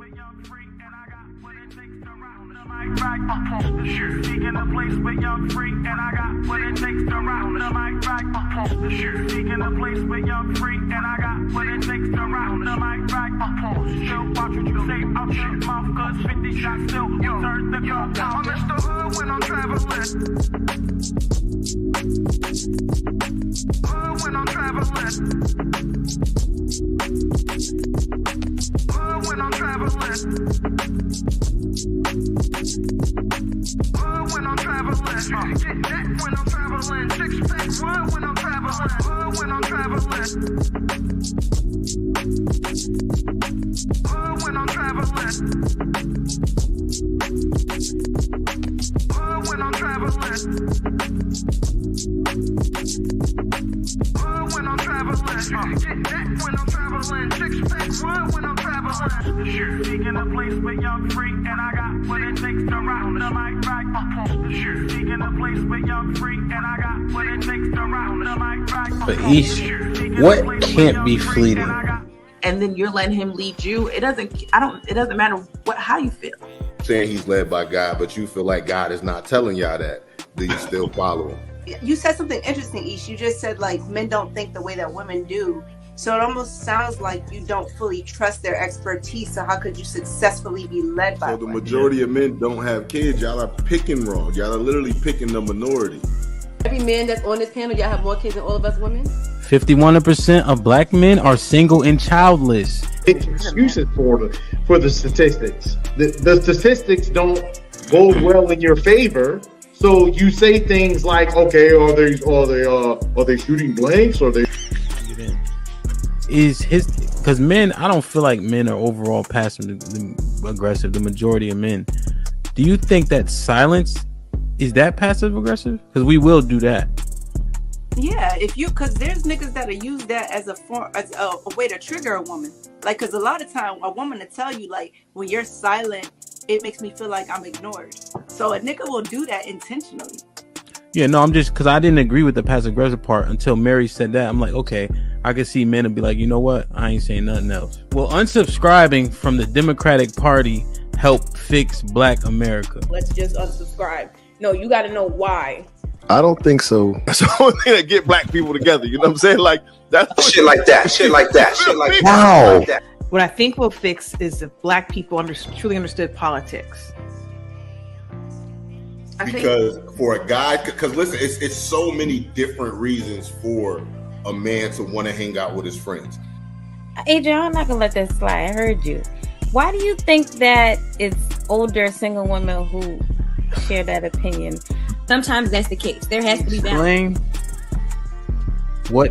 with young freak, and I got what it takes to rock the mic right. Speaking a place with young freak, and I got what it takes to rock the mic right. Speaking a place with young freak, and I got what it takes to rock the mic right. Still watch what you say out your mouth, cause 50 shots still turn the clock out. I'm Mr. Hood when I'm traveling. Hood when I'm traveling. Hood when I'm traveling. Hood when I'm traveling. Get that when I'm traveling. Six pack wood when I'm traveling. Hood when I'm traveling. Hood when I'm traveling. Hood when I'm traveling. Hood when I'm traveling. Get that when I'm traveling. Six pack wood when I'm traveling. Speaking a place with young freak, and I got what it takes to rock the mic right. Speaking a place with young freak, and I got what it takes to rock the mic right. But Ish, what can't be fleeting? And then you're letting him lead you. It doesn't matter how you feel. Saying he's led by God, but you feel like God is not telling y'all that. Do you still follow him? You said something interesting, Ish. You just said like men don't think the way that women do. So it almost sounds like you don't fully trust their expertise. So how could you successfully be led by So the majority of men don't have kids. Y'all are picking wrong. Y'all are literally picking the minority. Every man that's on this panel, y'all have more kids than all of us women. 51% of black men are single and childless. Excuses for the statistics. The statistics don't go well in your favor. So you say things like, okay, are they shooting blanks? Or they because men, I don't feel like men are overall passive aggressive. The majority of men. Do you think that silence is that passive aggressive? Because we will do that. Yeah, because there's niggas that'll use that as a way to trigger a woman. Like, because a lot of time a woman will tell you like, when you're silent, it makes me feel like I'm ignored. So a nigga will do that intentionally. Yeah, no, I'm just because I didn't agree with the passive aggressive part until Mary said that. I'm like, okay, I can see men and be like, you know what? I ain't saying nothing else. Will unsubscribing from the Democratic Party help fix Black America? Let's just unsubscribe. No, you got to know why. I don't think so. That's the only thing that get black people together. You know what I'm saying? Like that's shit like that. Shit like that. Shit like that. Wow. Like that. What I think will fix is if black people truly understood politics. Because for a guy, because listen, it's so many different reasons for a man to want to hang out with his friends. Adrian, I'm not gonna let that slide. I heard you. Why do you think that it's older single women who share that opinion? Sometimes that's the case. There has to be balance. Explain what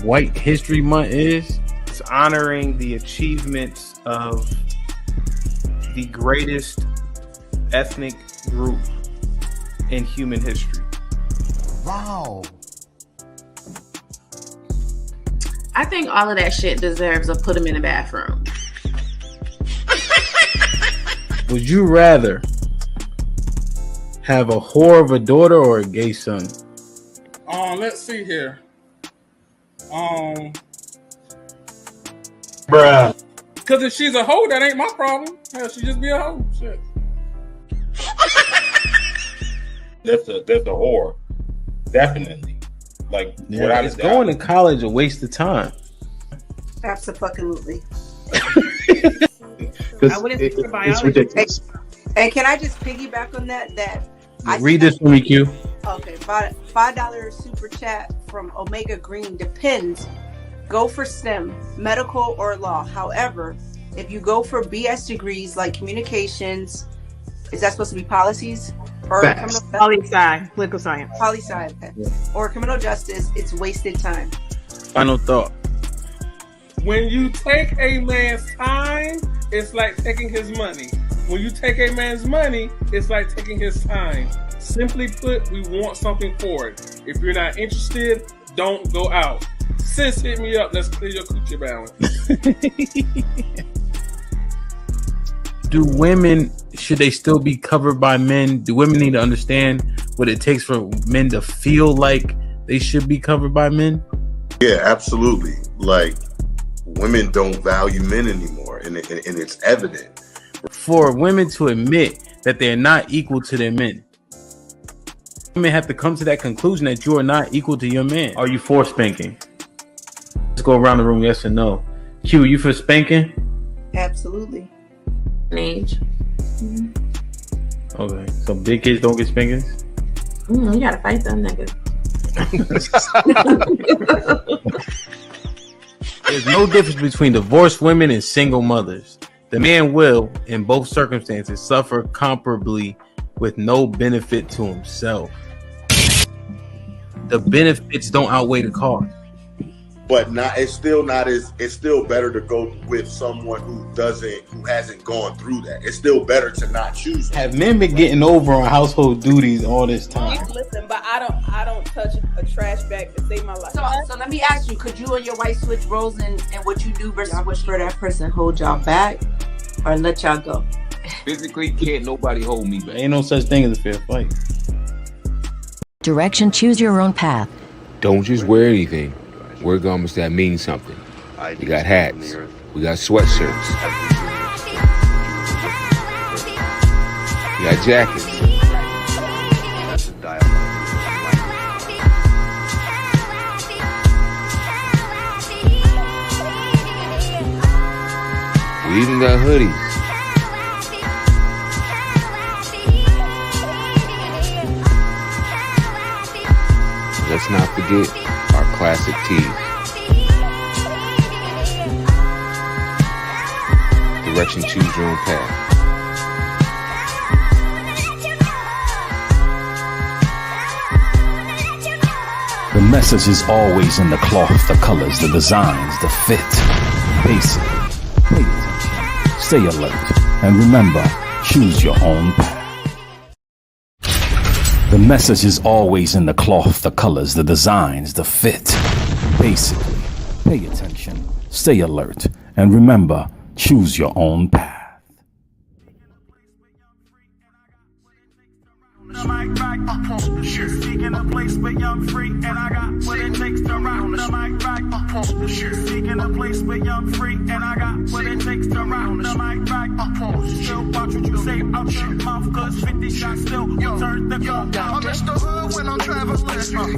White History Month is. It's honoring the achievements of the greatest ethnic group in human history. Wow. I think all of that shit deserves a put him in the bathroom. Would you rather have a whore of a daughter or a gay son? Let's see here. Bruh. Because if she's a hoe, that ain't my problem. Hell, she just be a hoe. Shit. That's a whore. Definitely. Like, yeah, is going to college a waste of time? Absolutely. I wouldn't think about it's ridiculous. And can I just piggyback on that? Read this for me, Q. Okay, $5 super chat from Omega Green. Depends. Go for STEM, medical or law. However, if you go for BS degrees like communications, is that supposed to be policies? Or Poli-sci, political science. Poli-sci, okay. Yeah. Or criminal justice, it's wasted time. Final thought. When you take a man's time, it's like taking his money. When you take a man's money, it's like taking his time. Simply put, we want something for it. If you're not interested, don't go out. Sis, hit me up. Let's clear your coochie balance. Do women, should they still be covered by men? Do women need to understand what it takes for men to feel like they should be covered by men? Yeah, absolutely. Like, women don't value men anymore, and it's evident. For women to admit that they're not equal to their men, women have to come to that conclusion that you are not equal to your man. Are you for spanking? Let's go around the room, yes or no. Q, you for spanking? Absolutely. Age. Okay, so big kids don't get spankings? You gotta fight them niggas. There's no difference between divorced women and single mothers. The man will, in both circumstances, suffer comparably with no benefit to himself. The benefits don't outweigh the cost. But it's still better to go with someone who hasn't gone through that. It's still better to not choose them. Have men been getting over on household duties all this time? Listen, but I don't touch a trash bag to save my life. So let me ask you, could you and your wife switch roles and what you do versus what for that person hold y'all back or let y'all go? Physically, can't nobody hold me back. Ain't no such thing as a fair fight. Direction, choose your own path. Don't just wear anything. Wear garments that mean something. We got hats. We got sweatshirts. We got jackets. We even got hoodies. Let's not forget our classic tees. Direction, choose your own path. The message is always in the cloth, the colors, the designs, the fit. Basically, pay attention, stay alert, and remember, choose your own path. The message is always in the cloth, the colors, the designs, the fit. Basically, pay attention, stay alert, and remember, choose your own path. Seeking a place with young free, and I got what it takes to rock the mic right. Seeking a place with young free, and I got what it takes to rock the mic right. Still watch what you say out your mouth, cause 50 shots still turn the gun down. I miss the hood when I'm traveling.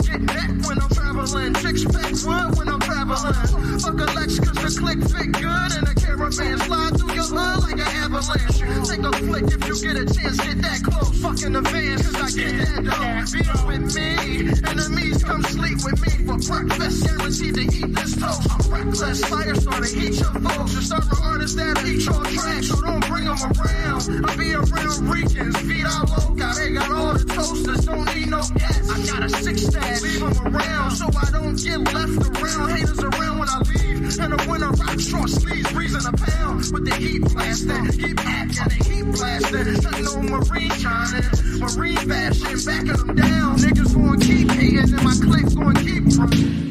Get neck when I'm traveling. Chicks pack wood when I'm traveling. Fuck a Lex cause the click fit good, and the caravan slide through your hood like an avalanche. Take a flick if you get a chance, get that close. Fucking the van cause I get that dough. Be with me, enemies come sleep with me for breakfast. Guaranteed to eat this toast. I'm reckless, fire starter, eat your folks. Just start with artists that eat your trash, so don't bring them around. I be around Ricans, feet out loca. They got all the toasters, don't need no gas. I got a 6 stack, leave them around, so I don't get left around. Haters around when I leave, and the winter rock short sleeves, breezing a pound. With the heat blasting, keep acting, the heat blasting. Nothing on marine shining, marine fashion, backing them down. Niggas gonna keep hating, and my clique's gonna keep running.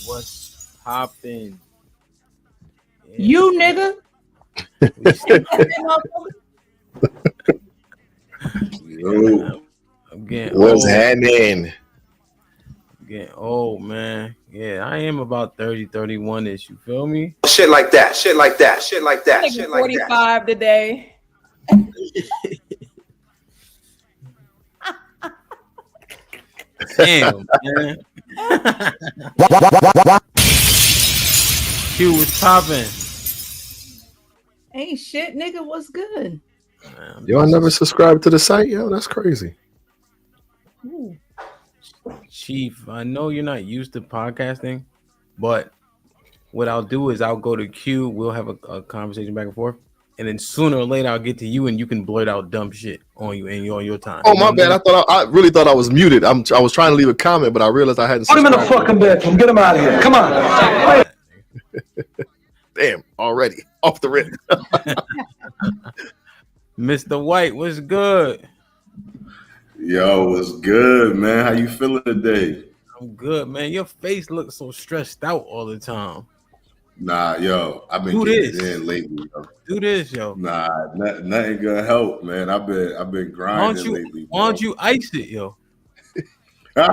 What's poppin'? Yeah. You nigga. Yo. I'm getting What's old. happening? I'm getting old, man. Yeah, I am about 30, 31-ish. You feel me? Shit like that. Shit like that. Shit like that. Shit like 45 that. today. Damn, man. Q was popping. Ain't shit, nigga. What's good? Y'all never subscribed to the site? Yo, that's crazy. Ooh. Chief, I know you're not used to podcasting, but what I'll do is I'll go to Q. We'll have a conversation back and forth. And then sooner or later, I'll get to you, and you can blurt out dumb shit on you and on your time. Oh, my bad. I really thought I was muted. I was trying to leave a comment, but I realized I hadn't. Put him in the fucking bedroom. Get him out of here. Come on. Damn, already off the rip. Mr. White, what's good? Yo, what's good, man? How you feeling today? I'm good, man. Your face looks so stressed out all the time. Nah, yo, I've been getting it in lately, yo. Do this, yo. Nah, nothing gonna help, man. I've been grinding lately. Why don't you ice it, yo? Hey,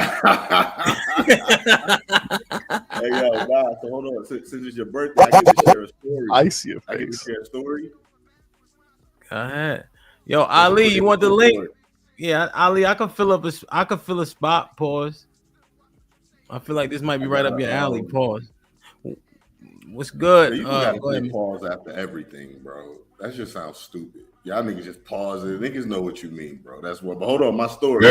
yo, nah. So hold on. Since it's your birthday, I get to share a story. Ice your face. I get to share a story. Go ahead. Yo, Ali, you want the link? Yeah, Ali, I can fill a spot. Pause. I feel like this might be right up your alley. Pause. What's good? You gotta pause after everything, bro. That just sounds stupid. Y'all niggas just pause it. Niggas know what you mean, bro. That's what. But hold on, my story.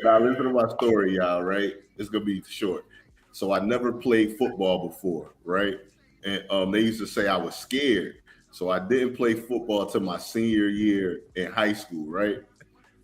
Now listen to my story, y'all. Right? It's gonna be short. So I never played football before, right? And they used to say I was scared, so I didn't play football till my senior year in high school, right?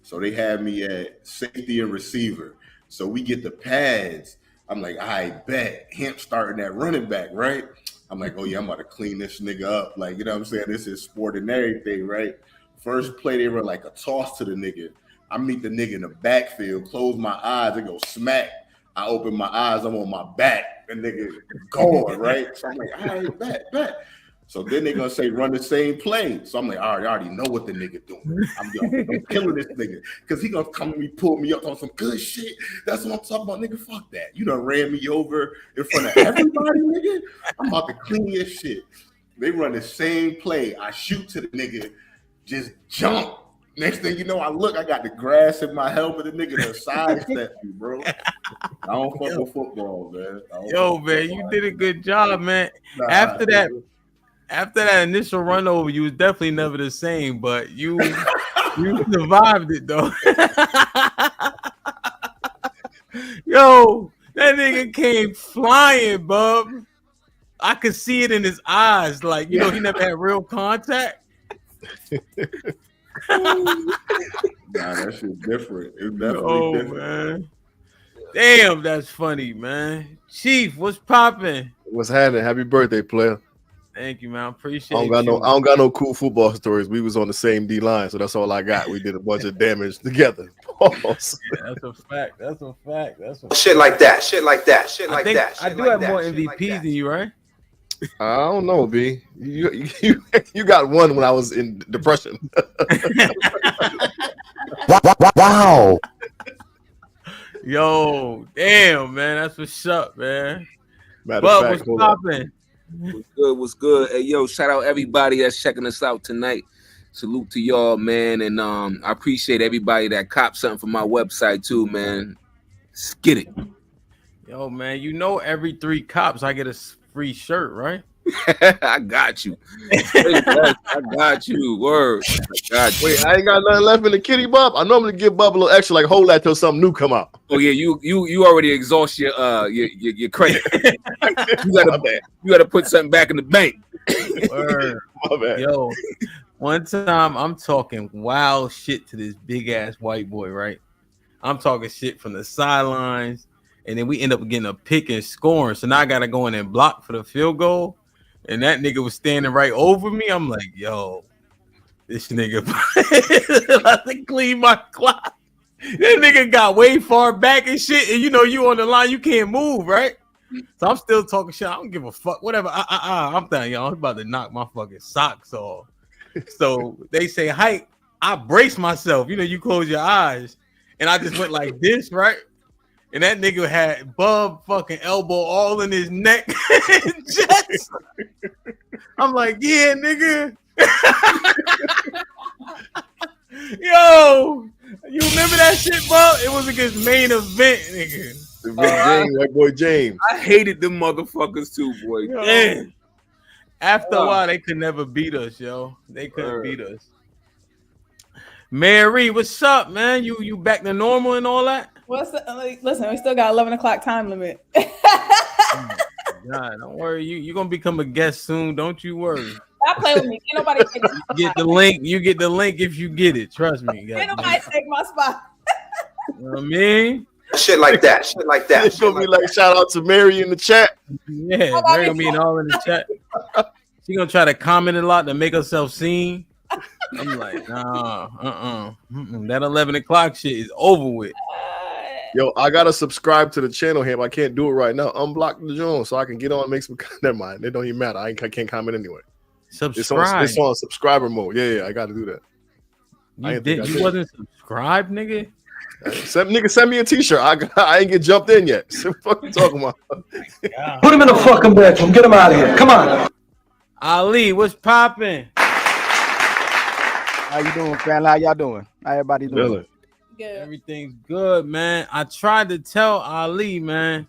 So they had me at safety and receiver. So we get the pads. I'm like, I bet him starting that running back, right? I'm like, oh yeah, I'm about to clean this nigga up. Like, you know what I'm saying? This is sport and everything, right? First play, they were like a toss to the nigga. I meet the nigga in the backfield, close my eyes, and go smack. I open my eyes, I'm on my back, and nigga going, right? So I'm like, all right, bet. So then they're gonna say run the same play. So I'm like, all right, I already know what the nigga doing. I'm killing this nigga because he gonna come to me, pull me up on some good shit. That's what I'm talking about, nigga. Fuck that. You done ran me over in front of everybody, nigga. I'm about to clean your shit. They run the same play. I shoot to the nigga, just jump. Next thing you know, I look, I got the grass in my helmet. The nigga done sidestep me, bro. I don't fuck with football, man. Yo, man, you did a good job, man. After that initial run over, you was definitely never the same, but you survived it though. Yo, that nigga came flying, bub. I could see it in his eyes, like he never had real contact. Nah, that shit's different. It's definitely different. Man. Damn, that's funny, man. Chief, what's popping? What's happening? Happy birthday, player. Thank you, man. I appreciate it. I don't got no cool football stories. We was on the same D line, so that's all I got. We did a bunch of damage together. Yeah, that's a fact. That's a fact. Shit like that. I do have more MVPs than you, right? I don't know, B. You got one when I was in depression. Wow. Yo, damn, man. That's what's up, man. Matter of fact, what's popping? What's good? Hey, yo, shout out everybody that's checking us out tonight. Salute to y'all, man. And I appreciate everybody that copped something from my website too, man. Let's get it. Yo, man, every 3 cops I get a free shirt, right? I got you. I got you. Word. I got you. Wait, I ain't got nothing left in the kitty bub. I normally give Bub a little extra, like hold that till something new come out. Oh yeah, you already exhaust your credit. you gotta put something back in the bank. Word. My bad. Yo, one time I'm talking wild shit to this big ass white boy, right? I'm talking shit from the sidelines, and then we end up getting a pick and scoring. So now I gotta go in and block for the field goal. And that nigga was standing right over me. I'm like, yo, this nigga about to clean my clock. That nigga got way far back and shit. And you on the line, you can't move, right? So I'm still talking shit. I don't give a fuck. Whatever. I'm telling y'all, I'm about to knock my fucking socks off. So they say hike. I brace myself. You close your eyes. And I just went like this, right? And that nigga had Bub fucking elbow all in his neck and chest. I'm like, yeah, nigga. Yo, you remember that shit, Bub? It was against Main Event, nigga. That boy James. I hated them motherfuckers too, boy. Damn. After a while, they could never beat us, yo. They couldn't beat us. Mary, what's up, man? You back to normal and all that? Listen, we still got 11 o'clock time limit. God, don't worry. You're gonna become a guest soon. Don't you worry. Stop playing with me. Can't nobody take Get the link. You get the link if you get it. Trust me. Can't nobody take my spot. You know what I mean? Shit like that. It's gonna be like shout out to Mary in the chat. Yeah, Mary gonna be all in the chat. She gonna try to comment a lot to make herself seen. I'm like, nah, that 11 o'clock shit is over with. Yo, I gotta subscribe to the channel here. I can't do it right now. Unblock the joint so I can get on and make some. Never mind. It don't even matter. I can't comment anyway. Subscribe. It's on subscriber mode. Yeah, I got to do that. You wasn't subscribed, nigga. Send me a t-shirt. I ain't get jumped in yet. So what you talking about? Put him in the fucking bedroom. Get him out of here. Come on. Ali, what's popping? How you doing, fam? How y'all doing? How everybody doing? Good. Everything's good, man. I tried to tell Ali, man,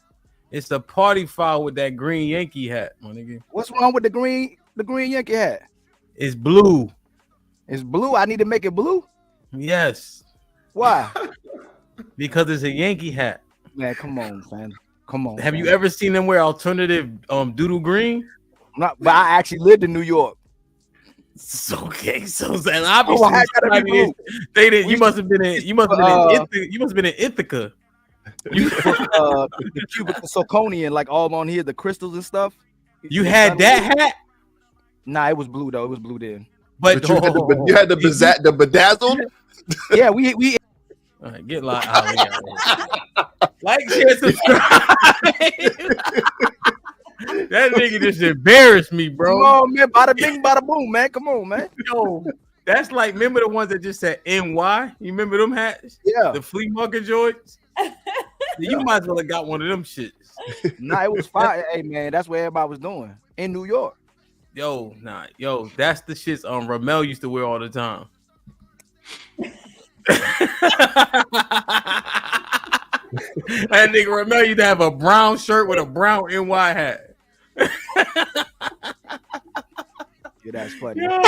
it's a party foul with that green Yankee hat, my nigga. What's wrong with the green Yankee hat? It's blue. It's blue. I need to make it blue. Yes. Why? Because it's a Yankee hat. Man, come on, fam. Come on. Have you ever seen them wear alternative doodle green? Not, but I actually lived in New York. Okay, so obviously they didn't. You must have been in. You must have been in Ithaca. You put the cubicle zirconian, like all on here, the crystals and stuff. You had that hat? Nah, it was blue though. It was blue then. But you had the bedazzled. Yeah, we. All right, get like, share, subscribe. That nigga just embarrassed me, bro. Come on, man. Bada bing, bada boom, man. Come on, man. Yo, that's like, remember the ones that just said NY? You remember them hats? Yeah. The flea market joints? You might as well have got one of them shits. Nah, it was fire. Hey, man, that's what everybody was doing in New York. Yo, that's the shits Ramel used to wear all the time. That nigga Ramel used to have a brown shirt with a brown NY hat. Yeah, that's funny. Shout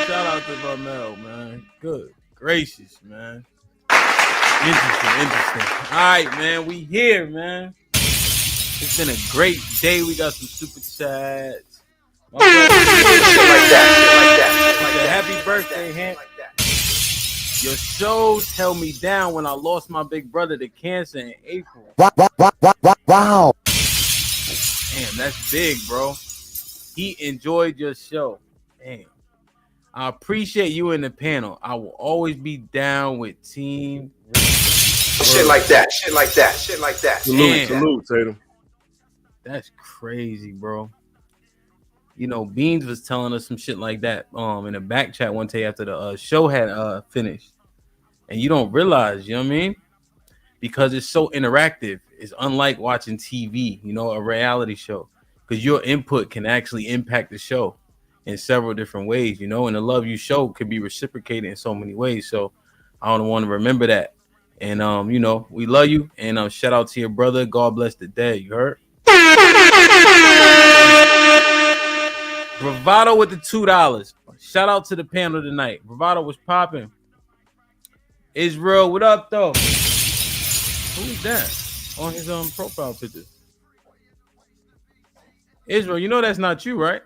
out to Ramel, man. Good gracious, man. Interesting. All right, man. We here, man. It's been a great day. We got some super chats. Happy birthday, Hank. Your shows held me down when I lost my big brother to cancer in April. Wow. Damn, that's big, bro. He enjoyed your show. Damn. I appreciate you in the panel. I will always be down with Team Shit like that. Salute, Tatum. That's crazy, bro. You know, Beans was telling us some shit like that in a back chat one day after the show had finished. And you don't realize, you know what I mean? Because it's so interactive. It's unlike watching TV, you know, a reality show. Because your input can actually impact the show in several different ways, you know, and the love you show can be reciprocated in so many ways. So I don't want to remember that. And, you know, we love you. And shout out to your brother. God bless the dead. You heard? Bravado with the $2. Shout out to the panel tonight. Bravado was popping. Israel, what up, though? Who's that on his profile picture? Israel, you know that's not you, right?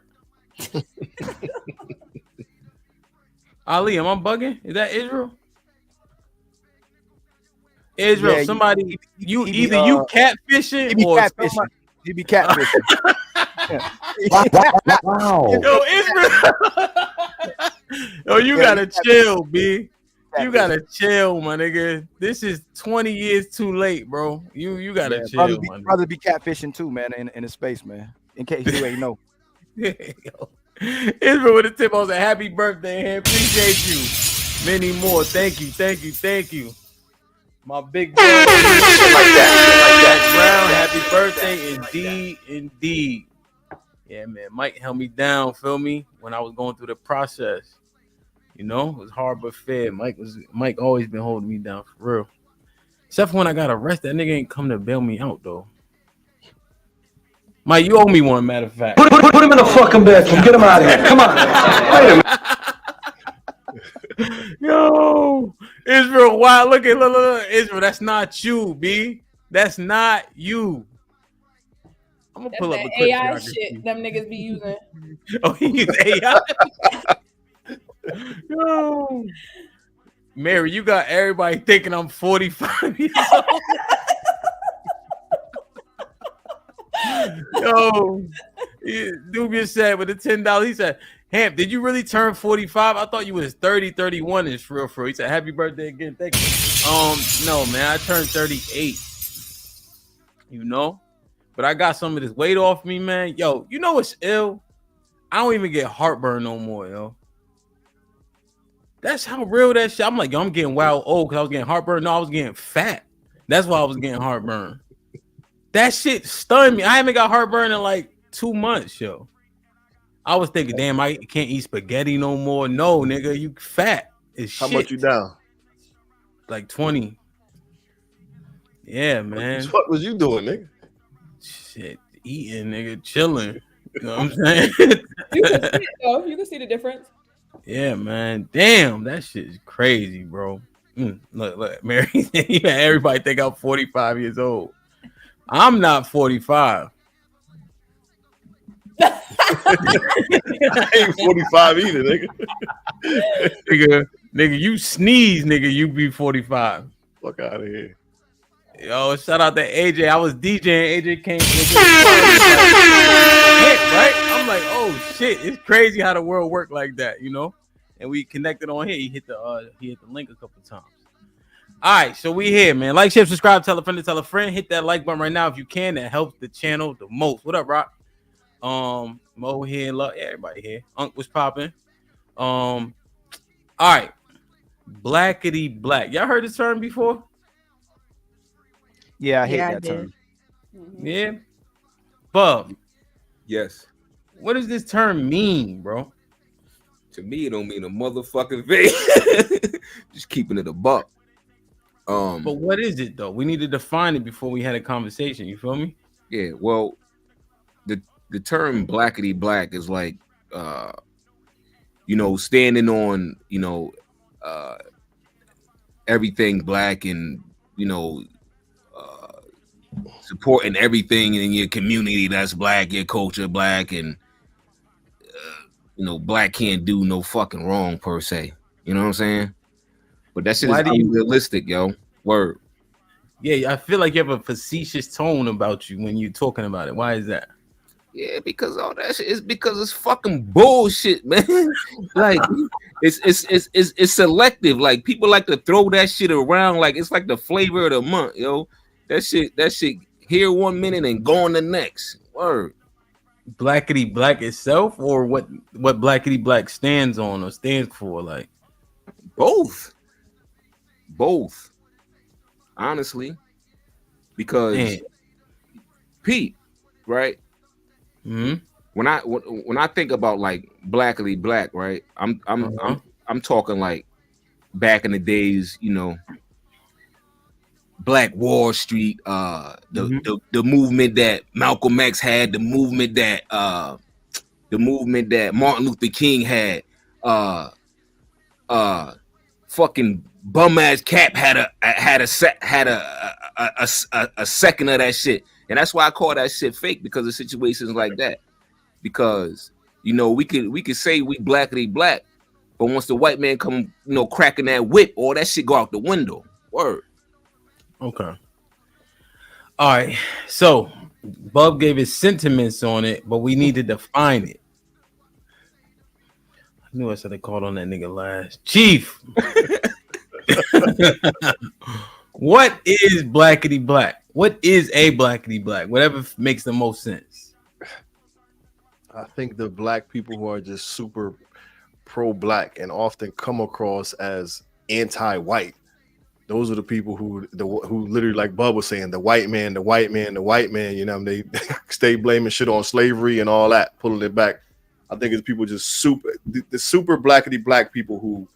Ali, am I bugging? Is that Israel? Israel, Yeah, somebody, you catfishing or catfishing. You be catfishing. Wow. Yo, Israel. Yo, you gotta chill, B. You gotta chill, my nigga. This is 20 years too late, bro. You gotta chill, Brother be catfishing too, man, in the space, man. In case you ain't know. Yo. Israel with a tip on saying happy birthday, man. Appreciate you. Many more. Thank you. My big brother. Brown, happy birthday. Indeed. Yeah, man. Mike held me down, feel me? When I was going through the process. You know, it was hard but fair. Mike always been holding me down for real. Except for when I got arrested, that nigga ain't come to bail me out though. Mike, you owe me one, matter of fact. Put him in the fucking bedroom. Get him out of here. Come on. Wait a minute. Yo, Israel, wow, look, Israel, that's not you, B. That's not you. I'm gonna pull up a clip. AI shit them niggas be using. Oh, he use AI. Yo, Mary, you got everybody thinking I'm 45 years old. Dubious said with the $10, he said, Hamp, did you really turn 45? I thought you was 30, 31 is for real. He said, happy birthday again. Thank you. No, man, I turned 38. You know? But I got some of this weight off me, man. Yo, you know what's ill? I don't even get heartburn no more, yo. That's how real that shit. I'm like, yo, I'm getting wild old because I was getting heartburn. No, I was getting fat. That's why I was getting heartburn. That shit stunned me. I haven't got heartburn in like 2 months, yo. I was thinking, damn, I can't eat spaghetti no more. No, nigga, you fat as shit. How much you down? Like 20. Yeah, man. What was you doing, nigga? Shit, eating, nigga, chilling. You know what I'm saying? You can see it, though. You can see the difference. Yeah, man. Damn, that shit is crazy, bro. Look, Mary. Everybody think I'm 45 years old. I'm not 45. I ain't 45 either, nigga. nigga, you sneeze, nigga, you be 45. Fuck out of here. Yo, shout out to AJ. I was DJing. AJ came. Right? I'm like, oh shit! It's crazy how the world work like that, you know. And we connected on here. He hit the link a couple times. All right, so we here, man. Like, share, subscribe, tell a friend to tell a friend. Hit that like button right now if you can. That helps the channel the most. What up, Rock? Mo here, love everybody here. Unc was popping. All right, Blackity Black. Y'all heard this term before? Yeah, I hate that term. Yeah, Bub. Yes. What does this term mean, bro? To me, it don't mean a motherfucking thing. Just keeping it a buck. But what is it though? We need to define it before we had a conversation. You feel me? Yeah. Well, the term Blackity Black is like, standing on, everything black and, supporting everything in your community that's black, your culture black, and black can't do no fucking wrong per se. You know what I'm saying? But that shit is unrealistic, yo. Word. Yeah, I feel like you have a facetious tone about you when you're talking about it. Why is that? Yeah, because all that shit is because it's fucking bullshit, man. Like it's selective. Like people like to throw that shit around like it's like the flavor of the month, yo. That shit here 1 minute and gone the next. Word. Blackity Black itself, or what Blackity Black stands on or stands for? Like both. Honestly, because Pete, right? Mm-hmm. When I think about like Blackity Black, right? I'm talking like back in the days, Black Wall Street, the movement that Malcolm X had, the movement that Martin Luther King had, fucking bum ass Cap had a second of that shit, and that's why I call that shit fake, because of situations like that. Because we could say we Blackity Black, but once the white man come cracking that whip, all that shit go out the window. Word. Okay. All right. So Bub gave his sentiments on it, but we need to define it. I knew I said I called on that nigga last. Chief. What is Blackity Black? What is a Blackity Black? Whatever makes the most sense. I think the black people who are just super pro-black and often come across as anti-white. Those are the people who literally, like Bub was saying, the white man. They stay blaming shit on slavery and all that, pulling it back. I think it's people just the super Blackity Black people who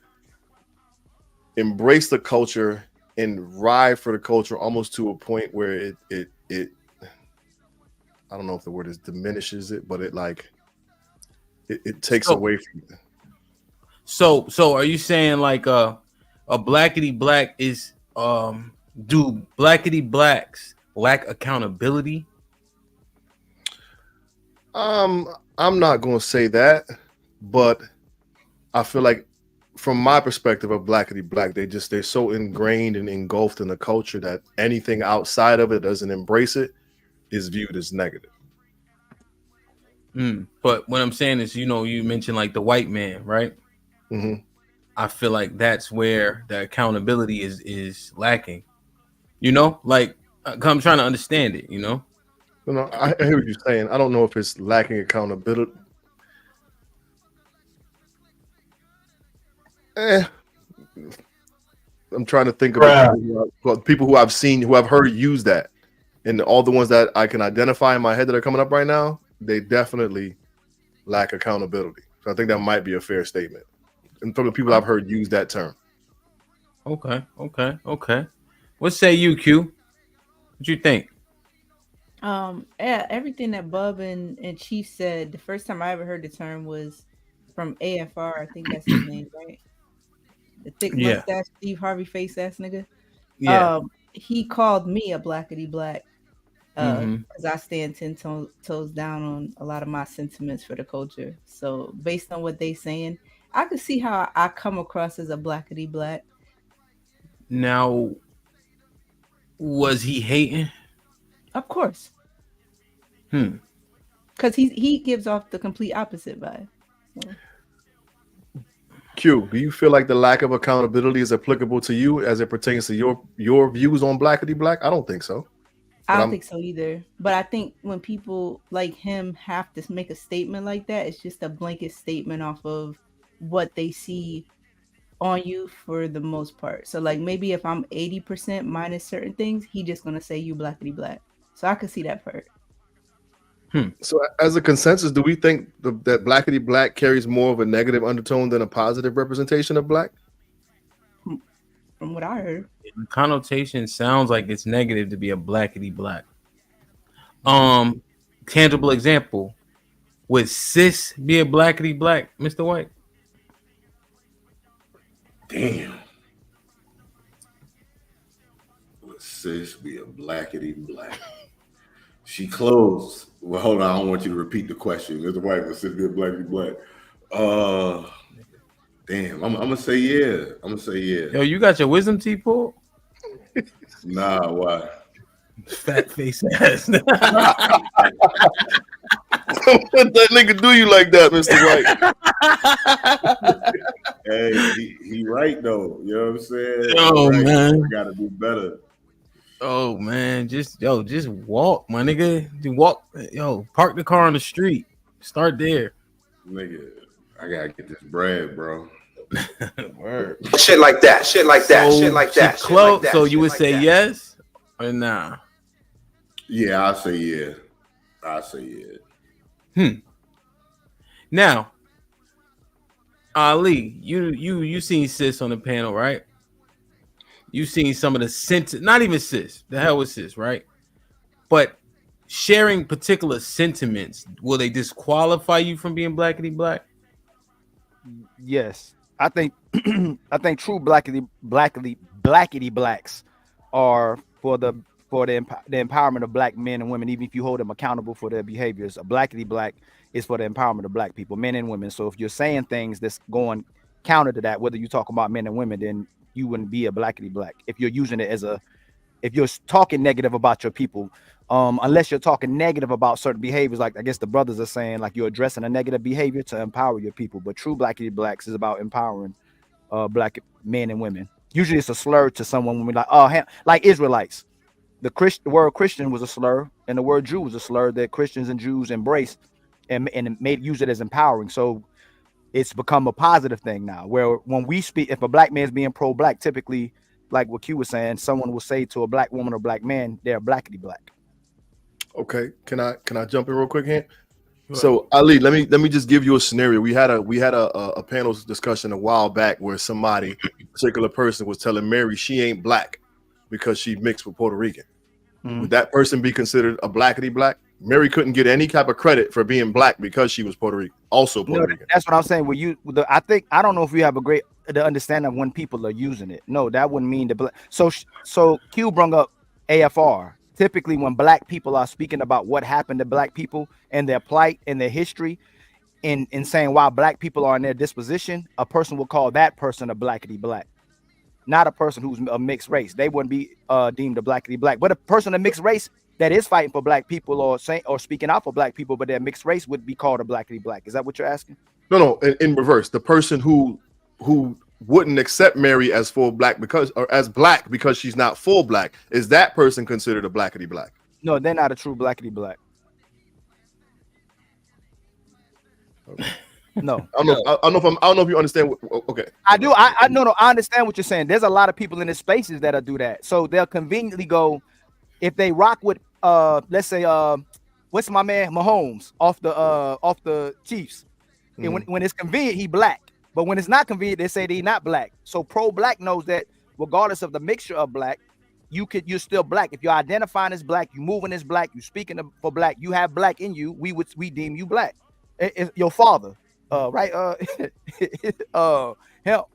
embrace the culture and ride for the culture almost to a point where it I don't know if the word is diminishes it, but it takes away from it. So are you saying like a Blackity Black is do Blackity Blacks lack accountability? I'm not gonna say that, but I feel like from my perspective of Blackity Black, they're so ingrained and engulfed in the culture that anything outside of it doesn't embrace it is viewed as negative. But what I'm saying is, you know, you mentioned like the white man, right? Mm-hmm. I feel like that's where the accountability is lacking. You know, like I'm trying to understand it. You know. No, I hear what you're saying. I don't know if it's lacking accountability. I'm trying to think of people who I've seen, who I've heard use that, and all the ones that I can identify in my head that are coming up right now, they definitely lack accountability. So I think that might be a fair statement. And from the people I've heard use that term. Okay. What say you, Q? What you think? Yeah, everything that Bub and Chief said, the first time I ever heard the term was from AFR. I think that's his name, right? The thick mustache, Steve Harvey face ass nigga. Yeah. He called me a Blackity Black Mm-hmm. because I stand 10 toes down on a lot of my sentiments for the culture. So based on what they saying, I could see how I come across as a Blackity Black. Now, was he hating? Of course. Because he gives off the complete opposite vibe. So. Q, do you feel like the lack of accountability is applicable to you as it pertains to your views on Blackity Black? I don't think so. I don't think so either. But I think when people like him have to make a statement like that, it's just a blanket statement off of what they see on you for the most part. So like maybe if I'm 80% minus certain things, he just gonna say you Blackity Black. So I could see that part. So as a consensus, do we think that Blackity Black carries more of a negative undertone than a positive representation of black? From what I heard. The connotation sounds like it's negative to be a Blackity Black. Tangible example. Would sis be a Blackity Black, Mr. White? Damn. Would sis be a Blackity Black? She closed. Well, hold on. I don't want you to repeat the question. Mr. White, would sis be a Blackity Black? Damn. I'm gonna say yeah. Yo, you got your wisdom teeth pulled? Nah, why? Fat face ass. What that nigga do you like that, Mr. White? Hey, he right though. You know what I'm saying? Oh right. man, I gotta do better. Oh man, just walk, my nigga. Walk, park the car on the street. Start there, nigga. I gotta get this bread, bro. Word. Shit like that. So you would say yes or nah? Yeah, I'll say yeah. Now, Ali, you seen sis on the panel, right? You seen some of the not even sis. The hell with sis, right? But sharing particular sentiments, will they disqualify you from being Blackity Black? Yes, I think true Blackity Blacks are for the empowerment of black men and women. Even if you hold them accountable for their behaviors, a Blackity Black is for the empowerment of black people, men and women. So if you're saying things that's going counter to that, whether you talk about men and women, then you wouldn't be a Blackity Black. If you're using it if you're talking negative about your people, unless you're talking negative about certain behaviors, like I guess the brothers are saying, like you're addressing a negative behavior to empower your people. But true Blackity Blacks is about empowering black men and women. Usually it's a slur to someone when we're like, like Israelites. The word Christian was a slur, and the word Jew was a slur that Christians and Jews embraced and use it as empowering. So it's become a positive thing now, where when we speak, if a black man's being pro-black, typically, like what Q was saying, someone will say to a black woman or black man, they're Blackity Black. Okay, can I jump in real quick here? So Ali, let me just give you a scenario. We had a panel discussion a while back where a particular person was telling Mary she ain't black because she mixed with Puerto Rican. Would that person be considered a Blackity Black? Mary couldn't get any type of credit for being black because she was Puerto Rican, also Puerto Rican. That's what I'm saying. I don't know if we have the understanding of when people are using it. No, that wouldn't mean the black. So Q brought up AFR. Typically, when black people are speaking about what happened to black people and their plight and their history, in saying why black people are in their disposition, a person will call that person a Blackity Black, not a person who's a mixed race. They wouldn't be deemed a Blackity Black. But a person of mixed race that is fighting for black people or speaking out for black people, but they're mixed race would be called a blackity black. Is that what you're asking? No, in reverse. The person who wouldn't accept Mary as full black as black because she's not full black, is that person considered a blackity black? No, they're not a true blackity black. No, I don't know if you understand. Okay, I do. I understand what you're saying. There's a lot of people in the spaces that'll do that. So they'll conveniently go, if they rock with let's say what's my man Mahomes off the Chiefs, and when it's convenient he black, but when it's not convenient they say they not black. So pro-black knows that regardless of the mixture of black, you're still black. If you're identifying as black, you moving as black, you speaking for black, you have black in you, we deem you black. Your father, right? Hell,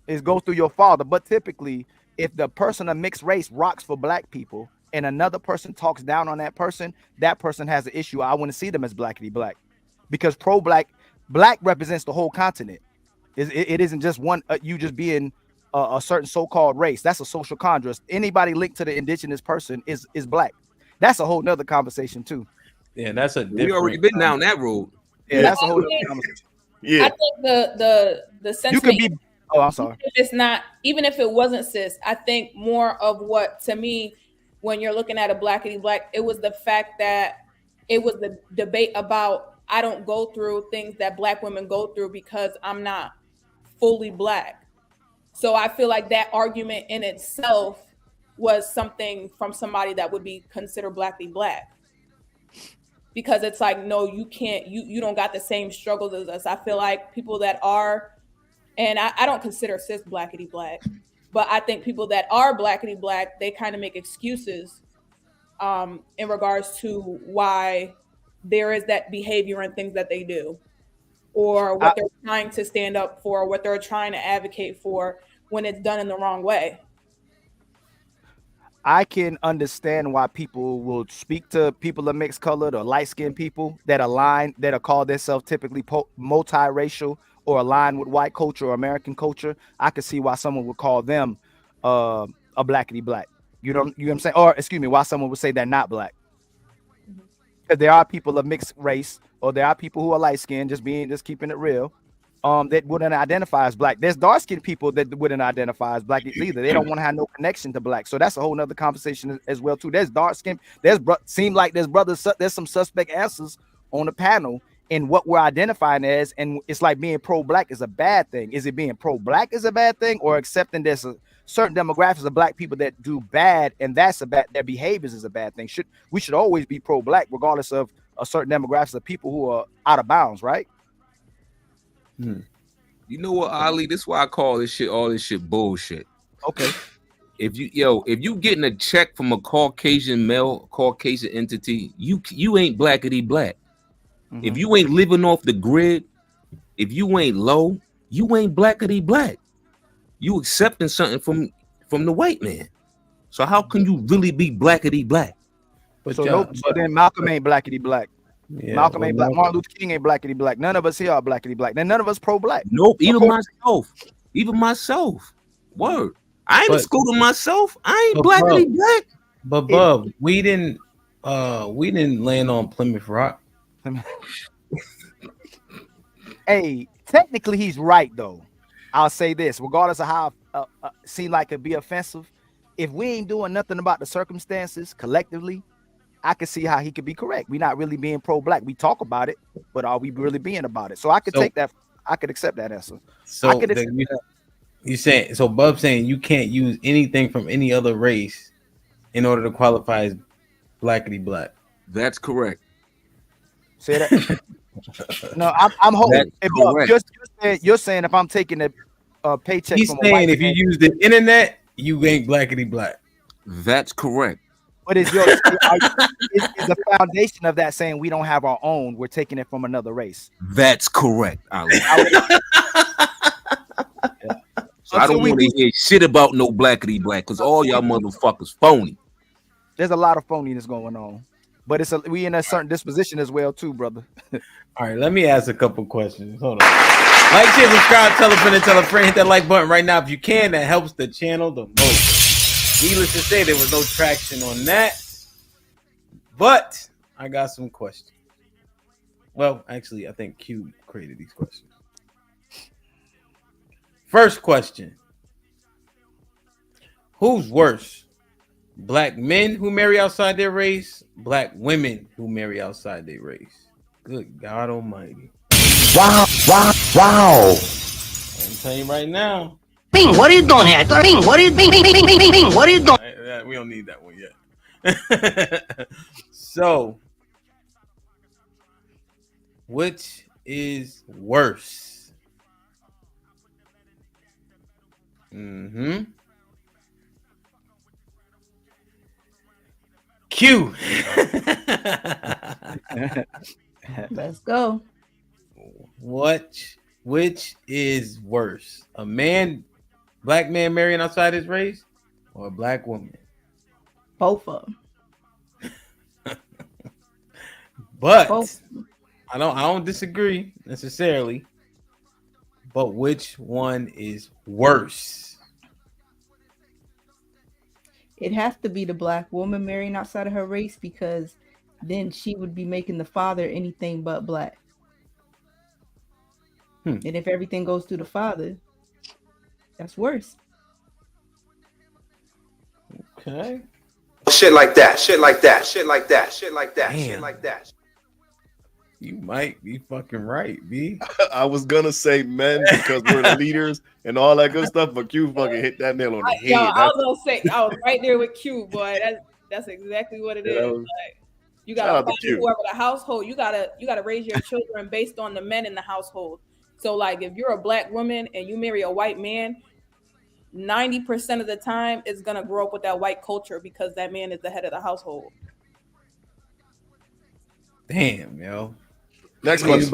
it goes through your father. But typically, if the person of mixed race rocks for black people and another person talks down on that person has an issue. I want to see them as blackity black, because black represents the whole continent. It isn't just one you just being a certain so-called race. That's a social contrast. Anybody linked to the indigenous person is black. That's a whole nother conversation too. Yeah, that's a we already been down that road. Yeah, that's a whole other conversation. Yeah, I think the sentiment. You could be. Oh, I'm sorry. If it's not, even if it wasn't cis, I think more of what, to me, when you're looking at a blackity black, it was the fact that it was the debate about I don't go through things that black women go through because I'm not fully black. So I feel like that argument in itself was something from somebody that would be considered blackity black. Because it's like, no, you can't, you don't got the same struggles as us. I feel like people that are, and I don't consider cis blackity black, but I think people that are blackity black, they kind of make excuses in regards to why there is that behavior and things that they do, or what they're trying to stand up for, what they're trying to advocate for when it's done in the wrong way. I can understand why people will speak to people of mixed colored or light-skinned people that are called themselves typically multiracial or aligned with white culture or American culture. I could see why someone would call them a blackity black. You know what I'm saying? Or excuse me, why someone would say they're not black. Because there are people of mixed race, or there are people who are light-skinned, just keeping it real, that wouldn't identify as black. There's dark-skinned people that wouldn't identify as black either. They don't want to have no connection to black. So that's a whole nother conversation as well too. There's dark-skinned. Seem like there's some suspect answers on the panel in what we're identifying as, and it's like being pro-black is a bad thing. Is it being pro-black is a bad thing, or accepting there's a certain demographics of black people that do bad, and their behaviors is a bad thing? We should always be pro-black regardless of a certain demographics of people who are out of bounds, right? You know what, Ali? This is why I call all this shit bullshit. Okay. If you getting a check from a Caucasian male, Caucasian entity, you ain't blackity black. Mm-hmm. If you ain't living off the grid, if you ain't low, you ain't blackity black. You accepting something from the white man. So how can you really be blackity black? But so then Malcolm ain't blackity black. Yeah, Malcolm ain't black. Martin Luther King ain't blackity black. None of us here are blackity black. Then none of us pro-black. Nope, even myself. Word. I ain't excluding myself. I ain't blackity black. But Bub, we didn't land on Plymouth Rock. Hey, technically he's right though. I'll say this, regardless of how seem like it be offensive, if we ain't doing nothing about the circumstances collectively, I can see how he could be correct. We're not really being pro-black. We talk about it, but are we really being about it? So I could take that. I could accept that answer. So you saying, so Bub's saying you can't use anything from any other race in order to qualify as blackity black. That's correct. Say that. No, I'm hoping. You're saying if I'm taking a paycheck, he's from saying if you use the internet, you ain't blackity black. That's correct. But is the foundation of that saying we don't have our own? We're taking it from another race. That's correct, Ali. So I don't want to hear shit about no blackity black because all y'all motherfuckers phony. There's a lot of phoniness going on, but we in a certain disposition as well too, brother. All right, let me ask a couple questions. Hold on. Like, share, subscribe, tell a friend, and tell a friend. Hit that like button right now if you can. That helps the channel the most. Needless to say, there was no traction on that. But I got some questions. Well, actually, I think Q created these questions. First question. Who's worse? Black men who marry outside their race, black women who marry outside their race. Good God Almighty. Wow. I'm telling you right now. Bing, what are you doing here? Bing, what are you doing? Bing, what are you doing? We don't need that one yet. So, which is worse? Q. Let's go. Which is worse? A black man marrying outside his race, or a black woman? Both of them. But Both. I don't disagree necessarily. But which one is worse? It has to be the black woman marrying outside of her race, because then she would be making the father anything but black. And if everything goes through the father, that's worse. Okay. Shit like that. Shit like that. Shit like that. Shit like that. Shit like that. You might be fucking right, B. I was gonna say men because we're the leaders and all that good stuff, but Q fucking hit that nail on the head. Yo, I was gonna say I was right there with Q, boy. That's exactly what it is. Like, you gotta find whoever the household. You gotta raise your children based on the men in the household. So, like, if you're a black woman and you marry a white man, 90% of the time it's gonna grow up with that white culture because that man is the head of the household. Damn, yo. Next question.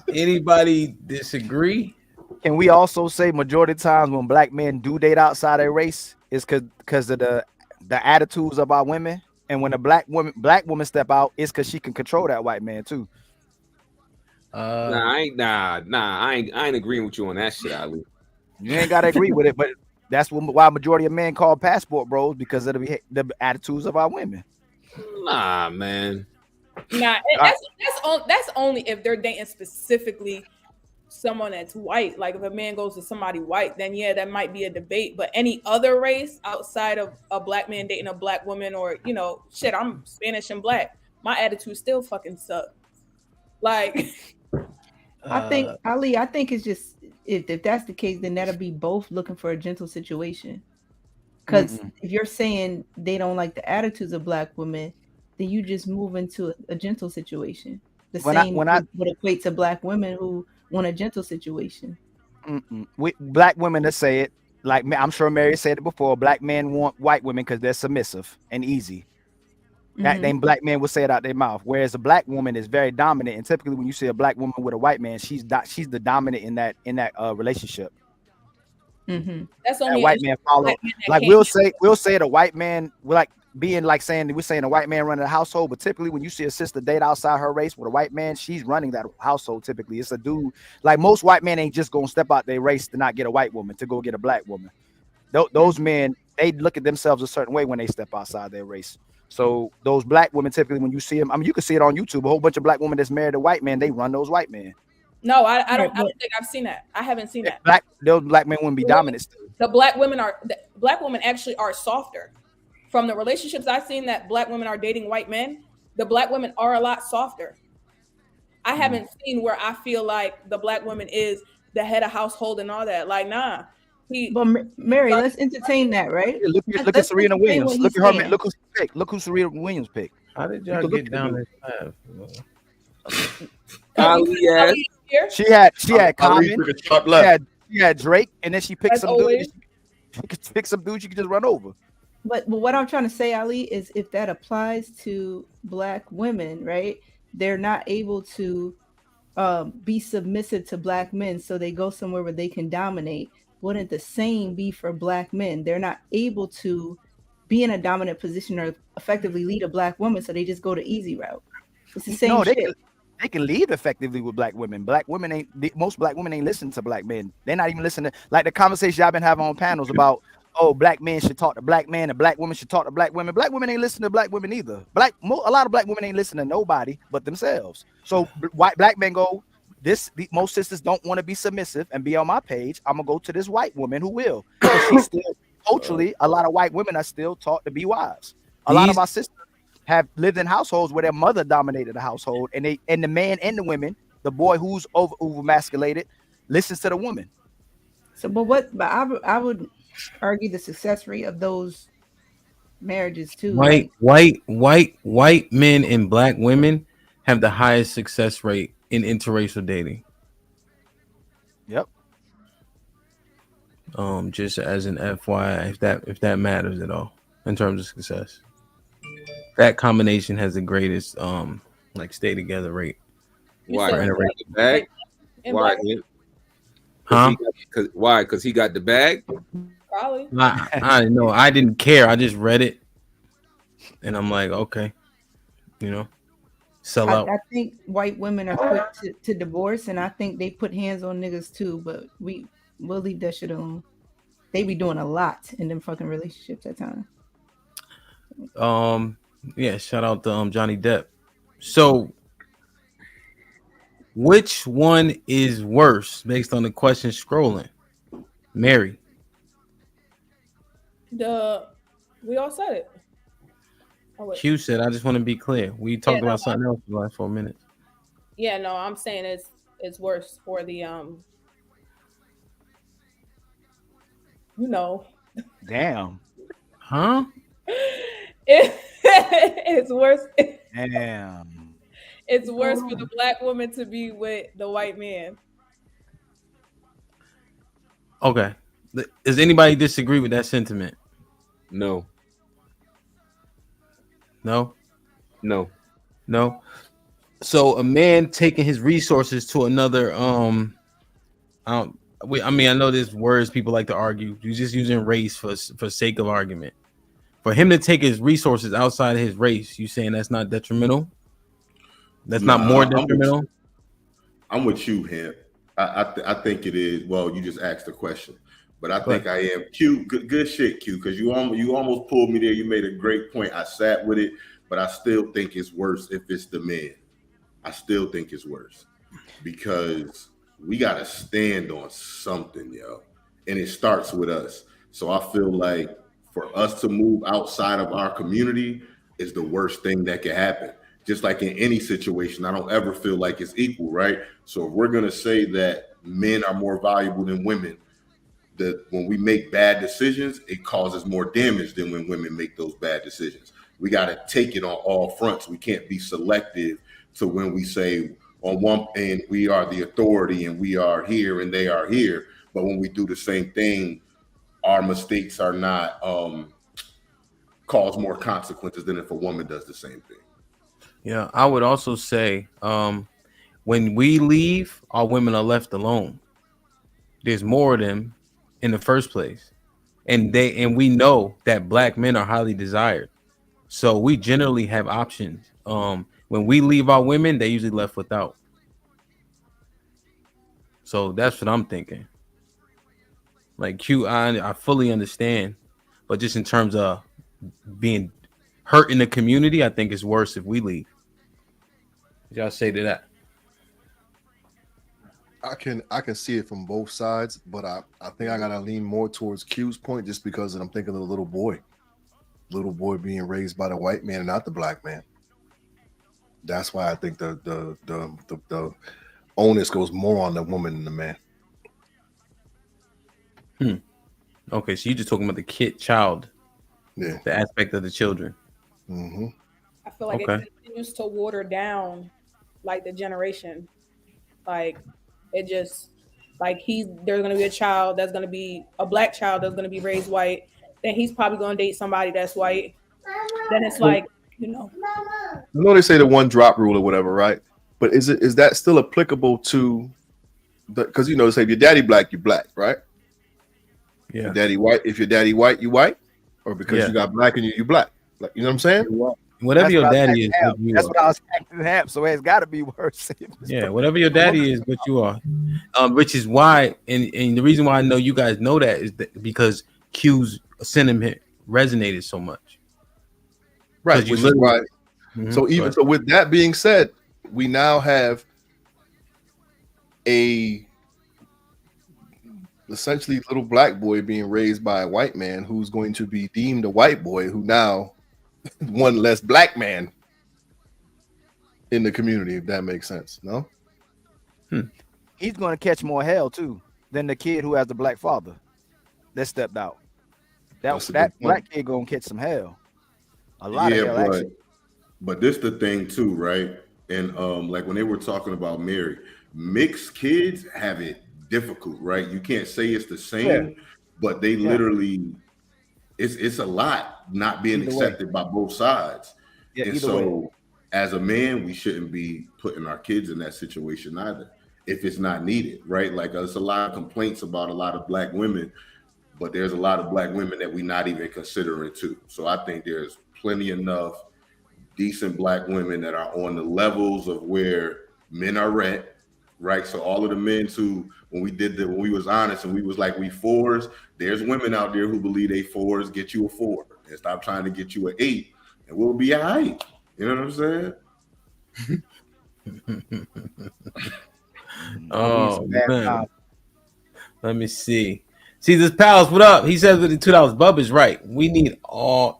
Anybody disagree? Can we also say majority of times when black men do date outside their race is because of the attitudes of our women, and when a black woman step out, it's because she can control that white man too. I ain't agreeing with you on that shit, Ali. You ain't gotta agree with it, but that's why majority of men call passport bros, because of the attitudes of our women. Nah, man. Nah, that's only if they're dating specifically someone that's white. Like if a man goes to somebody white, then yeah, that might be a debate. But any other race outside of a black man dating a black woman, or shit, I'm Spanish and black, my attitude still fucking sucks. Like, I think Ali, I think it's just if that's the case, then that'll be both looking for a gentle situation. Because if you're saying they don't like the attitudes of black women, then you just move into a gentle situation. The same would equate to black women who want a gentle situation. Black women that say it, like I'm sure Mary said it before, black men want white women because they're submissive and easy. That then black men will say it out their mouth. Whereas a black woman is very dominant, and typically when you see a black woman with a white man, she's the dominant in that relationship. That's only a white man follow. Like we'll say the white man, we're saying a white man running the household, but typically when you see a sister date outside her race with a white man, she's running that household. Typically, it's a dude. Like most white men ain't just gonna step out their race to not get a white woman to go get a black woman. Those men, they look at themselves a certain way when they step outside their race. So those black women, typically when you see them, I mean, you can see it on YouTube. A whole bunch of black women that's married to white men, they run those white men. No, I don't think I've seen that. I haven't seen that. Those black men wouldn't be dominant still. The black women actually are softer. From the relationships I've seen that black women are dating white men, the black women are a lot softer. I haven't seen where I feel like the black woman is the head of household and all that. Like, nah. But Mary, let's entertain that, right? Yeah, look at Serena Williams. Look at her man. Look who's picked. Look who Serena Williams picked. How did y'all get down this path? She had Common. She had Drake, and then she picked some dude. She picked some dude she could just run over. But what I'm trying to say, Ali, is if that applies to black women, right? They're not able to be submissive to black men, so they go somewhere where they can dominate. Wouldn't the same be for black men? They're not able to be in a dominant position or effectively lead a black woman, so they just go the easy route. It's the same shit. They can lead effectively with black women. Most black women ain't listening to black men. They're not even listening. Like the conversation I've been having on panels about oh, black men should talk to black men and black women should talk to black women. Black women ain't listening to black women either. A lot of black women ain't listening to nobody but themselves. So white black men go, most sisters don't want to be submissive and be on my page. I'm gonna go to this white woman who will. She's still culturally, a lot of white women are still taught to be wives. A lot of our sisters have lived in households where their mother dominated the household, and the man and the women, the boy who's over emasculated, listens to the woman. So, but I would argue the success rate of those marriages too. White men and black women have the highest success rate in interracial dating. Yep. Just as an FYI, if that matters at all in terms of success, that combination has the greatest like stay together rate. Why? The bag? Why? Huh? Why? Because he got the bag. Probably. I know. I didn't care. I just read it, and I'm like, okay, sell out. I think white women are quick to divorce, and I think they put hands on niggas too. But we'll leave that shit alone. They be doing a lot in them fucking relationships at times. Yeah. Shout out to Johnny Depp. So, which one is worse based on the question scrolling? Mary. We all said it. Q said, I just want to be clear. We talked about something else for the last 4 minutes. Yeah, no, I'm saying it's worse for the Damn. Huh? It's worse. Damn. It's worse for the black woman to be with the white man. Okay. Does anybody disagree with that sentiment? No. No? No. No. So a man taking his resources to another I know there's words people like to argue. You're just using race for sake of argument. For him to take his resources outside of his race, you saying that's not detrimental? That's not more detrimental? I'm with you, Hemp. I think it is. Well, you just asked the question, but I think I am. Q, good shit, Q, because you almost pulled me there. You made a great point. I sat with it, but I still think it's worse if it's the man. I still think it's worse because we got to stand on something, yo, and it starts with us. So I feel like for us to move outside of our community is the worst thing that can happen. Just like in any situation, I don't ever feel like it's equal, right? So if we're going to say that men are more valuable than women, that when we make bad decisions, it causes more damage than when women make those bad decisions. We got to take it on all fronts. We can't be selective to when we say on one end, we are the authority and we are here and they are here. But when we do the same thing, our mistakes are not cause more consequences than if a woman does the same thing. Yeah, I would also say when we leave, our women are left alone. There's more of them in the first place. And we know that black men are highly desired. So we generally have options. When we leave our women, they usually left without. So that's what I'm thinking. Like Q, I fully understand. But just in terms of being hurt in the community, I think it's worse if we leave. What y'all say to that? I can see it from both sides, but I think I gotta lean more towards Q's point just because I'm thinking of the little boy being raised by the white man and not the black man. That's why I think the onus goes more on the woman than the man. Okay, so you're just talking about the child, yeah, the aspect of the children. Mm-hmm. I feel like it continues to water down like the generation. Like it just like there's gonna be a child that's gonna be a black child that's gonna be raised white. Then he's probably gonna date somebody that's white. Then it's like, I know they say the one drop rule or whatever, right? But is that still applicable to because they say if your daddy black, you black, right? Yeah. Your daddy white, if your daddy white, you white, or because you got black and you black. Like, you know what I'm saying? Whatever your daddy is, that's what I was asking to have. So it's got to be worse. Yeah, whatever your daddy is, what you are. Which is why, and the reason why I know you guys know that is because Q's sentiment resonated so much. Right, You which is why. Mhm, So even so, with that being said, we now have a essentially little black boy being raised by a white man who's going to be deemed a white boy who now one less black man in the community, if that makes sense. No, He's going to catch more hell too than the kid who has the black father that stepped out. That black kid gonna catch some hell. A lot of hell, actually. But this the thing too, right? And like when they were talking about Mary, mixed kids have it difficult, right? You can't say it's the same, but they literally, it's a lot not being accepted by both sides. And so as a man, we shouldn't be putting our kids in that situation either if it's not needed, right? Like there's a lot of complaints about a lot of black women, but there's a lot of black women that we're not even considering too. So I think there's plenty enough decent black women that are on the levels of where men are at, right? So all of the men who, when we was honest and we was like, we fours, there's women out there who believe they fours, get you a 4 and stop trying to get you an 8 and we'll be all right. You know what I'm saying? Oh man. Let me see. See this Palace, what up? He says with the $2. Bub is right. We need all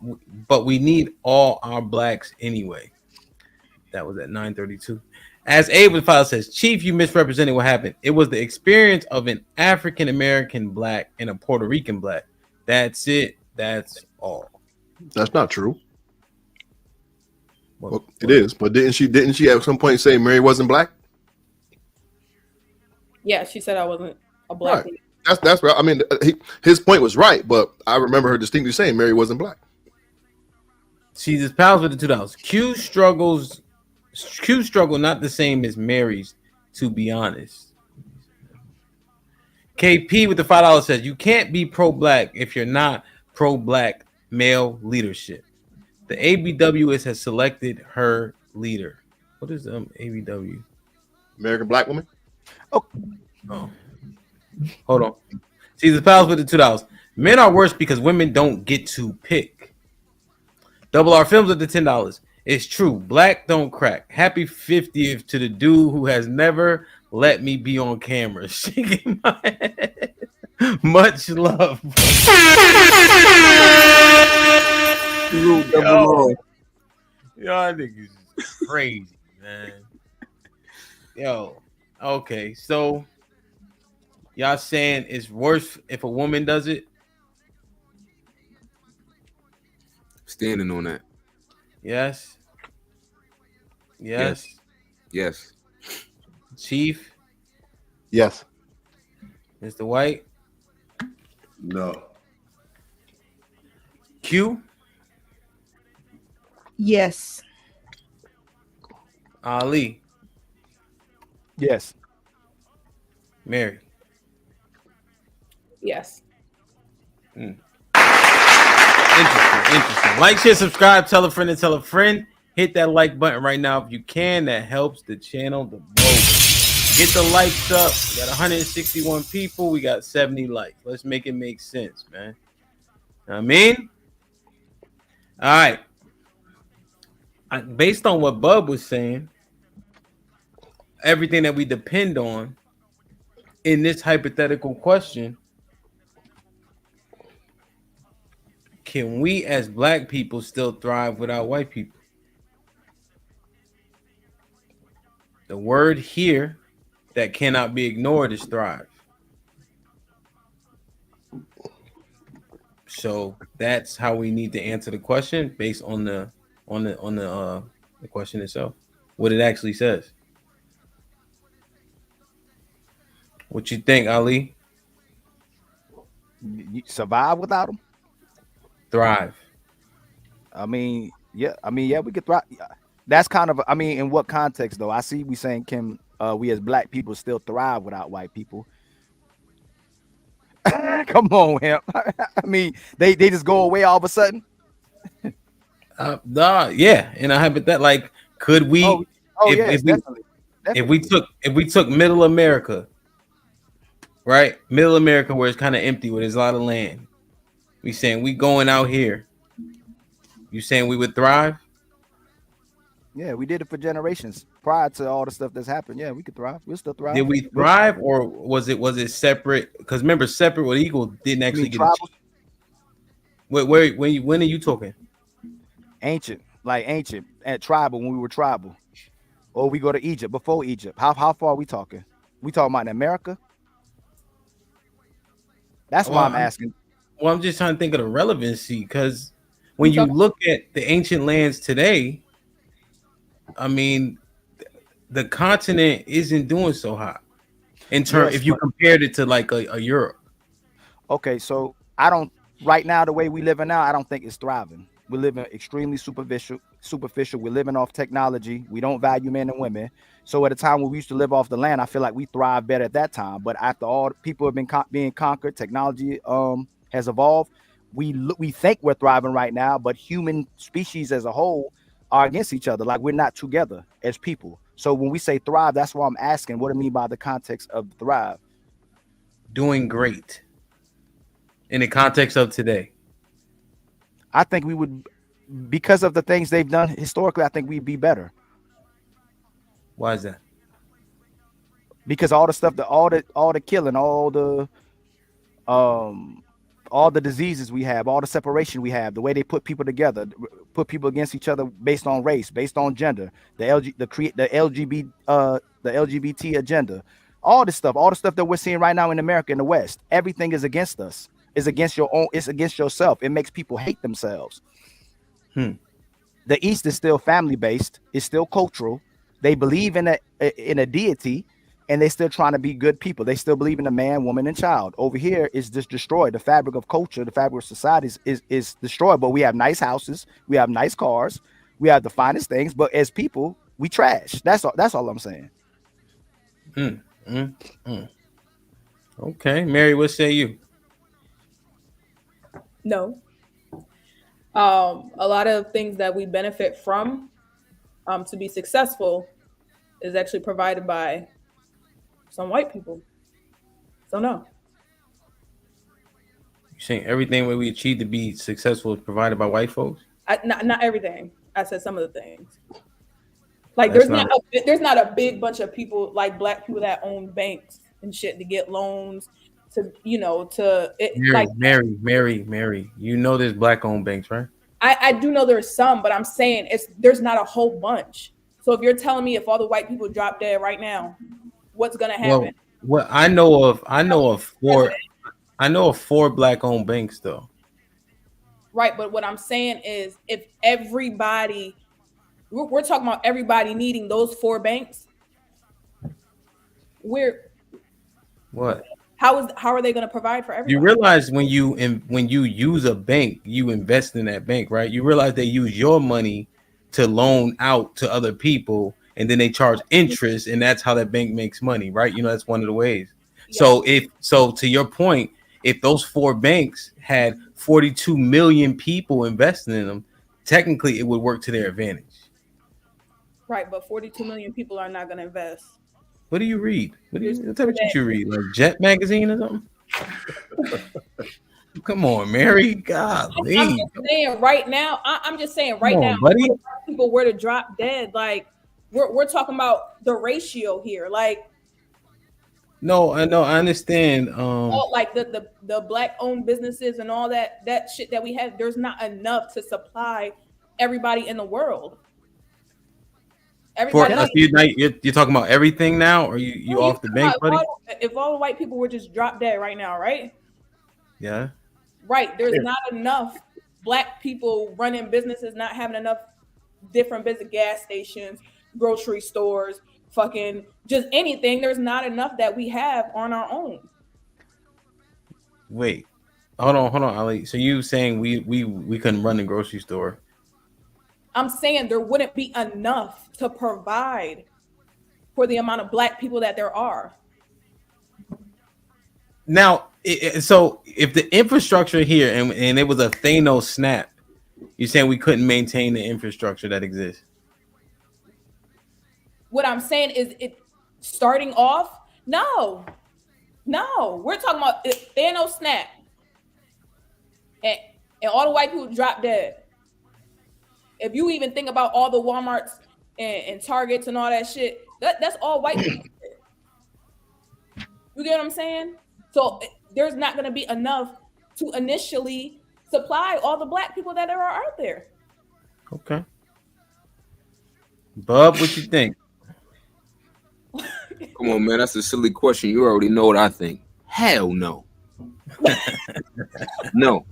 our blacks anyway. That was at 9:32. As Abe with File says, Chief, you misrepresented what happened. It was the experience of an African American black and a Puerto Rican black. That's it. That's all. That's not true. Well, it is, but didn't she at some point say Mary wasn't black? Yeah, she said I wasn't a black. Right. That's right. I mean, his point was right, but I remember her distinctly saying Mary wasn't black. See this Palace with the $2. Q struggle not the same as Mary's, to be honest. KP with the $5 says you can't be pro-black if you're not pro-black male leadership. The ABW has selected her leader. What is ABW? American Black Woman. Oh. Hold on. See the Palace with the $2. Men are worse because women don't get to pick. Double R Films with the $10. It's true. Black don't crack. Happy 50th to the dude who has never let me be on camera. Shaking my head. Much love. Y'all niggas is crazy, man. Yo, okay, so y'all saying it's worse if a woman does it? Standing on that. Yes. Yes. Yes. Chief. Yes. Mr. White. No. Q. Yes. Ali. Yes. Mary. Yes. Interesting. Like, share, subscribe, tell a friend and tell a friend. Hit that like button right now if you can. That helps the channel the most. Get the likes up. We got 161 people. We got 70 likes. Let's make it make sense, man. Know what I mean? All right. Based on what Bub was saying, everything that we depend on in this hypothetical question, can we as black people still thrive without white people? The word here that cannot be ignored is thrive. So that's how we need to answer the question based on the question itself, what it actually says. What you think, Ali? You survive without them? Thrive. I mean, yeah, we could thrive. That's kind of, I mean, in what context though? I see we saying can we as black people still thrive without white people? Come on, hemp. I mean, they just go away all of a sudden. Yeah, and I have that. Like, could we? If we took Middle America, right? Middle America, where it's kind of empty, where there's a lot of land, We saying we going out here. You saying we would thrive? Yeah, we did it for generations prior to all the stuff that's happened. Yeah, we could thrive. We'll still thrive. Did we thrive, or was it separate? Because remember, separate with equal didn't actually get tribal? achieved. When are you talking? Ancient at tribal, when we were tribal, or we go to Egypt before Egypt. How far are we talking? We talking about in America? That's why I'm asking. Well, I'm just trying to think of the relevancy, because when you look at the ancient lands today, I mean, the continent isn't doing so hot in terms if you compared it to like a Europe. Okay, so right now, the way we living now, I don't think it's thriving. We're living extremely superficial. We're living off technology. We don't value men and women. So at a time when we used to live off the land, I feel like we thrive better at that time. But after all people have been being conquered, technology has evolved. We think we're thriving right now, but human species as a whole are against each other. Like, we're not together as people. So when we say thrive, that's why I'm asking what do you mean by the context of thrive? Doing great in the context of today. I think we would, because of the things they've done historically, I think we'd be better. Why is that? Because all the stuff, all the killing, all the diseases we have, all the separation we have, the way they put people together, put people against each other based on race, based on gender, the LGBT agenda, all the stuff that we're seeing right now in America, in the West, everything is against us. It's against your own. It's against yourself. It makes people hate themselves. The East is still family based. It's still cultural. They believe in a deity, and they're still trying to be good people. They still believe in a man, woman, and child. Over here, it's just destroyed. The fabric of culture, the fabric of society is destroyed. But we have nice houses, we have nice cars, we have the finest things. But as people, we trash. That's all I'm saying. Okay, Mary, what say you? No. A lot of things that we benefit from to be successful is actually provided by some white people. So no. You're saying everything where we achieve to be successful is provided by white folks? Not everything. I said some of the things. Like there's not a big bunch of people like black people that own banks and shit to get loans Mary, you know there's black owned banks, right? I do know there's some, but I'm saying there's not a whole bunch. So if you're telling me if all the white people drop dead right now, what's gonna happen? Well, I know of four black owned banks though. Right, but what I'm saying is if everybody we're talking about everybody needing those 4 banks, how are they going to provide for everybody? You realize when you use a bank, you invest in that bank, right? You realize they use your money to loan out to other people, and then they charge interest, and that's how that bank makes money, right? You know, that's one of the ways. Yeah. So to your point, if those 4 banks had 42 million people investing in them, technically it would work to their advantage. Right, but 42 million people are not going to invest. What do you read? What type of shit you read? Like Jet magazine or something? Come on, Mary. Golly. I'm just saying right now. Buddy. If people were to drop dead, like we're talking about the ratio here. Like, no, I know, I understand. Like the black owned businesses and all that shit that we have. There's not enough to supply everybody in the world. You're talking about everything now, or you off the bank, buddy? If all the white people were just drop dead right now, right? Yeah. Right. There's not enough black people running businesses, not having enough different business, gas stations, grocery stores, fucking just anything. There's not enough that we have on our own. Wait, hold on, Ali. So you saying we couldn't run the grocery store? I'm saying there wouldn't be enough to provide for the amount of black people that there are. Now, so if the infrastructure here and it was a Thanos snap, you're saying we couldn't maintain the infrastructure that exists? What I'm saying is it starting off, no, we're talking about Thanos snap. and all the white people drop dead. If you even think about all the Walmarts and Targets and all that shit, that's all white people. You get what I'm saying? So there's not going to be enough to initially supply all the black people that are out there. Okay. Bub, what you think? Come on, man. That's a silly question. You already know what I think. Hell no. No.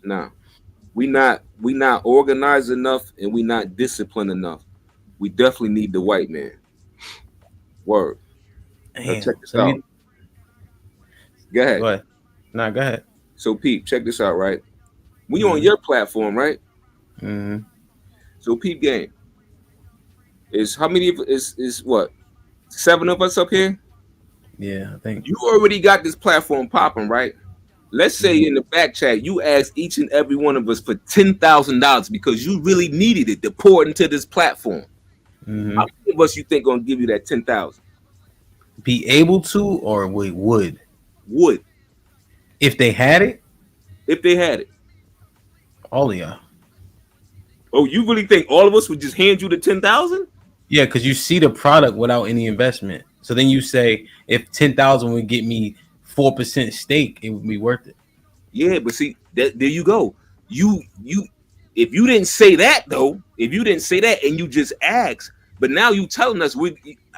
Nah. We not organized enough and we not disciplined enough. We definitely need the white man. Word. Now check this out. Go ahead. Go ahead. Nah, go ahead. So, Pete, check this out, right? We on your platform, right? Mm-hmm. So, Pete game is how many of is what? 7 of us up here? Yeah, I think you already got this platform popping, right? Let's say in the back chat you asked each and every one of us for $10,000 because you really needed it to pour it into this platform. Mm-hmm. How many of us you think gonna give you that 10,000? Be able to, or we would? Would. If they had it? If they had it. All of y'all. Oh, you really think all of us would just hand you the 10,000? Yeah, because you see the product without any investment. So then you say, if 10,000 would get me 4% stake, it would be worth it. Yeah, but see, there you go. You if you didn't say that though, if you didn't say that and you just asked, but now you telling us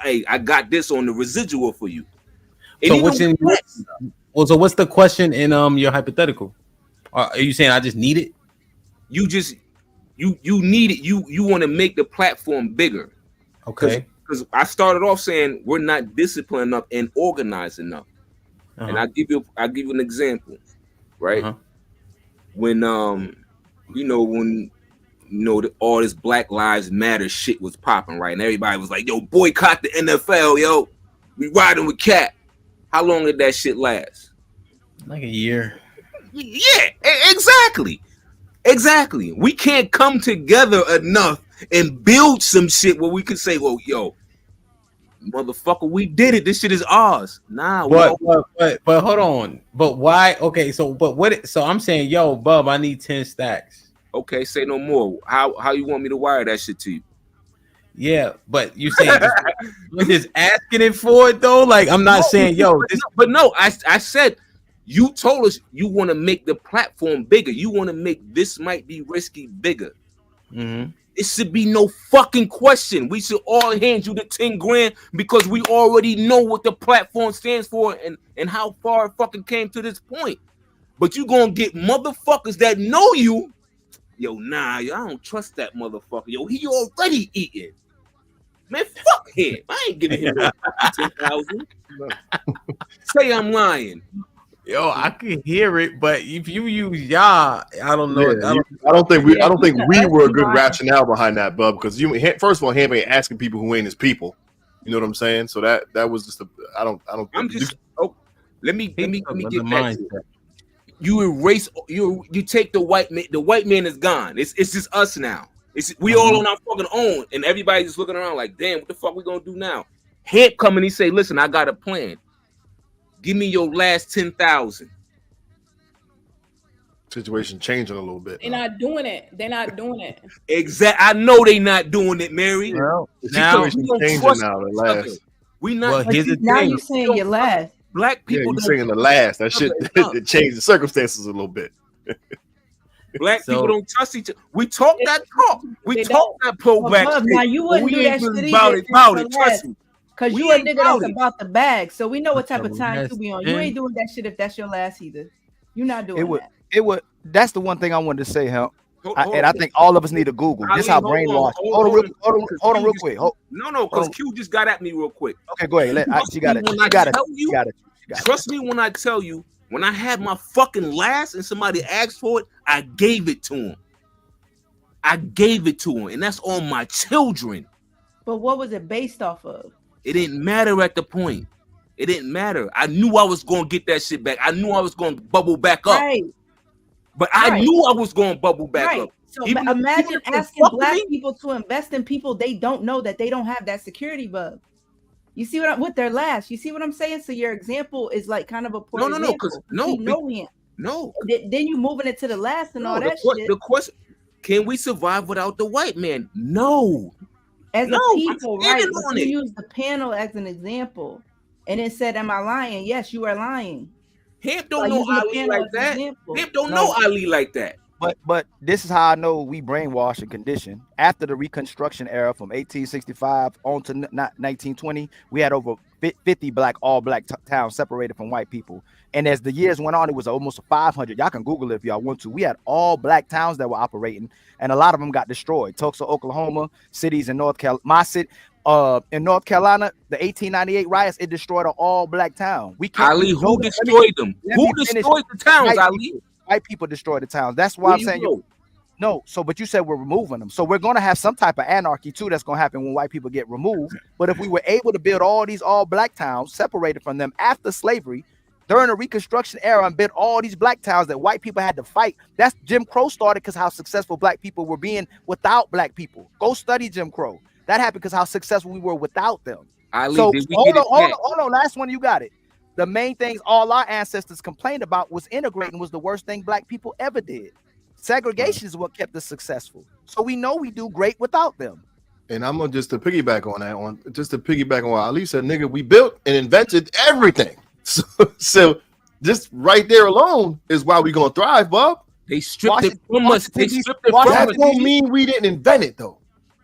hey, I got this on the residual for you. And So what's in so what's the question in your hypothetical? Are you saying I just need it? You just you need it. You want to make the platform bigger. Okay. Because I started off saying we're not disciplined enough and organized enough. And I'll give you an example, right? When all this Black Lives Matter shit was popping, right? And everybody was like, yo, boycott the NFL, yo. We riding with Cat. How long did that shit last? Like a year. Yeah, exactly. Exactly. We can't come together enough and build some shit where we can say, well, yo, motherfucker, we did it. This shit is ours. Nah, but hold on. But why? Okay, so so I'm saying, yo, Bub, I need 10 stacks. Okay, say no more. How you want me to wire that shit to you? Yeah, but you saying just asking it for it though? Like I'm not saying, yo, I said you told us you want to make the platform bigger. You want to make This Might Be Risky bigger. Mm-hmm. It should be no fucking question. We should all hand you the 10 grand because we already know what the platform stands for and how far it fucking came to this point. But you gonna get motherfuckers that know you. Yo, nah, I don't trust that motherfucker. Yo, he already eating. Man, fuck him. I ain't giving him no 10,000. Say I'm lying. Yo, I can hear it, but if you use y'all, I don't know. Yeah, I don't think we were a good rationale behind that, Bub. Because first of all, him ain't asking people who ain't his people. You know what I'm saying? So that was just I don't. I'm just. Let me get back to it. You erase. You take the white man. The white man is gone. It's just us now. We all on our fucking own, and everybody's just looking around like, damn, what the fuck we gonna do now? Hemp come and he say, listen, I got a plan. Give me your last 10,000. Situation changing a little bit. They're not doing it. Exactly. I know they not doing it, Mary. Well, the situation changing now. The last. We not. Well, now you're saying your last. Black people. Yeah, you saying the last. That shit it changed the circumstances a little bit. Black people don't trust each other. We talk that talk. We talk that pro-black shit. Now you wouldn't do that shit about it. Trust me. Because you a nigga that's about the bag, so we know what type of time you be on. You ain't doing that shit if that's your last either. You're not doing that. It would. That's the one thing I wanted to say, Help. And I think all of us need to Google. This how brainwashed. Hold on, real quick. No, because Q just got at me real quick. Okay, go ahead. She got it. Trust me when I tell you. When I had my fucking last and somebody asked for it, I gave it to him. And that's on my children. But what was it based off of? It didn't matter at the point. It didn't matter. I knew I was going to get that shit back. I knew I was going to bubble back up. Right. But I knew I was going to bubble back up. So imagine asking black people to invest in people they don't know that they don't have that security bug. You see what with their last? You see what I'm saying? So your example is like kind of a poor example. Because No. Then you moving it to the last and all that shit. The question: can we survive without the white man? No. As No, a I'm people, standing right? But on you it. use the panel as an example, and it said, "Am I lying?" Yes, you are lying. Hamp don't By know using the Ali panel like as an that. example. Hamp don't No. know Ali like that. But this is how I know we brainwashed and conditioned. After the Reconstruction era from 1865 on to 1920, we had over 50 all black towns separated from white people. And as the years went on, it was almost 500. Y'all can Google it if y'all want to. We had all black towns that were operating, and a lot of them got destroyed. Tulsa, Oklahoma, cities in North Carolina, my city, in North Carolina, the 1898 riots, it destroyed an all black town. We can't. Ali, who destroyed them? Who destroyed the towns, Ali? White people destroy the towns. That's why I'm saying no. So, but you said we're removing them. So we're going to have some type of anarchy too. That's going to happen when white people get removed. But if we were able to build all these all black towns separated from them after slavery, during the Reconstruction era, and build all these black towns that white people had to fight. That's Jim Crow started because how successful black people were being without black people. Go study Jim Crow. That happened because how successful we were without them. Ali, so did we hold on. Last one, you got it. The main things all our ancestors complained about was integrating was the worst thing black people ever did. Segregation is what kept us successful. So we know we do great without them. And I'm gonna just to piggyback on what Ali said, nigga, we built and invented everything. So just right there alone is why we gonna thrive, Bob. They stripped it from us. They stripped it from us. That don't mean we didn't invent it though.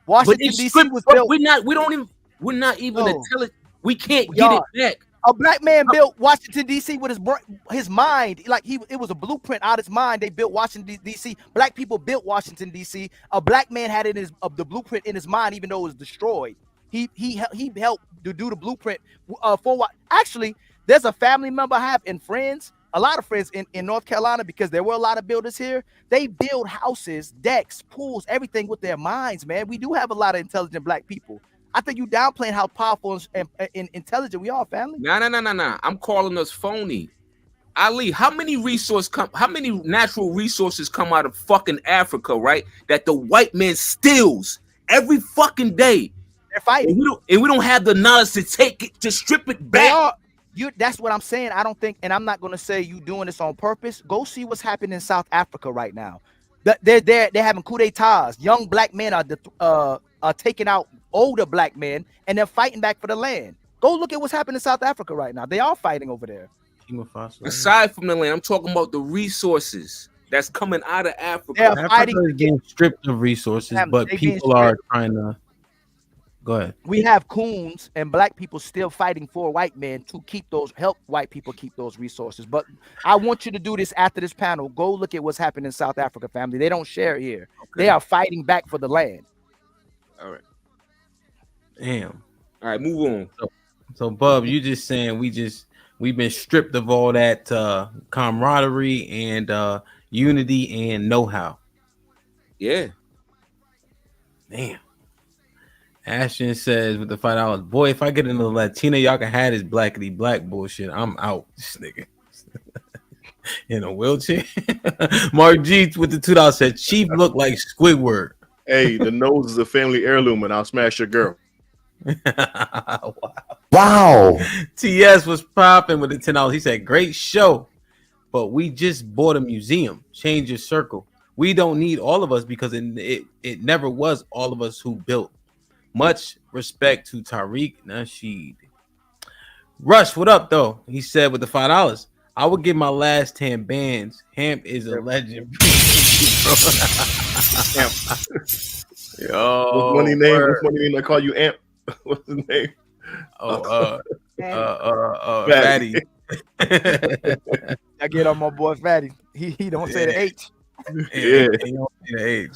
Washington D.C. was built. We're not even intelligent. We can't get it back. A black man built Washington D.C. with his mind, like it was a blueprint out of his mind. They built Washington D.C. Black people built Washington D.C. A black man had it the blueprint in his mind, even though it was destroyed. He helped to do the blueprint for what? Actually, there's a family member I have and friends, a lot of friends in North Carolina, because there were a lot of builders here. They build houses, decks, pools, everything with their minds, man. We do have a lot of intelligent black people. I think you downplaying how powerful and intelligent we are, family. No. I'm calling us phony. Ali, how many natural resources come out of fucking Africa, right? That the white man steals every fucking day. They're fighting. And we don't have the knowledge to take it, to strip it back. That's what I'm saying. I don't think, and I'm not gonna say you doing this on purpose. Go see what's happening in South Africa right now. They're having coup d'etats. Young black men are taking out older black men, and they're fighting back for the land. Go look at what's happening in South Africa right now. They are fighting over there. Aside from the land, I'm talking about the resources that's coming out of Africa. Africa is getting stripped of resources, but people are trying to. Go ahead. We have coons and black people still fighting for white men to help white people keep those resources. But I want you to do this after this panel. Go look at what's happening in South Africa, family. They don't share here. Okay. They are fighting back for the land. All right. Damn. All right, move on. So Bub, you just saying we've been stripped of all that camaraderie and unity and know-how. Yeah. Damn. Ashton says with the $5, boy, if I get into Latina, y'all can have this Blackity Black bullshit. I'm out, this nigga. In a wheelchair. Mark G with the $2 said Chief looked like Squidward. Hey, the nose is a family heirloom, and I'll smash your girl. Wow. TS was popping with the $10. He said, great show, but we just bought a museum. Change your circle. We don't need all of us because it never was all of us who built. Much respect to Tariq Nasheed. Rush, what up, though? He said with the $5, I would give my last 10 bands. Hamp is a legend. Yo, what's funny name? What's funny name? I call you Amp. What's his name? Fatty. I get on my boy Fatty. He don't say the H. Yeah, he don't say the H.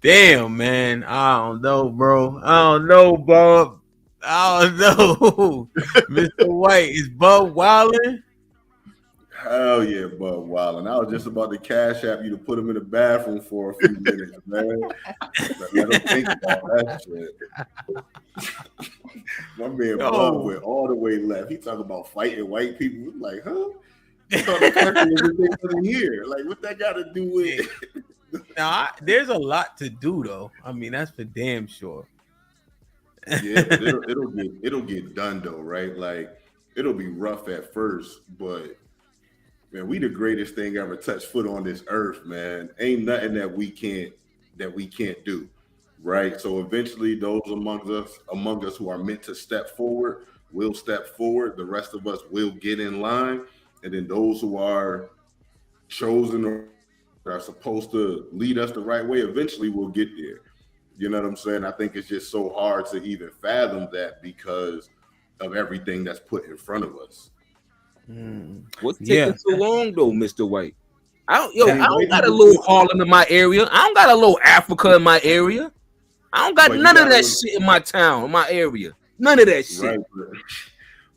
Damn, man. I don't know, bro. I don't know, Bob. I don't know. Mr. White, is Bub wilding? Hell yeah, Bub wilding. I was just about to cash app you to put him in the bathroom for a few minutes, man. Let him think about that shit. My man Bub went all the way left. He talking about fighting white people. We're like, huh? I thought the country was a big thing here. Like, what that got to do with it? Now, there's a lot to do, though. I mean, that's for damn sure. Yeah, but it'll get done, though, right? Like, it'll be rough at first, but Man, we the greatest thing ever touched foot on this earth, man. Ain't nothing that we can't do, right? So eventually, those among us who are meant to step forward will step forward. The rest of us will get in line, and then those who are chosen or are supposed to lead us the right way, eventually we'll get there. You know what I'm saying? I think it's just so hard to even fathom that because of everything that's put in front of us. What's taking so long though, Mr. White? I don't got a little Harlem in my area. I don't got a little Africa in my area. I don't got none of that shit in my town, in my area. None of that shit.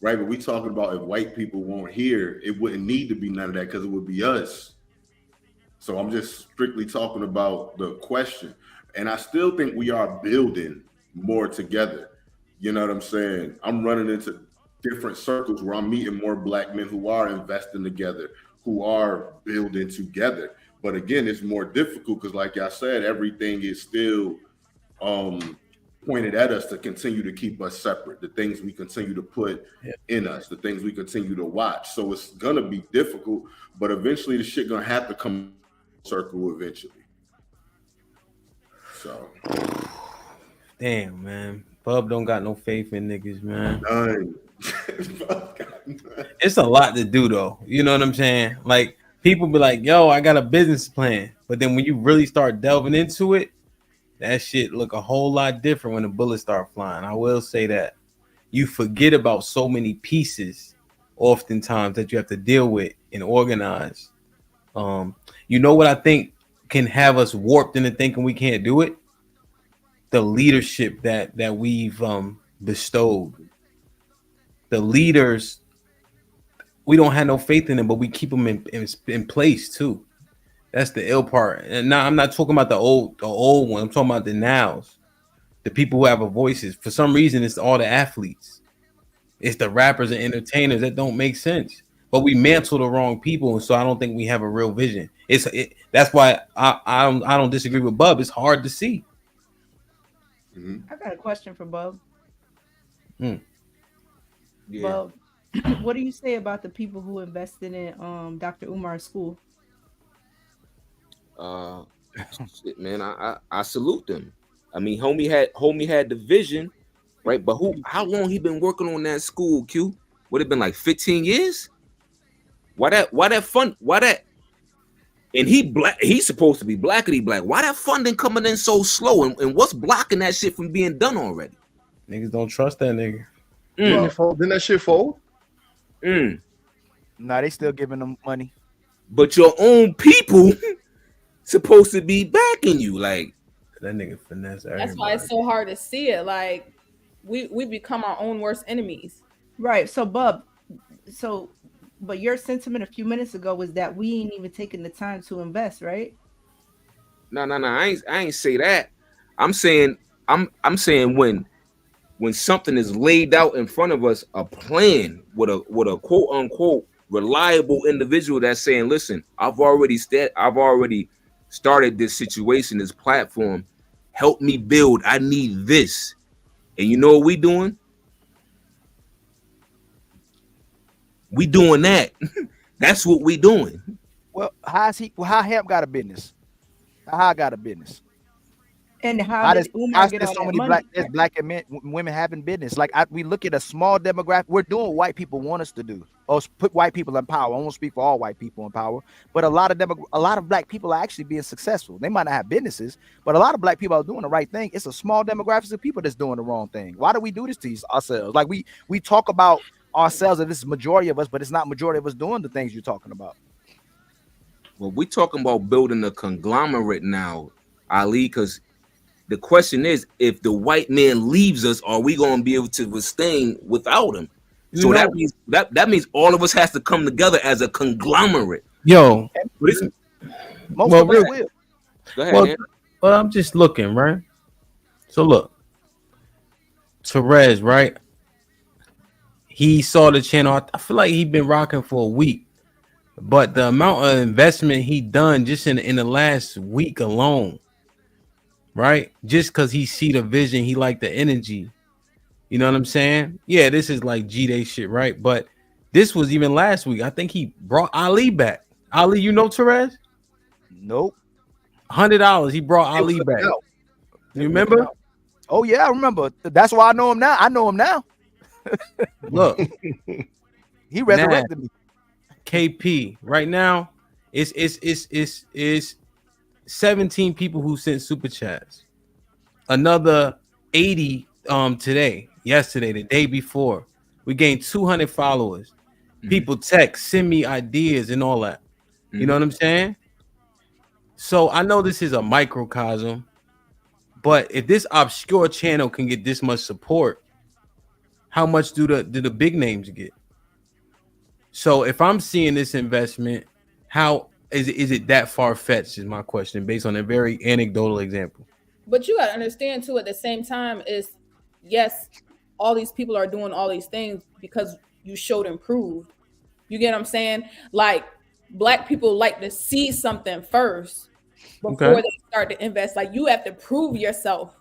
Right, but we talking about if white people weren't here, it wouldn't need to be none of that because it would be us. So I'm just strictly talking about the question. And I still think we are building more together. You know what I'm saying? I'm running into different circles where I'm meeting more black men who are investing together, who are building together. But again, it's more difficult because like I said, everything is still pointed at us to continue to keep us separate, the things we continue to put in us, the things we continue to watch. So it's going to be difficult, but eventually the shit going to have to come circle eventually. So. Damn, man. Bub don't got no faith in niggas, man. None. It's a lot to do though. You know what I'm saying? Like people be like, yo, I got a business plan. But then when you really start delving into it, that shit look a whole lot different when the bullets start flying. I will say that. You forget about so many pieces oftentimes that you have to deal with and organize. You know what I think can have us warped into thinking we can't do it? The leadership that we've bestowed. The leaders, we don't have no faith in them, but we keep them in place too. That's the ill part. And now I'm not talking about the old one. I'm talking about the nows, the people who have a voices. For some reason, it's all the athletes. It's the rappers and entertainers that don't make sense. But we mantle the wrong people, and so I don't think we have a real vision. That's why I don't disagree with Bub. It's hard to see. I got a question for Bub. Yeah. Bub, what do you say about the people who invested in Dr. Umar's school? Shit, man, I salute them. I mean, homie had the vision, right? But how long he been working on that school, Q? Would it been like 15 years? Why that fund? Why that? And he's supposed to be Blackity Black. Why that funding coming in so slow? And what's blocking that shit from being done already? Niggas don't trust that nigga. Didn't that shit fold? Nah, they still giving them money. But your own people supposed to be backing you. Like that nigga finesse everybody. That's why it's so hard to see it. Like we become our own worst enemies. Right. So Bub, but your sentiment a few minutes ago was that we ain't even taking the time to invest, right? No. I ain't say that. I'm saying when something is laid out in front of us, a plan with a quote unquote reliable individual that's saying, listen, I've already started this situation, this platform. Help me build. I need this. And you know what we doing? We doing that. That's what we doing. Well, how Hemp got a business? How got a business? And how does Umar get all so that many money? black and women having business? Like we look at a small demographic. We're doing what white people want us to do, or put white people in power. I won't speak for all white people in power, but a lot of black people are actually being successful. They might not have businesses, but a lot of black people are doing the right thing. It's a small demographic of people that's doing the wrong thing. Why do we do this to ourselves? Like we talk about ourselves, and this is majority of us, but it's not majority of us doing the things you're talking about. Well, we're talking about building a conglomerate now, Ali, because the question is, if the white man leaves us, are we going to be able to withstand without him? So that means all of us has to come together as a conglomerate. Yo, most of us will. Go ahead. Well, I'm just looking, right? So look, Therese, right? He saw the channel. I feel like he's been rocking for a week, but the amount of investment he done just in the last week alone, right? Just because he see the vision, he like the energy. You know what I'm saying? Yeah, this is like G-Day shit, right? But This was even last week. I think he brought Ali back. Ali, you know Therese? Nope. $100. He brought Ali back. You remember? Oh yeah, I remember. That's why I know him now. I know him now. Look, he resurrected me. KP right now. It's 17 people who sent super chats. Another 80 yesterday, the day before. We gained 200 followers. People text, send me ideas and all that. You know what I'm saying? So I know this is a microcosm, but if this obscure channel can get this much support, how much do the big names get? So if I'm seeing this investment, how is it that far-fetched is my question, based on a very anecdotal example. But you got to understand too, at the same time, is yes, all these people are doing all these things because you showed improved. You get what I'm saying? Like, Black people like to see something first before they start to invest. Like, you have to prove yourself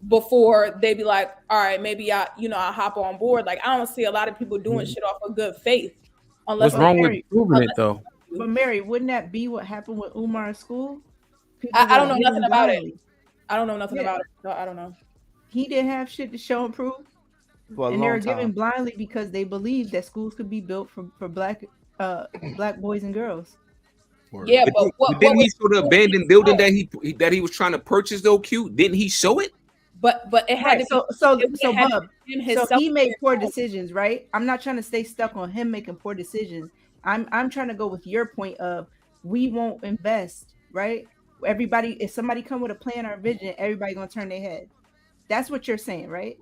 before they be like, all right, maybe I hop on board. Like, I don't see a lot of people doing shit off of good faith. Unless what's wrong with proving it though? But Mary, wouldn't that be what happened with Umar in school? I don't know nothing about it. I don't know nothing about it. So I don't know. He didn't have shit to show and prove. And they were giving blindly because they believed that schools could be built for black boys and girls. Yeah, but didn't he show the abandoned building that he was trying to purchase though? Q, didn't he show it? But it had to Bub, so he made poor decisions, right? I'm not trying to stay stuck on him making poor decisions. I'm trying to go with your point of we won't invest, right? Everybody, if somebody come with a plan or vision, everybody gonna turn their head. That's what you're saying, right?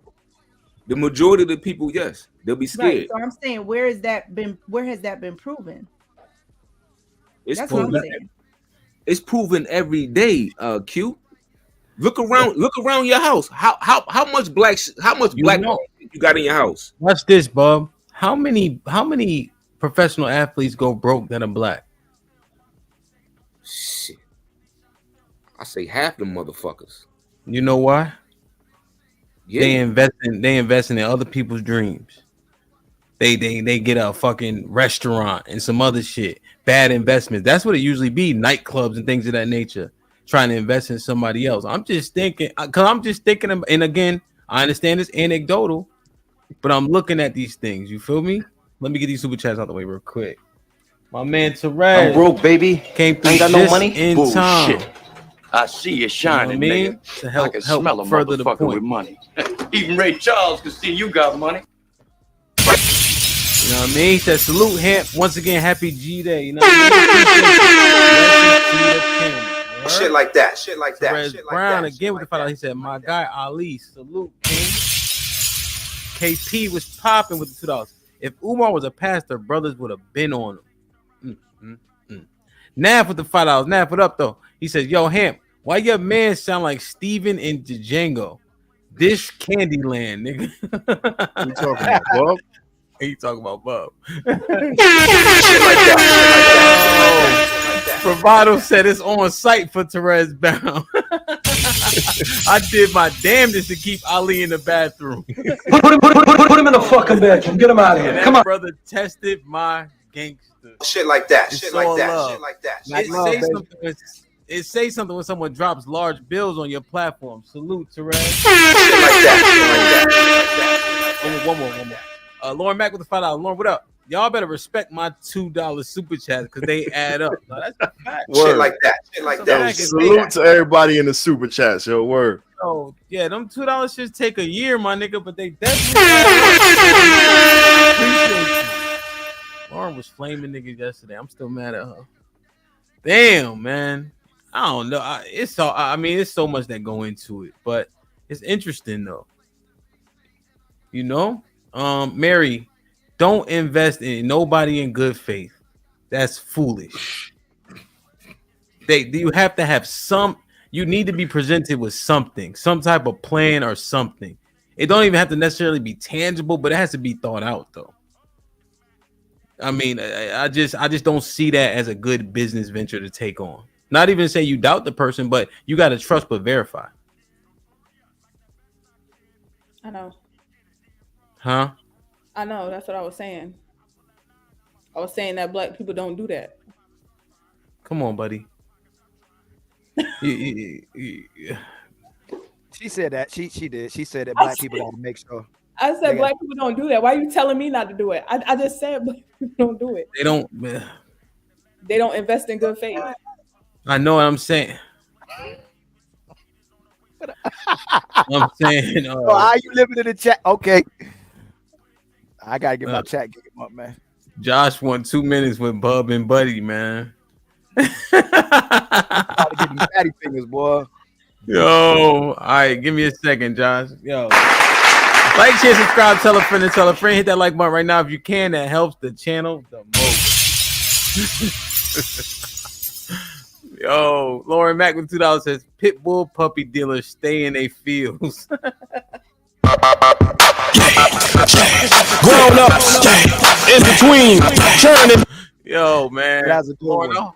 The majority of the people, yes, they'll be scared. Right. So I'm saying, where has that been proven? It's That's proven. what I'm saying. It's proven every day. Q, look around your house. How much black you got in your house? Watch this, Bub. How many professional athletes go broke that are Black? Shit, I say half the motherfuckers. You know why? Yeah. They invest in other people's dreams. They get a fucking restaurant and some other shit. Bad investments. That's what it usually be. Nightclubs and things of that nature. Trying to invest in somebody else. And again, I understand it's anecdotal, but I'm looking at these things. You feel me? Let me get these super chats out the way real quick. My man Therese. I'm broke, baby. Came through Ain't got no just money. in Bullshit. time. I see you shining, You know what I mean? nigga. To help I can smell a further the motherfucker point. with money. Even Ray Charles can see you got money. You know what I mean? He said, salute Hamp. Once again, happy G-Day. You know what I mean? Shit like that. Shit like that. Perez Shit like Brown that. again with the follow. He said, my guy Ali, salute King. KP was popping with the $2. If Umar was a pastor, brothers would have been on him. Nav with the $5. Nav, what up though? He says, yo, Hamp, why your man sound like Steven in Django? This Candyland, nigga. You talking about Bub? He talking about Bub. Bravado said it's on site for Therese Brown. I did my damnedest to keep Ali in the bathroom. Put him in the fucking bedroom. Get him out of here. Come on. Brother tested my gangster. Shit like that. It's Shit like all that. love. Shit like that. It say something when someone drops large bills on your platform. Salute, Therese. Shit like that. Shit like that. One more. Lauren Mack with the $5. Lauren, what up? Y'all better respect my $2 super chat because they add up. No, that's a fact. Shit like that. Shit like that. Salute to everybody in the super chats. Yo, word. Oh, yeah, them $2 should take a year, my nigga, but they definitely appreciate you. Lauren was flaming niggas yesterday. I'm still mad at her. Damn, man. I don't know. It's so much that go into it, but it's interesting though. You know, Mary, don't invest in nobody in good faith. That's foolish. You have to have you need to be presented with something, some type of plan or something. It don't even have to necessarily be tangible, but it has to be thought out though. I mean, I just don't see that as a good business venture to take on. Not even say you doubt the person, but you got to trust but verify. I know. Huh? I know. That's what I was saying. I was saying that black people don't do that. Come on, buddy. She said that. She did. She said that black people gotta make sure. I said black people don't do that. Why are you telling me not to do it? I just said black people don't do it. They don't. They don't invest in good faith. I know what I'm saying. I'm saying. So how you living in the chat? Okay. I gotta get my chat game up, man. Josh won 2 minutes with Bub and Buddy, man. Gotta get these fatty fingers, boy. Yo, all right, give me a second, Josh. Yo, like, share, subscribe, tell a friend, and tell a friend. Hit that like button right now if you can. That helps the channel the most. Yo, Lauren Mack with $2 says, "Pitbull puppy dealers stay in their fields." Grown ups in between churning. Yo, man. That's a good one.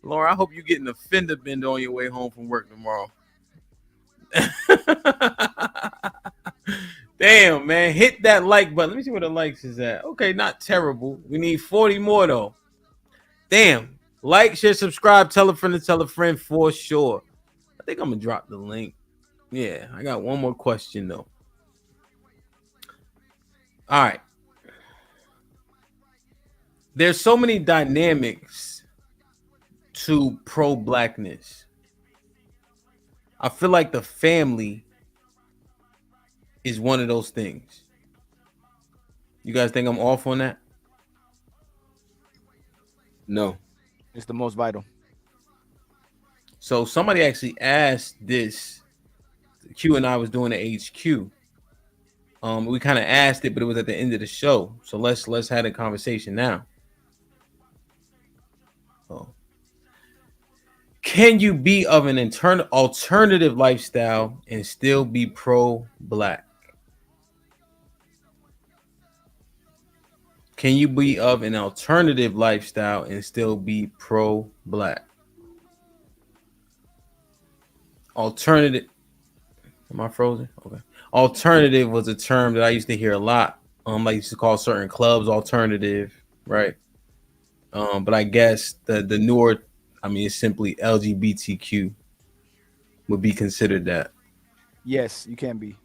Lauren, I hope you getting a fender bender on your way home from work tomorrow. Damn, man. Hit that like button. Let me see where the likes is at. Okay, not terrible. We need 40 more, though. Damn. Like, share, subscribe, tell a friend for sure. I think I'm going to drop the link. Yeah, I got one more question, though. All right. There's so many dynamics to pro-blackness. I feel like the family is one of those things. You guys think I'm off on that? No. It's the most vital. So somebody actually asked this. Q and I was doing the HQ. We kind of asked it, but it was at the end of the show. So let's have a conversation now. Oh. Can you be of an alternative lifestyle and still be pro-black? Can you be of an alternative lifestyle and still be pro-black? Alternative. Am I frozen? Okay. Alternative was a term that I used to hear a lot. I used to call certain clubs alternative, right? But I guess the newer, it's simply LGBTQ would be considered that. Yes, you can be.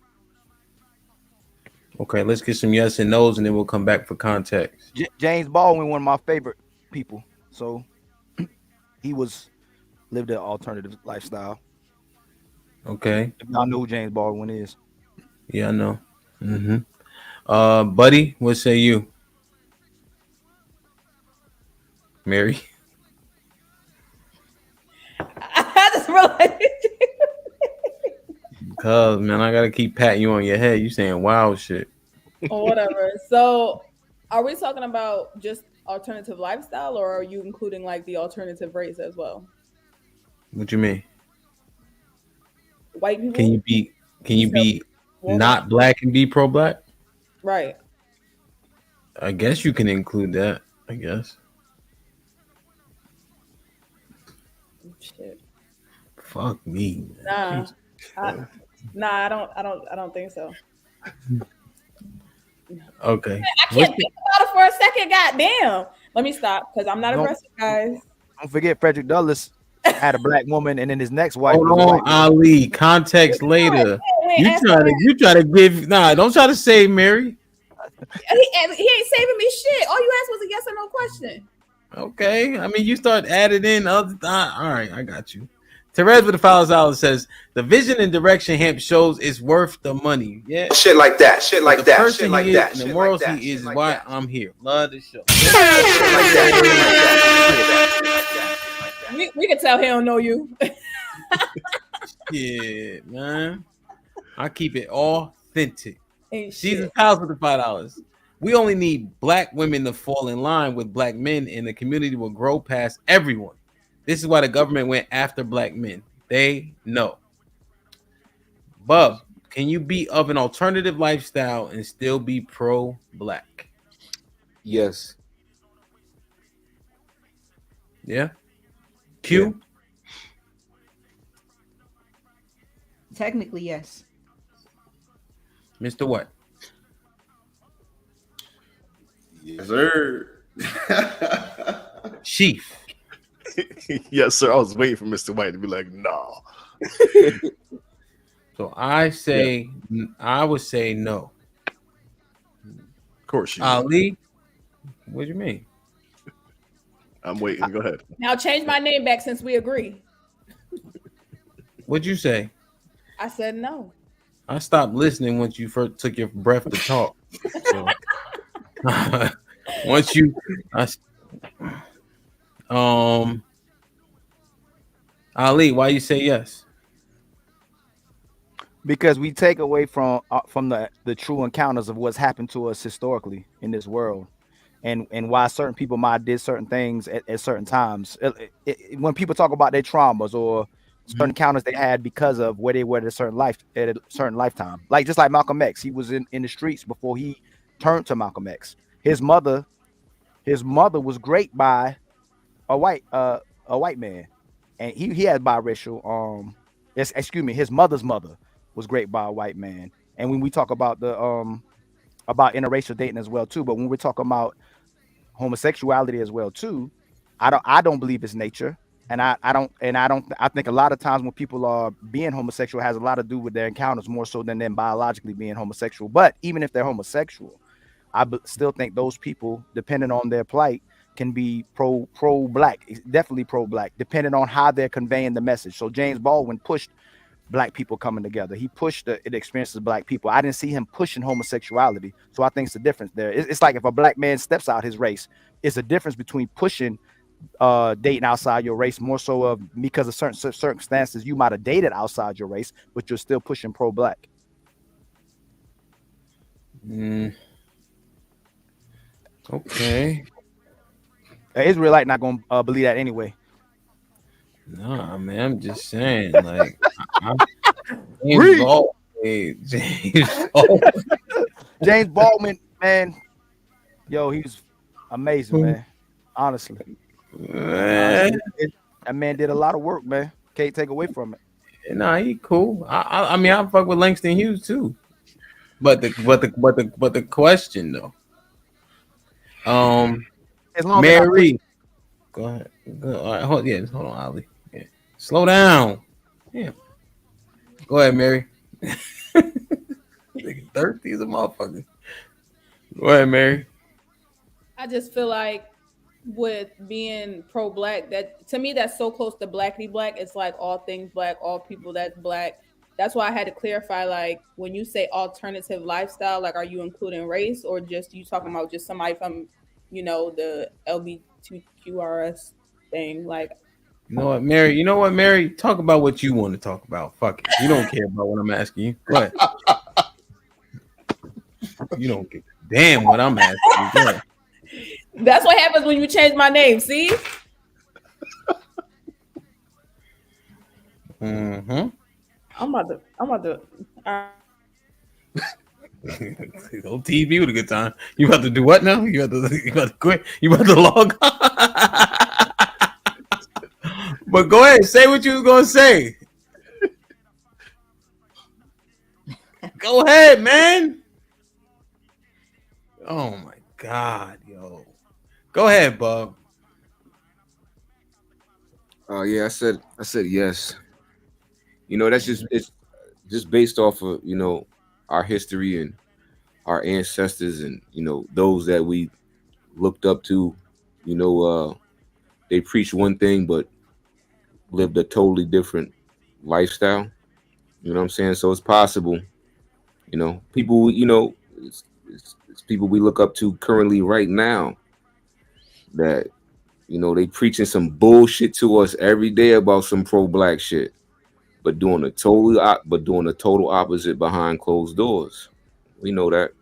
Okay, let's get some yes and no's, and then we'll come back for context. James Baldwin, one of my favorite people. So he lived an alternative lifestyle. Okay. If y'all know who James Baldwin is. Yeah, I know. Mm-hmm. Buddy, what say you? Mary? I just realized. Because, man, I got to keep patting you on your head. You saying wild shit. Or whatever. So are we talking about just alternative lifestyle, or are you including like the alternative race as well? What you mean? White people? Can you be not black and be pro-black? Right. I guess you can include that. I guess. Shit. Fuck me. Nah. I don't think so. Okay. I can't think about it for a second. Goddamn. Let me stop because I'm not aggressive, guys. Don't forget Frederick Douglass had a black woman, and then his next wife. Hold on, Ali. Context later. You try to give. Nah, don't try to save Mary. He ain't saving me shit. All you asked was a yes or no question. Okay. You start adding in other. All right, I got you. Therese with the $5 says the vision and direction Hemp shows is worth the money. Yeah. Shit like that. Shit like that. Shit like that. And the morals he is why I'm here. Love the show. We can tell he don't know you. Yeah, man. I keep it authentic. Season Pals with the $5. We only need black women to fall in line with black men, and the community will grow past everyone. This is why the government went after black men. They know. Bub, can you be of an alternative lifestyle and still be pro-black? Yes. Yeah. Q? Technically, yes. Mr. What? Yes, sir. Chief. Yes, sir. I was waiting for Mr. White to be like, no. So I say, I would say no. Of course you. Ali, what do you mean? I'm waiting. Go ahead. Now change my name back since we agree. What'd you say? I said no. I stopped listening once you first took your breath to talk. So, once you, Ali, why you say yes? Because we take away from the true encounters of what's happened to us historically in this world, and why certain people might did certain things at certain times. When people talk about their traumas or certain encounters they had because of where they were at a certain lifetime, like just like Malcolm X, he was in the streets before he turned to Malcolm X. His mother was raped by a white man, and he had biracial. His mother's mother was raped by a white man. And when we talk about about interracial dating as well too, but when we're talking about homosexuality as well too, I don't believe it's nature. And I think a lot of times when people are being homosexual has a lot to do with their encounters more so than them biologically being homosexual. But even if they're homosexual, still think those people, depending on their plight, can be pro-black, definitely pro-black, depending on how they're conveying the message. So James Baldwin pushed black people coming together. He pushed the experiences of black people. I didn't see him pushing homosexuality. So I think it's a difference there. It's like if a black man steps out his race, it's a difference between pushing dating outside your race, more so of because of certain circumstances you might have dated outside your race, but you're still pushing pro-black. Okay. Israelite not gonna believe that anyway. Nah, man, I'm just saying, like, James Baldwin, man, yo, he's amazing, man. Honestly, that man did a lot of work, man. Can't take away from it. Nah, he cool. I mean, I fuck with Langston Hughes too. But the question though, Mary, go ahead. All right, hold on, Ali. Yeah. Slow down. Yeah. Go ahead, Mary. Thirsty as a motherfucker. Go ahead, Mary. I just feel like with being pro-black, that to me that's so close to Blackity Black. It's like all things black, all people that's black. That's why I had to clarify, like, when you say alternative lifestyle, like, are you including race or just you talking about just somebody from, the LGBTQRS thing? Like, You know what, Mary? Talk about what you want to talk about. Fuck it. You don't care about what I'm asking you. Go ahead. You don't give a damn what I'm asking you. Go ahead. That's what happens when you change my name. See? Mm-hmm. I'm about to. Old TV with a good time. You about to do what now? You about to quit? You about to log on? But go ahead, say what you was gonna say. Go ahead, man. Oh my God, yo. Go ahead, Bob. Oh yeah, I said yes. It's just based off of our history and our ancestors and those that we looked up to. They preach one thing but lived a totally different lifestyle. You know what I'm saying? So it's possible. People. It's people we look up to currently right now that they preaching some bullshit to us every day about some pro-black shit, but doing a total opposite behind closed doors. We know that.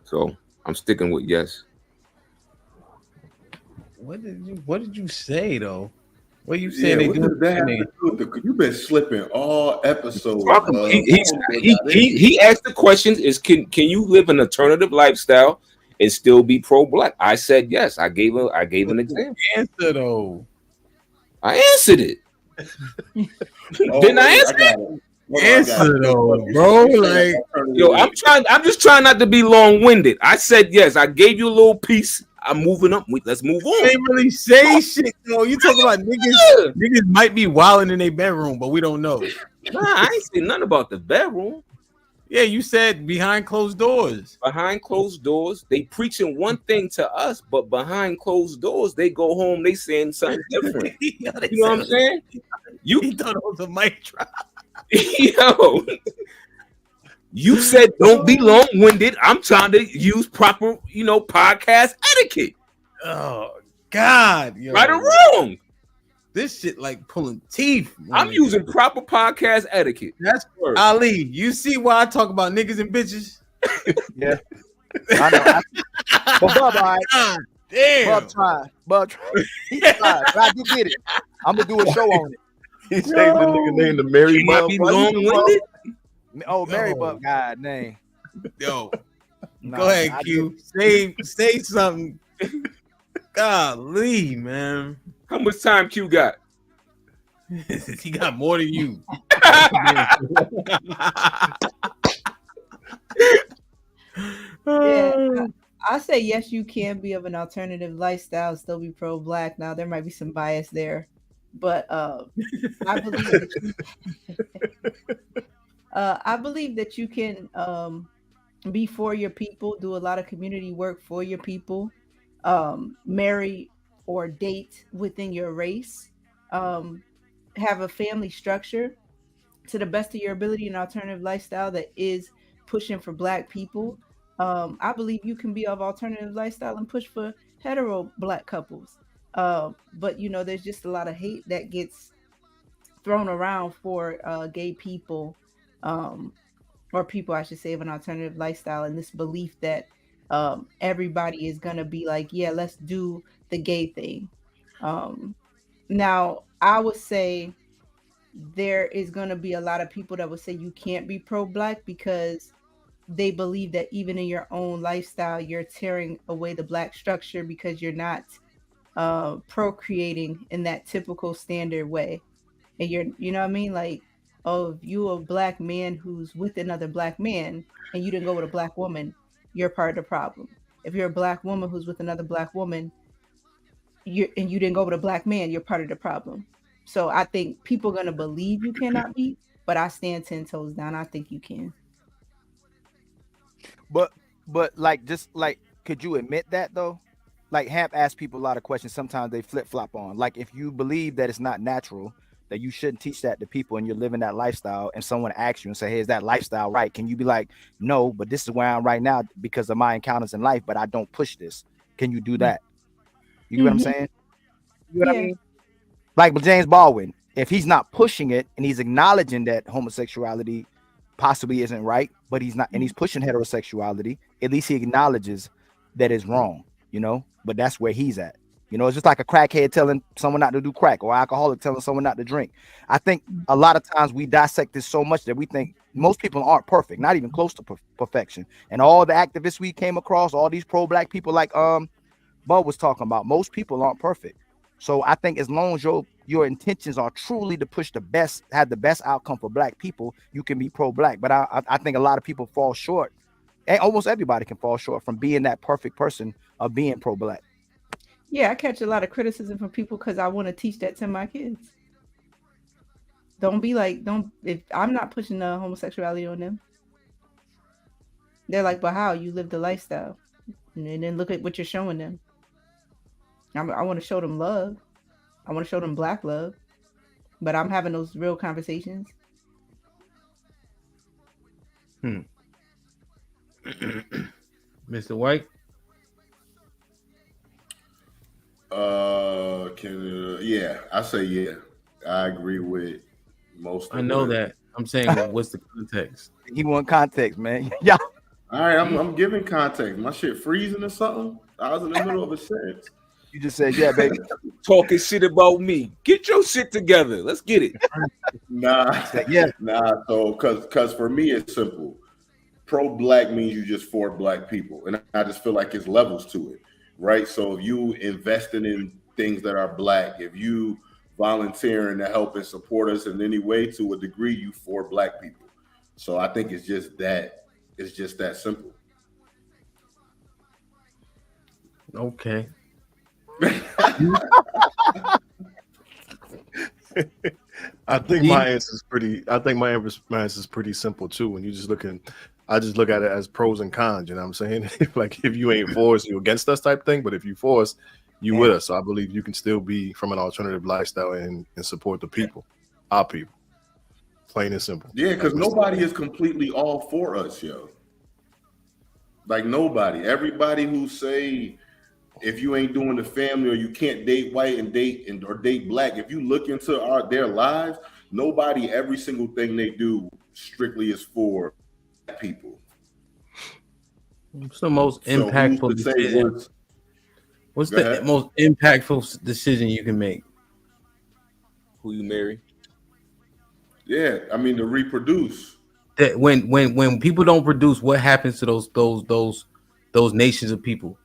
So I'm sticking with yes. What did you say though? What you saying? Yeah, what does that have to do with you've been slipping all episodes. He asked the question: can you live an alternative lifestyle and still be pro-black? I said yes. I gave an example. Answer though. I answered it. Didn't I answer it? Answer though, bro. Like, I'm just trying not to be long-winded. I said yes. I gave you a little piece I'm moving up. Let's move on. They really say shit though. You talk about niggas. Niggas might be wilding in their bedroom, but we don't know. Nah, I ain't saying nothing about the bedroom. Yeah, you said behind closed doors. Behind closed doors, they preaching one thing to us, but behind closed doors, they go home, they saying something different. You know what I'm saying? You thought it was a mic drop. Yo, you said don't be long-winded. I'm trying to use proper, podcast etiquette. Oh God, yo. Right or wrong? This shit like pulling teeth. Man. I'm using proper podcast etiquette. That's Ali. You see why I talk about niggas and bitches? Yeah, I know. But Bub, all right. God damn. Bub tried. He tried. But I did get it. I'm gonna do a show on it. He changed the nigga name to Mary Bub. Long-winded? Oh, Mary Bub. God dang. Yo, go ahead, Q. Say something. Golly, man. How much time Q got? He got more than you. Yeah, I say yes, you can be of an alternative lifestyle, still be pro-black. Now there might be some bias there, but I believe that I believe that you can be for your people, do a lot of community work for your people, marry or date within your race, have a family structure to the best of your ability, an alternative lifestyle that is pushing for Black people. I believe you can be of alternative lifestyle and push for hetero Black couples. But there's just a lot of hate that gets thrown around for gay people, or people, I should say, of an alternative lifestyle, and this belief that everybody is gonna be like, yeah, let's do the gay thing. Now, I would say there is gonna be a lot of people that would say you can't be pro-Black because they believe that even in your own lifestyle, you're tearing away the Black structure because you're not procreating in that typical standard way. And you know what I mean? Like, oh, if you a Black man who's with another Black man and you didn't go with a Black woman, you're part of the problem. If you're a Black woman who's with another Black woman, you didn't go with a Black man, you're part of the problem. So I think people are gonna believe you cannot be, but I stand 10 toes down. I think you can. But could you admit that though? Like, Hamp asks people a lot of questions. Sometimes they flip flop on. Like, if you believe that it's not natural, that you shouldn't teach that to people, and you're living that lifestyle, and someone asks you and say, hey, is that lifestyle right? Can you be like, no, but this is where I'm right now because of my encounters in life, but I don't push this. Can you do that? You know what I'm saying? You know what I mean? Like with James Baldwin, if he's not pushing it and he's acknowledging that homosexuality possibly isn't right, but he's not, and he's pushing heterosexuality, at least he acknowledges that it's wrong, but that's where he's at. It's just like a crackhead telling someone not to do crack, or alcoholic telling someone not to drink. I think a lot of times we dissect this so much that we think most people aren't perfect, not even close to perfection. And all the activists we came across, all these pro-Black people like Bud was talking about, most people aren't perfect. So I think as long as your intentions are truly to push the best, have the best outcome for Black people, you can be pro-Black. But I think a lot of people fall short, and almost everybody can fall short from being that perfect person of being pro-Black. Yeah, I catch a lot of criticism from people because I want to teach that to my kids. If I'm not pushing the homosexuality on them, they're like, but how? You live the lifestyle. And then look at what you're showing them. I want to show them love. I want to show them Black love. But I'm having those real conversations. Mr. White? Yeah, I say yeah. I agree with most of I know that. I'm saying, what's the context? He want context, man. Yeah. All right, I'm giving context. My shit freezing or something? I was in the middle of a sentence. You just said, yeah, baby. Talking shit about me. Get your shit together. Let's get it. Nah. So, because for me, it's simple. Pro-Black means you just for Black people. And I just feel like it's levels to it, right? So if you investing in things that are Black, if you volunteering to help and support us in any way, to a degree, you for Black people. So I think it's just that simple. Okay. I think my answer is pretty. I think my answer is pretty simple too. When you just looking, I just look at it as pros and cons. You know what I'm saying? Like if you ain't for us, you against us type thing. But if you for us, you with us. So I believe you can still be from an alternative lifestyle and support the people, our people. Plain and simple. Yeah, because nobody is completely all for us, yo. Like nobody. Everybody who say if you ain't doing the family or you can't date white and date black, if you look into their lives, nobody, every single thing they do strictly is for people. What's the most impactful decision? What's the most impactful decision you can make? Who you marry? Yeah, I mean to reproduce. That when people don't produce, what happens to those nations of people?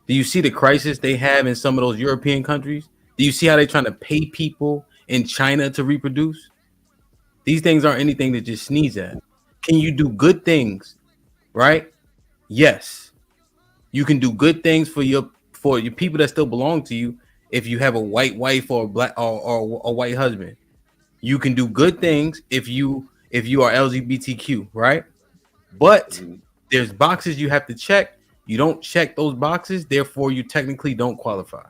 Do you see the crisis they have in some of those European countries? Do you see how they're trying to pay people in China to reproduce? These things aren't anything to just sneeze at. Can you do good things? Right? Yes. You can do good things for your people that still belong to you if you have a white wife or a black or a white husband. You can do good things if you are LGBTQ, right? But there's boxes you have to check. You don't check those boxes, therefore you technically don't qualify.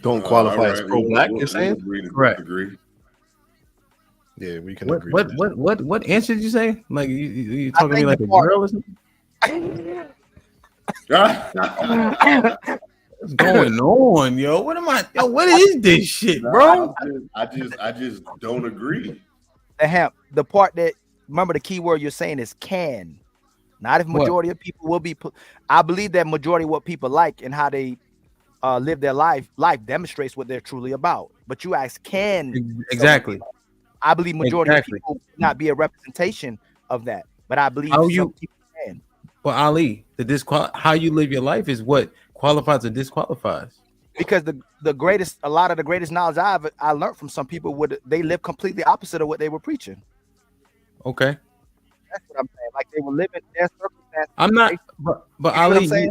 Don't qualify as pro-black, you're saying? Correct. Agree. Yeah, we can agree. What answer did you say? Like you talking to me like a girl or something? What's going on, yo? What am I? Yo, what is this shit, bro? I just don't agree. The part that remember the key word you're saying is can. Not if majority of people will be. I believe that majority of what people like and how they live their life demonstrates what they're truly about. But you ask can exactly. I believe majority of people will not be a representation of that. But I believe some people can. But Ali, how you live your life is what qualifies or disqualifies. Because a lot of the greatest knowledge I learned from some people they live completely opposite of what they were preaching. Okay. That's what I'm saying. Like they were living their circumstances. I'm not, but Ali,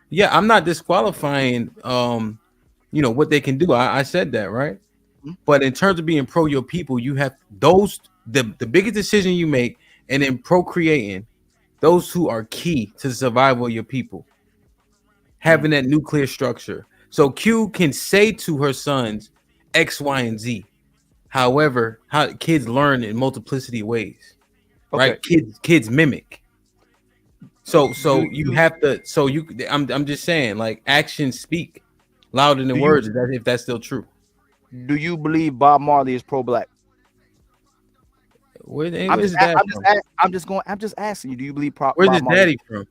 yeah, I'm not disqualifying, what they can do. I said that, right? Mm-hmm. But in terms of being pro your people, you have the biggest decision you make, and then procreating, those who are key to the survival of your people. Having that nuclear structure. So Q can say to her sons X, Y, and Z. However, how kids learn in multiplicity of ways. Right? Kids mimic. So you have to. So I'm just saying, like actions speak louder than words. If that's still true. Do you believe Bob Marley is pro-black? I'm just asking you. Do you believe? Where's his daddy from?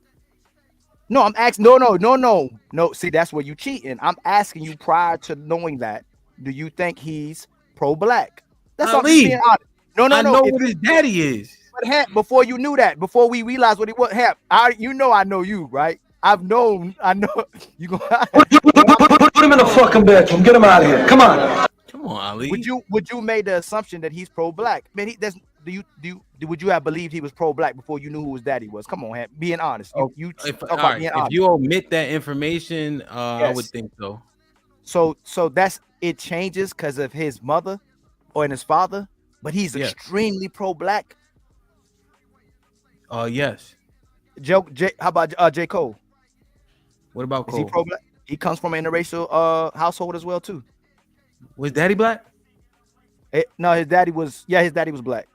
No, I'm asking. No. See, that's where you cheating. I'm asking you prior to knowing that. Do you think he's pro-black? That's all I'm being honest. No. I know what his daddy is. But before you knew that, before we realized what he was, I know you, right? I know you gonna put him in the fucking bedroom. Get him out of here. Come on, Ali. Would you made the assumption that he's pro-black? Man, would you have believed he was pro-black before you knew who his daddy was? Come on, being honest. If you omit that information, yes. I would think so. So that's it changes because of his mother or his father, but he's extremely pro-black. Yes. How about J. Cole? What about Cole? Is he pro-black? He comes from an interracial household as well too. Was daddy black? No, his daddy was black.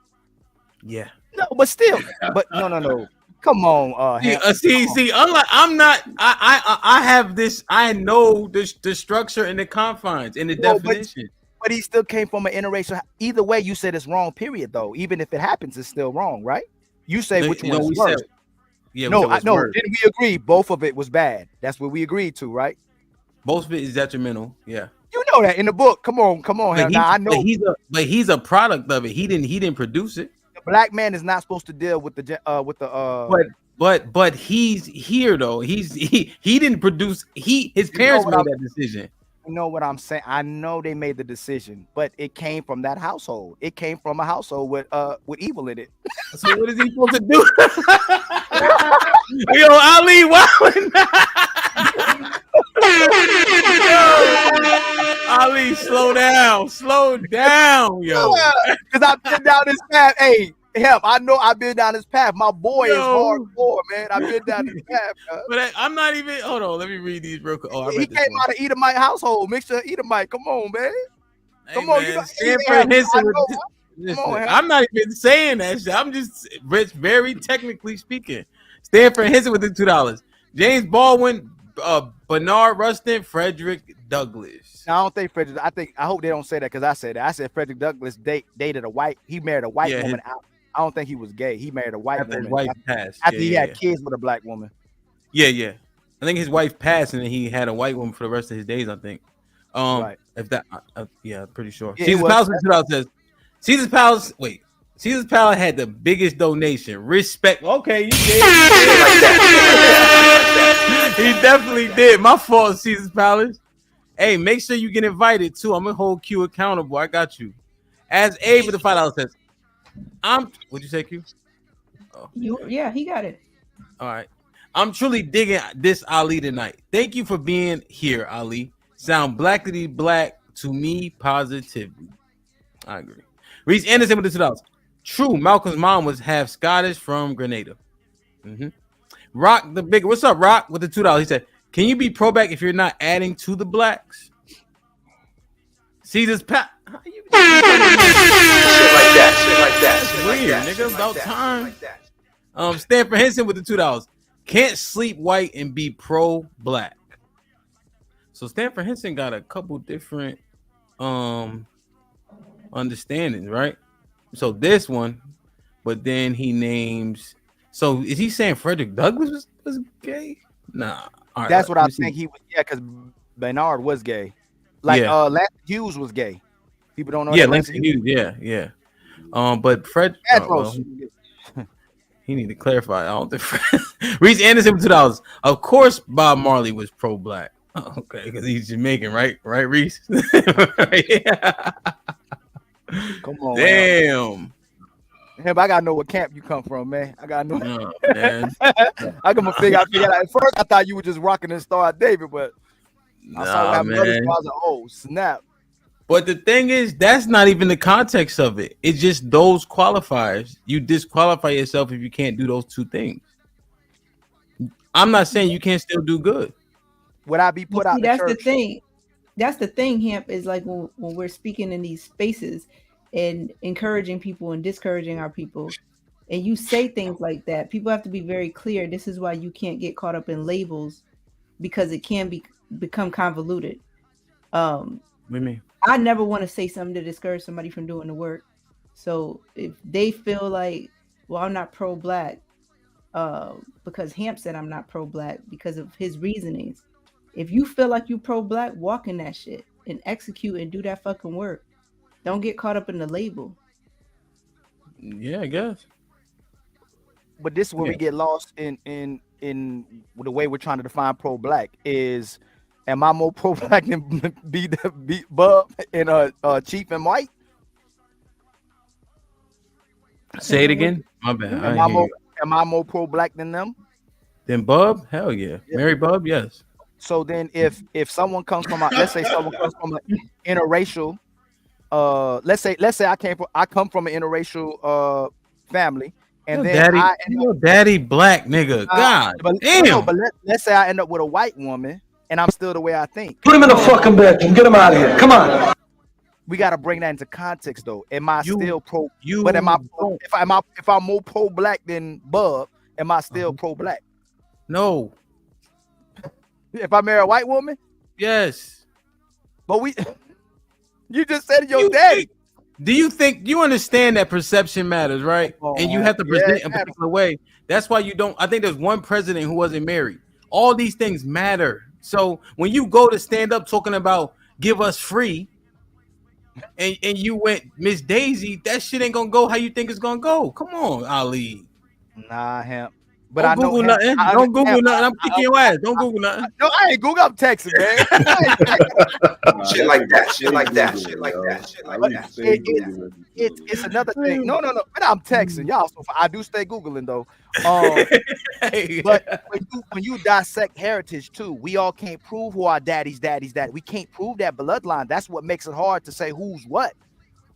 Yeah. No, but still. But no. Come on. See. Unlike I'm not. I have this. I know the structure and the confines and the definition. But he still came from an interracial. Either way, you said it's wrong. Period. Though, even if it happens, it's still wrong, right? You say which one is worse. Didn't we agree? Both of it was bad. That's what we agreed to, right? Both of it is detrimental. Yeah. You know that in the book. Come on. Now I know. But he's a product of it. He didn't produce it. The black man is not supposed to deal with But he's here though. He didn't produce. His parents made that decision. You know what I'm saying? I know they made the decision, but it came from that household. It came from a household with evil in it. So what is he supposed to do? Yo, Ali, Ali, slow down, yo. Because I've been down this path. Hey, help! I know I've been down this path. My boy is hardcore, man. I've been down this path. But I'm not even. Hold on, let me read these real quick. Oh, I He read this came one. out of Edomite household, mixture of Edomite. Come on, man. Come Hey, on, man, you know, Stanford Henson with the- Come on, listen, I'm not even saying that shit. I'm just very technically speaking. Stanford Henson with the $2. James Baldwin, Bernard Rustin, Frederick Douglass. I don't think Frederick. I hope they don't say that because I said that. I said Frederick Douglass dated a white. He married a white woman. I don't think he was gay. He married a white After woman. his wife passed. After he Yeah. had kids with a black woman. Yeah. I think his wife passed, and then he had a white woman for the rest of his days. I think. Right. If that, yeah, pretty sure. Yeah, Caesar's Palace with $2 says. Caesar's Palace. Wait. Caesar's Palace had the biggest donation. Respect. Okay, you did. He definitely did. My fault, Caesar's Palace. Hey, make sure you get invited too. I'm gonna hold Q accountable. I got you. As Abe with the $5 says, what'd you say, Q? Oh. Yeah, he got it. All right. I'm truly digging this Ali tonight. Thank you for being here, Ali. Sound blackity black to me positively. I agree. Reese Anderson with the $2. True, Malcolm's mom was half Scottish from Grenada. Rock the big. What's up, Rock? With the $2, he said, "Can you be pro black if you're not adding to the blacks?" Caesar's Shit like that. Weird, nigga. About time. Stanford Henson with the $2. Can't sleep white and be pro black. So Stanford Henson got a couple different understandings, right? So this one, but then he names. So is he saying Frederick Douglass was gay? Nah. All right, That's what I see. think he was. Yeah, because Bernard was gay. Like Langston Hughes was gay. People don't know. Yeah, that Langston Hughes. Yeah. But Fred. He need to clarify. I don't think Reese Anderson with $2. Of course, Bob Marley was pro black. Okay, because he's Jamaican, right? Right, Reese. Yeah. Come on, damn. Him, I gotta know what camp you come from, man. I gotta know. Oh, man. I gotta figure out. At first, I thought you were just rocking and Star David, but I saw what happened. I was like, oh snap! But the thing is, that's not even the context of it. It's just those qualifiers. You disqualify yourself if you can't do those two things. I'm not saying you can't still do good. Would I be put out? That's the thing. That's the thing, Hemp, is like when we're speaking in these spaces and encouraging people and discouraging our people, and you say things like that, people have to be very clear. This is why you can't get caught up in labels, because it can become convoluted. What do you mean? I never want to say something to discourage somebody from doing the work. So if they feel like, well, I'm not pro-black because Hamp said I'm not pro-black because of his reasonings. If you feel like you pro-black, walk in that shit and execute and do that fucking work. Don't get caught up in the label. Yeah, I guess. But this is where we get lost in the way we're trying to define pro-black is, am I more pro-black than be Bub and Chief and White? Say it again. My bad. Am I more pro-black than them? Then Bub? Hell yeah. Mary Bub? Yes. So then if someone comes from let's say someone comes from an interracial, let's say I come from an interracial family, and then daddy black nigga. God damn. No, but let's say I end up with a white woman and I'm still the way I think. Put him in the fucking bedroom. Get him out of here. Come on. We got to bring that into context though. Am I still pro? But if I'm more pro-black than Bub, am I still pro-black? No. If I marry a white woman? Yes. But you just said your daddy. Do you understand that perception matters, right? And you have to present a particular way. That's why you don't. I think there's one president who wasn't married. All these things matter. So when you go to stand up talking about give us free, and you went Miss Daisy, that shit ain't gonna go how you think it's gonna go. Come on, Ali. Nah, Hemp. But Don't I know Google nothing. Don't Google nothing. I'm kicking your ass. Don't Google nothing. No, I ain't Google. I'm texting, man. Shit like that. Shit like that. Shit like that. Shit like that. It's another thing. No. But I'm texting y'all. So I do stay Googling though. But when you dissect heritage too, we all can't prove who our daddy's daddy. We can't prove that bloodline. That's what makes it hard to say who's what.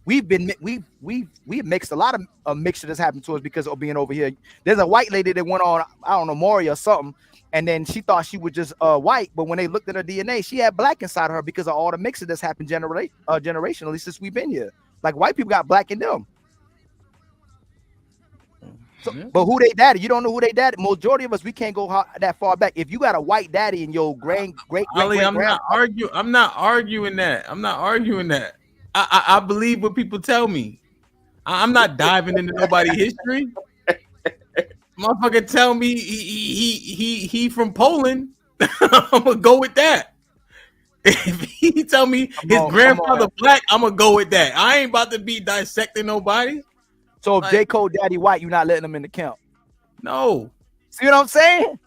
We've mixed a lot of mixture that's happened to us because of being over here. There's a white lady that went on, I don't know, Maury or something, and then she thought she was just white, but when they looked at her DNA, she had black inside of her because of all the mixture that's happened generationally since we've been here. Like white people got black in them. So, but who they daddy? You don't know who they daddy. Majority of us, we can't go that far back. If you got a white daddy and your great I'm not arguing that. I'm not arguing that. I believe what people tell me. I'm not diving into nobody's history. Motherfucker tell me he from Poland. I'm gonna go with that. If he tell me his grandfather black, I'm gonna go with that. I ain't about to be dissecting nobody. So if J. Cole daddy white, you're not letting him in the count. No. See what I'm saying?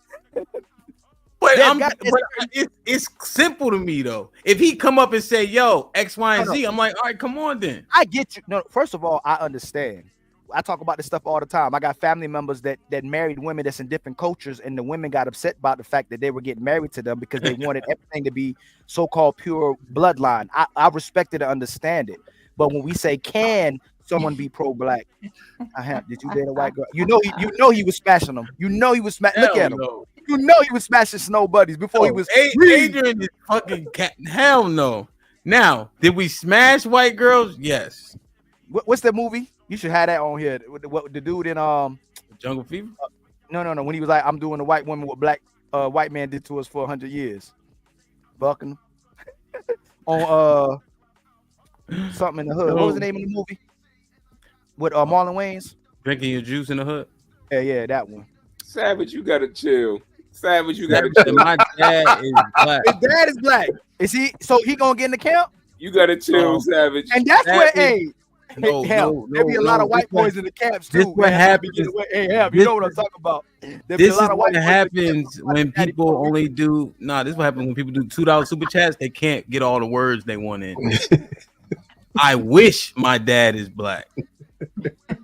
But it's simple to me though. If he come up and say, "Yo, X, Y, and Z," I'm like, "All right, come on then." I get you. No, first of all, I understand. I talk about this stuff all the time. I got family members that married women that's in different cultures, and the women got upset about the fact that they were getting married to them because they wanted everything to be so-called pure bloodline. I respect it and understand it. But when we say, can someone be pro-black? Did you date a white girl? You know he was smashing them. You know he was smashing. Look at him. No. You know he was smashing snow buddies before he was. Adrian is fucking cat. Hell no. Now, did we smash white girls? Yes. What's that movie? You should have that on here. What the dude in Jungle Fever? No. When he was like, "I'm doing a white woman what black white man did to us for 100 years." Bucking on something in the hood. What was the name of the movie? With Marlon Wayans? Drinking your juice in the hood. Yeah, that one. Savage, you gotta chill. Savage, you gotta chill. My dad is black. His dad is black. Is he? So he gonna get in the camp? You gotta chill, Savage. And that's That where, is- hey, there be a lot of white boys in the camps too. This what happens. Hey, you know what I'm talking about. There be This a is lot of white what boys happens when people only do. This is what happens when people do $2 super chats. They can't get all the words they want in. I wish my dad is black.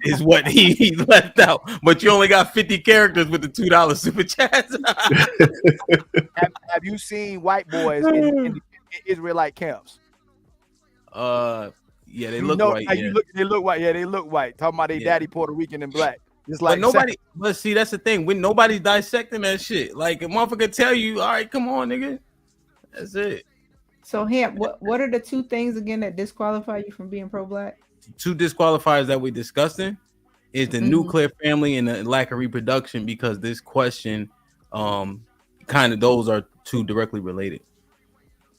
Is what he left out, but you only got 50 characters with the $2 super chats. Have you seen white boys in Israelite camps? Yeah, they You look know white. how Yeah. they look white. Yeah, they look white. Talking about their daddy Puerto Rican and black. Just But like nobody. But see, that's the thing. When nobody's dissecting that shit, like a motherfucker tell you, "All right, come on, nigga." That's it. So, Hamp, what are the two things again that disqualify you from being pro-black? Two disqualifiers that we're discussing is the nuclear family and the lack of reproduction, because this question, kind of those are two directly related.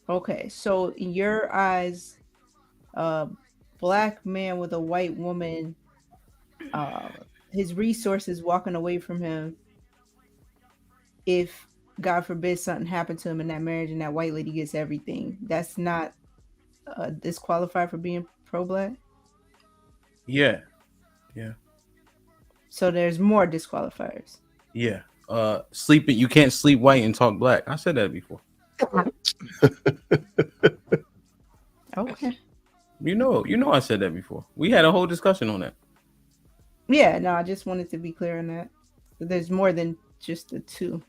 Okay, so in your eyes, black man with a white woman, his resources walking away from him, if God forbid something happened to him in that marriage and that white lady gets everything, that's not disqualified for being pro-black? Yeah. So there's more disqualifiers. Yeah. Sleeping, you can't sleep white and talk black. I said that before. Okay. You know I said that before. We had a whole discussion on that. Yeah, no, I just wanted to be clear on that. So there's more than just the two.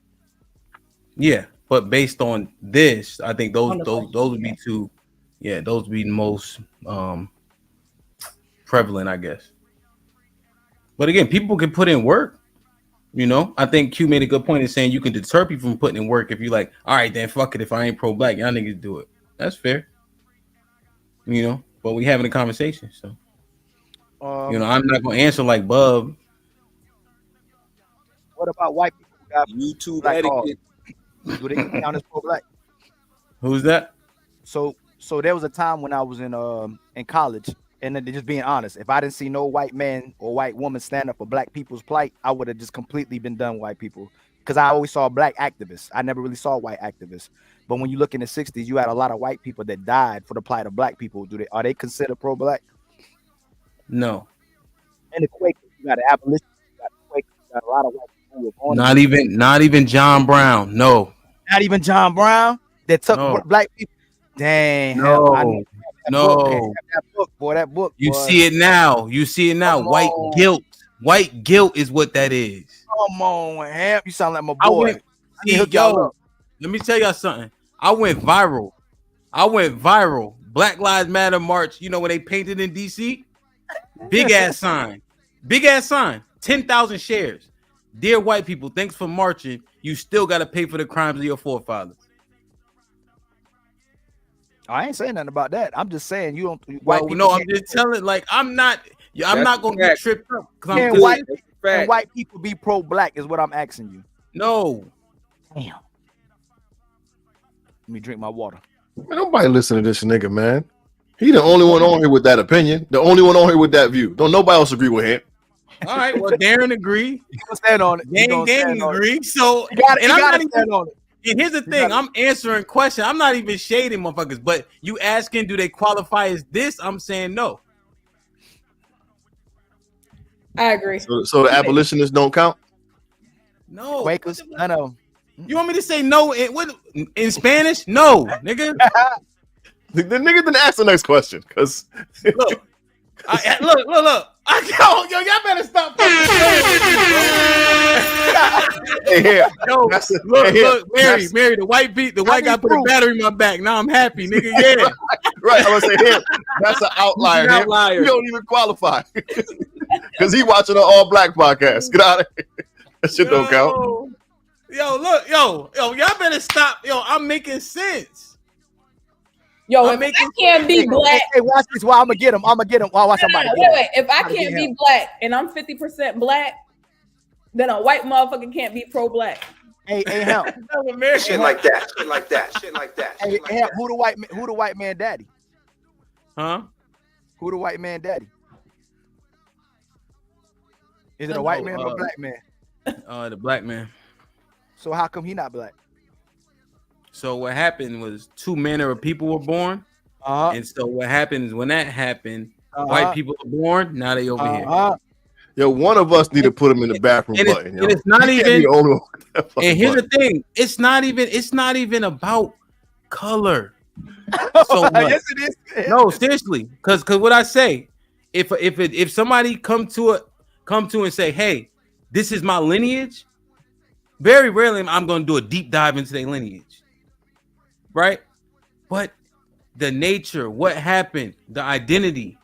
Yeah, but based on this, I think those would be two. Yeah, those would be the most prevalent, I guess. But again, people can put in work. I think Q made a good point in saying you can deter people from putting in work if you like, all right, then fuck it. If I ain't pro-black, y'all niggas do it. That's fair. But we having a conversation, so I'm not gonna answer like Bub. What about white people who got YouTube black etiquette? Do they count as pro-black? Who's that? So there was a time when I was in college, and then just being honest, if I didn't see no white man or white woman stand up for black people's plight, I would have just completely been done with white people, because I always saw black activists. I never really saw white activists. But when you look in the 60s, you had a lot of white people that died for the plight of black people. Are they considered pro-black? No. And the Quakers, you got an abolitionist, you got the Quakers, you got a lot of white Not even John Brown. No. Not even John Brown that took black people. Dang. Hell, that book, boy. That book. You boy. see it now. You see it now. Come White on. guilt. White guilt is what that is. Come on, Ham. You sound like my boy. Let me tell y'all something. I went viral. Black Lives Matter march. You know when they painted in DC? Big ass sign. 10,000 shares. Dear white people, thanks for marching. You still got to pay for the crimes of your forefathers. I ain't saying nothing about that. I'm just saying you don't. I'm just telling. Like I'm not going to get tripped up. Can white people be pro-black? Is what I'm asking you. No. Damn. Let me drink my water. Man, nobody listen to this nigga, man. He the only one on here with that opinion. The only one on here with that view. Don't nobody else agree with him. All right. Well, Darren agree. You gonna stand on it. Gang agree. So you gotta stand on it. And here's the thing, I'm answering questions. I'm not even shading motherfuckers, but you asking, do they qualify as this? I'm saying no. I agree. So the abolitionists don't count? No. Quakers, I know. You want me to say no in Spanish? No, nigga. The nigga didn't ask the next question, because look. Y'all better stop Mary, the white guy put a battery in my back. Now I'm happy, nigga. Yeah. Right. I was saying him. That's an outlier. You don't even qualify. Because he watching an all black podcast. Get out of here. That shit don't count. Y'all better stop. I'm making sense. If I can't be black, hey, watch this. Well, I'm gonna get him. Watch somebody. Wait. If I can't be black and I'm 50% black, then a white motherfucker can't be pro-black. Hey, Hell. Shit like that. Hey, who the white man daddy? Huh? Who the white man daddy? Is it a white man or a black man? The black man. So how come he not black? So what happened was two manner of people were born. And so what happens when that happened, white people are born, now they over here. Yo, one of us need to put him in the bathroom button. And it's not even. And here's the thing: it's not even about color. So yes, it is. No, seriously, because what I say, if somebody come to and say, hey, this is my lineage, very rarely I'm going to do a deep dive into their lineage, right? But the nature, what happened, the identity,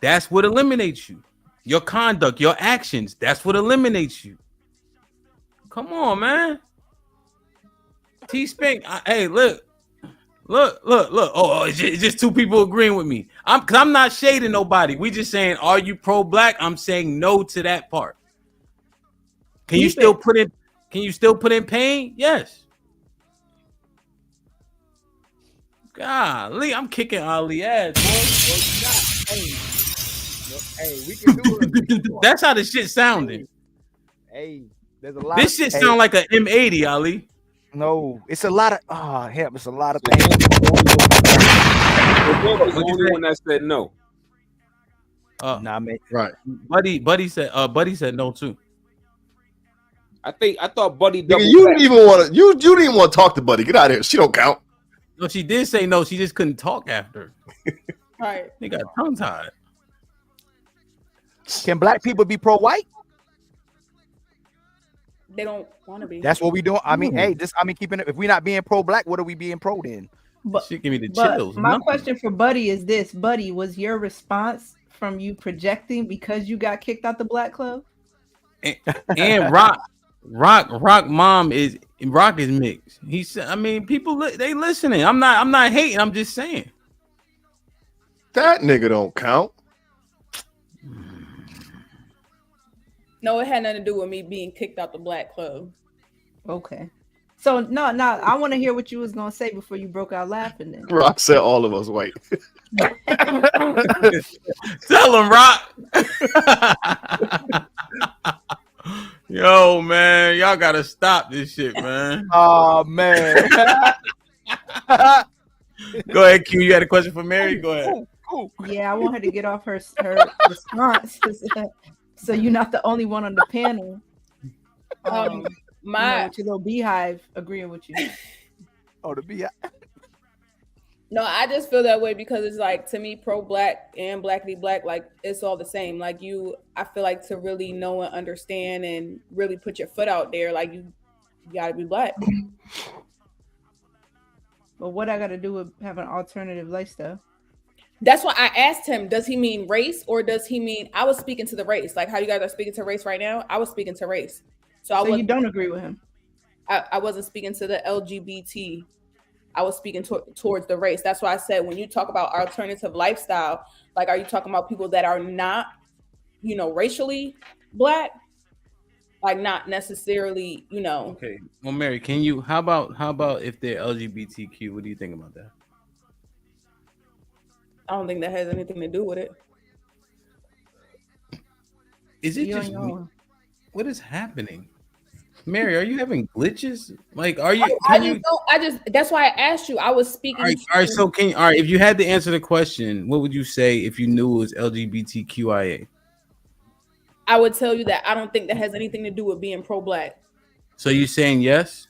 that's what eliminates you. Your conduct, your actions, that's what eliminates you. Come on, man. T-Spink, hey, look. Oh, it's just two people agreeing with me. I'm not shading nobody. We just saying, are you pro-black? I'm saying no to that part. Can you still put in pain? Yes. Golly, I'm kicking Ali ass, boy. Hey, we can do it. That's how the shit sounded. Hey, there's a lot. This shit sound like an M80, Ali. No, it's a lot of it's a lot of things. The only one that said no. Nah, man. Right. Buddy said no too. I thought Buddy. You didn't even want to. You didn't even want to talk to Buddy. Get out of here. She don't count. No, she did say no. She just couldn't talk after. Right. They got tongue tied. Can black people be pro-white? They don't want to be. That's what we doing. I mean, keeping it. If we're not being pro-black, what are we being pro then? But she give me the chills. My question for Buddy is this: Buddy, was your response from you projecting because you got kicked out the black club? And Rock mom is mixed. He said, I mean, people they listening. I'm not hating. I'm just saying that nigga don't count. No, it had nothing to do with me being kicked out the black club. Okay. So no, I want to hear what you was gonna say before you broke out laughing. Then Rock said all of us white. Tell him, Rock. Yo, man, y'all gotta stop this shit, man. Oh man. Go ahead, Q. You had a question for Mary? Go ahead. Cool. Yeah, I want her to get off her response. So you're not the only one on the panel with your little beehive agreeing with you. Oh, the beehive. No, I just feel that way because it's like, to me, pro-black and Blackity Black, like it's all the same. Like I feel like to really know and understand and really put your foot out there, like you gotta be black. But what I gotta do with having an alternative lifestyle? That's why I asked him, does he mean race or does he mean, I was speaking to the race, like how you guys are speaking to race right now. I was speaking to race. So you don't agree with him? I wasn't speaking to the LGBT. I was speaking towards the race. That's why I said, when you talk about alternative lifestyle, like, are you talking about people that are not, racially black? Like, not necessarily, Okay. Well, Mary, how about if they're LGBTQ? What do you think about that? I don't think that has anything to do with it. Is it just what is happening? Mary, are you having glitches? Like, are you? That's why I asked you. I was speaking. All right. So if you had to answer the question, what would you say if you knew it was LGBTQIA? I would tell you that I don't think that has anything to do with being pro-black. So you're saying yes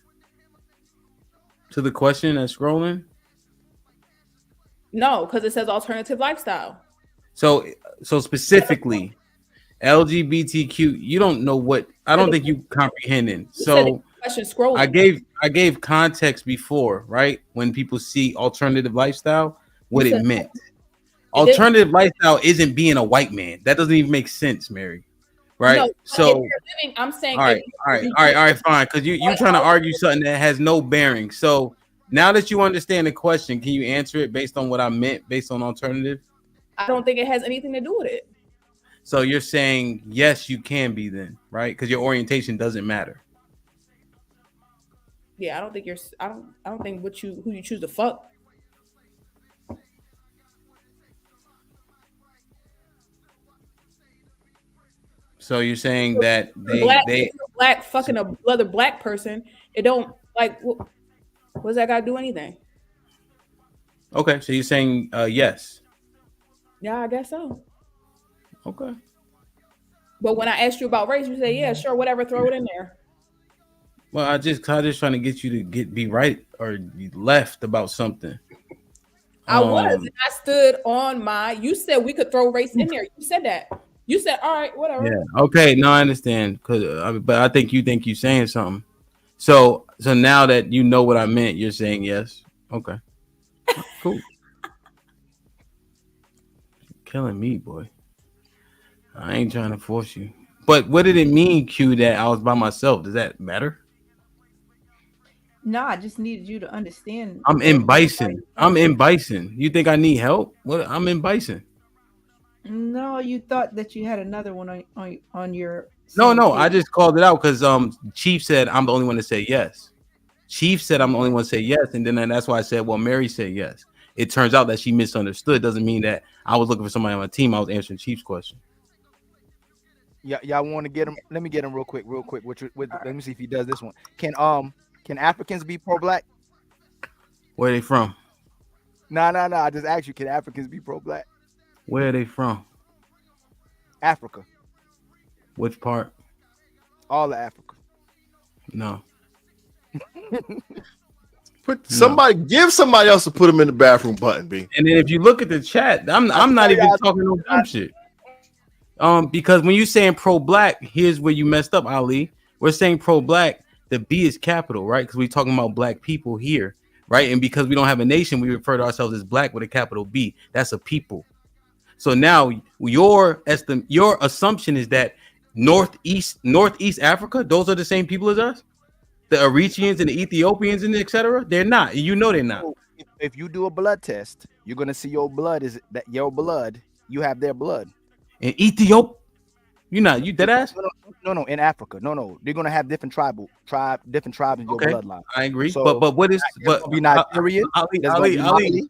to the question that's scrolling? No, because it says alternative lifestyle. So specifically, LGBTQ. You don't know what. I don't think you comprehending. So I gave context before, right? When people see alternative lifestyle, what it meant. Alternative lifestyle isn't being a white man. That doesn't even make sense, Mary. Right? No, so I'm saying all right, fine. Because you're trying to argue something that has no bearing. So now that you understand the question, can you answer it based on what I meant, based on alternative? I don't think it has anything to do with it. So you're saying yes, you can be then, right? Because your orientation doesn't matter. Yeah, I don't think I don't think who you choose to fuck. So you're saying that they black fucking another black person, it don't like what does that got to do anything? Okay, so you're saying yes. Yeah, I guess so. Okay. But when I asked you about race, you say, yeah, sure, whatever, throw it in there. Well, I just trying to get you to be right or left about something. I was. And I stood on you said we could throw race in there. You said that. You said, all right, whatever. Yeah. Okay. No, I understand. But I think you're saying something. So now that you know what I meant, you're saying yes. Okay. Cool. Killing me, boy. I ain't trying to force you. But what did it mean, Q, that I was by myself? Does that matter? No, I just needed you to understand. I'm in Bison. You think I need help? What? I'm in Bison. No, you thought that you had another one on your. No, I just called it out because Chief said I'm the only one to say yes. Chief said I'm the only one to say yes, and then that's why I said, well, Mary said yes. It turns out that she misunderstood. Doesn't mean that I was looking for somebody on my team. I was answering Chief's question. Yeah, y'all want to get him? Let me get him real quick. Let me see if he does this one. Can Africans be pro-black? Where are they from? No. I just asked you, can Africans be pro-black? Where are they from? Africa. Which part? All of Africa. No. Give somebody else to put them in the bathroom button, B. And then if you look at the chat, I'm not even talking no dumb shit. Because when you're saying pro-black, here's where you messed up, Ali. We're saying pro-black, the B is capital, right? Because we're talking about black people here, right? And because we don't have a nation, we refer to ourselves as black with a capital B. That's a people. So now your assumption is that Northeast Africa, those are the same people as us? The Eritreans and the Ethiopians and etc. They're not. You know they're not. If you do a blood test, you're gonna see your blood you have their blood. In Ethiopia, you dead ass? No, in Africa. No. They're gonna have different tribes in your bloodline. I agree. So, but what is be Nigerian? Ali,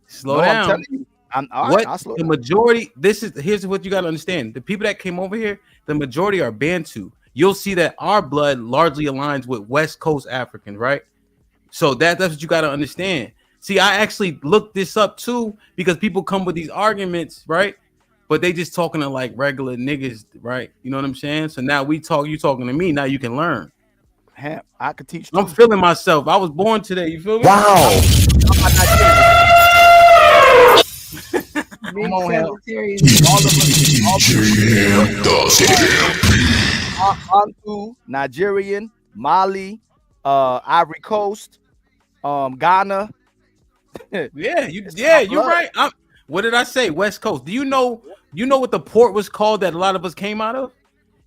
slow down. I'm telling you. The majority, here's what you gotta understand. The people that came over here, the majority are Bantu. You'll see that our blood largely aligns with West Coast Africans, right? So that's what you gotta understand. See, I actually looked this up too because people come with these arguments, right? but they just talking to like regular niggas, right? You know what I'm saying? So now you talking to me. Now you can learn. I could teach. I'm feeling myself. I was born today. You feel me? Wow. Big Come on, Hemp. Sagittarius. Antu, Nigerian, Mali, Ivory Coast, Ghana. You're right. What did I say? West Coast. Do you know what the port was called that a lot of us came out of?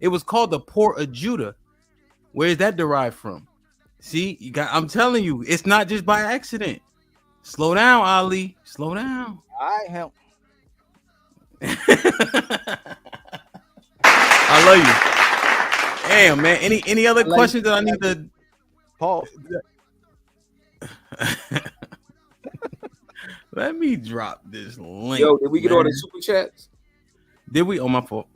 It was called the Port of Judah. Where is that derived from? See, I'm telling you, it's not just by accident. Slow down, Ali. Slow down. I help. I love you. Damn, man. Any other questions that I need to Paul? Let me drop this link. Yo, did we get all the super chats? Did we? Oh, my fault.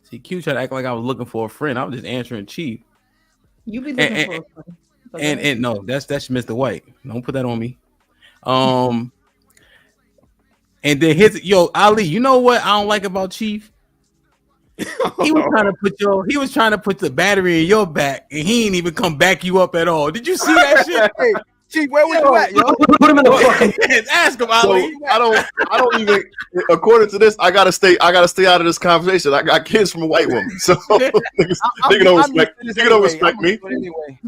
See, Q tried to act like I was looking for a friend. I was just answering Chief. You be looking for a friend. And no, that's Mr. White. Don't put that on me. And then Ali, you know what I don't like about Chief? He was trying to put the battery in your back, and he ain't even come back you up at all. Did you see that shit? Hey, Chief, where was you at, yo? Put him in the fucking. Ask him, So Ali. I don't even. According to this, I gotta stay out of this conversation. I got kids from a white woman, so nigga don't respect me. Anyway,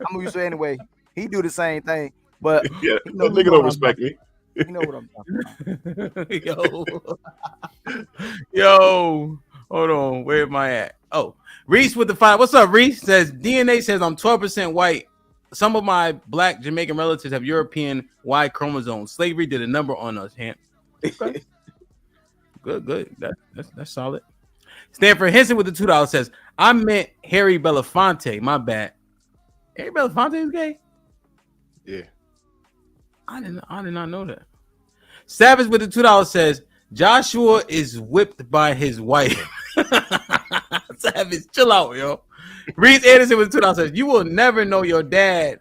I'm used to it anyway. He do the same thing, but yeah, that nigga don't respect me. You know what I'm talking about. Yo, hold on. Where am I at? Oh, Reese with the 5. What's up, Reese? Says DNA says I'm 12% white. Some of my black Jamaican relatives have European Y chromosomes. Slavery did a number on us. Okay. Good. That's solid. Stanford Henson with the $2 says I meant Harry Belafonte. My bad. Harry Belafonte is gay. Yeah. I did not know that. Savage with the $2 says Joshua is whipped by his wife. Savage, chill out, yo. Reese Anderson with the $2 says you will never know your dad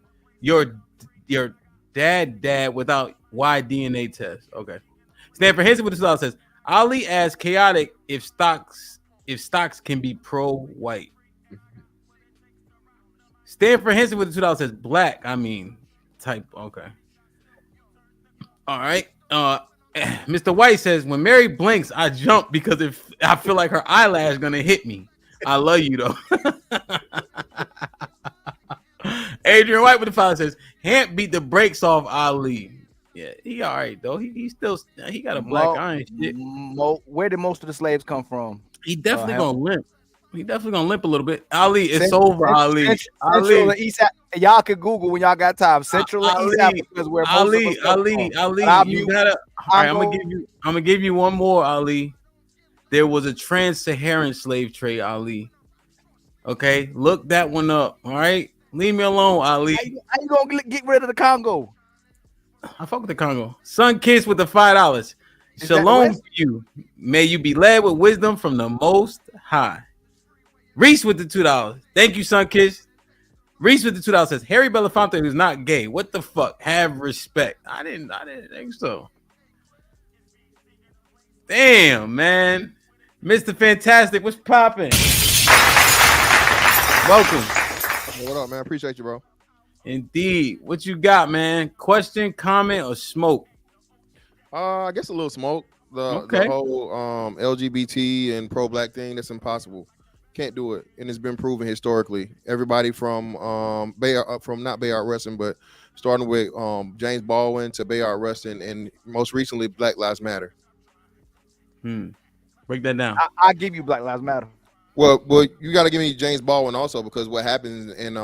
without Y DNA test. Okay. Stanford Henson with the $2 says Ali asked chaotic if stocks can be pro-white. Stanford Henson with the $2 says black. I mean, type. Okay. All right. Mr. White says when Mary blinks, I jump because I feel like her eyelash is gonna hit me. I love you though. Adrian White with the $5 says Hamp beat the brakes off Ali. Yeah, he all right though. He got a black eye and shit. Where did most of the slaves come from? He definitely gonna limp. He definitely gonna limp a little bit. Ali, it's over. Ali, Central and East. Y'all can Google when y'all got time. Central and East Africa is where Ali. You gotta. All right, I'm gonna give you one more. Ali, there was a trans-Saharan slave trade. Ali, okay, look that one up. All right, leave me alone, Ali. How you gonna get rid of the Congo? I fuck with the Congo. Sun Kiss with the $5. Shalom to you. May you be led with wisdom from the Most High. Reese with the $2. Thank you, Sunkiss. Reese with the $2 says Harry Belafonte who's not gay. What the fuck? Have respect. I didn't think so. Damn, man. Mr. Fantastic, what's popping? Welcome. Hey, what up, man? Appreciate you, bro. Indeed. What you got, man? Question, comment, or smoke? I guess a little smoke. The whole LGBT and pro-black thing, that's impossible. Can't do it, and it's been proven historically. Everybody from not Bayard Rustin, but starting with James Baldwin to Bayard Rustin, and most recently Black Lives Matter. Break that down. I give you Black Lives Matter. Well, you got to give me James Baldwin also, because what happens in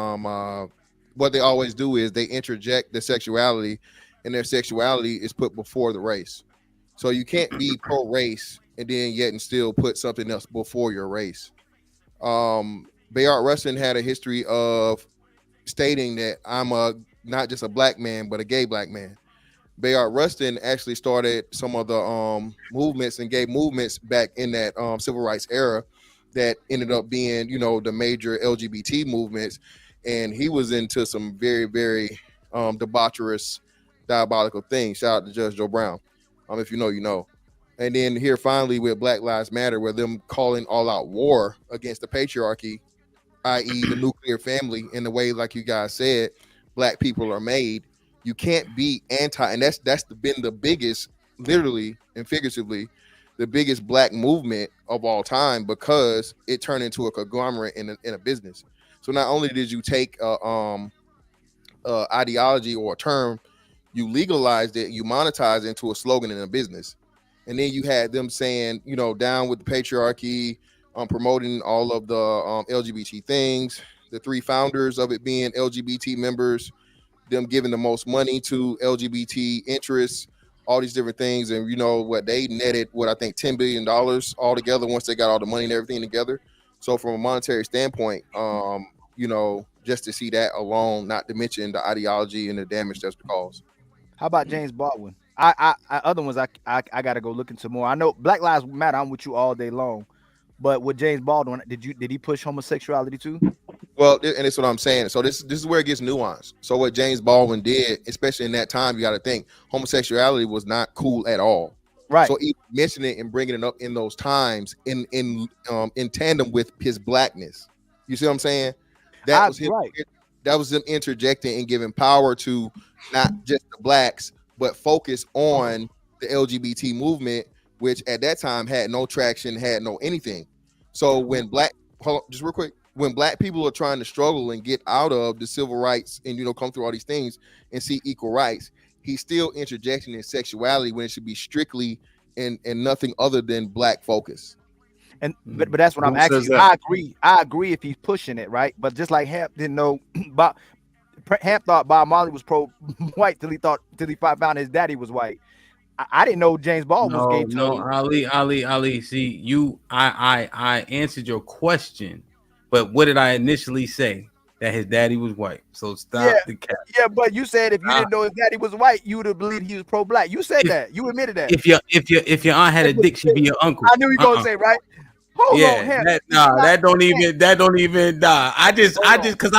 what they always do is they interject the sexuality, and their sexuality is put before the race. So you can't be pro-race and then yet and still put something else before your race. Bayard Rustin had a history of stating that I'm not just a black man, but a gay black man. Bayard Rustin actually started some of the movements and gay movements back in that civil rights era that ended up being, the major LGBT movements. And he was into some very, very debaucherous, diabolical things. Shout out to Judge Joe Brown. If you know, you know. And then here finally with Black Lives Matter, where them calling all out war against the patriarchy, i.e. the nuclear family, in the way, like you guys said, Black people are made. You can't be anti, and that's been the biggest, literally and figuratively, the biggest Black movement of all time, because it turned into a conglomerate in a business. So not only did you take ideology or a term, you legalized it, you monetized it into a slogan in a business. And then you had them saying, you know, down with the patriarchy, promoting all of the LGBT things, the three founders of it being LGBT members, them giving the most money to LGBT interests, all these different things. And you know what, they netted I think $10 billion all together once they got all the money and everything together. So from a monetary standpoint, you know, just to see that alone, not to mention the ideology and the damage that's caused. How about James Baldwin? Other ones I gotta go look into more. I know Black Lives Matter. I'm with you all day long, but with James Baldwin, did he push homosexuality too? Well, and it's what I'm saying. So this is where it gets nuanced. So what James Baldwin did, especially in that time, you got to think homosexuality was not cool at all. Right. So even mentioning it and bringing it up in those times, in tandem with his blackness, you see what I'm saying? That was him. Right. That was them interjecting and giving power to not just the blacks, but focus on the LGBT movement, which at that time had no traction, had no anything. So when just real quick, when Black people are trying to struggle and get out of the civil rights and, you know, come through all these things and see equal rights, he's still interjecting in sexuality when it should be strictly and nothing other than Black focus. And but that's what I'm asking you. I agree if he's pushing it, right? But just like Hamp didn't know, Hamp thought Bob Marley was pro-white till he found his daddy was white. I didn't know James Baldwin was gay. No, Ali. See, I answered your question, but what did I initially say? That his daddy was white. So stop the cap. Yeah, but you said if you didn't know his daddy was white, you would have believed he was pro-black. You said that. You admitted that. If your aunt had a dick, she'd be your uncle. I knew you were gonna say, right? Hold on, that don't even I just because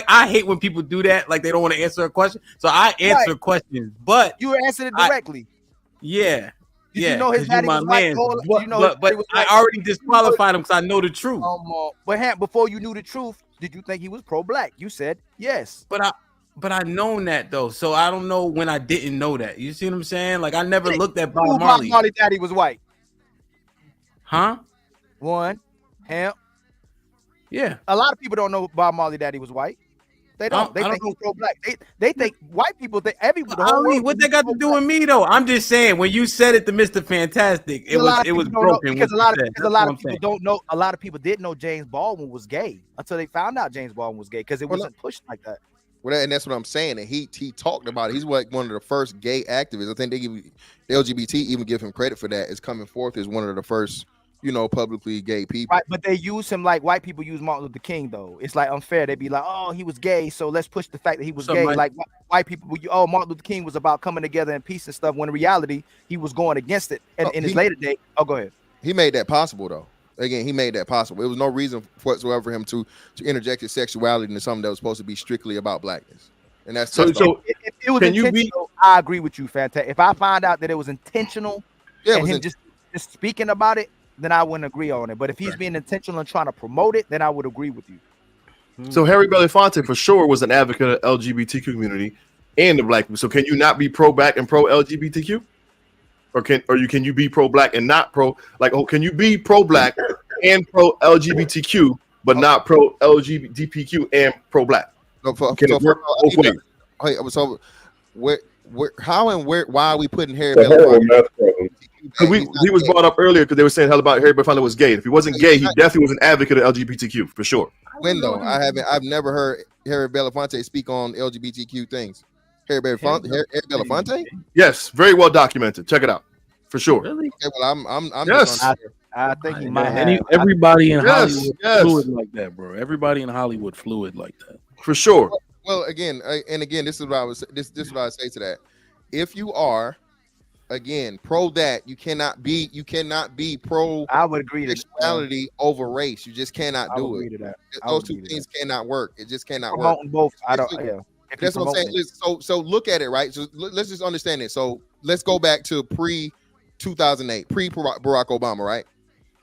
I hate when people do that, like they don't want to answer a question. So I answer questions, but you answered it directly. Did you know his daddy was white? But I already disqualified him because I know the truth. But Hamp, before you knew the truth, did you think he was pro-black? You said yes. But I known that though, so I don't know when I didn't know that. You see what I'm saying? Like I never looked at Bob Marley. Bob Marley daddy was white. Huh? One, Hamp. Yeah. A lot of people don't know Bob Marley daddy was white. They don't. They think he's pro-black. They think white people think everybody. Ali, what they got to do with me though? I'm just saying when you said it to Mr. Fantastic, it was broken. Because a lot of people don't know. A lot of people didn't know James Baldwin was gay until they found out James Baldwin was gay because it wasn't pushed like that. Well, and that's what I'm saying. And he talked about it. He's like one of the first gay activists. I think the LGBT even give him credit for that. Is coming forth as one of the first, you know, publicly gay people. Right, but they use him like white people use Martin Luther King, though. It's like unfair. They'd be like, oh, he was gay, so let's push the fact that he was gay. Like white people, Martin Luther King was about coming together in peace and stuff, when in reality, he was going against it. And in his later day, go ahead. He made that possible, though. Again, he made that possible. It was no reason whatsoever for him to interject his sexuality into something that was supposed to be strictly about blackness. And that's so if it was intentional, I agree with you, Fanta. If I find out that it was intentional, and him just speaking about it, then I wouldn't agree on it. But if he's being intentional and trying to promote it, then I would agree with you. So Harry Belafonte for sure was an advocate of LGBTQ community and the black people. So can you not be pro-black and pro-LGBTQ? Or can you be pro-black and not can you be pro-black and pro-LGBTQ but not pro-LGBTQ and pro-black? So how and why are we putting Harry Belafonte? He was brought up earlier because they were saying hell about Harry Belafonte was gay. If he wasn't gay, he definitely was an advocate of LGBTQ for sure. When though? I've never heard Harry Belafonte speak on LGBTQ things. Harry Belafonte? Yes, very well documented. Check it out for sure. Really? Okay, well, I'm yes. I think he might have. Everybody in Hollywood fluid like that, bro. Everybody in Hollywood fluid like that for sure. Well, again, this is what I was. This is what I say to that. If you are, again, pro that, you cannot be pro. I would agree to sexuality over race. You just cannot do it. Those two things cannot work. It just cannot work. Both. I don't. Yeah. That's what I'm saying. So look at it, right? So let's just understand it. So let's go back to 2008, pre Barack Obama, right?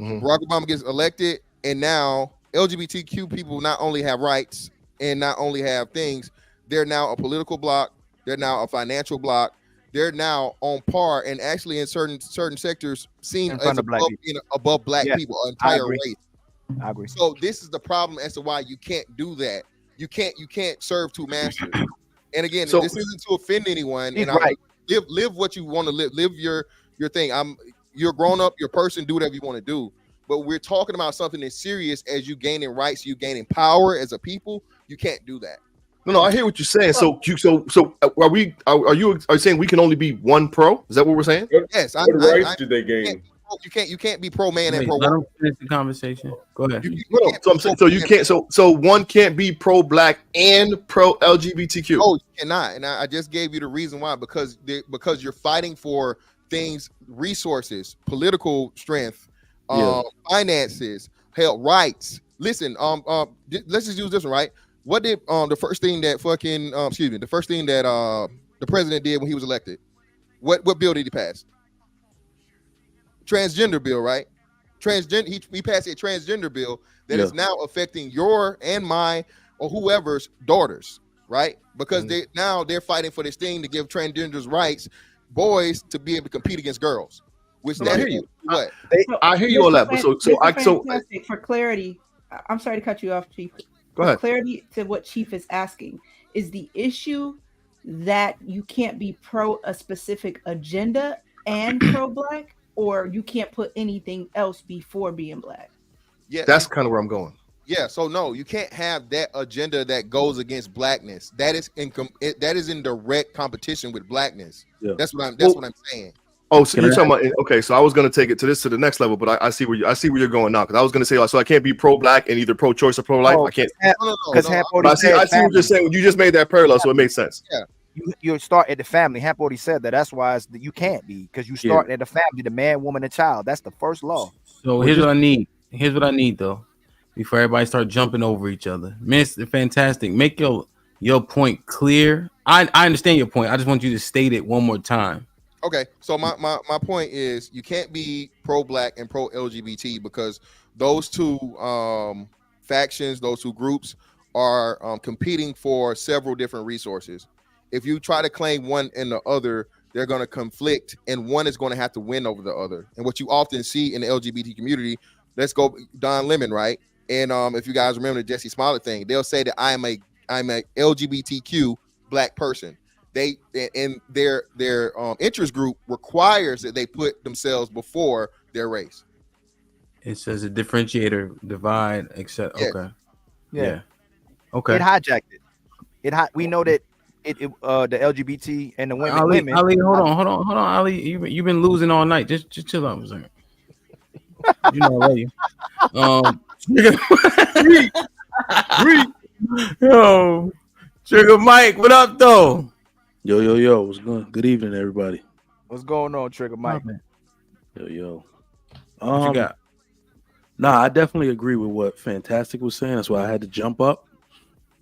Barack Obama gets elected, and now LGBTQ people not only have rights and not only have things, they're now a political bloc, they're now a financial bloc, they're now on par, and actually in certain sectors seen as above black people, an entire race. I agree. So this is the problem as to why you can't do that. You can't serve two masters. And again, this isn't to offend anyone. And live what you want to live. Live your thing. You're grown up. You're a person. Do whatever you want to do. But we're talking about something as serious as you gaining rights, you gaining power as a people. You can't do that. No, I hear what you're saying. So are you saying we can only be one pro? Is that what we're saying? Yes. What rights did they gain? You can't be pro man and pro Let woman. him finish the conversation. Go ahead. So one can't be pro black and pro LGBTQ. Oh, you cannot. And I just gave you the reason why, because you're fighting for things, resources, political strength, finances, hell, rights. Listen, let's just use this one, right? What did the first thing that the president did when he was elected? What bill did he pass? Transgender bill, right? He passed a transgender bill that is now affecting your and my or whoever's daughters, right? Because they're fighting for this thing to give transgenders rights, boys to be able to compete against girls. Which I hear you. What? I hear you all that, but for clarity, I'm sorry to cut you off, Chief. Go ahead. For clarity to what Chief is asking, is the issue that you can't be pro a specific agenda and pro black, or you can't put anything else before being black? Yeah, that's kind of where I'm going. Yeah, so no, you can't have that agenda that goes against blackness. That is in direct competition with blackness. Yeah. That's what I'm saying. Oh, so you're talking about okay? So I was going to take it to the next level, but I see where you're going now, because I was going to say so I can't be pro black and either pro choice or pro life. I can't. Because I see what you're saying. You just made that parallel, so it makes sense. Yeah. You start at the family. Hap already said that. That's why you can't be, because you start at the family, the man, woman, and child. That's the first law. So here's what I need. Here's what I need though, before everybody start jumping over each other. Miss, fantastic. Make your point clear. I understand your point. I just want you to state it one more time. Okay, so my point is you can't be pro black and pro LGBT, because those two factions, those two groups are competing for several different resources. If you try to claim one and the other, they're going to conflict, and one is going to have to win over the other. And what you often see in the LGBT community, let's go Don Lemon, right? And if you guys remember the Jesse Smollett thing, they'll say that I'm a LGBTQ black person. They and their interest group requires that they put themselves before their race. It says a differentiator, divide, etc. Yes. Okay. Yeah. Okay. It hijacked it. We know that the LGBT and the women. Ali, hold on, Ali. You've been losing all night. Just chill out a second. You know already. Yo, Trigger Mike, what up though? Yo, what's going? Good evening, everybody. What's going on, Trigger Mike? Yo. What you got? Nah, I definitely agree with what Fantastic was saying. That's why I had to jump up.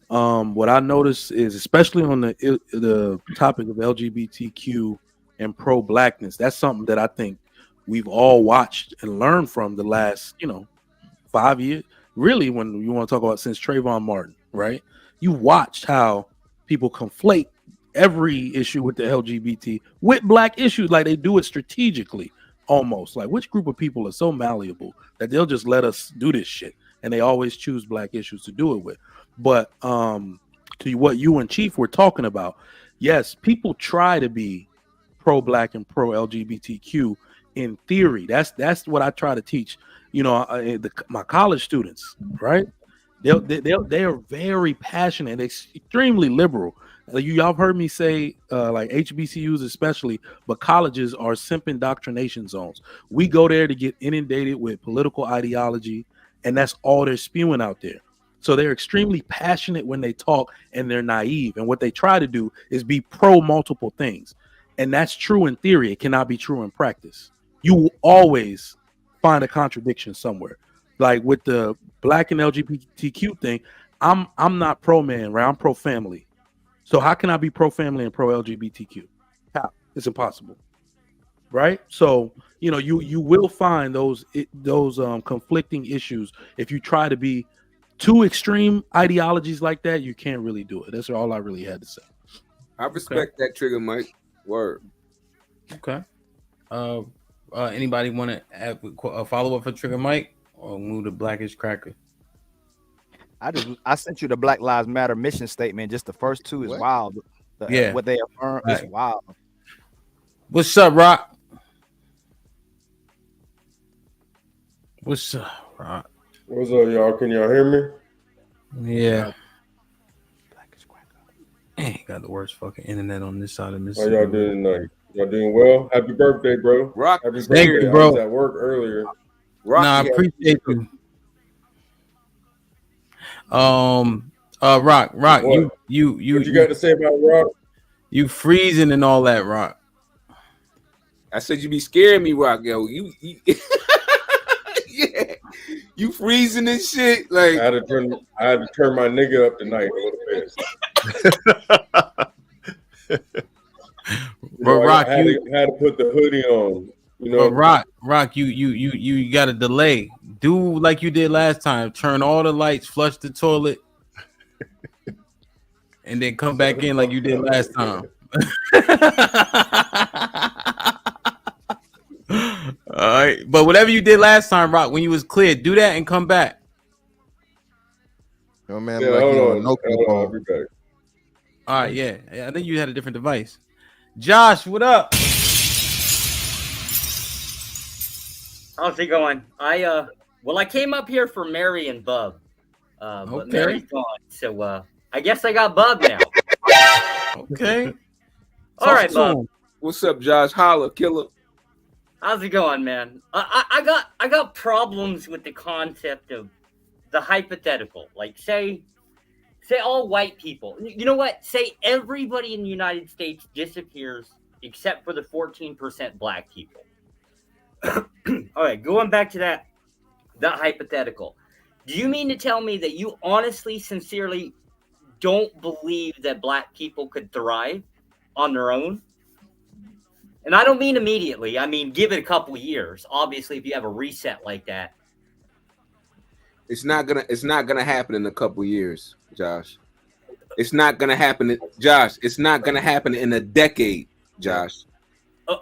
What I noticed is, especially on the topic of LGBTQ and pro-blackness, that's something that I think we've all watched and learned from the last, 5 years. Really, when you want to talk about since Trayvon Martin, right? You watched how people conflate every issue with the LGBT with black issues, like they do it strategically, almost. Like, which group of people are so malleable that they'll just let us do this shit, and they always choose black issues to do it with. But to what you and Chief were talking about, yes, people try to be pro-black and pro-LGBTQ in theory. That's what I try to teach. My college students, right? They are very passionate. They're extremely liberal. Y'all have heard me say, like HBCUs especially, but colleges are simp indoctrination zones. We go there to get inundated with political ideology, and that's all they're spewing out there. So they're extremely passionate when they talk, and they're naive. And what they try to do is be pro multiple things. And that's true in theory. It cannot be true in practice. You will always find a contradiction somewhere. Like with the black and LGBTQ thing, I'm not pro man, right? I'm pro family. So how can I be pro family and pro LGBTQ? How? It's impossible. right? So you will find those conflicting issues. If you try to be too extreme ideologies like that, you can't really do it. That's all I really had to say. I respect that trigger, Mike. Word. Okay. Anybody want to add a follow up for Trigger Mike or move to Blackish Cracker? I sent you the Black Lives Matter mission statement. Just the first two is wild. What they affirm is wild. What's up, Rock? What's up, Rock? What's up, y'all? Can y'all hear me? Yeah. Ain't got the worst fucking internet on this side of How Mississippi. y'all doing tonight? Y'all doing well? Happy birthday, bro. Rock. Happy birthday. Thank you, bro. I was at work earlier. Rock. Nah, I appreciate you. Rock, What? you What you got to say about Rock? You freezing and all that, Rock. I said you be scaring me, Rock. Yo, you yeah, you freezing and shit. Like I had to turn my nigga up tonight a little bit. But Rock, I had to put the hoodie on. You know, but Rock, you got a delay. Do like you did last time. Turn all the lights, flush the toilet, and then come back in like you did last time. All right, but whatever you did last time, Rock, when you was clear, do that and come back. Yo, man, yeah, like hold he on. on no I'll be back. All right, yeah, I think you had a different device. Josh, what up? How's it going? I came up here for Mary and Bub, but Mary's gone, so I guess I got Bub now. Okay. All right, Bub. What's up, Josh? Holla, killer. How's it going, man? I got problems with the concept of the hypothetical. Like, say all white people. You know what? Say everybody in the United States disappears except for the 14% black people. All right, going back to that hypothetical. Do you mean to tell me that you honestly, sincerely don't believe that black people could thrive on their own? And I don't mean immediately. I mean, give it a couple years. Obviously, if you have a reset like that. It's not gonna happen in a couple years, Josh. It's not gonna happen, Josh. It's not gonna happen in a decade, Josh.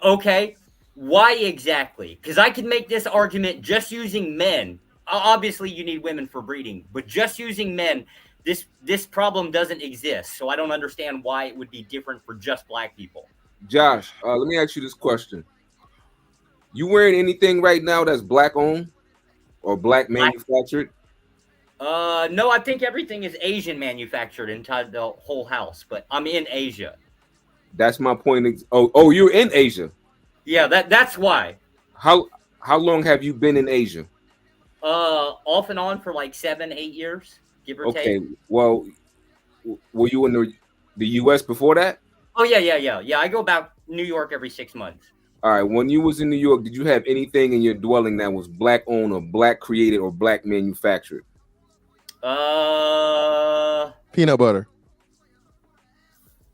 Okay. Why exactly? Because I can make this argument just using men. Obviously, you need women for breeding, but just using men, this problem doesn't exist. So I don't understand why it would be different for just black people. Josh, let me ask you this question. You wearing anything right now that's black owned or black manufactured? No, I think everything is Asian manufactured inside the whole house, but I'm in Asia. That's my point. Oh, you're in Asia. Yeah, that's why. How long have you been in Asia? Off and on for like 7-8 years, give or take. Okay. Well, were you in the US before that? Oh yeah. I go back New York every 6 months. All right. When you was in New York, did you have anything in your dwelling that was black owned or black created or black manufactured? Peanut butter.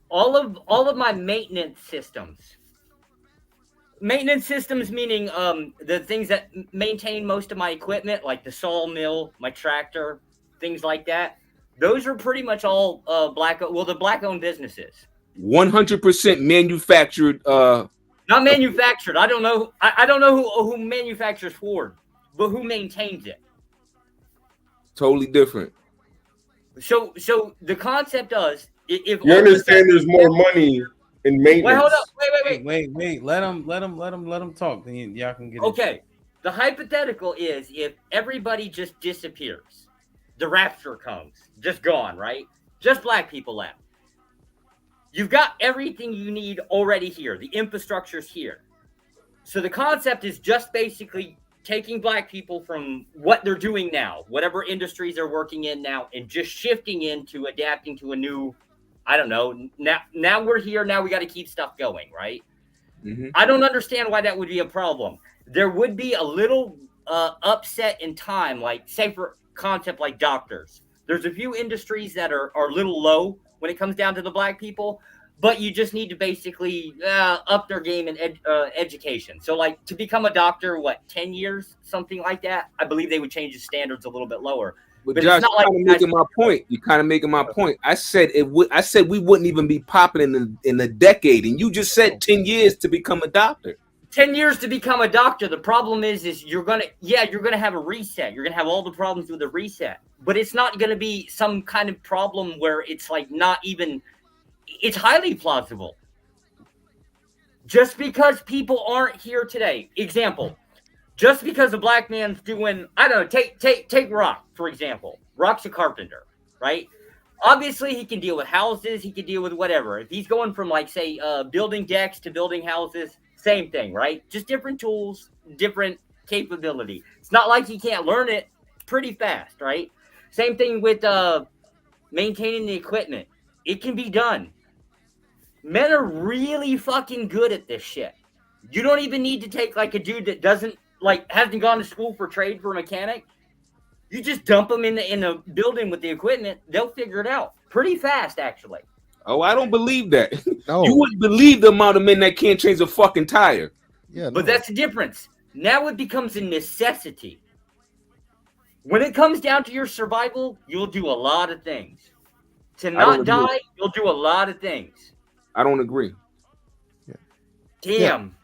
All of my maintenance systems. Maintenance systems meaning the things that maintain most of my equipment, like the sawmill, my tractor, things like that. Those are pretty much all the black-owned businesses. 100% manufactured. Not manufactured. I don't know. I don't know who manufactures Ford, but who maintains it. Totally different. So the concept is if You understand there's more money in maintenance. Wait, hold up. Wait. Let him talk. Then y'all can get Okay. The hypothetical is if everybody just disappears, the rapture comes, just gone, right? Just black people left. You've got everything you need already here. The infrastructure's here. So the concept is just basically taking black people from what they're doing now, whatever industries they're working in now, and just shifting into adapting to a new, I don't know. Now we're here. Now we got to keep stuff going, right? Mm-hmm. I don't understand why that would be a problem. There would be a little upset in time, like say for concept like doctors. There's a few industries that are a little low when it comes down to the black people, but you just need to basically up their game in education. So, like, to become a doctor, what, 10 years, something like that? I believe they would change the standards a little bit lower. But But Josh, it's not you're like kind of making my point. You're kind of making my point. I said it would. I said we wouldn't even be popping in a decade, and you just said 10 years to become a doctor. 10 years to become a doctor. The problem is you're gonna have a reset. You're gonna have all the problems with a reset, but it's not gonna be some kind of problem where it's like not even. It's highly plausible. Just because people aren't here today. Example. Just because a black man's doing, I don't know, take Rock, for example. Rock's a carpenter, right? Obviously, he can deal with houses. He can deal with whatever. If he's going from, like, say, building decks to building houses, same thing, right? Just different tools, different capability. It's not like he can't learn it pretty fast, right? Same thing with maintaining the equipment. It can be done. Men are really fucking good at this shit. You don't even need to take, like, a dude that hasn't gone to school for trade for a mechanic. You just dump them in the building with the equipment. They'll figure it out pretty fast, actually. Oh, I don't believe that. No. You wouldn't believe the amount of men that can't change a fucking tire. Yeah, But that's the difference. Now it becomes a necessity. When it comes down to your survival, you'll do a lot of things. To not die, you'll do a lot of things. I don't agree. Damn.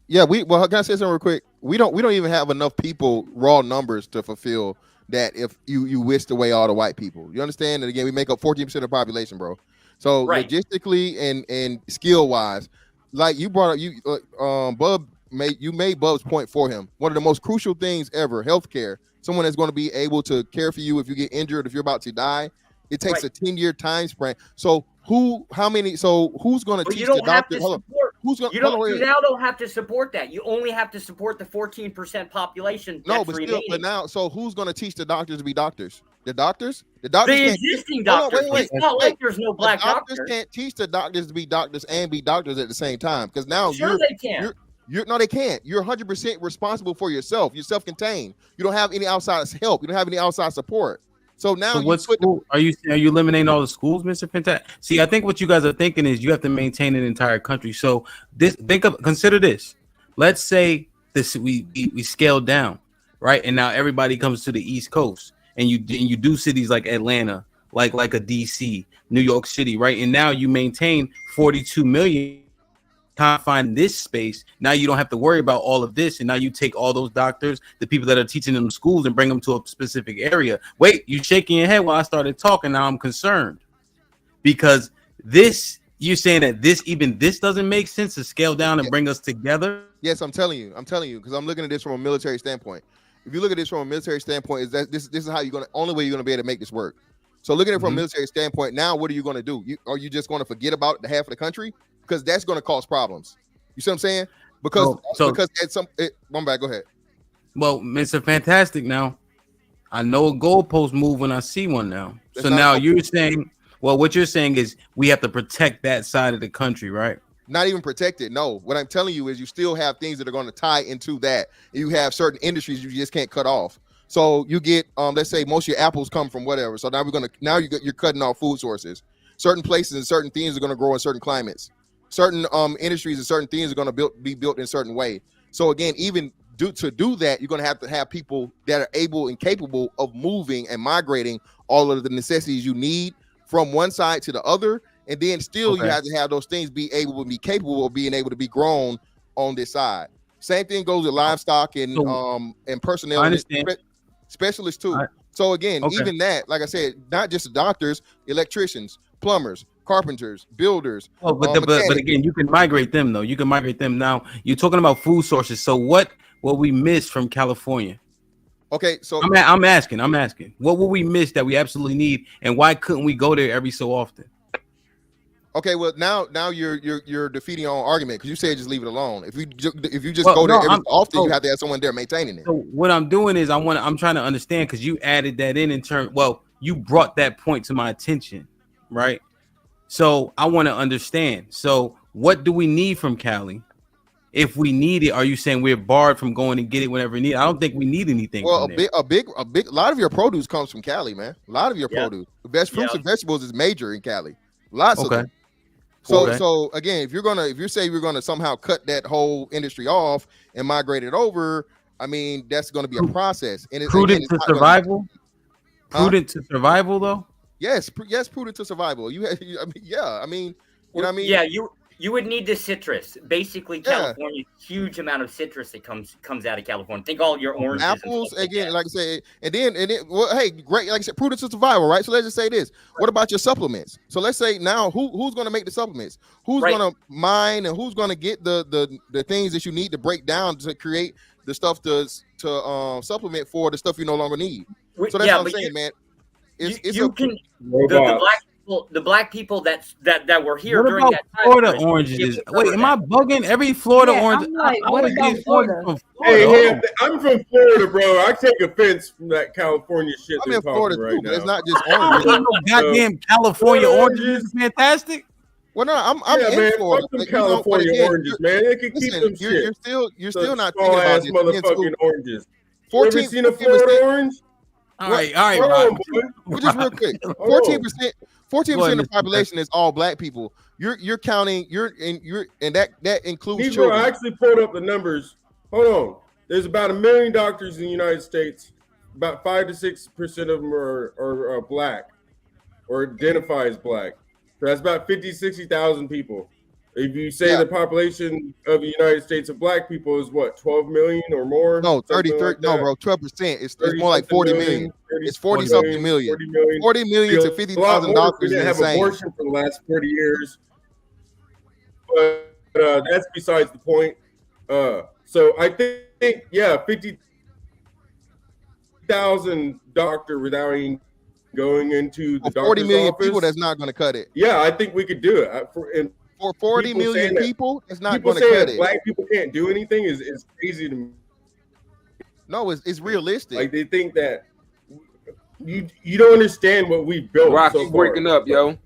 Yeah, well, can I say something real quick? We don't even have enough people, raw numbers, to fulfill that if you whisked away all the white people. You understand? And again, we make up 14% of the population, bro. So logistically and skill wise, like you brought up, Bub made Bub's point for him. One of the most crucial things ever, healthcare. Someone that's going to be able to care for you if you get injured, if you're about to die. It takes a 10-year time span. So who's going to teach the doctor? You now don't have to support that. You only have to support the 14% population. No, but still, now, so who's going to teach the doctors to be doctors? The doctors? The existing doctors. It's not like there's no black doctors. Can't teach the doctors to be doctors and be doctors at the same time, because now they can. No, they can't. You're 100% responsible for yourself. You're self-contained. You don't have any outside help. You don't have any outside support. So now, what school are you eliminating all the schools, Mr. Fantastic? See, I think what you guys are thinking is you have to maintain an entire country. So consider this. Let's say this we scaled down, right? And now everybody comes to the East Coast, and you do cities like Atlanta, like a DC, New York City, right? And now you maintain 42 million. Can't find this space. Now you don't have to worry about all of this, and now you take all those doctors, the people that are teaching them schools, and bring them to a specific area. Wait, you shaking your head while I started talking. Now I'm concerned because you're saying that this doesn't make sense to scale down and bring us together. Yes, I'm telling you, because I'm looking at this from a military standpoint. If you look at this from a military standpoint, is that this is how only way you're gonna be able to make this work. So looking at it from a military standpoint, now what are you gonna do? Are you just gonna forget about the half of the country? Because that's going to cause problems. You see what I'm saying? Because one back. Go ahead. Well, Mr. Fantastic. Now, I know a goalpost move when I see one. Now, so now you're saying, well, what you're saying is we have to protect that side of the country, right? Not even protect it. No, what I'm telling you is you still have things that are going to tie into that. You have certain industries you just can't cut off. So you get, let's say most of your apples come from whatever. So now you're cutting off food sources. Certain places and certain things are going to grow in certain climates. Certain industries and certain things are going to be built in a certain way. So again, even to do that, you're going to have people that are able and capable of moving and migrating all of the necessities you need from one side to the other. And then still you have to have those things be able to be capable of being able to be grown on this side. Same thing goes with livestock and personnel. I understand. Specialists too. So again, even that, like I said, not just the doctors, electricians, plumbers, carpenters, builders. Oh, but again, you can migrate them though. You can migrate them. Now you're talking about food sources. So what we miss from California? Okay, so I'm asking, what will we miss that we absolutely need, and why couldn't we go there every so often? Okay, well now you're defeating your own argument because you said just leave it alone. If you just go there every so often, you have to have someone there maintaining it. So what I'm doing is I'm trying to understand because you added that in turn. Well, you brought that point to my attention, right? So I want to understand. So what do we need from Cali? If we need it, are you saying we're barred from going and get it whenever we need it? I don't think we need anything. Well, a lot of your produce comes from Cali, man. A lot of your produce. The best fruits and vegetables is major in Cali. Lots of them. So again, if you say you're gonna somehow cut that whole industry off and migrate it over, I mean that's going to be a process. And prudent to survival. Prudent to survival, though. Yes, prudent to survival. I mean, you know what I mean? Yeah, you would need the citrus. Basically, California, huge amount of citrus that comes out of California. Think all your oranges, apples again, like I said, and then well, hey, great, like I said, prudent to survival, right? So let's just say this. What about your supplements? So let's say now, who's going to make the supplements? Who's going to mine, and who's going to get the things that you need to break down to create the stuff to supplement for the stuff you no longer need? So that's what I'm saying, man. The black people that were here what during about that time. Florida oranges? Wait, am I bugging? Every Florida orange. I'm like, what about Florida? Hey, I'm from Florida, bro. I take offense from that California shit. I'm in Florida right too, now. but it's not just I oranges. don't know goddamn California oranges is fantastic. Well, no, I'm yeah, in man, Florida. fuck them California oranges, man. They can keep them shit. You're still not thinking about this. Motherfucking oranges. 14, you ever seen a Florida orange? All right, Rob. Just real quick. 14% of the population is all black people. You're counting. And that includes Negro, children. I actually pulled up the numbers. Hold on. There's about 1 million doctors in the United States. About 5 to 6% of them are black or identify as black. So that's about 60,000 people. If you say the population of the United States of black people is what, 12 million or more? No, 33. No, bro, 12%. It's more like 40 million. It's 40 something million. 40 million to 50,000 doctors is have insane. Abortion for the last 40 years. But that's besides the point. So I think 50,000 doctor without even going into the 40 million office. people, that's not going to cut it. Yeah, I think we could do it. For 40 million people, it's not people going to cut that it. Black people can't do anything is crazy to me. No, it's realistic. Like they think that you don't understand what we built. Rocky's breaking up, yo.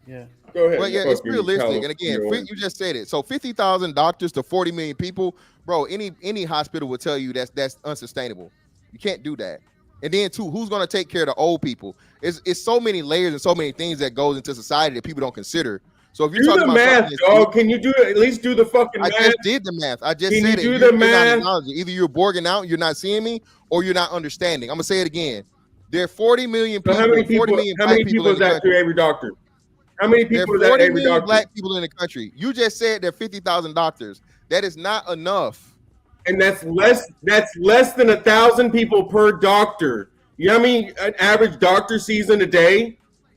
Yeah. Go ahead. But yeah, it's realistic. And again, you just said it. So 50,000 doctors to 40 million people, bro. Any hospital will tell you that's unsustainable. You can't do that. And then too, who's going to take care of the old people? It's so many layers and so many things that goes into society that people don't consider. So if you're talking about math, dog, can you at least do the fucking math? I just did the math. I just said it. Can you do the math? Either you're borging out, you're not seeing me, or you're not understanding. I'm gonna say it again. There are 40 million people. So how many people? How many people is that to every doctor? How many people is that to every doctor? Black people in the country. You just said there are 50,000 doctors. That is not enough. And that's less than 1,000 people per doctor. You know what I mean? An average doctor sees in a day.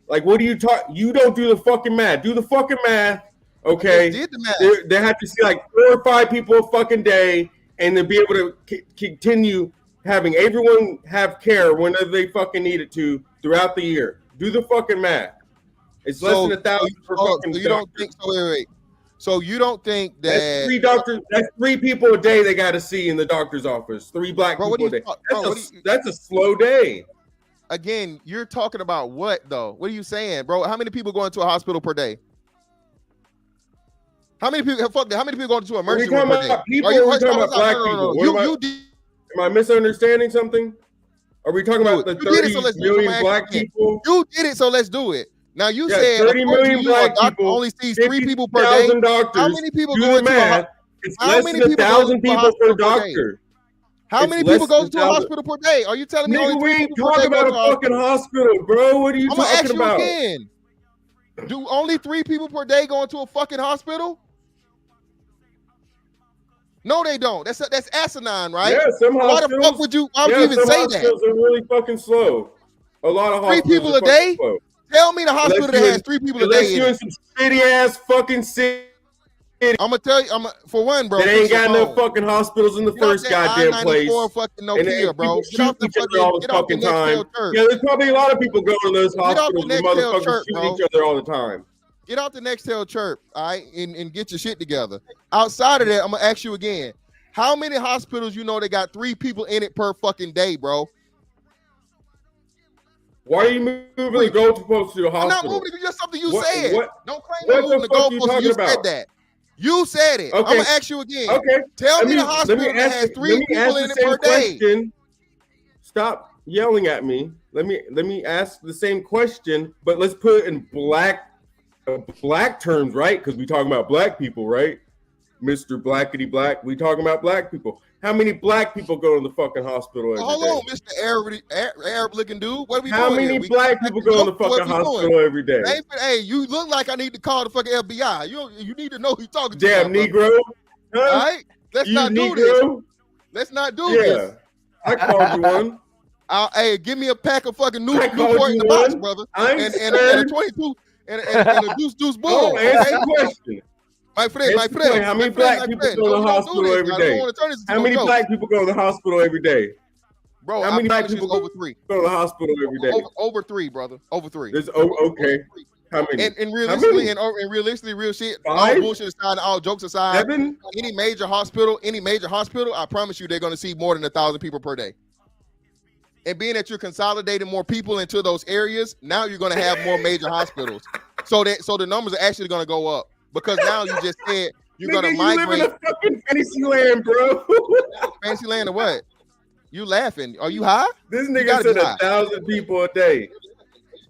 Like, what do you talk? You don't do the fucking math. Do the fucking math. Okay. Did the math. They have to see like 4 or 5 people a fucking day, and then be able to continue having everyone have care whenever they fucking need it to throughout the year. Do the fucking math. It's less than 1,000 per fucking. So you don't think so? Wait. So you don't think that that's 3 doctors? That's 3 people a day they got to see in the doctor's office. 3 black people a day. That's a slow day. Again, you're talking about what though? What are you saying, bro? How many people go into a hospital per day? How many people? How many people go into an emergency room per day? People, are we talking about black people? Am I misunderstanding something? Are we talking about the 30 million black people? You did it, so let's do it. Now you said 30 million black people only sees 3 people per day. Doctors. How many people do go into math? It's less than 1,000 people per doctor. How many people go to a hospital per day? Are you telling me only 3 people per day go to a fucking hospital, bro? What are you talking about? Again. Do only 3 people per day go into a fucking hospital? No, they don't. That's asinine, right? Yeah, some hospitals. Why the fuck would you even say that? Hospitals are really fucking slow. A lot of hospitals 3 people a day? Slow. Tell me the hospital that has 3 people a day. Unless you're in some shitty ass fucking city. I'm gonna tell you, for one, bro. They ain't got no fucking hospitals in the first goddamn place. Fucking Nokia, bro. Get off the fucking time. Yeah, there's probably a lot of people going to those hospitals and motherfuckers shoot each other all the time. Get out the Nextel chirp, all right, and get your shit together. Outside of that, I'm gonna ask you again. How many hospitals you know they got 3 people in it per fucking day, bro? Why are you moving the goalpost to the hospital? I'm not moving. It's just something you said. Don't claim what moving the goalpost. You said that. You said it. Okay. I'm gonna ask you again. Okay. Tell me the hospital that has 3 people in it per day. Stop yelling at me. Let me ask the same question, but let's put it in black black terms, right? Because we talking about black people, right? Mr. Blackity Black, we talking about black people. How many black people go to the fucking hospital every Hold day? on, Mr. Arab looking dude. What are we How doing many here? black people go to the fucking hospital every day? Hey, you look like I need to call the fucking FBI. You need to know who you're talking to. Damn Negro. Huh? All right? Let's You not do Negro? this. Let's not do this. I called you one. Hey, give me a pack of fucking I called Newport in you the box, one. brother. I ain't And a 22 and a deuce bull. Oh, answer the question. My friend. How many black people go to the hospital every day? How many black people go to the hospital every day? Bro, how many black people over 3 go to the hospital every day? Over 3, brother. Over 3. Okay. How many? And realistically, real shit. 5? All bullshit aside, all jokes aside. 7? Any major hospital, I promise you, they're going to see more than 1,000 people per day. And being that you're consolidating more people into those areas, now you're going to have more major hospitals. So the numbers are actually going to go up because now you just said you're going to migrate. You live in a fucking fantasy land, bro. Fantasy land or what? You laughing? Are you high? This nigga said 1,000 people a day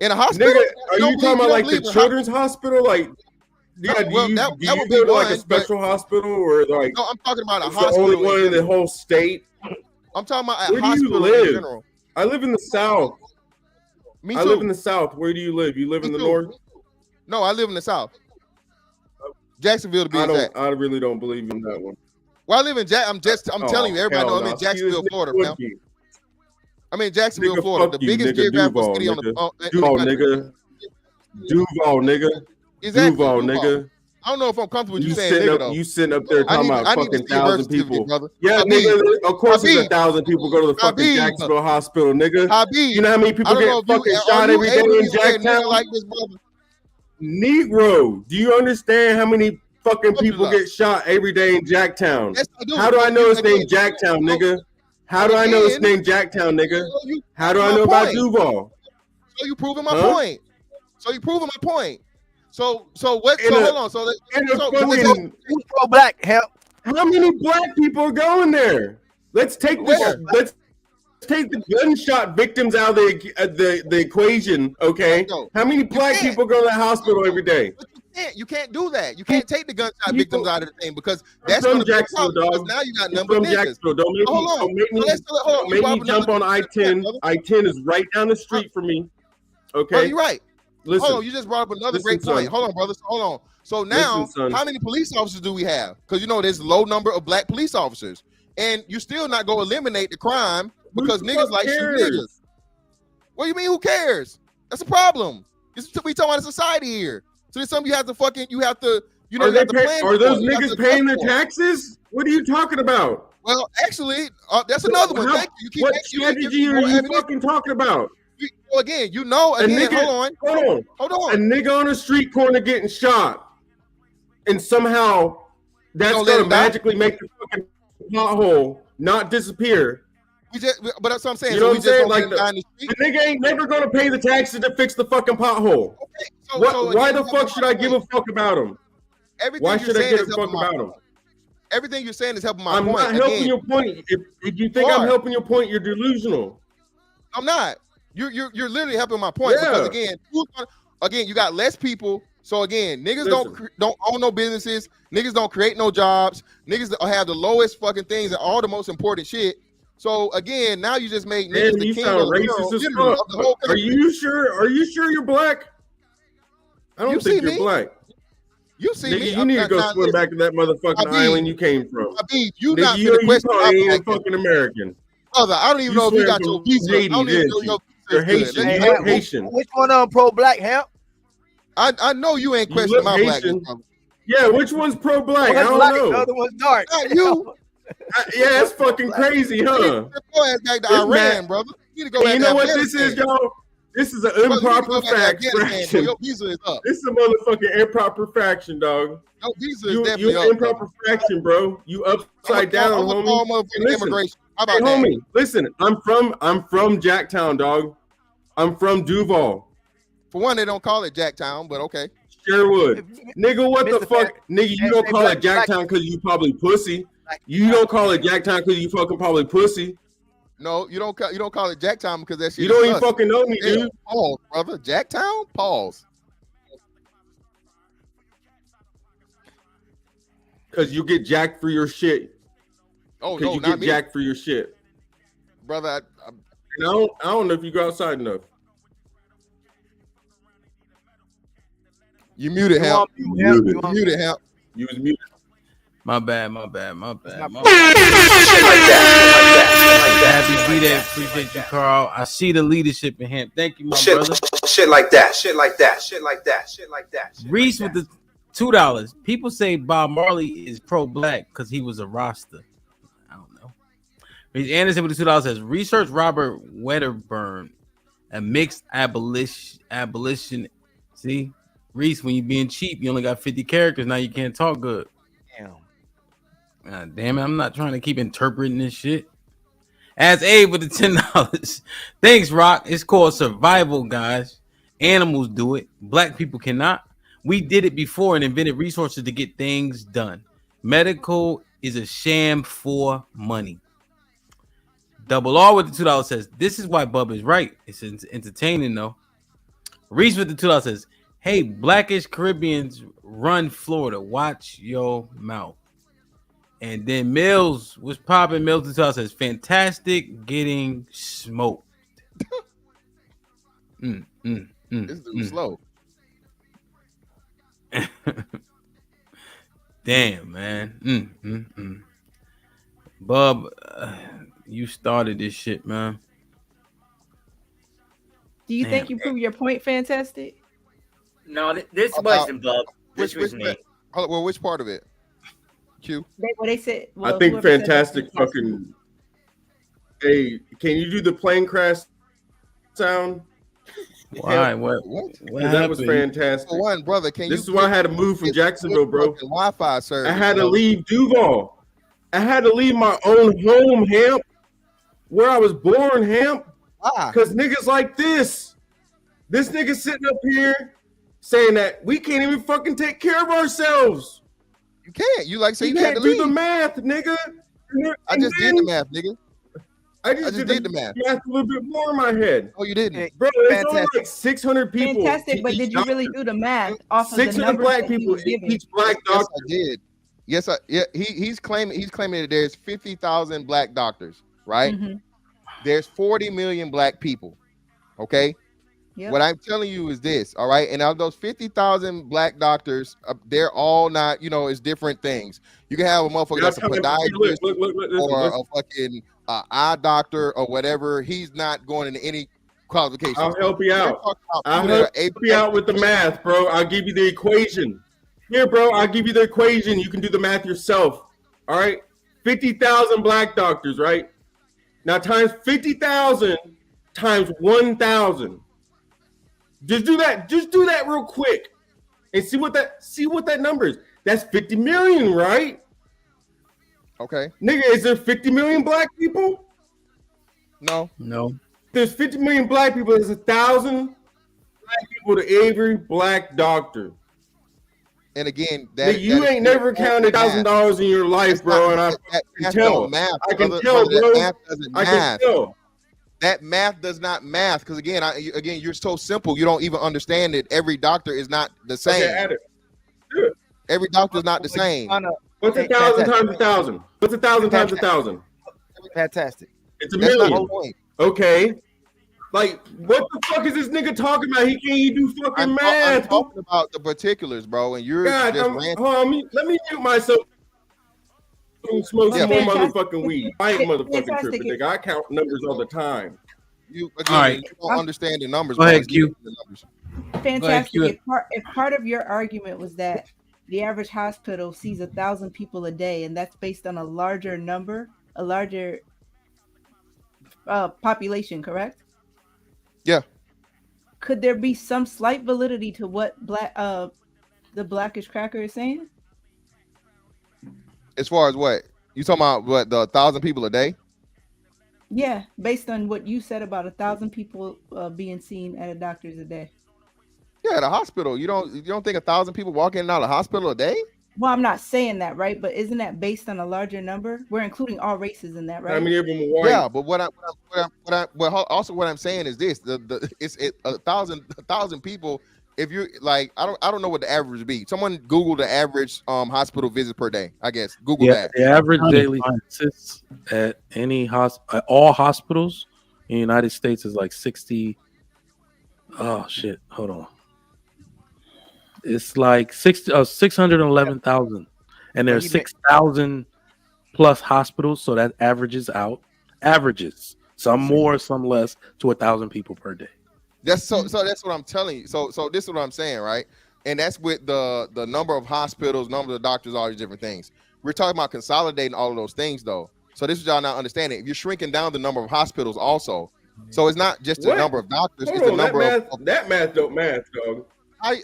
in a hospital. Nigga, are you talking about like the children's hospital? Like, yeah, that would be be like a special hospital or like? No, I'm talking about a it's hospital. The only one in the whole state. I'm talking about a Where hospital do you live? in general. I live in the South. Me too. I live in the South. Where do you live? You live in the North? No, I live in the South. Jacksonville to be exact. I really don't believe in that one. Well, I live in I'm telling you, everybody know I'm in Jacksonville, Florida, man. I'm in Jacksonville, Florida, the biggest geographical city on the Duval, nigga. Duval, nigga. Exactly. Duval, nigga. I don't know if I'm comfortable with you saying nigga, though. You sitting up there talking about fucking 1,000 people. Brother. Yeah, Habib. nigga. Of course, Habib. it's 1,000 people go to the fucking Habib. Jacksonville hospital, nigga. Habib. You know how many people get fucking shot every day in Jacktown? Like this, brother. Negro, do you understand how many fucking people get shot every day in Jacktown? Yes, I do. How do I know it's named Jacktown, nigga? How do I know it's named Jacktown, nigga? How do I know about Duval? So you proving my point. So what? Hold on. So who's pro black? Help. How many black people are going there? Let's take this. Let's take the gunshot victims out of the equation. Okay. How many black people go to the hospital every day? You can't do that. You can't take the gunshot victims out of the thing because that's from going to be a Jacksonville, problem. dog. Now you got I'm number from niggas. Jacksonville. Don't make me jump on I-10. I-10 is right down the street from me. Okay. Oh, you're right. Listen, hold on, you just brought up another great point. Hold on, brother. Hold on. So now, how many police officers do we have? Because you know there's a low number of black police officers, and you still not going to eliminate the crime because niggas like shoot niggas. What do you mean? Who cares? That's a problem. We talking about a society here. So there's something you have to plan. Are those niggas paying their taxes? What are you talking about? Well, actually, that's another one. Thank you. What strategy are you fucking talking about? Well, again, hold on. A nigga on a street corner getting shot, and somehow that's gonna magically make the fucking pothole not disappear. But that's what I'm saying. You know what I'm saying? Like the nigga ain't never gonna pay the taxes to fix the fucking pothole. Okay, why the fuck should I give a fuck about him? Why should I give a fuck about him? Everything you're saying is helping my point. I'm not helping your point. If you think I'm helping your point, you're delusional. I'm not. You're literally helping my point because again, you got less people. So again, niggas don't own no businesses. Niggas don't create no jobs. Niggas have the lowest fucking things and all the most important shit. So again, now you just make niggas the king of the whole country. Are you sure? Are you sure you're black? I don't think you're black. You see me? You need to go swim back to that motherfucking island you came from. You not you probably ain't fucking American. Brother, I don't even know if you got your visa. I don't even know your You're Haitian. You're Haitian. Which one of them pro black? Help. I know you ain't questioning my blackness. Yeah, which one's pro black? I don't know. The other one's dark. Not you. Yeah, it's fucking crazy, huh? Go back to Iran, brother. You need to go back. You know what this is, y'all? This is an improper fact fraction. Your visa is up. This is a motherfucking improper fraction, dog. Your visa is definitely up. You improper fraction, bro. You upside down, homie. Immigration. How about that? Homie, listen. I'm from Jacktown, dog. I'm from Duval. For one, they don't call it Jacktown, but okay. Sherwood. Nigga, what the fuck? Nigga, you don't call it Jacktown because you probably pussy. You don't call it Jacktown because you fucking probably pussy. No, you don't call it Jacktown because that shit. You don't even fucking know me, dude. Pause, brother. Jacktown? Pause. Because you get jacked for your shit. Oh Because no, you not get me, jacked for your shit. brother. And I don't know if you go outside enough. You muted You him. want You mute him? muted him. You was muted. My bad. Shit like Happy B-Day. Appreciate you, Carl. I see the leadership in him. Thank you, my brother. Shit like that. Shit like that. Shit like that. Shit like that. Reese with the $2. People say Bob Marley is pro-black because he was a Rasta. I don't know. Reese Anderson with the $2 says research Robert Wedderburn, a mixed abolition. See, Reese, when you being cheap, you only got 50 characters. Now you can't talk good. Damn. God damn it! I'm not trying to keep interpreting this shit. As Abe with the $10. Thanks, Rock. It's called survival, guys. Animals do it. Black people cannot. We did it before and invented resources to get things done. Medical is a sham for money. Double R with the $2 says, this is why Bub is right. It's entertaining, though. Reese with the $2 says, hey, Blackish Caribbeans run Florida. Watch your mouth. And then Mills was popping. Mills with the $2 says, fantastic getting smoked. This dude's slow. Damn, man. Bub, you started this shit, man. Do you think you proved your point, Fantastic? No, this wasn't Bub. This was me. Well, which part of it? Q. They said. I think Fantastic fucking. Hey, can you do the plane crash sound? Why? What that was fantastic. For one, brother, This is why I had to move from Jacksonville, bro. Wi-Fi service. I had to leave Duval. I had to leave my own home, Hamp, where I was born, Hamp. Why? Because niggas like this nigga sitting up here saying that we can't even fucking take care of ourselves. You can't. You like say you can't had to do leave. the math, nigga. I just did the math, nigga. I just did the math a little bit more in my head. Oh, you didn't, bro. It's only like 600 people. Fantastic, but did you really do the math off of the 600 numbers black that he people. was giving? Each black doctor. Yes, I did. He's claiming that there's 50,000 black doctors, right? Mm-hmm. There's 40 million black people. Okay. Yep. What I'm telling you is this, all right? And of those 50,000 black doctors, they're all not, it's different things. You can have a motherfucker that's a podiatrist or a fucking eye doctor or whatever. He's not going into any qualifications. I'll help you out. I'll help you out with the math, bro. I'll give you the equation. Here, bro, I'll give you the equation. You can do the math yourself. All right? 50,000 black doctors, right? Now times 50,000 times 1,000. Just do that. Just do that real quick, and see what that number is. That's 50 million, right? Okay. Nigga, is there 50 million black people? No. There's 50 million black people. There's 1,000 black people to every black doctor. And again, you ain't never counted $1,000 in your life, bro. And I can tell. I can tell, bro. I can tell. That math does not math because again, you're so simple. You don't even understand it. Every doctor is not the same. Okay, add it. Every doctor is not the same. What's 1,000 times 1,000? What's 1,000 times 1,000? Fantastic. It's a million. Okay. Like, what the fuck is this nigga talking about? He can't even do fucking math. I'm talking about the particulars, bro. And you're God, just hold on, let me mute myself. Smoke some more motherfucking weed. I ain't motherfucking tripping, nigga. I count numbers all the time. You don't understand the numbers. Go ahead, Q. Fantastic. If part of your argument was that the average hospital sees 1,000 people a day, and that's based on a larger number, a larger population, correct? Yeah. Could there be some slight validity to what the Blackish Cracker is saying? As far as what? You talking about what, the 1,000 people a day? Yeah, based on what you said about 1,000 people being seen at a doctor's a day. Yeah, at a hospital. You don't think 1,000 people walk in and out of the hospital a day? Well, I'm not saying that, right? But isn't that based on a larger number? We're including all races in that, right? How many of them are white? Yeah, but what I'm saying is this: 1,000 people if you like, I don't know what the average would be. Someone Google the average hospital visit per day. I guess Google Yeah, that. the average daily census at at all hospitals in the United States is like 60. Oh shit! Hold on. It's like 611,000, and Well, there's 6,000 plus hospitals, so that averages out. Averages some more, some less to 1,000 people per day. That's so that's what I'm telling you. So this is what I'm saying, right? And that's with the number of hospitals, number of doctors, all these different things. We're talking about consolidating all of those things, though. So this is y'all not understanding. If you're shrinking down the number of hospitals, also, so it's not just the What? number of doctors; Hold it's the on, number that math don't math, dog.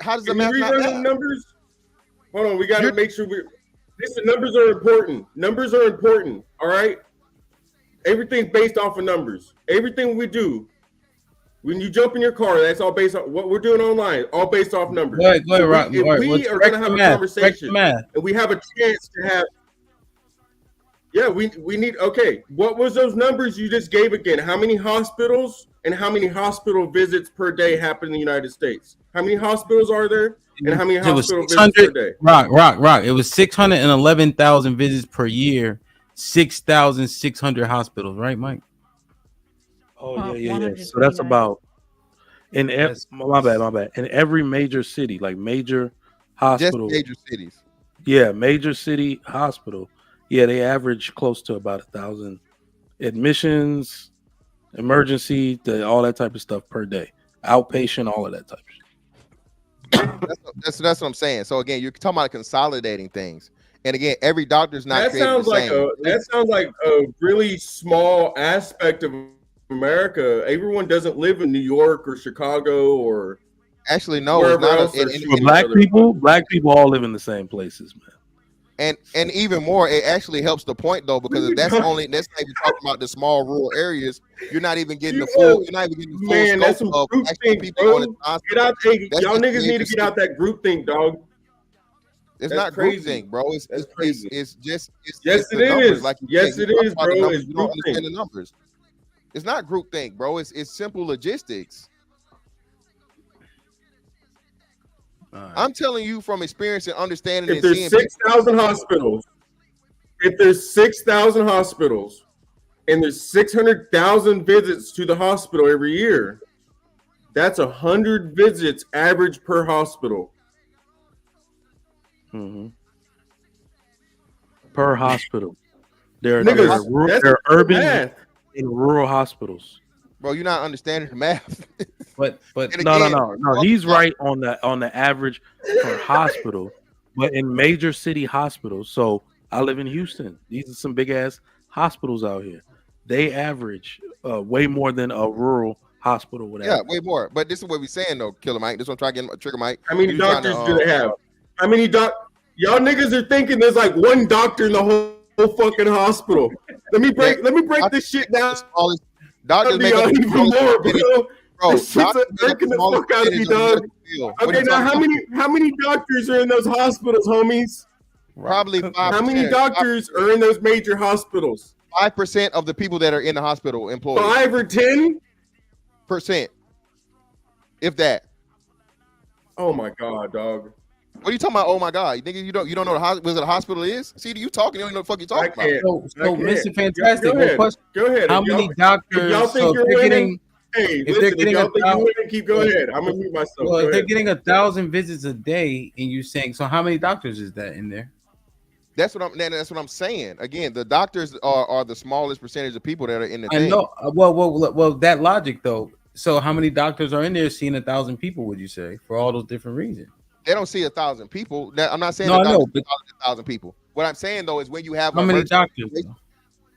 How does the Can math you not rerun math? them numbers? Hold on, we got to make sure listen, numbers are important. Numbers are important. All right. Everything's based off of numbers. Everything we do, when you jump in your car, that's all based on what we're doing online. All based off numbers. Go ahead, So Rock. if we are going to have a conversation and we have a chance to have, yeah, we need. Okay, what was those numbers you just gave again? How many hospitals and how many hospital visits per day happen in the United States? How many hospitals are there? And how many It was hospital visits per 600. day? Rock. It was 611,000 visits per year. 6,600 hospitals, right, Mike? Oh yeah. So that's about my bad. In every major city, like major hospital, Just major cities. Yeah, major city hospital. Yeah, they average close to about 1,000 admissions, emergency, all that type of stuff per day, outpatient, all of that type of shit. That's what I'm saying. So again, you're talking about consolidating things, and again, every doctor's not That created sounds the like same. that sounds like a really small aspect of America. Everyone doesn't live in New York or Chicago or actually no. wherever It's not else. For black people all live in the same places, man. And even more, it actually helps the point though, because if that's not even talking about the small rural areas. You're not even getting the full. You're not even getting the full Man, that's scope some of group actual think, people bro. going to the hospital. Get out, hey, That's y'all just niggas need to major get out that group think, dog. It's That's not crazy. groupthink, bro. It's crazy. It's just Yes, it's it the numbers. is. Like you Yes, said, it you is, talk about the bro. numbers, It's you don't groupthink. understand the numbers. It's not groupthink, bro. It's simple logistics. I'm telling you from experience and understanding. If there's 6,000 hospitals, and there's 600,000 visits to the hospital every year, that's 100 visits average per hospital. Per hospital. There Niggas, are urban math. and rural hospitals. Bro, you're not understanding the math. But no. He's right on the average per hospital, but in major city hospitals. So I live in Houston. These are some big ass hospitals out here. They average way more than a rural hospital would Yeah, average. way more. But this is what we're saying though, Killer Mike. This is what I'm trying to get Trigger Mike. How many You trying doctors to, do they have? How many y'all niggas are thinking there's like one doctor in the whole fucking hospital. Let me break this shit down. Doctors make y'all up even more, bro. This shit's doctors make up irking the smaller fuck out of me, percentage of the dog. medical field. What are Okay, you now talking how many doctors are in those hospitals, homies? Probably 5%. How many doctors are in those major hospitals? 5% of the people that are in the hospital employed. 5 or 10%, if that. Oh my god, dog. What are you talking about? Oh my god, nigga, you don't know what a hospital is? See, you talking? You don't even know what the fuck you talking about. So Mr. Fantastic, Go ahead. Go ahead. How If many y'all- doctors? if y'all think so if you're they're winning, getting, hey, if listen, they're if getting y'all a think you're winning, keep go ahead. I'm gonna mute myself. Well, Go if they're ahead. getting 1,000 visits a day, and you saying, so how many doctors is that in there? That's what I'm saying. Again, the doctors are the smallest percentage of people that are in the I thing. know. Well, that logic though. So how many doctors are in there seeing 1,000 people? Would you say for all those different reasons? They don't see 1,000 people. I'm not saying No, I know, but 1,000 people. What I'm saying though is when you have How many doctors?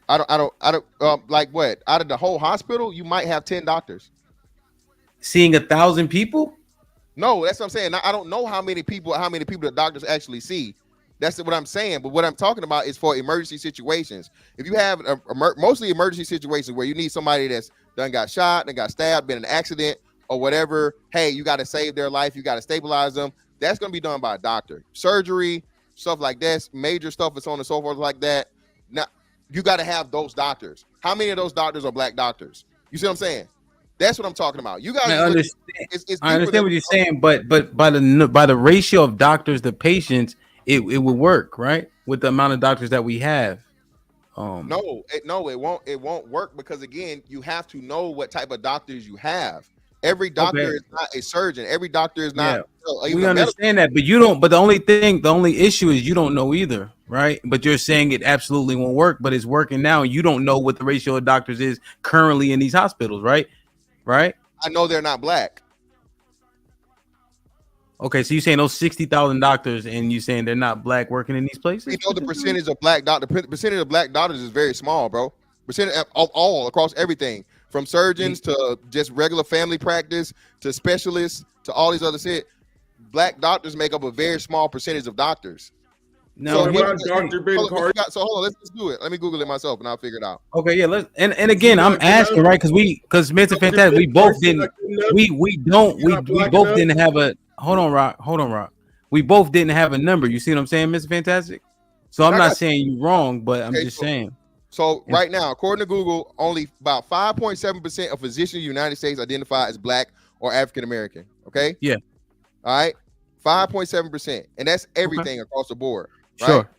I don't like what out of the whole hospital you might have 10 doctors seeing 1,000 people. No, that's what I'm saying. I don't know how many people the doctors actually see. That's what I'm saying. But what I'm talking about is for emergency situations. If you have mostly emergency situations where you need somebody that's done got shot, done got stabbed, been in an accident or whatever. Hey, you got to save their life. You got to stabilize them. That's going to be done by a doctor. Surgery, stuff like this, major stuff and so on and so forth like that. Now, you got to have those doctors. How many of those doctors are black doctors? You see what I'm saying? That's what I'm talking about. You guys, I understand. It's I understand what you're saying, but by the ratio of doctors to patients, it would work, right? With the amount of doctors that we have. No, it won't. It won't work because again, you have to know what type of doctors you have. Every doctor is not a surgeon. Every doctor is not. We understand that, but you don't. But the only issue is you don't know either, right? But you're saying it absolutely won't work, but it's working now. And you don't know what the ratio of doctors is currently in these hospitals, right? Right? I know they're not black. Okay, so you're saying those 60,000 doctors, and you're saying they're not black working in these places? You know the percentage of black percentage of black doctors is very small, bro. Percentage of all across everything, from surgeons to just regular family practice to specialists to all these other shit. Black doctors make up a very small percentage of doctors. No, so hold on, let's do it. Let me Google it myself, and I'll figure it out. Okay, yeah. Let's and again, I'm asking, right? Because Mr. Fantastic, we both didn't. We both didn't have a. Hold on, Rock. We both didn't have a number. You see what I'm saying, Mr. Fantastic? So I'm not saying you're wrong, but I'm just saying. So right now, according to Google, only about 5.7% of physicians in the United States identify as black or African American. Okay. Yeah. All right. 5.7%, and that's everything across the board. Right? Sure.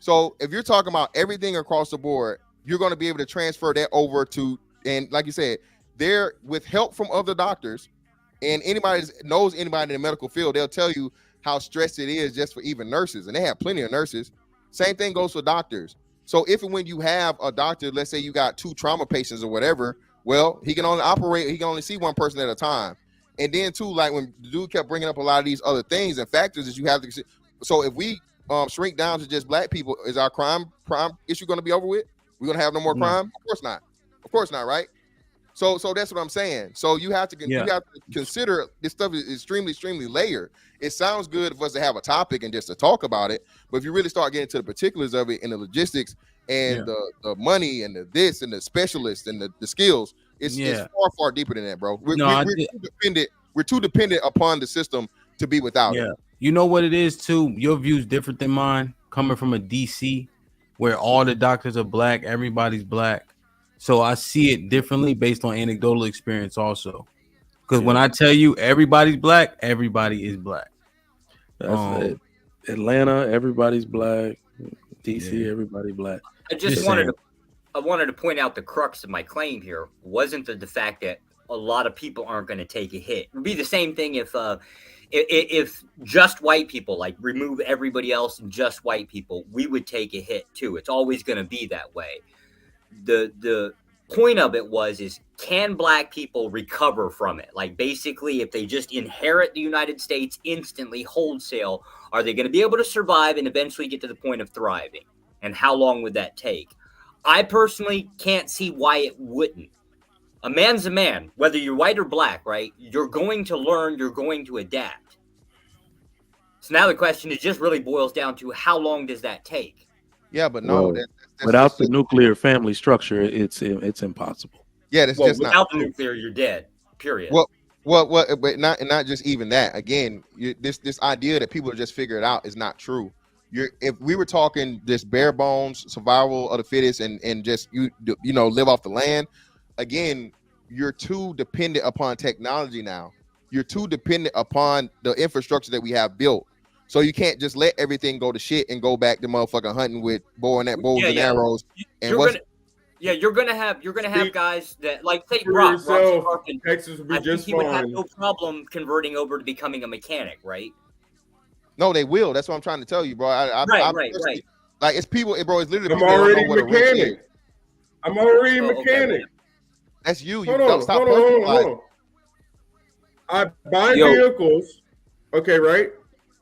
So if you're talking about everything across the board, you're going to be able to transfer that over to, and like you said, they're with help from other doctors. And anybody knows anybody in the medical field, they'll tell you how stressed it is just for even nurses. And they have plenty of nurses. Same thing goes for doctors. So if and when you have a doctor, let's say you got 2 trauma patients or whatever, well, he can only see one person at a time. And then too, like when the dude kept bringing up a lot of these other things and factors that you have to. So if we shrink down to just black people, is our crime issue going to be over with? We're going to have no more crime? Of course not. Of course not, right? So that's what I'm saying. So you have to consider this stuff is extremely layered. It sounds good for us to have a topic and just to talk about it, but if you really start getting to the particulars of it and the logistics and the money and the this and the specialists and the skills, it's far deeper than that, bro. We're too dependent upon the system to be without it. You know what it is too? Your view's different than mine, coming from a DC where all the doctors are black, everybody's black. So I see it differently based on anecdotal experience also. Because when I tell you everybody's black, everybody is black. That's it. Atlanta, everybody's black. DC, everybody black. I wanted to point out the crux of my claim here wasn't the fact that a lot of people aren't going to take a hit. It would be the same thing if just white people, like remove everybody else and just white people, we would take a hit too. It's always going to be that way. The point of it is can black people recover from it? Like basically if they just inherit the United States instantly wholesale, are they going to be able to survive and eventually get to the point of thriving? And how long would that take? I personally can't see why it wouldn't. A man's a man, whether you're white or black, right? You're going to learn, you're going to adapt. So now the question is just really boils down to how long does that take? Yeah, but no, without the nuclear family structure, it's impossible. Yeah, that's just without the nuclear, you're dead. Period. But not just even that. Again, this idea that people just figure it out is not true. If we were talking this bare bones survival of the fittest and just live off the land, again, you're too dependent upon technology now. You're too dependent upon the infrastructure that we have built. So you can't just let everything go to shit and go back to motherfucking hunting with bows and arrows. And you're gonna have guys that like say Brock Texas would be just he would have no problem converting over to becoming a mechanic, right? No, they will. That's what I'm trying to tell you, bro. Right. Like it's people, bro. It's literally. I'm already a mechanic. I'm already a mechanic. That's you. Hold on. I buy vehicles. Okay, right.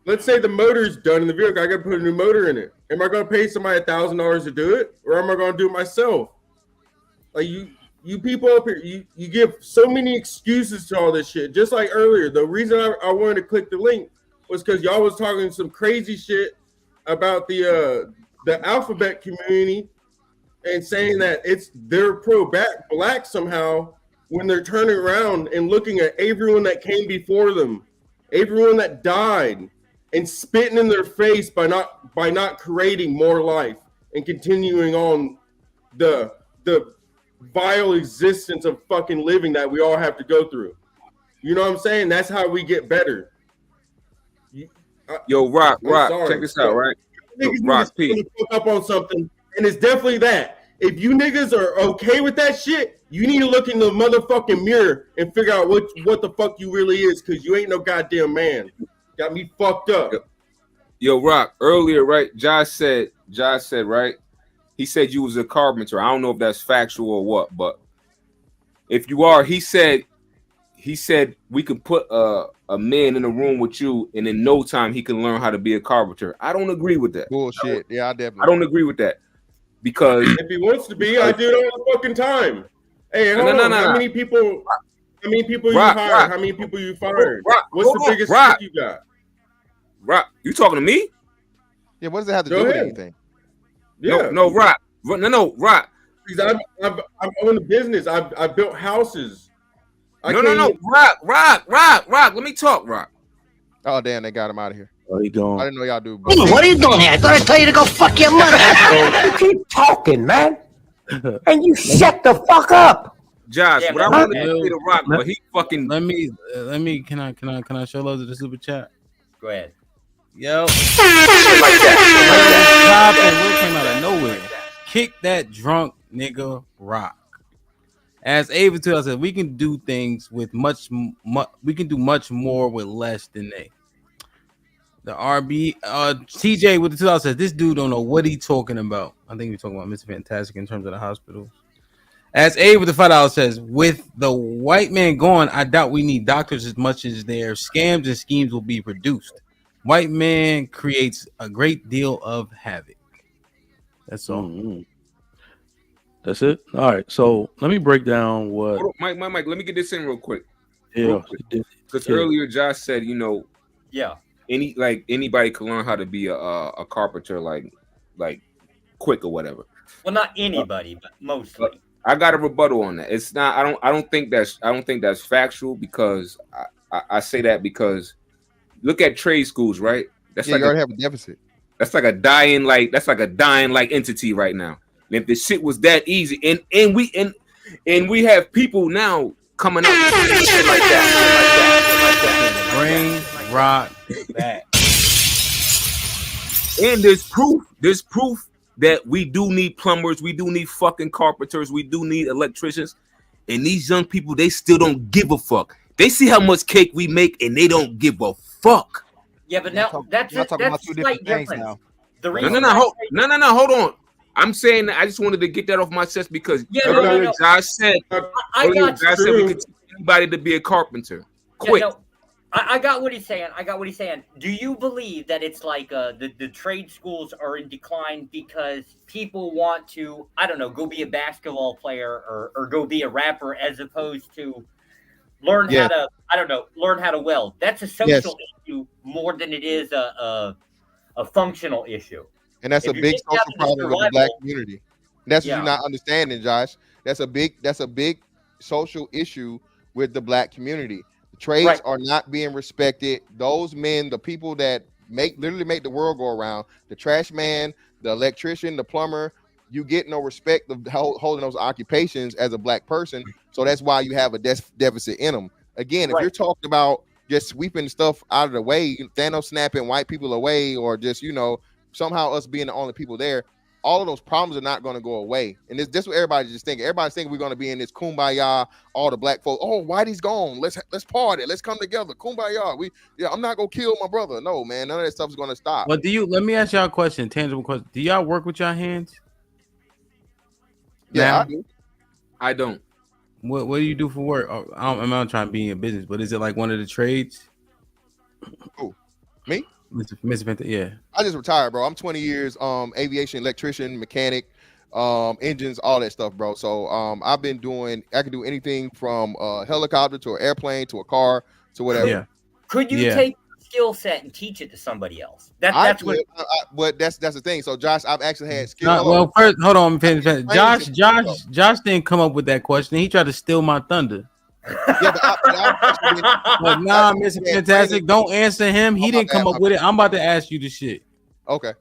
Let's say the motor's done in the vehicle. I got to put a new motor in it. Am I going to pay somebody $1,000 to do it, or am I going to do it myself? Like you people up here, you give so many excuses to all this shit. Just like earlier, the reason I wanted to click the link was because y'all was talking some crazy shit about the alphabet community and saying that they're pro-black somehow when they're turning around and looking at everyone that came before them, everyone that died, and spitting in their face by not creating more life and continuing on the vile existence of fucking living that we all have to go through. You know what I'm saying? That's how we get better. Yo, Rock, I'm Rock, sorry, check this out, but right? Yo, niggas Rock, need to fuck up on something, and it's definitely that. If you niggas are okay with that shit, you need to look in the motherfucking mirror and figure out what the fuck you really is, because you ain't no goddamn man. Got me fucked up. Yo, Rock, earlier, right? Josh said, right? He said you was a carpenter. I don't know if that's factual or what, but if you are, he said we can put a man in a room with you, and in no time he can learn how to be a carpenter. I don't agree with that. Bullshit. Yeah, I definitely. I don't agree with that because if he wants to be, I do it all the fucking time. Hey, hold on. How many people you hired? Rock. How many people you fired? Rock, What's the biggest Rock. stick you got? Rock, you talking to me? Yeah, what does it have to Go do with ahead. anything? Yeah. No, Rock. No, Rock. Because I'm own a business. I built houses. No, Rock. Let me talk, Rock. Oh damn, they got him out of here. Oh, he gone. I didn't know y'all do. Hey, what are you doing here? I thought I told you to go fuck your mother. You keep talking, man, and you shut the fuck up. Josh, what I wanted to say to Rock, but he fucking. Let me. Can I show love to the super chat? Go ahead. Yo. Like that. What came out of nowhere? Kick that drunk nigga Rock. As Ava too, I said we can do things with we can do much more with less than they. The RB TJ with the 2000 says this dude don't know what he talking about. I think we're talking about Mr. Fantastic in terms of the hospitals. As A with the $5 says, with the white man gone, I doubt we need doctors as much as their scams and schemes will be produced. White man creates a great deal of havoc. That's all. Mm-hmm. That's it. All right. So let me break down what. Hold on, Mike. Let me get this in real quick. Yeah. Because earlier Josh said, yeah, anybody can learn how to be a carpenter, like quick or whatever. Well, not anybody, but mostly. I got a rebuttal on that. It's not. I don't think that's factual because I say that because look at trade schools, right? That's like you already have a deficit. That's like a dying entity right now. And if the shit was that easy, and we have people now coming up shit like that. Brain rock back. And there's proof that we do need plumbers, we do need fucking carpenters, we do need electricians, and these young people, they still don't give a fuck. They see how much cake we make, and they don't give a fuck. Yeah, but now that's a slight difference. Now. No, hold on. I'm saying that I just wanted to get that off my chest because Josh said we could teach anybody to be a carpenter. Quick. Yeah, no, I got what he's saying. Do you believe that it's like the trade schools are in decline because people want to, I don't know, go be a basketball player or go be a rapper as opposed to learn how to weld? That's a social issue more than it is a functional issue. And that's a big social problem with the black community. That's what you're not understanding, Josh. That's a big social issue with the black community. The trades are not being respected. Those men, the people that literally make the world go around, the trash man, the electrician, the plumber, you get no respect of holding those occupations as a black person. So that's why you have a deficit in them. Again, if you're talking about just sweeping stuff out of the way, Thanos snapping white people away, or just, somehow us being the only people there, all of those problems are not going to go away. And this what everybody's just thinking. Everybody's thinking we're going to be in this kumbaya, all the black folks. Oh, Whitey's gone. Let's party. Let's come together. Kumbaya. I'm not going to kill my brother. No, man. None of that stuff is going to stop. But let me ask y'all a question, tangible question. Do y'all work with your hands? Yeah, I do. I don't. What do you do for work? I'm not trying to be in your business, but is it like one of the trades? Who? Me? Mr. Fenton, yeah. I just retired, bro. I'm 20 years aviation electrician, mechanic, engines, all that stuff, bro. So I can do anything from a helicopter to an airplane to a car to whatever. Yeah. Could you take a skill set and teach it to somebody else? That's the thing. So Josh, I've actually had skill. Well, first, hold on, Josh didn't come up with that question. He tried to steal my thunder. But nah, Mr. Fantastic, don't answer him. He didn't come up with it. I'm about to ask you the shit. Okay.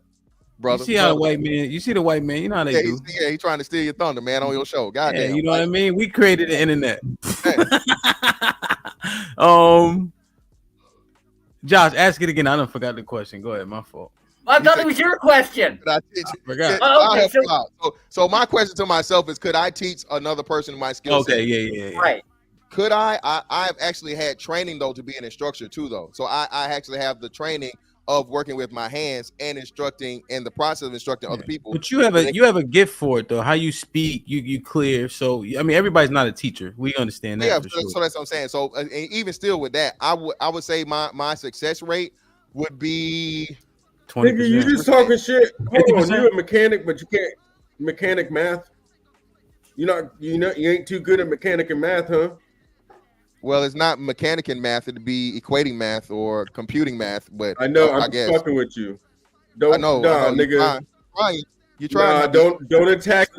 brother. You see how the white man, you see the white man, you know how they do. He's trying to steal your thunder, man, on your show. Goddamn. Yeah, you know what I mean? We created the internet. Josh, ask it again. I done forgot the question. Go ahead, my fault. I thought it was your question. I forgot. Okay, So my question to myself is, could I teach another person my skill set? Okay, yeah. Right. Could I've actually had training though to be an instructor too though. So I actually have the training of working with my hands and instructing in the process of instructing other people. But you have a gift for it though. How you speak, you clear. So I mean, everybody's not a teacher. We understand that. Yeah, for sure. so that's what I'm saying. So and even still with that, I would say my success rate would be 20%. Nigga, you just talking shit. Hold on, you a mechanic, but you can't mechanic math. You ain't too good at mechanic and math, huh? Well, it's not mechanic and math; it'd be equating math or computing math. But I know I I'm guess. fucking with you. Don't nigga. You trying? Don't attack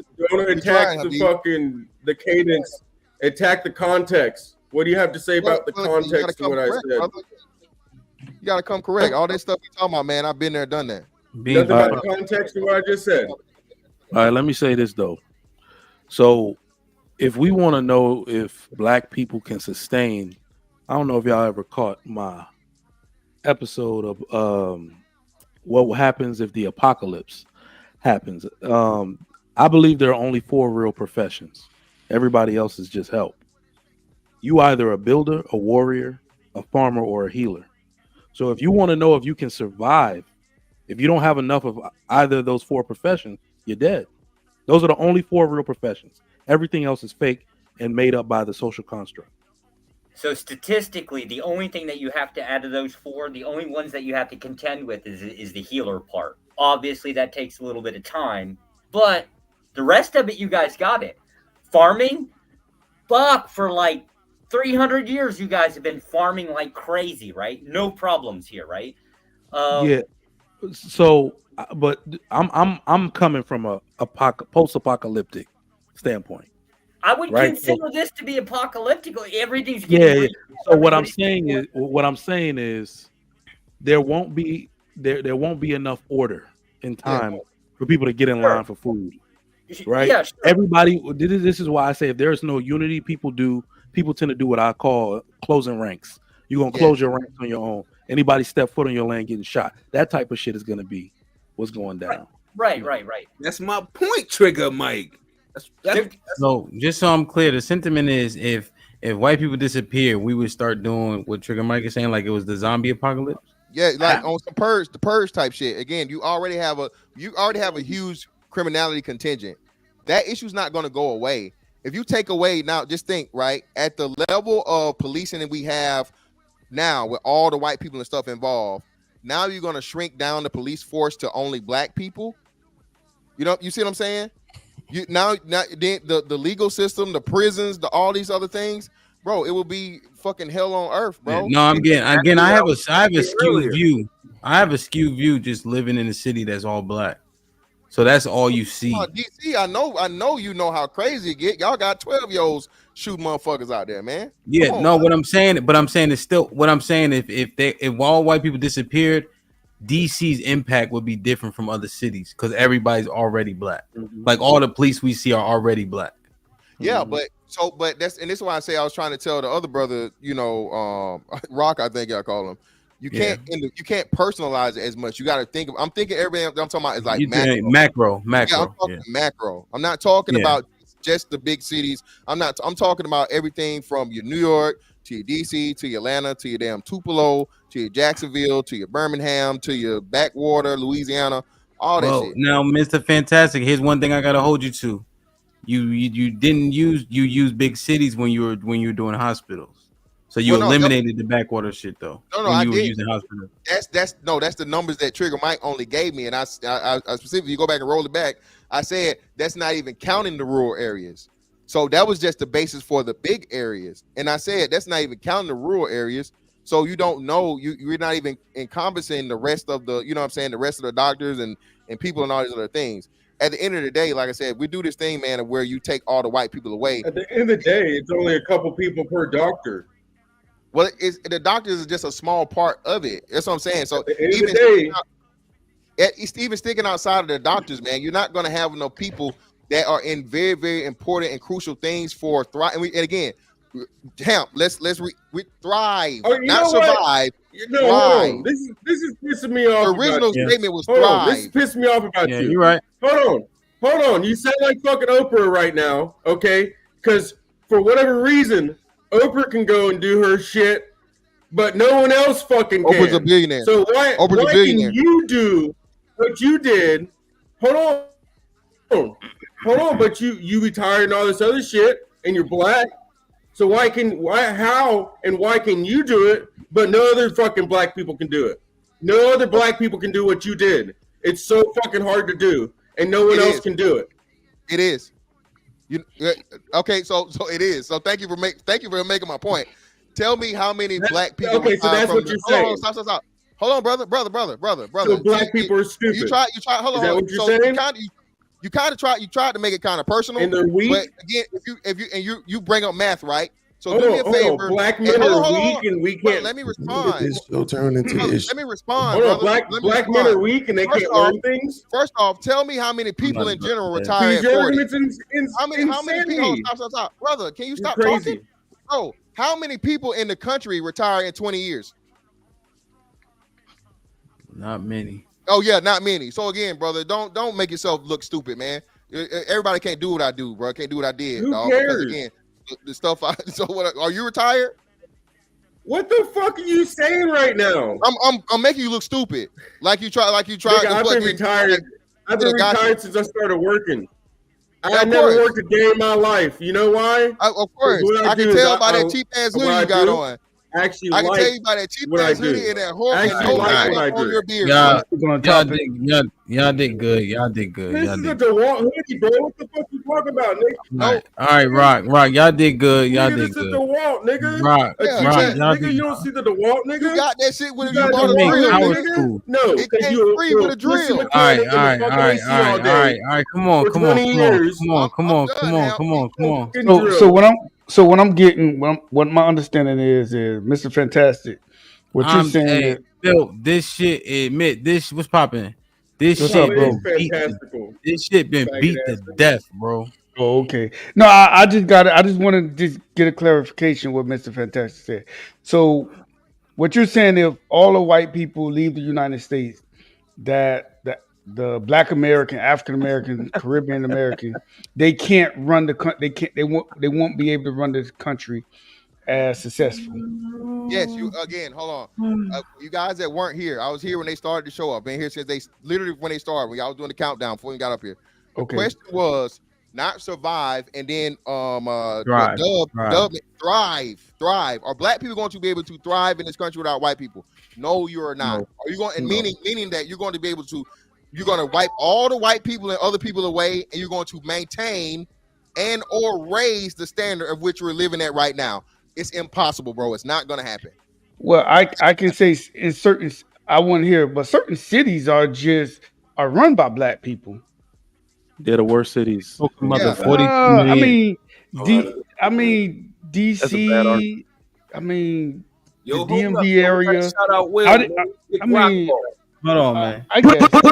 the cadence. Attack the context. What do you have to say about the context of what I said? Brother. You gotta come correct. All this stuff you talking about, man, I've been there, done that. Nothing about the context of what I just said. All right, let me say this though. So, if we want to know if black people can sustain, I don't know if y'all ever caught my episode of what happens if the apocalypse happens. I believe there are only 4 real professions. Everybody else is just help. You either a builder, a warrior, a farmer, or a healer. So if you want to know if you can survive, if you don't have enough of either of those 4 professions, you're dead. Those are the only 4 real professions. Everything else is fake and made up by the social construct. So statistically, the only thing that you have to add to those 4, the only ones that you have to contend with is the healer part. Obviously, that takes a little bit of time, but the rest of it, you guys got it. Farming, fuck, for like 300 years, you guys have been farming like crazy, right? No problems here, right? Yeah. So, but I'm coming from a post-apocalyptic standpoint. I would right? consider this to be apocalyptic. Everything's Yeah. getting So what I'm saying is there won't be enough order in time for people to get in line for food. Right? Yeah, sure. Everybody. This is why I say if there's no unity, people tend to do what I call closing ranks. You're gonna close your ranks on your own. Anybody step foot on your land getting shot. That type of shit is gonna be what's going down. Right. That's my point, Trigger Mike. So just so I'm clear, the sentiment is if white people disappear, we would start doing what Trigger Mike is saying, like it was the zombie apocalypse. Yeah, like on some the purge type shit. Again, you already have a huge criminality contingent. That issue's not going to go away. If you take away now, just think, right, at the level of policing that we have now with all the white people and stuff involved, now you're going to shrink down the police force to only black people. You see what I'm saying? Now the legal system, the prisons, all these other things, bro, it will be fucking hell on earth, bro. No, I have a skewed view. I have a skewed view just living in a city that's all black. So that's all you see. DC, I know you know how crazy it get. Y'all got 12-year-olds shooting motherfuckers out there, man. Yeah, what I'm saying is still what I'm saying. If all white people disappeared, DC's impact would be different from other cities because everybody's already black. Like all the police we see are already black. Yeah, but this is why I say I was trying to tell the other brother, Rock, I think y'all call him. You can't personalize it as much. You got to think I'm thinking everything I'm talking about is like macro. Yeah, I'm talking macro. I'm not talking about just the big cities. I'm talking about everything from your New York to your DC to your Atlanta to your damn Tupelo to your Jacksonville to your Birmingham to your backwater Louisiana, all that shit. Now, Mr. Fantastic, here's one thing I gotta hold you to. You used big cities when you were doing hospitals. So you eliminated the backwater shit though. No, I did. Using hospitals. That's the numbers that Trigger Mike only gave me, and I specifically, you go back and roll it back. I said that's not even counting the rural areas. So that was just the basis for the big areas, and I said that's not even counting the rural areas. So you don't know, you're not even encompassing the rest of the, the rest of the doctors and people and all these other things. At the end of the day, like I said, we do this thing, man, of where you take all the white people away. At the end of the day, it's only a couple people per doctor. Well, the doctors is just a small part of it. That's what I'm saying. So at the end of the day, even sticking outside of the doctors, man, you're not going to have no people that are in very, very important and crucial things for thrive. And again, Hamp, let's thrive, not survive. No, hold on. This is pissing me off. The original statement was hold thrive. on. This is pissing me off about you. Yeah, you're right. Hold on. You sound like fucking Oprah right now, okay? Because for whatever reason, Oprah can go and do her shit, but no one else fucking can. Oprah's a billionaire. So why can you do what you did? Hold on, but you retired and all this other shit, and you're black. So why can you do it, but no other fucking black people can do it? No other black people can do what you did. It's so fucking hard to do, and no one else can do it. It is. Okay, so it is. So thank you for making my point. Tell me how many black people. Okay, so that's what you're saying. Stop. Hold on, brother. So black people are stupid. You try. Hold on. Is that what you're saying? You tried to make it kind of personal. And they're weak. But again, if you bring up math, right? So do me a favor. Black men are weak, and we can't. Let me respond. This show turned into this. Let me respond. Hold on, black men are weak, and they can't learn things. First off, tell me how many people in general retire at 40. How many people? Stop. Brother, can you stop talking? Oh, how many people in the country retire in 20 years? Not many. Oh yeah, not many. So again, brother, don't make yourself look stupid, man. Everybody can't do what I do, bro. Can't do what I did. Who dog, cares? Because again, the stuff. So what? Are you retired? What the fuck are you saying right now? I'm making you look stupid. Like you try. Nigga, I've been retired. I've been retired since I started working. I Of never course. worked a day in my life. You know why? Of course. I can tell by that cheap ass hoodie you got on. I can tell you by that cheap ass hoodie and that horrible on your beard. Y'all did good. Y'all did good. This is a DeWalt hoodie, bro. What the fuck you talking about, nigga? All right, Rock. Y'all did good. Y'all did This is good. DeWalt, nigga. Rock. Nigga, you don't see the DeWalt, nigga. You got that shit when you got bought a the drill, DeWalt, nigga. Cool. No, It came free with a drill. All right. Come on. So what I'm getting, what my understanding is Mr. Fantastic. What you're saying is, Bill, this shit, admit this. What's popping? This What's shit, up, bro? This shit been beat to death, bro. Oh, okay. No, I just want to just get a clarification what Mr. Fantastic said. So, what you're saying, if all the white people leave the United States, that the Black American, African American, Caribbean American, they can't run the country. They won't be able to run this country as successful. Yes, hold on. You guys that weren't here, I was here when they started the show up. Been here since they literally when they started. When y'all was doing the countdown before we got up here. The question was not survive and then thrive. Thrive. Are black people going to be able to thrive in this country without white people? No, you are not. No. Are you going? And meaning that you're going to be able to. You're going to wipe all the white people and other people away, and you're going to maintain and or raise the standard of which we're living at right now. It's impossible, bro. It's not going to happen. Well, I can say in certain, I want to hear, but certain cities are run by black people. They're the worst cities. I mean, DC. I mean, the DMV area. Shout out Will. Hold on, man. I guess. Put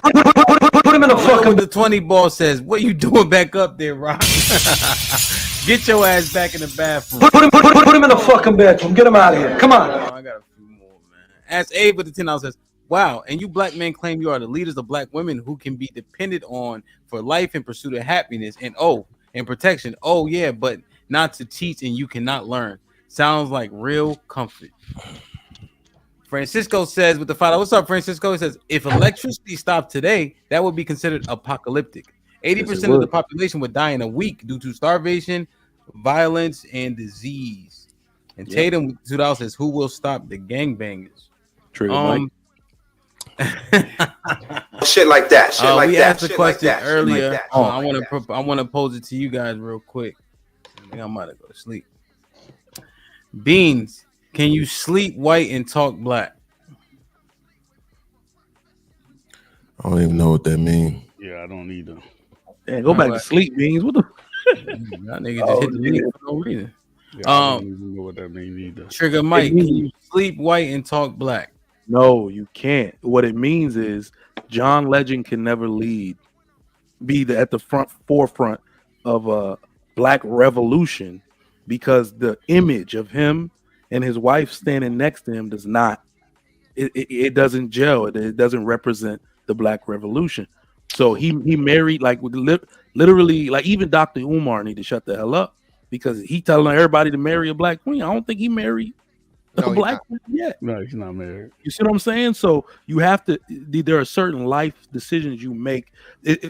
him in the fucking. The 20 ball says, "What you doing back up there, Rock? Get your ass back in the bathroom. Put him in the fucking bathroom. Get him out of here. Come on." I got a few more, man. As Abe with the $10 says, "Wow, and you black men claim you are the leaders of black women who can be depended on for life in pursuit of happiness and protection. Oh yeah, but not to teach and you cannot learn. Sounds like real comfort." Francisco says with the $5. What's up, Francisco? He says, if electricity stopped today, that would be considered apocalyptic. 80% of the population would die in a week due to starvation, violence, and disease. And Tatum $2 says, who will stop the gangbangers? Shit like that. We asked the question earlier. I want to pose it to you guys real quick. I think I might have go to sleep. Beans, can you sleep white and talk black? I don't even know what that means. Yeah, I don't either. Yeah, go back to sleep, Beans. What the? That nigga just hit the link for no reason. Yeah, I don't even know what that means either. Trigger Mike, can you sleep white and talk black? No, you can't. What it means is John Legend can never be at the forefront of a black revolution because the image of him and his wife standing next to him does not. It doesn't gel. It doesn't represent the black revolution. So he married like literally like even Dr. Umar need to shut the hell up because he telling everybody to marry a black queen. I don't think he married a black queen yet. No, he's not married. You see what I'm saying? So you have to. There are certain life decisions you make.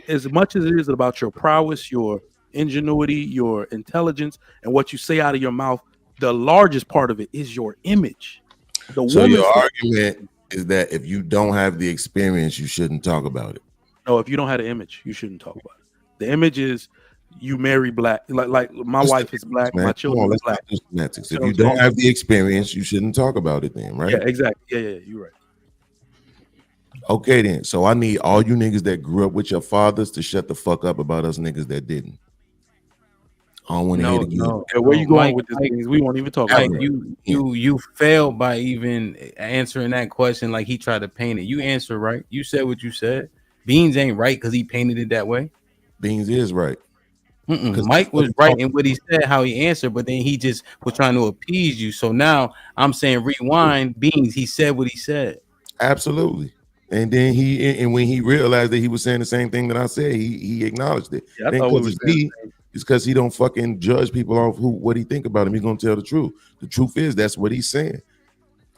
As much as it is about your prowess, your ingenuity, your intelligence, and what you say out of your mouth, the largest part of it is your image. So your argument is that if you don't have the experience, you shouldn't talk about it. No, if you don't have the image, you shouldn't talk about it. The image is you marry black. Like my wife is black, my children are black. If you don't have the experience, you shouldn't talk about it then, right? Yeah, exactly. Yeah, you're right. Okay then. So I need all you niggas that grew up with your fathers to shut the fuck up about us niggas that didn't. I don't want to hear it again. Yeah, where you going with this? We won't even talk about it. You failed by even answering that question like he tried to paint it. You answered right. You said what you said. Beans ain't right because he painted it that way. Beans is right. Mike was right in what he said, how he answered, but then he just was trying to appease you. So now I'm saying rewind. Beans, he said what he said. Absolutely. And then when he realized that he was saying the same thing that I said, he acknowledged it. Yeah, I thought we were saying it's because he don't fucking judge people off what he think about him. He's gonna tell the truth. The truth is that's what he's saying.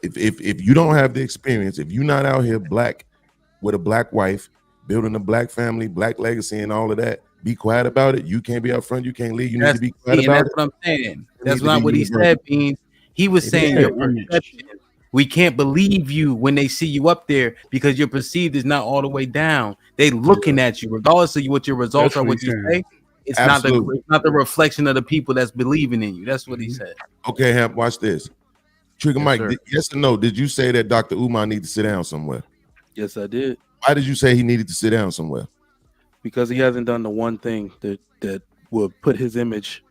If you don't have the experience, if you're not out here black with a black wife, building a black family, black legacy, and all of that, be quiet about it. You can't be up front. You can't leave. You need to be quiet about it. That's what I'm saying. That's not what he said, Beans. He was saying your perception. We can't believe you when they see you up there because your perceived is not all the way down. They looking at you, regardless of what your results are, what you say. It's not the reflection of the people that's believing in you. That's what he said. Okay, Hemp, watch this. Trigger Mike, yes or no? Did you say that Dr. Umar need to sit down somewhere? Yes, I did. Why did you say he needed to sit down somewhere? Because he hasn't done the one thing that will put his image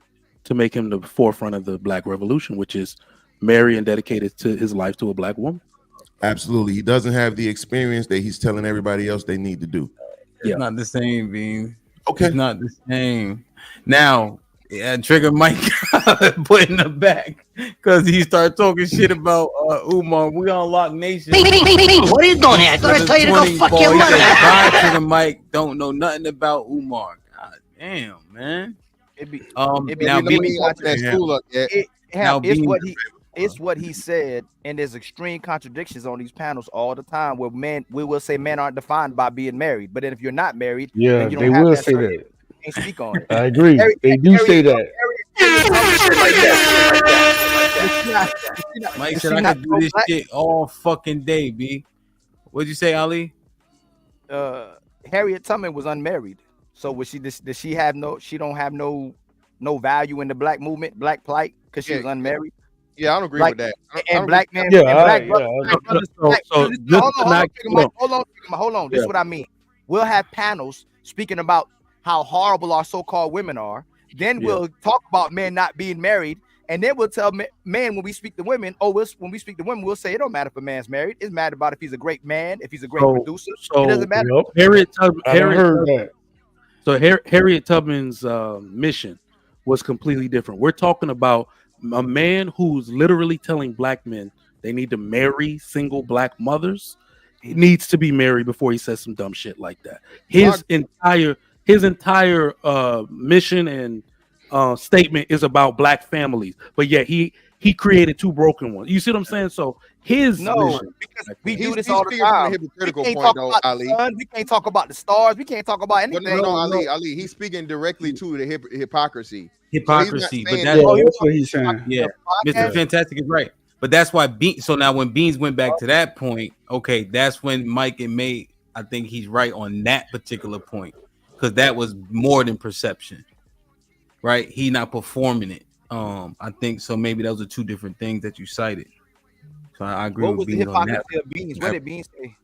to make him the forefront of the black revolution, which is marry and dedicate his life to a black woman. Absolutely. He doesn't have the experience that he's telling everybody else they need to do. It's not the same, Bean. Okay. It's not the same. Now, Trigger Mike put in the back because he started talking shit about Umar. We on Lock Nation. What are you doing here? I thought I told you to go fuck your mother. Trigger Mike don't know nothing about Umar. God damn, man. It's what he said, and there's extreme contradictions on these panels all the time where we will say men aren't defined by being married, but then if you're not married, then you don't they have will that say certain- that. you can't speak on it. I agree. They do say that. Mike said I could do this shit all fucking day, B. What'd you say, Ali? Harriet Tubman was unmarried, so was she? Does she have no? She don't have no value in the black movement, black plight, because she was unmarried. Yeah, I don't agree with that. And black men, hold on. This is what I mean. We'll have panels speaking about how horrible our so-called women are. Then we'll talk about men not being married, and then we'll tell men when we speak to women. When we speak to women, we'll say it don't matter if a man's married. It's matter about if he's a great man, if he's a great producer. It doesn't matter. Harriet Tubman's mission was completely different. We're talking about a man who's literally telling black men they need to marry single black mothers. He needs to be married before he says some dumb shit like that. His entire mission and statement is about black families, but yet he created two broken ones. You see what I'm saying? So his mission, because we do this all the time. We can't talk about the sun. We can't talk about the stars. We can't talk about anything. Ali, he's speaking directly to the hypocrisy. Hypocrisy, So but that's what he's saying. Yeah, Mr. Fantastic is right. But that's why so now when Beans went back to that point, okay, that's when Mike and May, I think he's right on that particular point, because that was more than perception, right? He not performing it. I think so. Maybe those are two different things that you cited. So I agree with Beans on that. What did Beans say?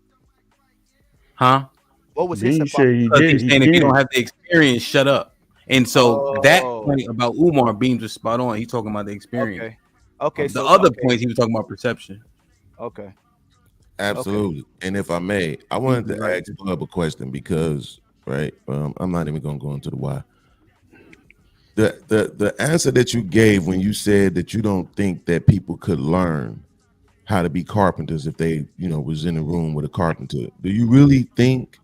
Huh? What was his He's saying if you don't have the experience, shut up. And so that point about Umar, Beans was spot on. He's talking about the experience. Okay. The other points he was talking about perception. Okay. Absolutely. And if I may, I wanted to ask Bub a question because, right, I'm not even gonna go into the why. The answer that you gave when you said that you don't think that people could learn how to be carpenters if they, was in a room with a carpenter. Do you really think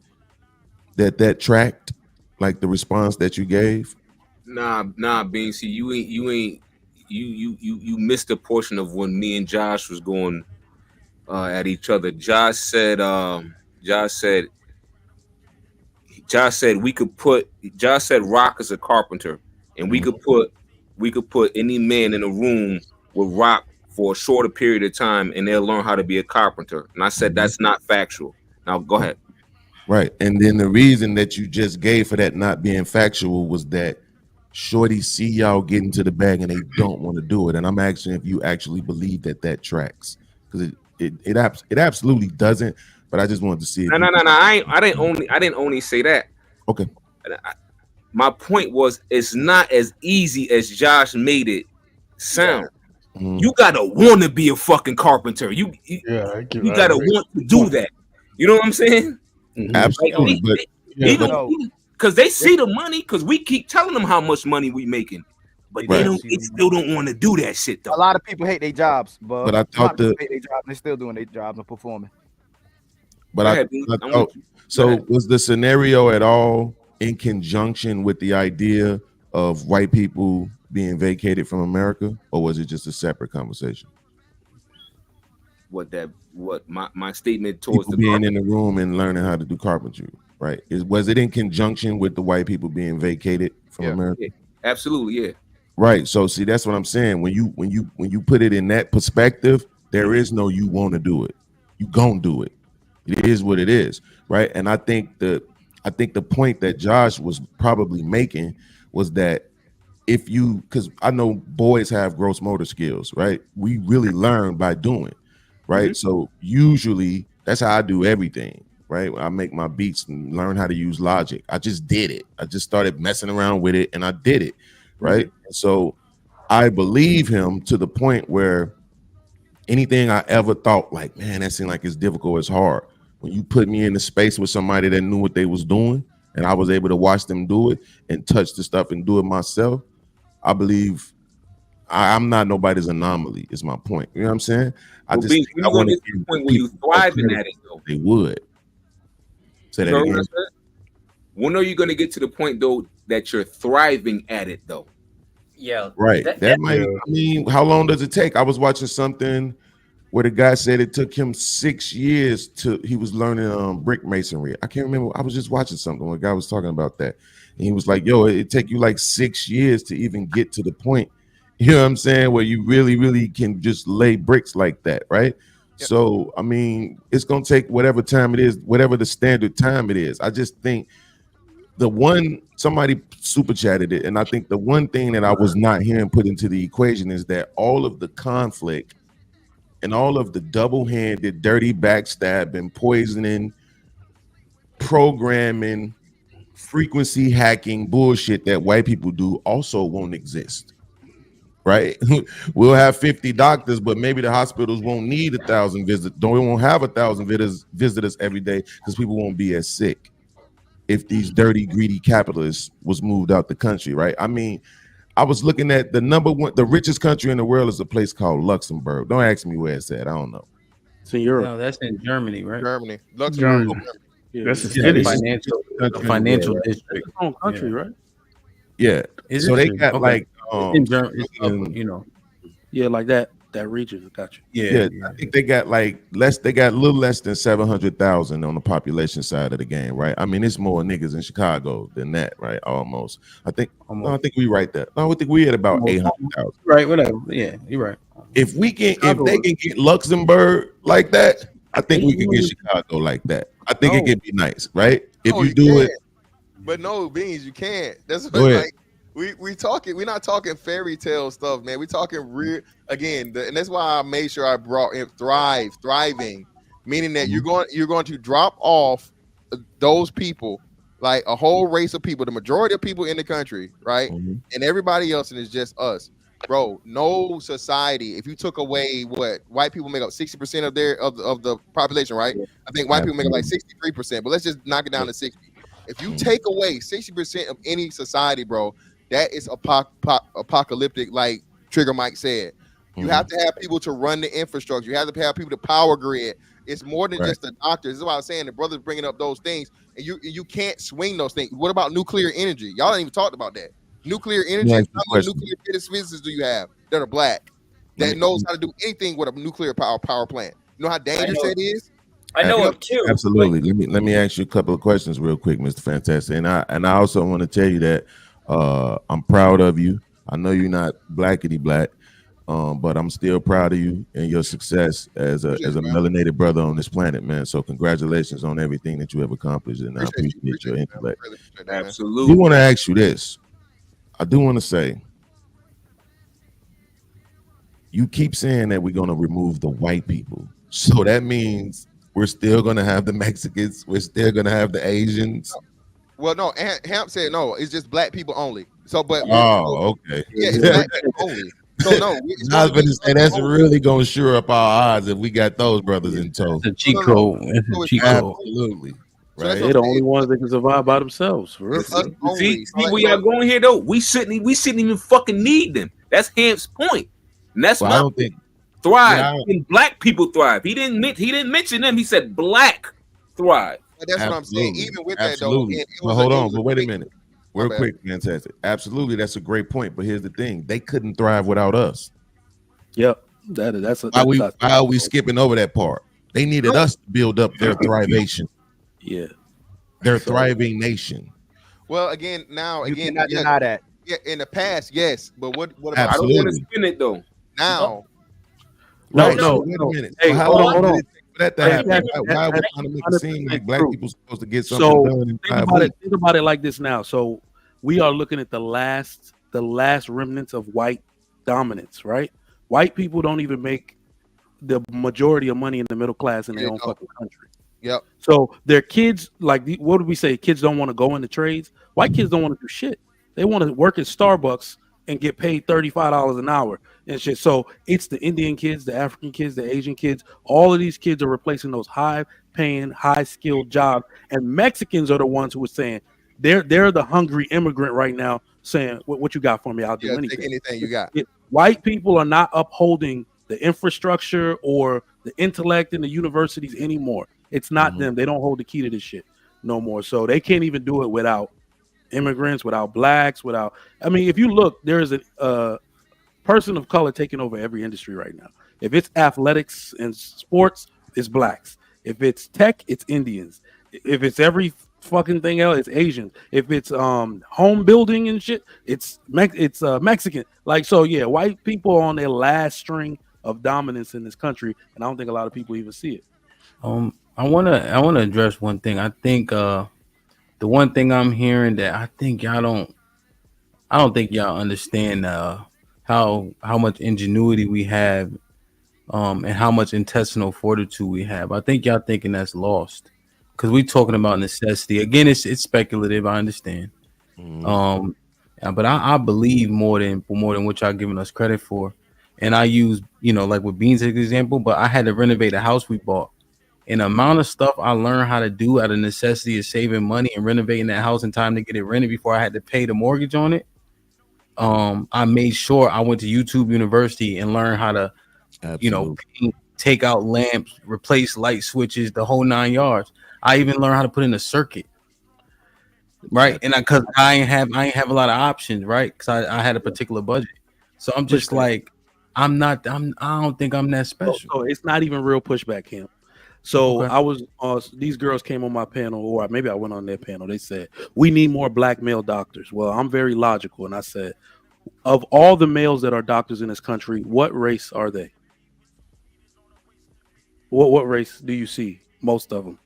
that tracked like the response that you gave? Nah, Bean. See, you missed a portion of when me and Josh was going at each other. Josh said Rock is a carpenter, and we could put any man in a room with Rock for a shorter period of time, and they'll learn how to be a carpenter. And I said that's not factual. Now go ahead. Right, and then the reason that you just gave for that not being factual was that Shorty see y'all get into the bag and they don't want to do it. And I'm asking if you actually believe that tracks, because it absolutely doesn't. But I just wanted to see. No. I didn't only say that. Okay. My point was, it's not as easy as Josh made it sound. You gotta want to be a fucking carpenter. You gotta want to do that. You know what I'm saying? Absolutely. Because they see the money, because we keep telling them how much money we making, but they still don't want to do that shit though. A lot of people hate their jobs, but I thought hate their jobs, they're still doing their jobs and performing. But I thought, so was the scenario at all in conjunction with the idea of white people being vacated from America, or was it just a separate conversation? What my statement towards people being in the room and learning how to do carpentry, right? Was it in conjunction with the white people being vacated from America? Yeah, absolutely, yeah. Right. So see, that's what I'm saying. When you put it in that perspective, there is no you want to do it. You gonna do it. It is what it is, right? And I think the point that Josh was probably making was that because I know boys have gross motor skills, right? We really learn by doing, right? So usually that's how I do everything, right? I make my beats and learn how to use Logic. I just did it. I just started messing around with it and I did it, right? So I believe him to the point where anything I ever thought like, man, that seemed like it's difficult, it's hard. When you put me in the space with somebody that knew what they was doing and I was able to watch them do it and touch the stuff and do it myself, I believe I'm not nobody's anomaly is my point. You know what I'm saying? I want to get to the point where you thriving at it though. They would. Say that again. When are you going to get to the point though that you're thriving at it though? Yeah. Right. That might, I mean, how long does it take? I was watching something where the guy said it took him 6 years he was learning brick masonry. I can't remember. I was just watching something where a guy was talking about that. And he was like, yo, it take you like 6 years to even get to the point, you know what I'm saying, where you really, really can just lay bricks like that, right? Yep. So, I mean, it's going to take whatever time it is, whatever the standard time it is. I just think somebody super chatted it, and I think the one thing that I was not hearing put into the equation is that all of the conflict and all of the double-handed, dirty backstabbing, poisoning, programming, frequency hacking bullshit that white people do also won't exist, right? We'll have 50 doctors, but maybe the hospitals won't need 1,000 visitors. We won't have 1,000 visitors every day because people won't be as sick if these dirty, greedy capitalists was moved out the country, right? I mean, I was looking at the richest country in the world is a place called Luxembourg. Don't ask me where it's at. I don't know. It's in Europe. No, that's in Germany, right? Germany. Luxembourg. Yeah. That's a city. Financial district. It's own country, right? Yeah. So they got like in Germany, you know, like that region. Got you. Yeah. I think they got they got a little less than 700,000 on the population side of the game, right? I mean, it's more niggas in Chicago than that, right? Almost. I think we right there. No, I think we at about 800,000. Right, whatever. Yeah, you're right. If they can get Luxembourg like that, I think we can get Chicago like that. I think it could be nice, right? If you do it. But no, Beans, you can't. That's what like we're not talking fairy tale stuff, man. We're talking real again, and that's why I made sure I brought in thriving, meaning that you're going to drop off those people, like a whole race of people, the majority of people in the country, right? And everybody else, and it's just us. bro, no society. If you took away what white people make up 60% of their of the population, right? I think white people make up like 63%, but let's just knock it down to 60. If you take away 60% of any society, bro, that is apocalyptic, like Trigger Mike said. You have to have people to run the infrastructure. You have to have people to power grid. It's more than just the doctors. This is what I was saying. The brother's bringing up those things, and you can't swing those things. What about nuclear energy? Y'all ain't even talked about that. Nuclear energy. How many nuclear physicists do you have that are black that knows how to do anything with a nuclear power plant? You know how dangerous that is. I know it too. Absolutely. Let me ask you a couple of questions real quick, Mr. Fantastic. And I also want to tell you that I'm proud of you. I know you're not blackity black, but I'm still proud of you and your success as a melanated brother on this planet, man. So congratulations on everything that you have accomplished, and I appreciate your intellect. Absolutely. I want to ask you this. I do want to say, you keep saying that we're going to remove the white people. So that means we're still going to have the Mexicans. We're still going to have the Asians. Well, no, Hamp said no. It's just black people only. So, but okay. Yeah, it's black people only. So no, I was going to say that's really going to sure up our odds if we got those brothers in tow. It's a cheat code. It's a cheat code. Absolutely. Right. They're the only ones that can survive by themselves. For real. See where y'all going here though? We shouldn't even fucking need them. That's Hamp's point. And that's why I don't think thrive. And black people thrive. He didn't mention them. He said black thrive. But that's what I'm saying. Even with that though. But hold on, but wait a minute. Real quick, Fantastic. Absolutely, that's a great point. But here's the thing: they couldn't thrive without us. Yep. That's why are we skipping over that part? They needed us to build up their thrivation. Yeah. Their thriving nation. Well, again, you cannot deny that. Yeah, in the past, yes, but what about? Absolutely. I don't want to spin it though. Now, no. Wait a minute. Hey, so how hold long on. did it take for that to happen? Why are we trying to make it seem like black people supposed to get something done in 5 weeks? Think about it like this now. So we are looking at the last remnants of white dominance, right? White people don't even make the majority of money in the middle class in their own fucking country. Yep. So their kids, what did we say? Kids don't want to go into trades. White kids don't want to do shit. They want to work at Starbucks and get paid $35 an hour and shit. So it's the Indian kids, the African kids, the Asian kids. All of these kids are replacing those high-paying, high-skilled jobs. And Mexicans are the ones who are saying they're the hungry immigrant right now, saying, "What you got for me? I'll do anything." Take anything you got. White people are not upholding the infrastructure or the intellect in the universities anymore. It's not them. They don't hold the key to this shit no more. So they can't even do it without immigrants, without blacks, without. I mean, if you look, there is a person of color taking over every industry right now. If it's athletics and sports, it's blacks. If it's tech, it's Indians. If it's every fucking thing else, it's Asian. If it's home building and shit, it's Mexican. Like, so yeah, white people are on their last string of dominance in this country, and I don't think a lot of people even see it. I wanna address one thing. I think the one thing I'm hearing that I don't think y'all understand how much ingenuity we have, and how much intestinal fortitude we have. I think y'all thinking that's lost because we talking about necessity. Again, it's speculative. I understand, but I believe more than what y'all giving us credit for. And I use, like with Beans as an example, but I had to renovate a house we bought. And the amount of stuff I learned how to do out of necessity of saving money and renovating that house in time to get it rented before I had to pay the mortgage on it. I made sure I went to YouTube University and learned how to, paint, take out lamps, replace light switches, the whole 9 yards. I even learned how to put in a circuit. Right. And because I ain't have a lot of options, right? Because I had a particular budget. So I'm just like, I don't think I'm that special. So it's not even real pushback camp. So I was, these girls came on my panel, or maybe I went on their panel. They said, we need more black male doctors. Well, I'm very logical. And I said, of all the males that are doctors in this country, what race are they? What race do you see? Most of them.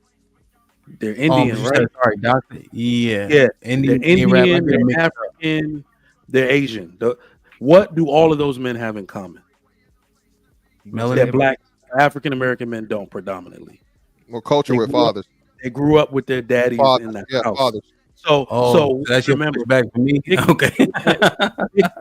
They're Indian, right? Sorry, doctor. Yeah. They're Indian, they're African, they're Asian. What do all of those men have in common? That black African American men don't predominantly. Well, culture with fathers. They grew up with their daddies in the house. Fathers. So that's your remember, pushback for me. Okay, pick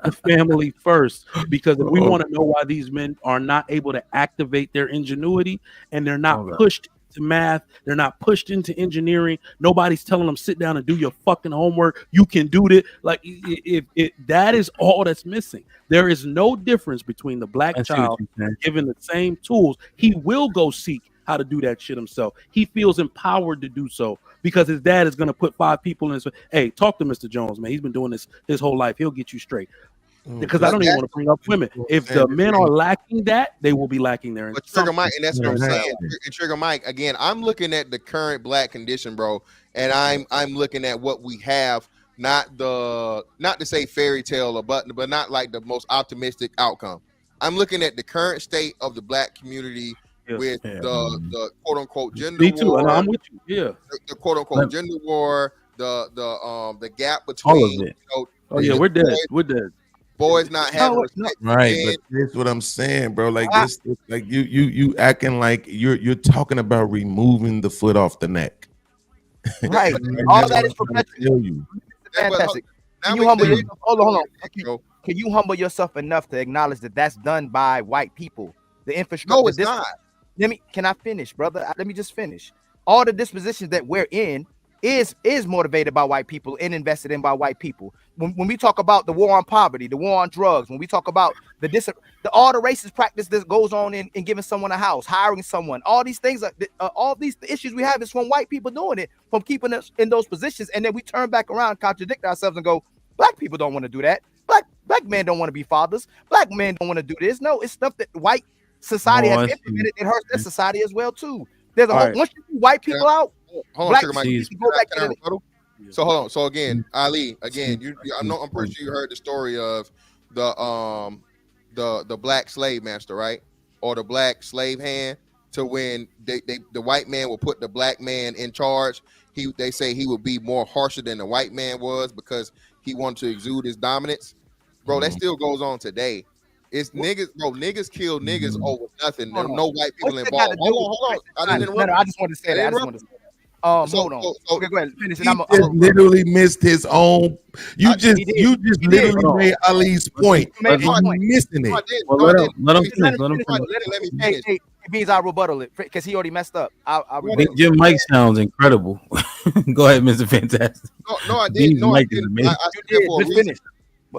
the family first, because if we Oh. want to know why these men are not able to activate their ingenuity and they're not Okay. pushed to math, they're not pushed into engineering. Nobody's telling them sit down and do your fucking homework. You can do it. Like if that is all that's missing. There is no difference between the black I see what child you're saying. given the same tools. He will go seek how to do that shit himself. He feels empowered to do so because his dad is going to put 5 people in his. Hey, talk to Mr. Jones, man. He's been doing this his whole life. He'll get you straight. Because I don't even want to bring up women. If the men are lacking that, they will be lacking there. But Trigger Mike, and that's what I'm saying. And Trigger Mike, again, I'm looking at the current black condition, bro, and I'm looking at what we have, not to say fairy tale or but not like the most optimistic outcome. I'm looking at the current state of the black community with the quote unquote gender Me too, war. and I'm with you. Yeah, the quote unquote gender war, the gap between All of it. Oh yeah, we're dead. We're dead. Boys not having respect for Right, men. but that's what I'm saying, bro. Like this, like you acting like you're talking about removing the foot off the neck. Right. Like, All that's that what is I'm trying to tell you. fantastic. Can you humble yourself? Hold on. Can you humble yourself enough to acknowledge that that's done by white people? The infrastructure. No, it's not. Can I finish, brother? Let me just finish. All the dispositions that we're in is motivated by white people and invested in by white people. When we talk about the war on poverty, the war on drugs, when we talk about all the racist practice that goes on in giving someone a house, hiring someone, all these things, all these issues we have is from white people doing it, from keeping us in those positions, and then we turn back around, contradict ourselves, and go, black people don't want to do that. Black men don't want to be fathers. Black men don't want to do this. No, it's stuff that white society has implemented. It hurts their society as well too. There's a whole once you see white people out. Hold on, Trigger Mike. So hold on. So again, Ali, again, I'm pretty sure you heard the story of the black slave master, right? Or the black slave hand, to when the white man will put the black man in charge. They say he would be more harsher than the white man was because he wanted to exude his dominance. Bro, that still goes on today. It's niggas, bro. Niggas kill niggas over nothing. There's no white people involved. Hold on. I didn't interrupt. I just want to say that. Hold on. Okay, go ahead. Finish it. He just literally missed his own. You just literally made Ali's point. And you missing it. Well, let him finish. Let him finish. Let me finish. Hey, it means I'll rebuttal it because he already messed up. Jim Mike sounds incredible. Go ahead, Mr. Fantastic. No, I didn't. No, I didn't. I did. Just finish.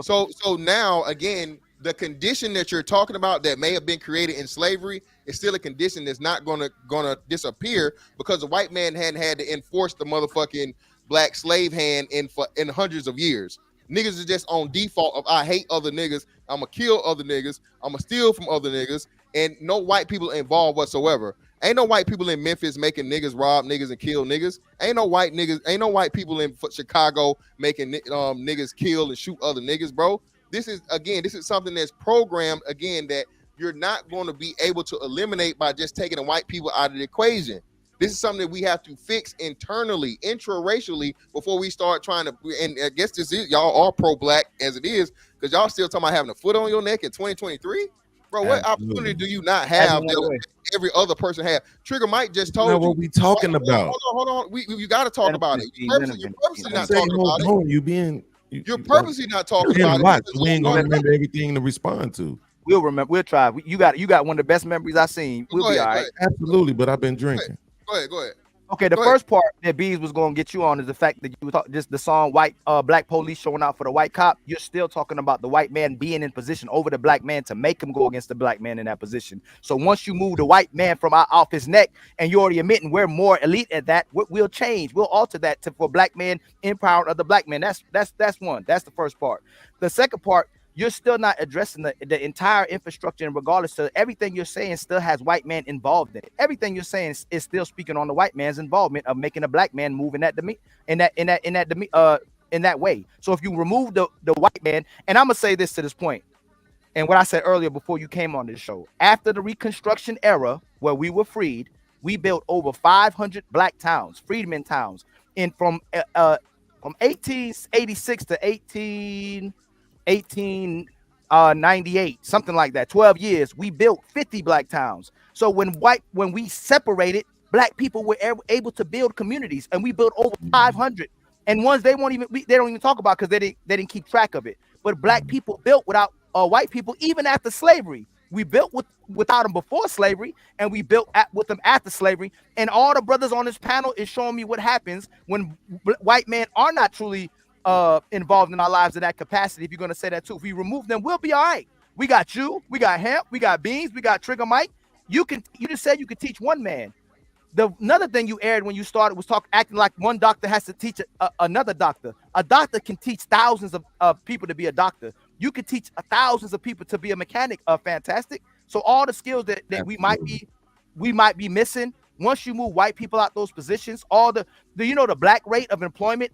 So now again, the condition that you're talking about that may have been created in slavery is still a condition that's not gonna disappear because the white man hadn't had to enforce the motherfucking black slave hand in hundreds of years. Niggas is just on default of I hate other niggas, I'ma kill other niggas, I'ma steal from other niggas, and no white people involved whatsoever. Ain't no white people in Memphis making niggas rob niggas and kill niggas. Ain't no white people in Chicago making niggas kill and shoot other niggas, bro. This is something that's programmed again that you're not going to be able to eliminate by just taking the white people out of the equation. This is something that we have to fix internally, intraracially, before we start trying to. And I guess y'all are pro-black as it is, because y'all still talking about having a foot on your neck in 2023, bro. What opportunity do you not have that every other person have? Trigger Mike just told you what we talking about. Hold on. You got to talk about it. You're purposely not talking about it. You're purposely not talking about it. We ain't gonna remember everything to respond to. We'll remember. We'll try. You got one of the best memories I've seen. We'll be all right. Absolutely, but I've been drinking. Go ahead. Okay, the first part that Bees was gonna get you on is the fact that you were talking just the song Black Police showing out for the white cop. You're still talking about the white man being in position over the black man to make him go against the black man in that position. So once you move the white man from off his neck and you're already admitting we're more elite at that, we'll change. We'll alter that for black men empowering other black men. That's one. That's the first part. The second part, you're still not addressing the entire infrastructure, and regardless of everything you're saying still has white man involved in it. Everything you're saying is still speaking on the white man's involvement of making a black man move in that way. So if you remove the white man, and I'm gonna say this to this point, and what I said earlier before you came on this show, after the Reconstruction era where we were freed, we built over 500 black towns, freedmen towns, and from 1886 to 1898, something like that, 12 years, we built 50 black towns. So when we separated, black people were able to build communities, and we built over 500 and ones they don't even talk about because they didn't keep track of it. But black people built without white people, even after slavery. We built without them before slavery, and we built with them after slavery. And all the brothers on this panel is showing me what happens when white men are not truly involved in our lives in that capacity. If you're going to say that too, if we remove them, we'll be all right. We got you, we got Hemp, we got Beans, we got Trigger Mike. You just said you could teach one man. Another thing you aired when you started was acting like one doctor has to teach another doctor. A doctor can teach thousands of people to be a doctor. You can teach thousands of people to be a mechanic. Fantastic. So all the skills that we might be missing once you move white people out those positions, all the black rate of employment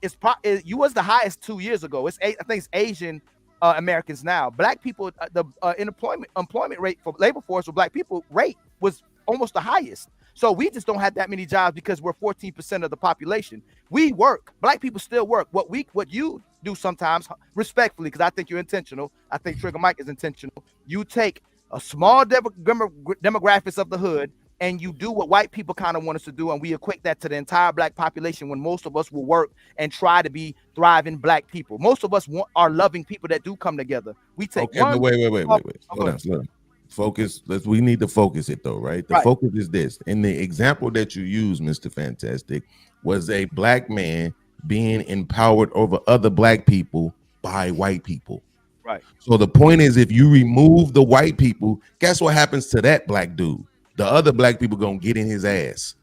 you was the highest 2 years ago. I think it's Asian Americans now. Black people, the employment rate for labor force for black people rate was almost the highest. So we just don't have that many jobs because we're 14% of the population. We work. Black people still work. What you do sometimes, respectfully, because I think you're intentional. I think Trigger Mike is intentional. You take a small demographics of the hood and you do what white people kind of want us to do, and we equate that to the entire black population when most of us will work and try to be thriving black people. Most of us are loving people that do come together. We take but wait. Hold on. Focus. We need to focus it though, right? The focus is this. In the example that you use, Mr. Fantastic, was a black man being empowered over other black people by white people. Right. So the point is, if you remove the white people, guess what happens to that black dude? The other black people gonna get in his ass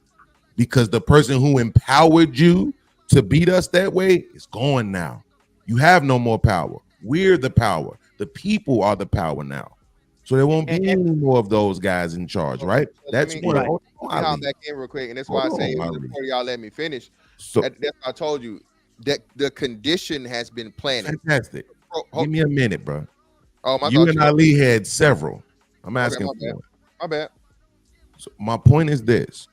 because the person who empowered you to beat us that way is gone now. You have no more power. We're the power. The people are the power now. So there won't be any more of those guys in charge, right? That's what I'll back in real quick, and that's why I say before y'all let me finish. So that's why I told you that the condition has been planted. Fantastic. Give me a minute, bro. Oh, you and Ali had several. I'm asking for it. My bad. So my point is this,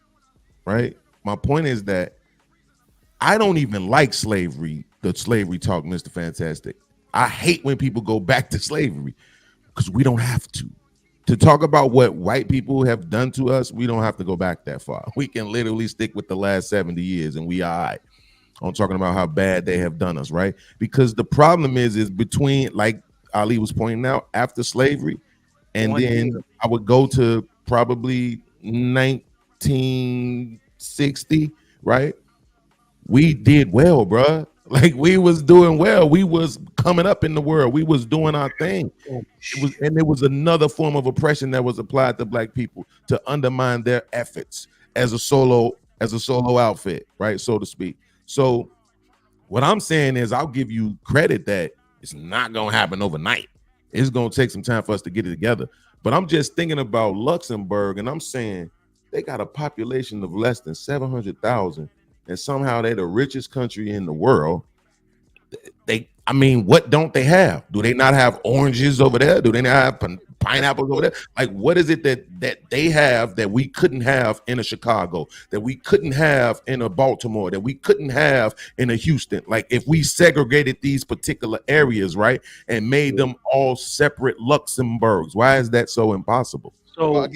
right? My point is that I don't even like slavery, the slavery talk, Mr. Fantastic. I hate when people go back to slavery because we don't have to. To talk about what white people have done to us, we don't have to go back that far. We can literally stick with the last 70 years and we are all right. I'm talking about how bad they have done us, right? Because the problem is between, like Ali was pointing out, after slavery, and then I would go to probably 1960, right? We did well, bruh. Like we was doing well. We was coming up in the world. We was doing our thing. There was another form of oppression that was applied to black people to undermine their efforts as a solo outfit, right? So to speak. So what I'm saying is I'll give you credit that it's not going to happen overnight. It's going to take some time for us to get it together. But I'm just thinking about Luxembourg, and I'm saying they got a population of less than 700,000, and somehow they're the richest country in the world. What don't they have? Do they not have oranges over there? Do they not have pineapples over there? Like, what is it that they have that we couldn't have in a Chicago, that we couldn't have in a Baltimore, that we couldn't have in a Houston? Like, if we segregated these particular areas, right, and made them all separate Luxembourgs, why is that so impossible? So,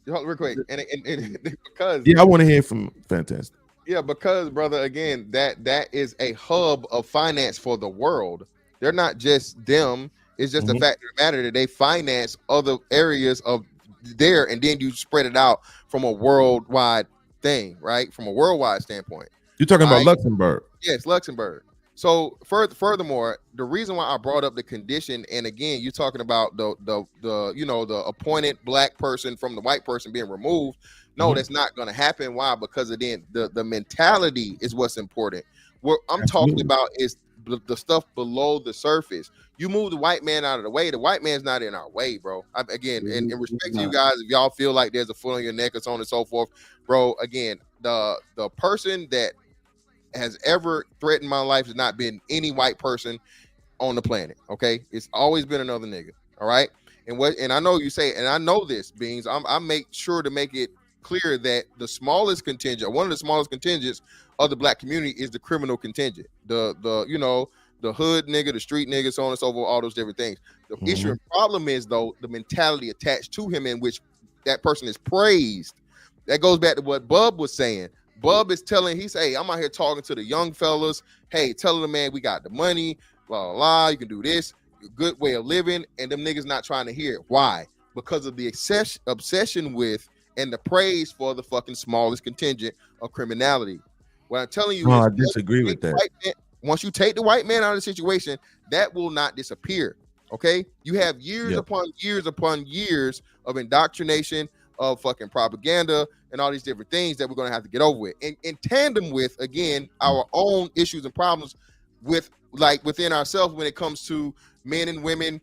real quick, and because I want to hear from Fantastic. Yeah, because brother, again, that is a hub of finance for the world. They're not just them. It's just the fact of the matter that they finance other areas of there, and then you spread it out from a worldwide thing, right? From a worldwide standpoint. You're talking about Luxembourg. Yes, Luxembourg. So furthermore, the reason why I brought up the condition, and again, you're talking about the appointed black person from the white person being removed. No, that's not going to happen. Why? Because again, the mentality is what's important. What I'm talking about is the stuff below the surface. You move the white man out of the way. The white man's not in our way, bro. Again, and in respect to you guys, if y'all feel like there's a foot on your neck or so on and so forth, bro. Again, the person that has ever threatened my life has not been any white person on the planet. Okay, it's always been another nigga. All right, and I know you say, and I know this, Beans. I make sure to make it clear that the smallest contingent, one of the smallest contingents of the black community, is the criminal contingent. The hood nigga, the street nigga, so on and so forth, all those different things. The issue and problem is though the mentality attached to him in which that person is praised. That goes back to what Bub was saying. Bub is telling, he's, hey, I'm out here talking to the young fellas. Hey, telling them, man, we got the money, blah, blah, blah. You can do this, good way of living. And them niggas not trying to hear it. Why? Because of the obsession with and the praise for the fucking smallest contingent of criminality. What I'm telling you No, is, I disagree with that. once you take the white man out of the situation, that will not disappear. Okay, you have years upon years upon years of indoctrination, of fucking propaganda, and all these different things that we're going to have to get over with, in tandem with, again, our own issues and problems with, like, within ourselves when it comes to men and women,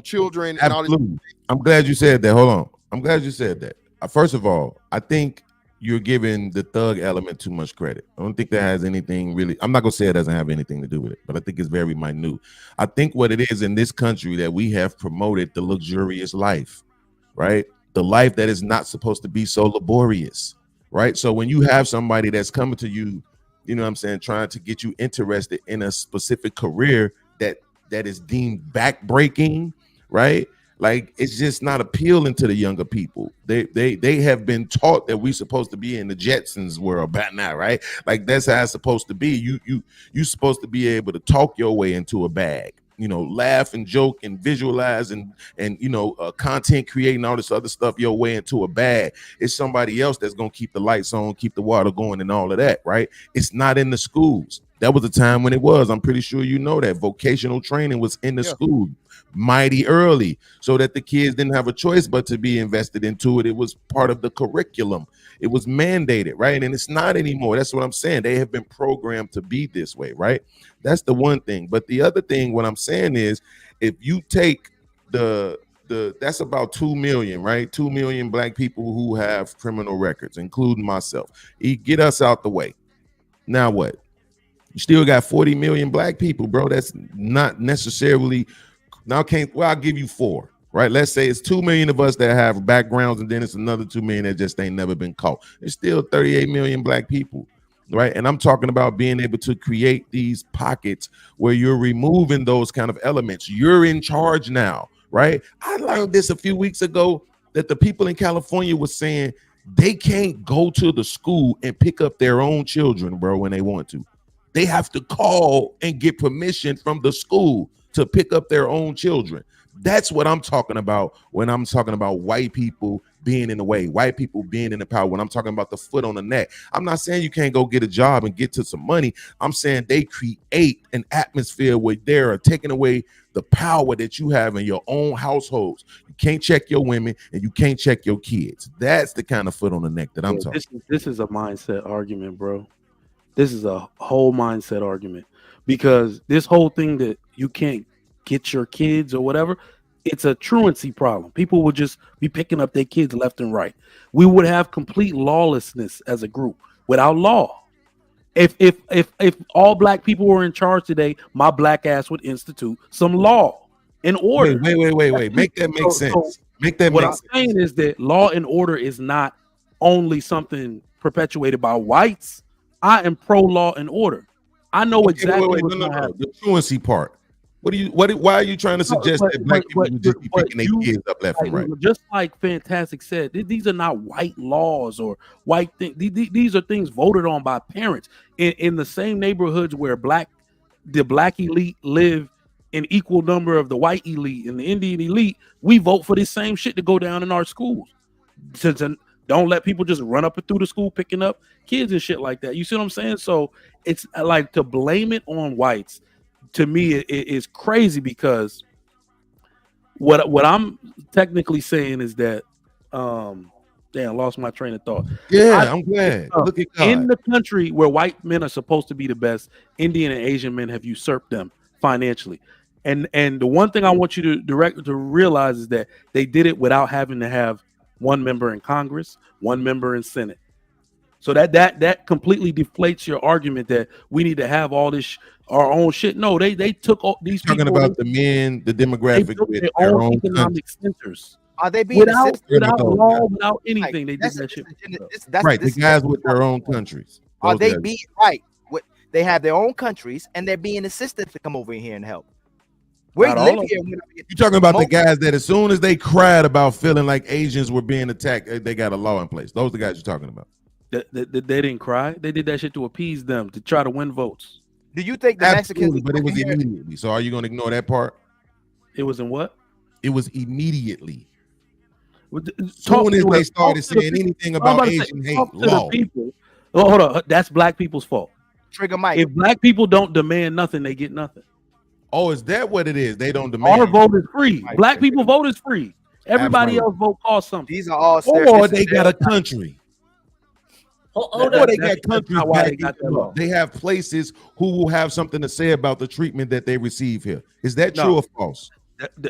children, and all these. I'm glad you said that. Hold on. I'm glad you said that. First of all, I think you're giving the thug element too much credit. I don't think that has anything really. I'm not gonna say it doesn't have anything to do with it, but I think it's very minute. I think what it is in this country that we have promoted the luxurious life, right? The life that is not supposed to be so laborious, right? So when you have somebody that's coming to you, you know what I'm saying, trying to get you interested in a specific career that is deemed backbreaking, right? Like, it's just not appealing to the younger people. They have been taught that we're supposed to be in the Jetsons world by now, right? Like, that's how it's supposed to be. You're supposed to be able to talk your way into a bag, you know, laugh and joke and visualize and you know, content creating all this other stuff your way into a bag. It's somebody else that's gonna keep the lights on, keep the water going, and all of that, right? It's not in the schools. That was a time when it was. I'm pretty sure you know that vocational training was in the school mighty early, so that the kids didn't have a choice but to be invested into it. It was part of the curriculum. It was mandated, right? And it's not anymore. That's what I'm saying. They have been programmed to be this way, right? That's the one thing. But the other thing, what I'm saying is, if you take that's about 2 million, right? 2 million black people who have criminal records, including myself. Get us out the way. Now what? You still got 40 million black people, bro. That's not necessarily. Now I'll give you 4, right? Let's say it's 2 million of us that have backgrounds, and then it's another 2 million that just ain't never been caught. There's still 38 million black people, right? And I'm talking about being able to create these pockets where you're removing those kind of elements. You're in charge now, right? I learned this a few weeks ago, that the people in California were saying they can't go to the school and pick up their own children, bro, when they want to. They have to call and get permission from the school to pick up their own children. That's what I'm talking about when I'm talking about white people being in the way, white people being in the power, when I'm talking about the foot on the neck. I'm not saying you can't go get a job and get to some money. I'm saying they create an atmosphere where they're taking away the power that you have in your own households. You can't check your women and you can't check your kids. That's the kind of foot on the neck that I'm talking. This is a mindset argument, bro. This is a whole mindset argument, because this whole thing that you can't get your kids or whatever, it's a truancy problem. People would just be picking up their kids left and right. We would have complete lawlessness as a group without law. If all black people were in charge today, my black ass would institute some law and order. Wait. Make that make sense. Make that what make I'm sense. saying is that law and order is not only something perpetuated by whites. I am pro law and order. I know exactly what's going to happen. The truancy part. Why are you trying to suggest that black people would just be picking their kids up left and right? Just like Fantastic said, these are not white laws or white things. These are things voted on by parents in the same neighborhoods where the black elite live in equal number of the white elite and the Indian elite. We vote for this same shit to go down in our schools. Don't let people just run up and through the school picking up kids and shit like that. You see what I'm saying? So it's like, to blame it on whites, to me, it is crazy, because what I'm technically saying is that, damn, I lost my train of thought. I'm glad. Look at God. In the country where white men are supposed to be the best, Indian and Asian men have usurped them financially. And the one thing I want you to realize is that they did it without having to have one member in Congress, one member in Senate. So that completely deflates your argument that we need to have all this our own shit. No, they took all these talking people, about the men, the demographic with their own economic centers. Are they being without law, without anything? They did that shit. Right, the guys with their own countries. Are they being right? They have their own countries, and they're being assisted to come over here and help. We live here. You're talking about the guys that as soon as they cried about feeling like Asians were being attacked, they got a law in place. Those are the guys you're talking about. They didn't cry. They did that shit to appease them, to try to win votes. Do you think the Absolutely, Mexicans? but it was immediately. So are you going to ignore that part? It was in what? It was immediately. Talk Soon as to they the- started talk to the saying people. anything I'm about to say, Asian hate talk to the law. people. Oh, hold on. That's black people's fault. Trigger Mike. If black people don't demand nothing, they get nothing. Oh, is that what it is? They don't demand. Our vote is free. Black people vote is free. Everybody Absolutely. else vote costs something. These are all Or they got a country. Hold Or on. they got countries not why they backing got that them law. up. They have places who will have something to say about the treatment that they receive here. Is that No. true or false?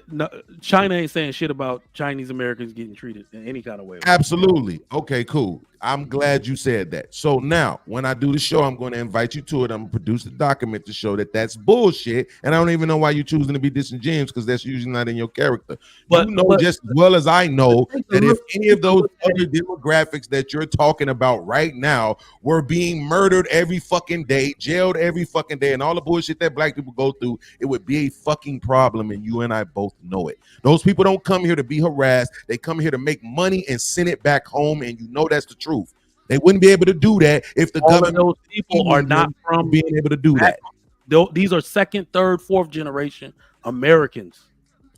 No, China ain't saying shit about Chinese Americans getting treated in any kind of way. Absolutely. Okay, cool. I'm glad you said that. So now, when I do the show, I'm going to invite you to it. I'm going to produce a document to show that that's bullshit. And I don't even know why you're choosing to be disingenuous, because that's usually not in your character. You know just as well as I know that if any of those other demographics that you're talking about right now were being murdered every fucking day, jailed every fucking day, and all the bullshit that black people go through, it would be a fucking problem. And you and I both know it. Those people don't come here to be harassed. They come here to make money and send it back home. And you know that's the truth. They wouldn't be able to do that if the All government. of those people are not from being able to do that. These are second, third, fourth generation Americans.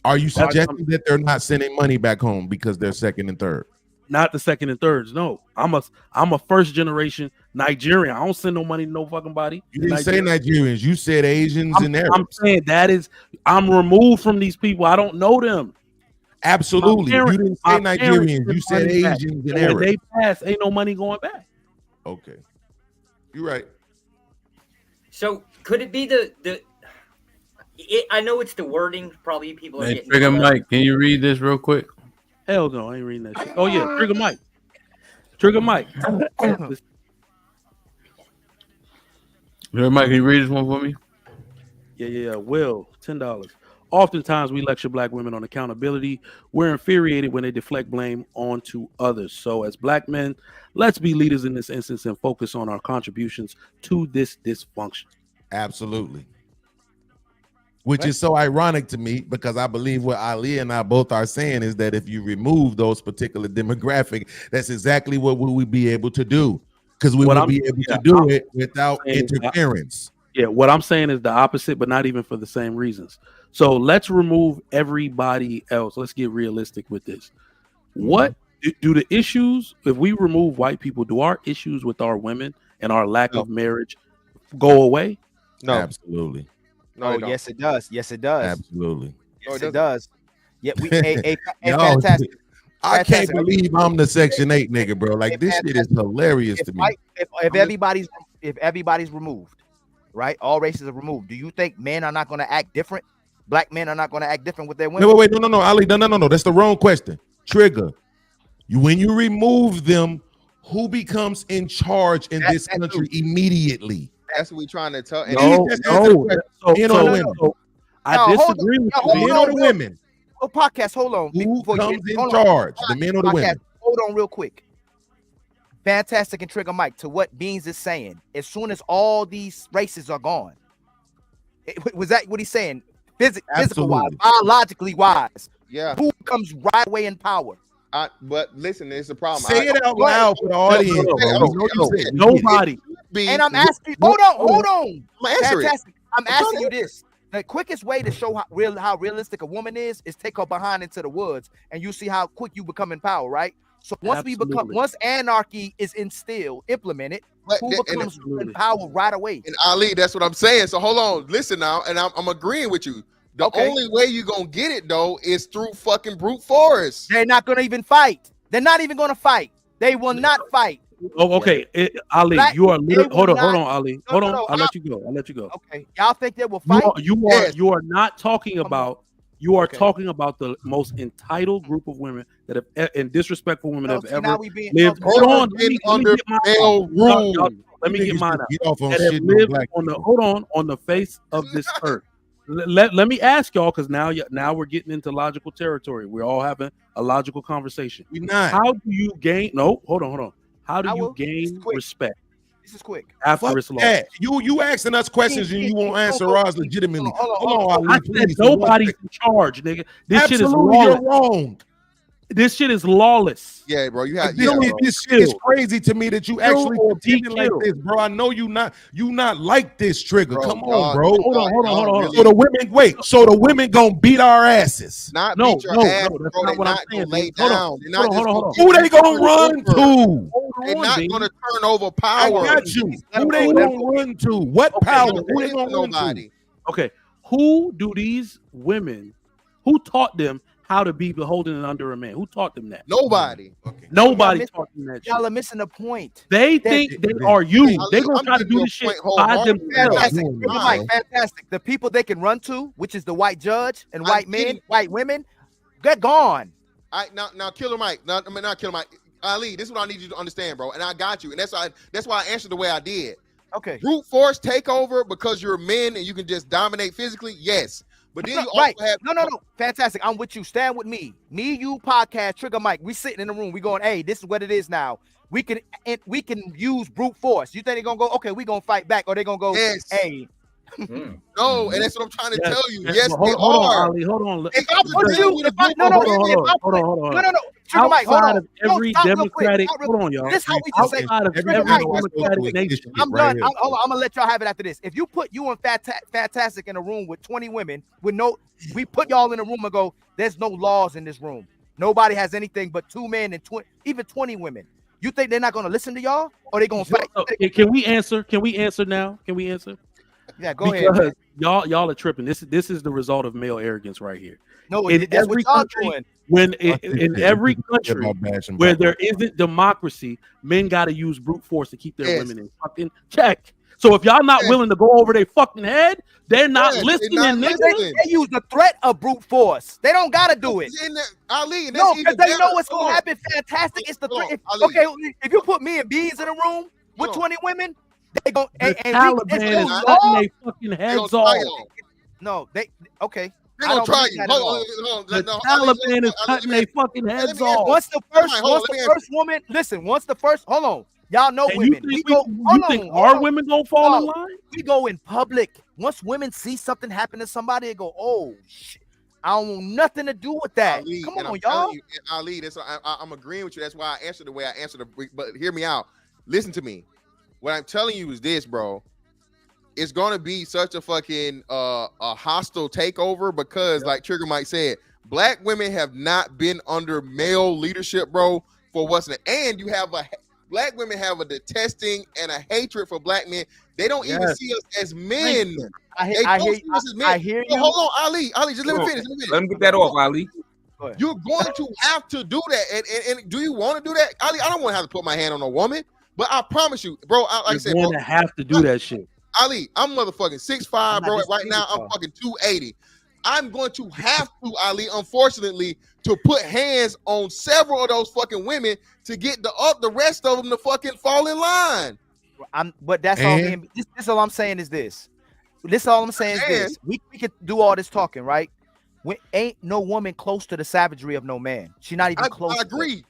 Are you suggesting that they're not sending money back home because they're second and third? Not the second and thirds. No, I'm a first generation Nigerian. I don't send no money to no fucking body. You didn't say Nigerians. You said Asians and Arabs. I'm saying I'm removed from these people. I don't know them. Absolutely. You didn't say Nigerians. You said Asians and When Arabs. they pass, ain't no money going back. Okay. You're right. So could it be I know it's the wording. Probably people are Hey, getting. Trigger Mike, can you read this real quick? Hell no, I ain't reading that shit. Oh yeah, Trigger Mike. Trigger Mike. Trigger Mike, can you read this one for me? Yeah. Will, $10. Oftentimes we lecture black women on accountability. We're infuriated when they deflect blame onto others. So as black men, let's be leaders in this instance and focus on our contributions to this dysfunction. Absolutely. Which is so ironic to me, because I believe what Ali and I both are saying is that if you remove those particular demographic, that's exactly what we would be able to do, because we would be able to do it without interference. Yeah, what I'm saying is the opposite, but not even for the same reasons. So let's remove everybody else. Let's get realistic with this. What do the issues, if we remove white people, do our issues with our women and our lack of marriage go away? No. Absolutely. No, Oh, yes, it does. Yes, it does. Absolutely. Yes, it does. Yeah, Yo, fantastic. I can't believe I'm the Section 8 nigga, bro. Like, this shit is hilarious to me. If everybody's removed, right? All races are removed. Do you think men are not going to act different? Black men are not going to act different with their women? Wait, no, Ali, no. That's the wrong question. Trigger. When you remove them, who becomes in charge in this country immediately? That's what we're trying to tell. I disagree with you. Men or the women? Oh, podcast, hold on. Who comes in charge? The men or the women? Hold on real quick. Fantastic and Trigger Mike, to what Beans is saying, as soon as all these races are gone, was that what he's saying? Physical wise, biologically wise. Yeah. Who comes right away in power? But listen, there's a problem. Say it out loud for the audience. Nobody. And I'm asking, hold on. Answer it. Fantastic. I'm asking you this. The quickest way to show how realistic a woman is take her behind into the woods, and you see how quick you become in power, right? So once anarchy is implemented, who becomes in power right away? And Ali, that's what I'm saying. So hold on, listen now, and I'm agreeing with you. The only way you're gonna get it though is through fucking brute force. They're not gonna even fight. They're not even gonna fight. They will not fight. Oh, okay. Ali, you are hold on, Ali. Hold on. I'll let you go. Okay. Y'all think they will fight? You are not talking about. You are talking about the most entitled group of women that have and disrespectful women that have ever lived. Hold on. Let me get mine out. That have lived on the face of this earth. Let me ask y'all, because now we're getting into logical territory. We're all having a logical conversation. We're not. How do you gain? No, hold on. How do you gain respect? This is quick. After it's lost. You asking us questions and you won't answer ours legitimately. Hold on, I said nobody's in charge, nigga. This shit is Absolutely, wrong. you're wrong. This shit is lawless. Yeah, bro. You have This shit is crazy to me that you actually pretending like this, bro. I know you not like this, Trigger. Come on, bro. Hold on. So the women gonna beat our asses. Not beat your ass, bro. They're not gonna lay down. They're not just gonna who they gonna run to? They're not gonna turn over I power. got you. Who they gonna run to? What power? Who they gonna run to? Okay, who do these women? Who taught them how to be beholden and under a man? Who taught them that? Nobody. Nobody taught them that. Y'all are missing the point. They think they are you. They gonna try to do this shit by themselves. Fantastic. The people they can run to, which is the white judge and white men, white women, they're gone. Now, Killer Mike. Not Killer Mike. Ali, this is what I need you to understand, bro. And I got you. And that's why I answered the way I did. Okay. Brute force takeover because you're men and you can just dominate physically. Yes. But then you also have no. Fantastic. I'm with you. Stand with me. Me, you, podcast, Trigger Mike. We sitting in the room. We going, hey, this is what it is now. We can use brute force. You think they're gonna go, okay, we gonna fight back, or they gonna go, hey. No, and that's what I'm trying to tell you. Yes, Yes, but they hold are. on, Ali, hold on. If I put you with a Hold on. Trigger Mike, hold Outside on. of every Democratic, hold on, y'all. This is how we just say. Outside of Trigger every Mike, Democratic nation. I'm done. I'm gonna let y'all have it after this. If you put you and Fantastic in a room with 20 women, we put y'all in a room and go, there's no laws in this room. Nobody has anything but 2 men and even 20 women. You think they're not gonna listen to y'all, or they gonna fight? Can we answer? Can we answer now? Can we answer? Yeah, go ahead. Because y'all are tripping. This is the result of male arrogance right here. No, in that's every what y'all country, doing. when in every country where there isn't democracy, men got to use brute force to keep their women in fucking check. So if y'all not willing to go over their fucking head, they're not listening. They use the threat of brute force. They don't gotta do it. Ali, and no, because they know what's gonna happen. Fantastic. It's the threat. Okay, if you put me and Beans in a room with 20 women, they go the Taliban is cutting their fucking heads off. No, okay. They're gonna try you. The Taliban is cutting their fucking heads off. Once the first woman, listen. Once the first, hold on. Y'all know And women. You think our women gonna fall in line? We go in public. Once women see something happen to somebody, they go, "Oh shit, I don't want nothing to do with that." Ali, Come on, I'm y'all. you, Ali, I'm agreeing with you. That's why I answered the way I answered. But hear me out. Listen to me. What I'm telling you is this, bro. It's gonna be such a fucking a hostile takeover because, like Trigger Mike said, black women have not been under male leadership, bro, for what's in it. And you have black women have a detesting and a hatred for black men. They don't even see us as men. I hear you. Hold on, Ali, just let me finish. Let me get that off, Ali. You're going to have to do that. And do you want to do that? Ali, I don't want to have to put my hand on a woman, but I promise you, bro, like I said, You're going to have to do that shit. Ali, I'm motherfucking 6'5", bro. Right now, I'm fucking 280. I'm going to have to, Ali, unfortunately, to put hands on several of those fucking women to get the rest of them to fucking fall in line. But that's all. This all I'm saying is this. This all I'm saying is this. We could do all this talking, right? We ain't no woman close to the savagery of no man. She's not even close. I agree.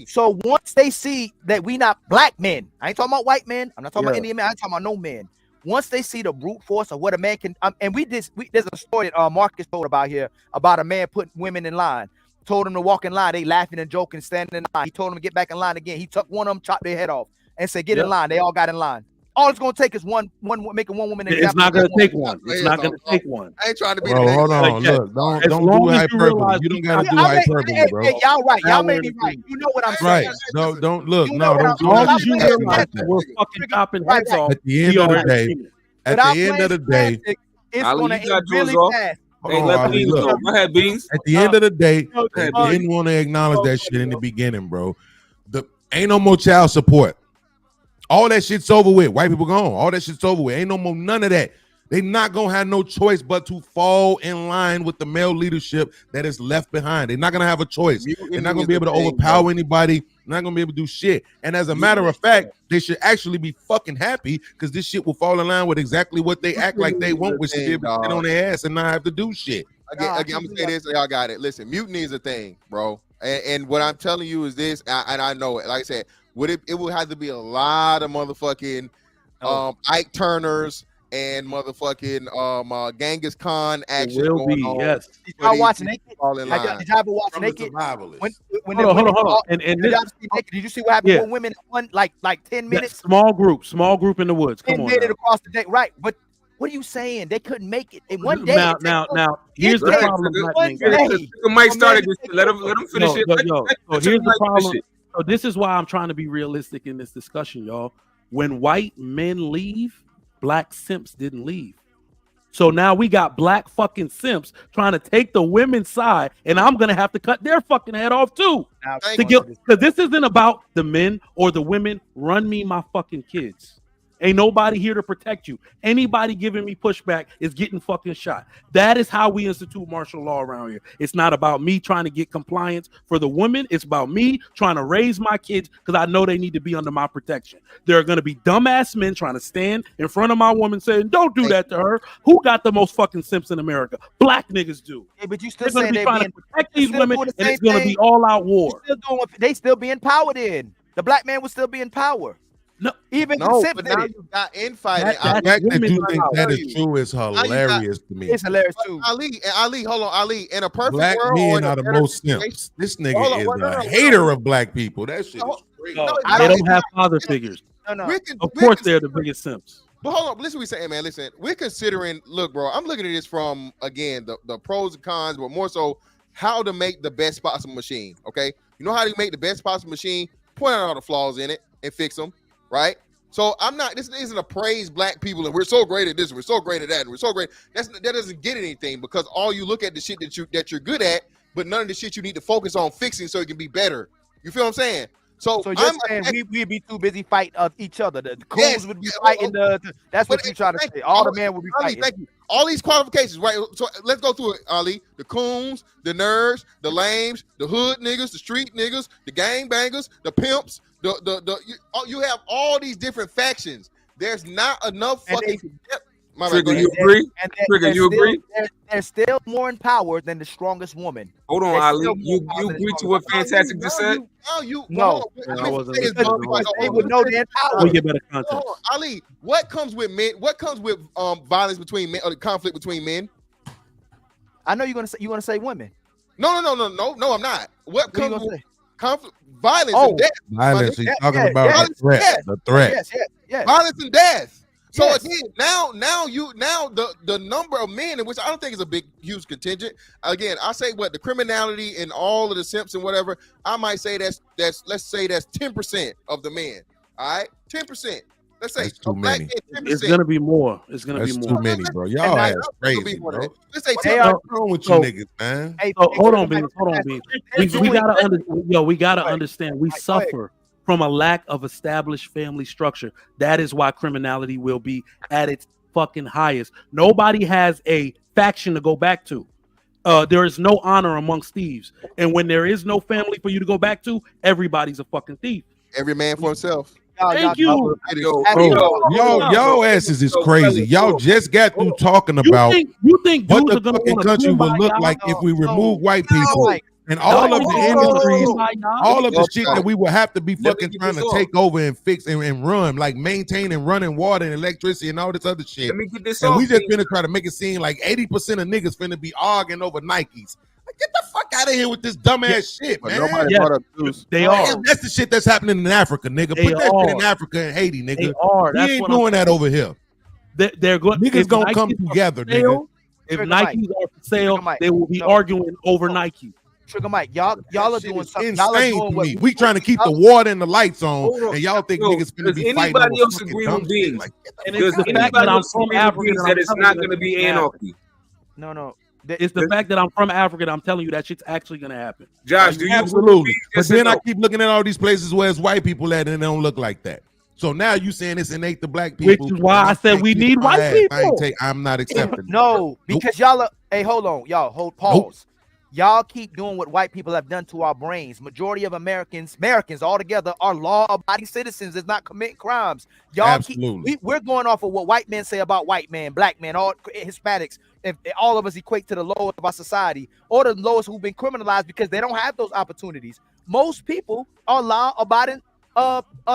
So once they see that we not black men, I ain't talking about white men. I'm not talking about Indian men. I ain't talking about no men. Once they see the brute force of what a man can, and there's a story that Marcus told about here about a man putting women in line. Told them to walk in line. They laughing and joking, standing in line. He told them to get back in line again. He took one of them, chopped their head off, and said, "Get in line." They all got in line. All it's gonna take is one making one woman. It's not gonna take one. It's not gonna take one. I ain't trying to be. Bro, hold on. Look, don't do hyperbole. You don't gotta do hyperbole, bro. Hey, y'all right. Y'all may be right. You know what I'm saying. Right. Don't look. No, As long as you realize that we're fucking chopping heads off. At the end of the day, it's gonna end really fast. Hey, let Beans go. Go ahead, Beans. At the end of the day, they didn't want to acknowledge that shit in the beginning, bro. Ain't no more child support. All that shit's over with. White people gone. All that shit's over with. Ain't no more none of that. They not gonna have no choice but to fall in line with the male leadership that is left behind. They're not gonna have a choice. They're not gonna be able to overpower anybody. They're not gonna be able to do shit. And as a matter of fact, they should actually be fucking happy because this shit will fall in line with exactly what they act like they want, which is to be able to sit on their ass and not have to do shit. Again, I'm gonna say this, y'all got it. Listen, mutiny is a thing, bro. And what I'm telling you is this, and I know it. Like I said, it would have to be a lot of motherfucking Ike Turners and motherfucking Genghis Khan action will going be, on. yes. Did Y'all watch Naked? All in line. Did y'all ever watch From the Naked? survivalists. When Hold on. did And y'all this, see Naked? Did you see what happened Yeah. with women in one like 10 that minutes? small group in the woods. Come They on made it now. across the day, right? But what are you saying? They couldn't make it in one day. Now, here's the problem black men got. Mike started this. Let him finish it. So here's the problem. So this is why I'm trying to be realistic in this discussion, y'all. When white men leave, black simps didn't leave. So now we got black fucking simps trying to take the women's side, and I'm gonna have to cut their fucking head off too. Because this isn't about the men or the women. Run me my fucking kids. Ain't nobody here to protect you. Anybody giving me pushback is getting fucking shot. That is how we institute martial law around here. It's not about me trying to get compliance for the women. It's about me trying to raise my kids because I know they need to be under my protection. There are going to be dumbass men trying to stand in front of my woman saying, don't do that to her. Who got the most fucking simps in America? Black niggas do. Yeah, but you still They're going to saying be trying to protect these women, and it's going to be all out war. They still be in power then. The black man will still be in power. No, even no, the but simp now did it. you got infighting. The fact that you think that is true is hilarious to me. It's hilarious too. Ali, hold on, Ali. In a perfect Black world, men or are in a the better most situation- simps. This Hold nigga on, is no, a no, hater of black people. That shit is crazy. They don't have father figures. Of course, they're the biggest simps. But hold on, listen what we're saying, man. Listen, we're considering, look, bro, I'm looking at this from, again, the pros and cons, but more so how to make the best possible machine, okay? You know how to make the best possible machine? Point out all the flaws in it and fix them, right? So this isn't a praise black people and we're so great at this, we're so great at that, and we're so great. That doesn't get anything because all you look at the shit that you're good at, but none of the shit you need to focus on fixing so it can be better. You feel what I'm saying? So you're saying we'd be too busy fighting each other. The coons would be fighting that's what you're trying to say. All the men would be Ali, fighting. thank you. All these qualifications, right? So let's go through it, Ali. The coons, the nerds, the lames, the hood niggas, the street niggas, the gang bangers, the pimps, you have all these different factions. There's not enough fucking. Trigger, you agree? Trigger, you agree? They're still more in power than the strongest woman. Hold on, Ali. You agree to what Fantastic just said? No, I wasn't they would know they're in power. We get better context. Ali, what comes with men? What comes with violence between men, or the conflict between men? I know you're gonna say women. No, I'm not. What comes with conflict? Violence Oh, and death. Violence. He's talking about the threat. The threat. Yes. Violence and death. So Yes. again, now the number of men, in which I don't think is a big huge contingent. Again, I say what the criminality and all of the simps and whatever. I might say let's say that's 10% of the men. All right, 10%. Let's say That's too many. It's gonna be more. It's gonna That's be too more. many, bro. Y'all ass Let's crazy, be more. bro. Let's say What's 10. wrong with you niggas, man? Hold on, Beans. We gotta understand. We suffer from a lack of established family structure. That is why criminality will be at its fucking highest. Nobody has a faction to go back to. There is no honor amongst thieves, and when there is no family for you to go back to, everybody's a fucking thief. Every man for himself. Thank you. Y'all asses is crazy. Y'all just got through talking about You think what Jews the are gonna fucking wanna country kumbaya would look like if we remove white people and all of the industries, all of the shit that we would have to be fucking trying to take over and fix and run, like maintain and running water and electricity and all this other shit. Let me get this And off, we just Beans. finna try to make it seem like 80% of niggas finna be arguing over Nikes. Like, get the fuck out of here with this dumbass shit, But man. nobody brought up Zeus. They are. That's the shit that's happening in Africa, nigga. They Put that shit in are. Africa and Haiti, nigga. They are. We That's ain't what I'm doing that over here. They're going. Niggas gonna come together, nigga. If Trigger Nikes Mike. are for sale, Trigger Mike. they will be No. arguing over Nike. Trigger Mike, y'all are Shit doing is something. Y'all are insane doing to what me. We trying to keep the water and the lights on, and y'all think Yo, niggas finna does be fighting anybody over else fucking agree dumb with shit? Beans? Like, And Does it's the fact anybody that I'm else from agree with Africa Beans and that I'm it's telling not you going to that be it's gonna happen. anarchy? No. It's the fact that I'm from Africa. I'm telling you that shit's actually gonna happen. Josh, do you absolutely. But yes or then I no? keep looking at all these places where it's white people at, and they don't look like that. So now you saying it's innate to black people, Which is why and I I'm said saying we kiss need my white ass. people. I'm not accepting. No, because y'all are. Hey, hold on, y'all. Hold pause. Y'all keep doing what white people have done to our brains. Majority of Americans altogether are law-abiding citizens. That's not committing crimes. Y'all Absolutely. we're going off of what white men say about white men, black men, all Hispanics. If all of us equate to the lowest of our society, or the lowest who've been criminalized because they don't have those opportunities. Most people are law-abiding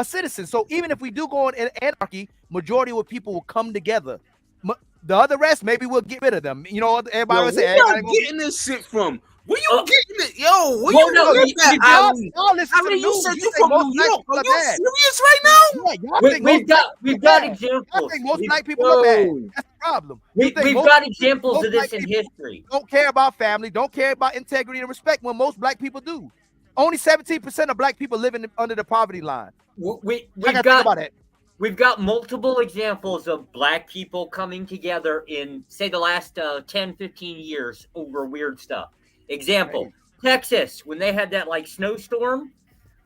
citizens. So even if we do go in anarchy, majority of people will come together. The other rest, maybe we'll get rid of them. You know, everybody Yo, would say, where y'all everybody getting this shit from? Where you getting it? Yo, where you no, getting that, Ali? y'all listen to the You news. said You you think from most New black York. people Are are you bad. serious right now? Yeah, y'all think We've got Y'all examples. think most black people are bad. That's the problem. We've got examples of this in history. Don't care about family, don't care about integrity and respect when most black people do. Only 17% of black people living under the poverty line. We've think got about it. We've got multiple examples of black people coming together in, say, the last 10, 15 years over weird stuff. Example, Texas, when they had that, like, snowstorm,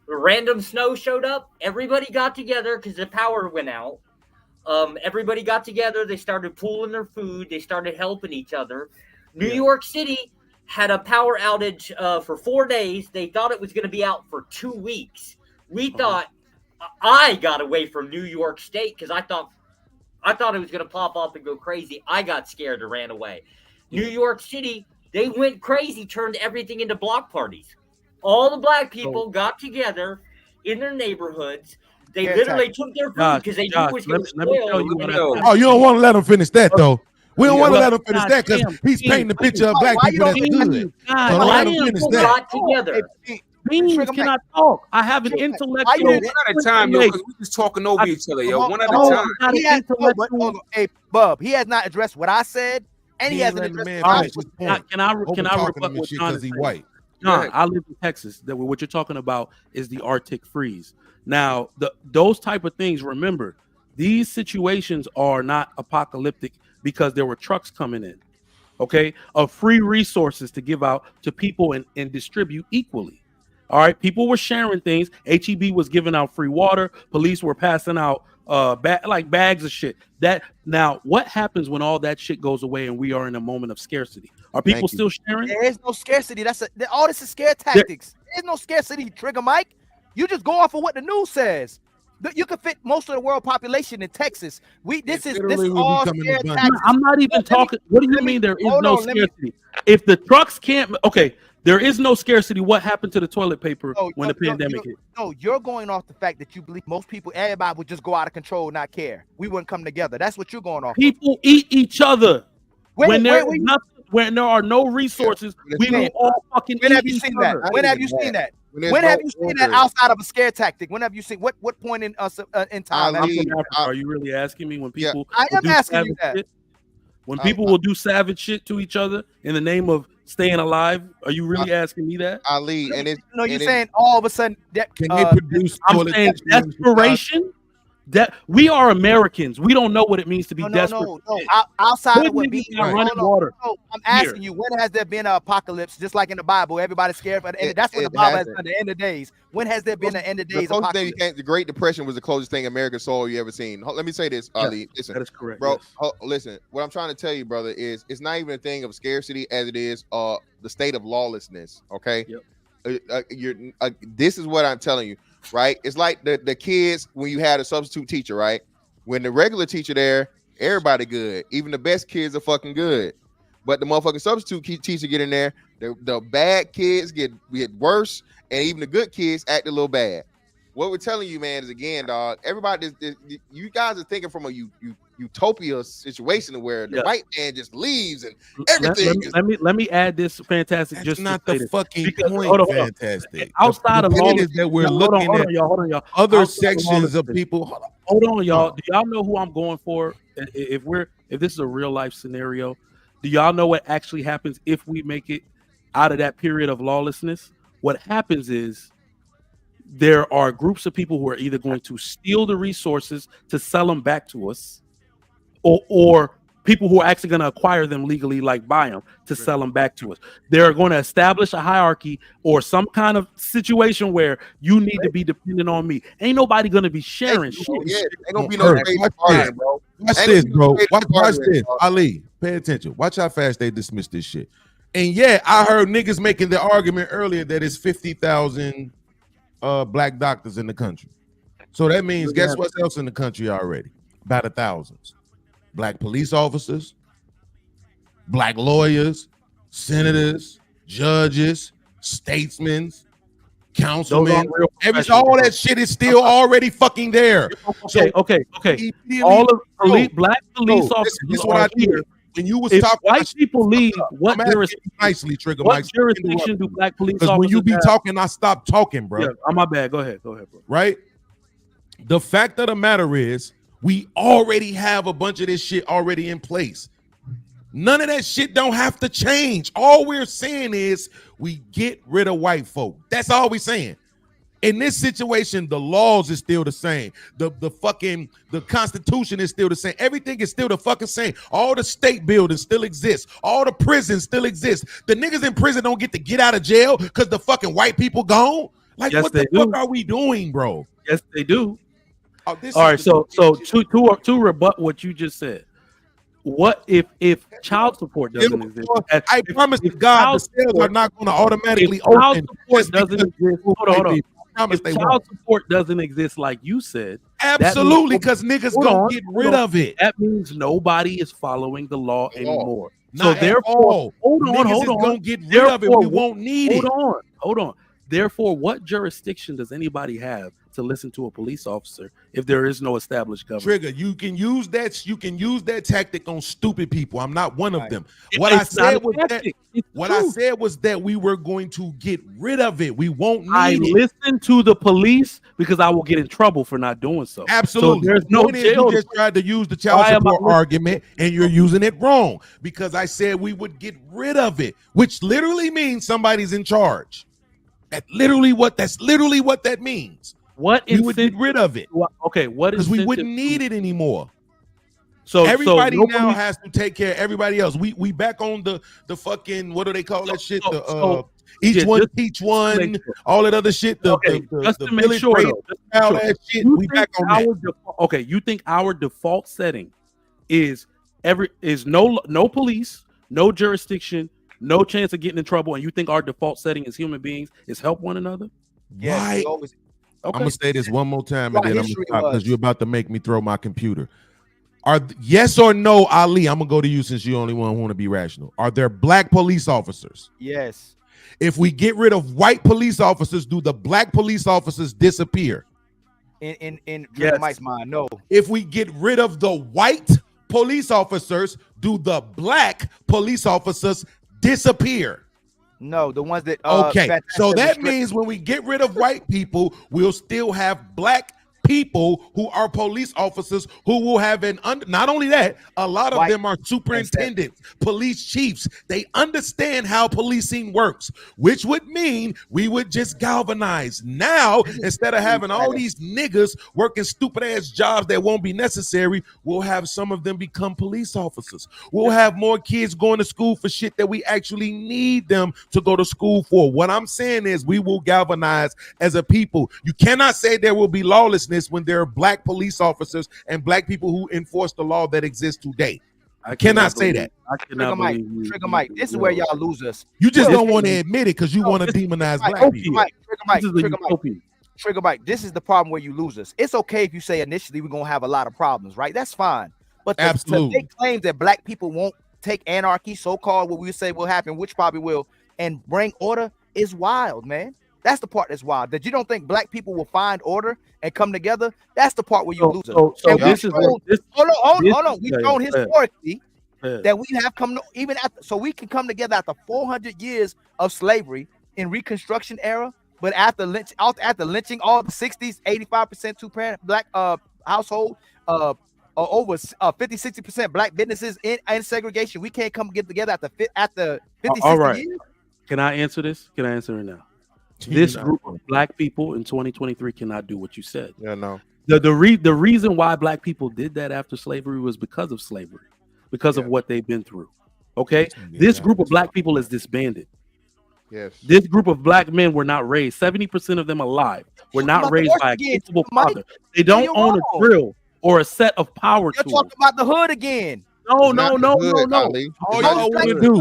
random snow showed up, everybody got together because the power went out. Everybody got together, they started pooling their food, they started helping each other. New York City had a power outage for 4 days. They thought it was going to be out for 2 weeks. We thought, I got away from New York State because I thought it was going to pop up and go crazy. I got scared and ran away. New York City, they went crazy, turned everything into block parties. All the black people got together in their neighborhoods. They literally took their food because they knew it was going to spoil. Oh, you don't want to let him finish that though. We don't want to Yeah. let him finish that because he's painting the picture of black people that's good. So don't let him finish that. got together. Beans cannot talk. I have an intellectual. One at a time, yo, because we just talking over each other, yo. One at a time. He has, hey, Bub, he has not addressed what I said, and he hasn't addressed All right. Can I rebut what John is he saying? white? John, I live in Texas. What you're talking about is the Arctic freeze. Now, those type of things, remember, these situations are not apocalyptic because there were trucks coming in, okay, of free resources to give out to people and distribute equally. All right, people were sharing things. HEB was giving out free water. Police were passing out bags of shit. That now, what happens when all that shit goes away and we are in a moment of scarcity? Are people still sharing? There is no scarcity. All this is scare tactics. There's no scarcity, Trigger Mike. You just go off of what the news says. You can fit most of the world population in Texas. This is all scare tactics. I'm not even talking. What do you mean there is no scarcity? If the trucks can't, okay, there is no scarcity. What happened to the toilet paper when the pandemic hit? No, you're going off the fact that you believe most people, everybody would just go out of control, not care. We wouldn't come together. That's what you're going off. People eat each other. When there are no resources, we will all fucking eat each other. When have you seen that? When have you seen that? When have you seen that outside of a scare tactic? When have you seen what point in time? Are you really asking me when people? I am asking you that. When people will do savage shit to each other in the name of staying alive, are you really asking me that? Ali, and it's you're saying all of a sudden that can they produce? I'm saying desperation. That we are Americans, we don't know what it means to be desperate. No. Outside of what being running water. No, I'm asking you, when has there been an apocalypse? Just like in the Bible, everybody's scared, but that's what the Bible has done. The end of days. When has there been an end of days? The Great Depression was the closest thing American soil you ever seen. Let me say this, Ali. Listen, that is correct, bro. Listen, what I'm trying to tell you, brother, is it's not even a thing of scarcity as it is the state of lawlessness. Okay, this is what I'm telling you. Right, it's like the kids when you had a substitute teacher, right? When the regular teacher there, everybody good, even the best kids are fucking good, but the motherfucking substitute teacher get in there, the bad kids get worse, and even the good kids act a little bad. What we're telling you, man, is again, dog. Everybody, you guys are thinking from a utopia situation where the white man just leaves and everything. Let me add this fantastic. That's just not the the fucking point. Hold on. Fantastic. Outside of all is that we're looking at hold on, y'all. Other sections of people. Hold on, y'all. Do y'all know who I'm going for? If this is a real life scenario, do y'all know what actually happens if we make it out of that period of lawlessness? What happens is there are groups of people who are either going to steal the resources to sell them back to us, or people who are actually going to acquire them legally, like buy them to sell them back to us. They're going to establish a hierarchy or some kind of situation where you need to be dependent on me. Ain't nobody going to be sharing shit. Yeah, ain't gonna be no bro. Watch this, bro. Watch this. Ali, pay attention. Watch how fast they dismiss this shit. And yeah, I heard niggas making the argument earlier that it's 50,000 black doctors in the country. So that means, guess what else in the country already? About 1,000. Black police officers, black lawyers, senators, judges, statesmen, councilmen, real all that shit is still already fucking there. Okay. All of black police officers. This is what I hear. When you was if talking, white people leave, what jurisdiction? Nicely, Trigger What Mike. jurisdiction do black police officers? Because when you be have? talking, I stop talking, bro. Yeah, my bad. Go ahead, bro. Right? The fact of the matter is, we already have a bunch of this shit already in place. None of that shit don't have to change. All we're saying is we get rid of white folk. That's all we're saying. In this situation, the laws is still the same. The Constitution is still the same. Everything is still the fucking same. All the state buildings still exist. All the prisons still exist. The niggas in prison don't get out of jail because the fucking white people gone. Like, yes, what the fuck are we doing, bro? Yes, they do. All right, so to rebut what you just said. What if child support doesn't exist? I promise to God, the sales are not going to automatically if child open. Support doesn't exist. Hold on. If they child won't. support doesn't exist, like you said, Absolutely, because niggas gonna get rid of it. That means nobody is following the law anymore. Not So therefore, hold Niggas is on. gonna get rid of it. We won't need it. Hold on. Therefore, what jurisdiction does anybody have to listen to a police officer if there is no established government? Trigger, you can use that tactic on stupid people. I'm not one of them. It's What I not said a was tactic. It's I true. said was that we were going to get rid of it. We won't need I it. listen to the police because I will get in trouble for not doing so. Absolutely. So there's no Point is, jail. you just tried to use the child Why am I support listening? argument, and you're using it wrong because I said we would get rid of it, which literally means somebody's in charge. That's literally what that means. What we would get rid of it? Okay, what Because we incentive- wouldn't need it anymore. So everybody so now nobody- has to take care of everybody else. We back on the fucking, what do they call that shit? Each one teach one, all that other shit. The just to make village sure, rate, though, all that shit. You We think back on that. okay, you think our default setting is no police, no jurisdiction, no chance of getting in trouble, and you think our default setting as human beings is help one another? Right. I'm gonna say this one more time, and then I'm gonna stop because you're about to make me throw my computer. Yes or no, Ali? I'm gonna go to you since you're the only one who want to be rational. Are there black police officers? Yes. If we get rid of white police officers, do the black police officers disappear? In Trigger Mike's mind, no. If we get rid of the white police officers, do the black police officers disappear? No, the ones that Okay, so that restrict- means when we get rid of white people, we'll still have black people who are police officers who will have not only that, a lot of them are superintendents, police chiefs. They understand how policing works, which would mean we would just galvanize. Now, instead of having all these niggas working stupid ass jobs that won't be necessary, we'll have some of them become police officers. We'll have more kids going to school for shit that we actually need them to go to school for. What I'm saying is we will galvanize as a people. You cannot say there will be lawlessness when there are black police officers and black people who enforce the law that exists today. I cannot say that. Trigger Mike, this is where y'all lose us. You just don't want to admit it because you want to demonize black people. Trigger Mike, this is the problem where you lose us. It's okay if you say initially we're gonna have a lot of problems, right? That's fine. But to make claims that black people won't take anarchy, so-called what we say will happen, which probably will, and bring order is wild, man. That's the part that's wild. That you don't think black people will find order and come together. That's the part where you lose us. So this is hold on. We've shown historically that we have come to, even after, so we can come together after 400 years of slavery in Reconstruction era, but after lynching all the 60s, 85% two-parent black household, over 50-60% black businesses in segregation. We can't get together after 50, 60 years. Can I answer this? Can I answer it now? This group of black people in 2023 cannot do what you said. Yeah, no. The reason why black people did that after slavery was because of slavery, because of what they've been through. Okay, this group of black people is disbanded. Yes. This group of black men were not raised. 70% of them alive were not raised by a capable father. They don't own a drill or a set of power tools. You're talking about the hood again. No. All y'all want to do.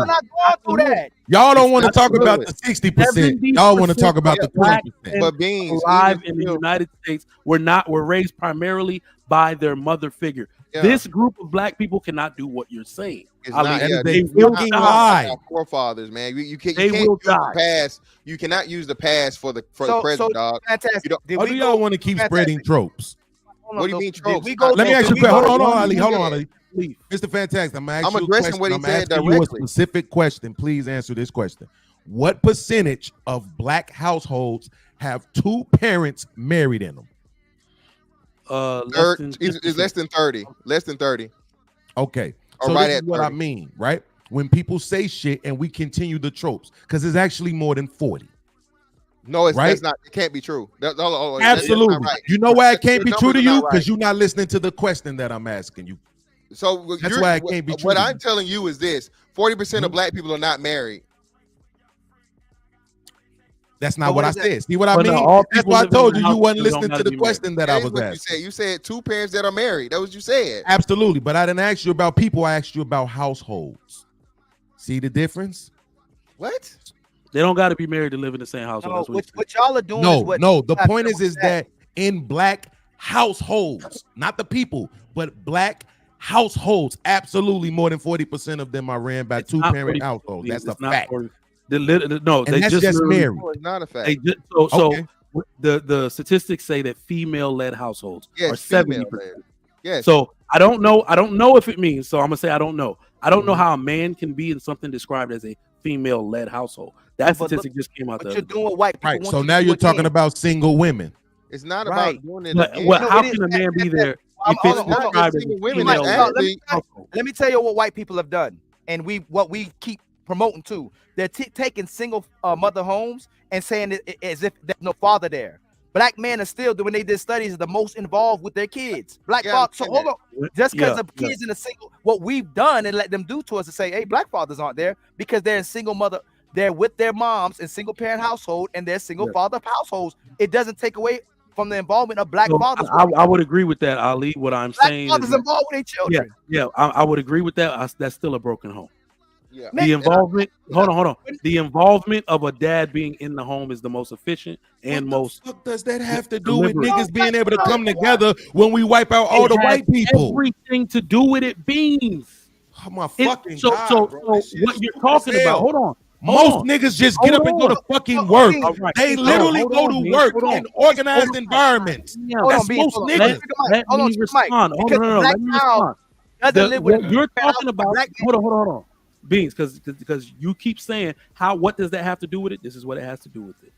Y'all don't want to talk about the 60%. Y'all want to talk about the 20%. But being alive in the United States were raised primarily by their mother figure. Yeah. This group of black people cannot do what you're saying. It's Ali, not, yeah, they it's will not die. our forefathers, man. You can't They use will the die. past. You cannot use the past for the present, dog. Fantastic. You don't- Or do y'all want to keep spreading tropes? What do you mean tropes? Let me ask you a question. Hold on, Ali. Hold on, Ali. Ali. Mr. Fantastic, I'm I'm asking you a addressing question. what he I'm said asking you a directly. specific question. Please answer this question. What percentage of black households have two parents married in them? It's less than 30. Less than 30. Okay. Or So right this at is what I 30. mean, right? When people say shit and we continue the tropes, because it's actually more than 40. No, it's Right? that's not. It can't be true. That's not Absolutely. right. You know why it can't The be true to numbers are you? not Because right. you're not listening to the question that I'm asking you. So That's why it can't be true What to I'm you. telling you is this: 40% of black people are not married. That's not But what I is that? said. See what I Well, no, mean? all That's people why I living told in you you wasn't houses don't listening gotta to the be question that That I is was what asking. you said. You said two parents that are married. That's what you said. Absolutely, but I didn't ask you about people. I asked you about households. See the difference? What? They don't got to be married to live in the same household. No, That's what what y'all are doing is No, what. no. The point is that in black households, not the people, but black households, absolutely more than 40% of them are ran by not two-parent 40%, households. That's it's a not fact. 40. And No, they that's just just literally- married. No, it's not a fact. They just, so Okay. the statistics say that female-led households Yes, are 70%. female-led. Yes. So I don't know if it means. So I'm gonna say I don't know. I don't Mm-hmm. know how a man can be in something described as a female-led household. That statistic just came out. But the you're other day. doing what white people Right. want So you to now do you're talking again. about single women. It's not Right. about doing it But again. what, No, how it is can a man be there Hold if it's on, hold on. described as a Single women female-led that household? Let me tell you what white people have done, and what we keep promoting too. They're taking single mother homes and saying it as if there's no father there. Black men are still, when they did studies, the most involved with their kids. Black fathers. So hold on, just because of kids in a single, what we've done and let them do to us is say, hey, black fathers aren't there because they're in single mother. They're with their moms in single parent household and they're single father households. It doesn't take away from the involvement of black So fathers. I would agree with that, Ali. What I'm Black saying fathers is that- involved with their children. Yeah, I would agree with that. That's still a broken home. Yeah. The involvement, hold on. The involvement of a dad being in the home is the most efficient and most. What does that have to do with deliberate. niggas being able to come together when we wipe out all It the has white people? Everything to do with it, Beans. Oh my fucking so, God, so, bro. so This shit what is you're stupid as talking about? hell. Hold on. Most niggas just get up and go to fucking work. All right. They Hold on, literally hold go on, to Beans, work hold on. in organized environments. Hold That's on, Beans, most hold on. niggas. Let Hold on, me speak to Mike. respond. Hold Because on, the no, black let me child respond. doesn't live with What you're talking about. black Hold on. Beans, because you keep saying what does that have to do with it? This is what it has to do with it.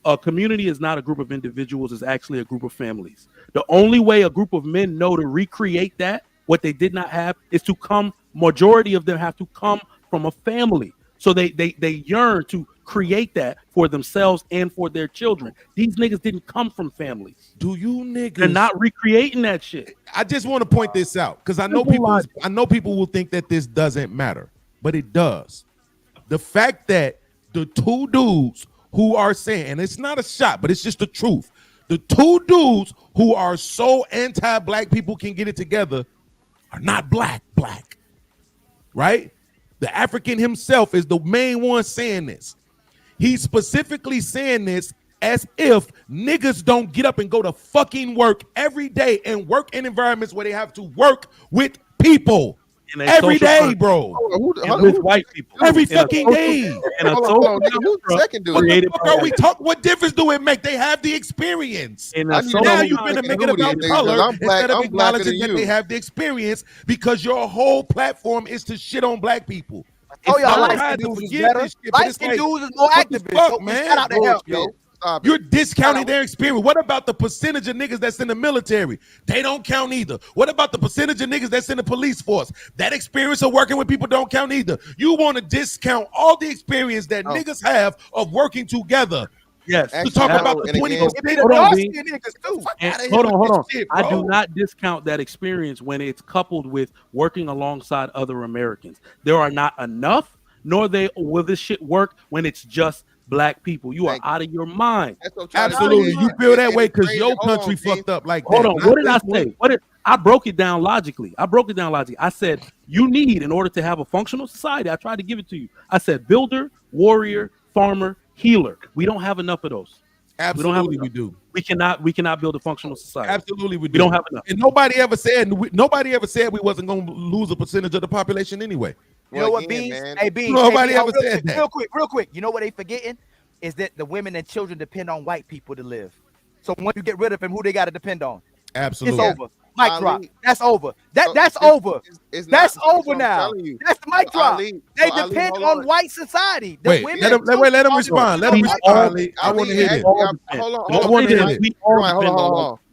A community is not a group of individuals, it's actually a group of families. The only way a group of men know to recreate that, what they did not have, is to come, majority of them have to come from a family. So they yearn to create that for themselves and for their children. These niggas didn't come from families. Do you niggas? They're not recreating that shit. I just want to point this out because I know people will think that this doesn't matter, but it does. The fact that the two dudes who are saying, and it's not a shot, but it's just the truth. The two dudes who are so anti-black people can get it together are not black, right? The African himself is the main one saying this. He's specifically saying this as if niggas don't get up and go to fucking work every day and work in environments where they have to work with people. Every day, bro. With white people. Every fucking day. What difference do it make? They have the experience. Now you're going to make it about color instead of acknowledging that they have the experience because your whole platform is to shit on black people. Oh, y'all I'm light trying skin to dudes is forgive better. this shit, but Light it's skin like, dudes is more what the activists. fuck, So man? shout out to help, yo. You're discounting their experience. What about the percentage of niggas that's in the military? They don't count either. What about the percentage of niggas that's in the police force? That experience of working with people don't count either. You want to discount all the experience that niggas have of working together. Yes. To talk about the 20%. Hold on. I do not discount that experience when it's coupled with working alongside other Americans. There are not enough, nor will this shit work when it's just black people. You are out of your mind. Absolutely. You feel that way because your country fucked up like that. Hold on. What did I say? I broke it down logically. I said you need, in order to have a functional society, I tried to give it to you. I said builder, warrior, farmer, healer. We don't have enough of those. Absolutely, we do. We cannot build a functional society. Absolutely, we do. We don't have enough. And nobody ever said we wasn't going to lose a percentage of the population anyway. You know what, Beans? Hey, Beans. Nobody hey, ever Beans, said that. Real quick. You know what they forgetting is that the women and children depend on white people to live. So once you get rid of them, who they got to depend on? Absolutely, it's over. Mic drop. That's over. That's over. That's over now. That's the mic drop. They depend on white society. The women let him respond. Let him respond. Ali, I want to hear this.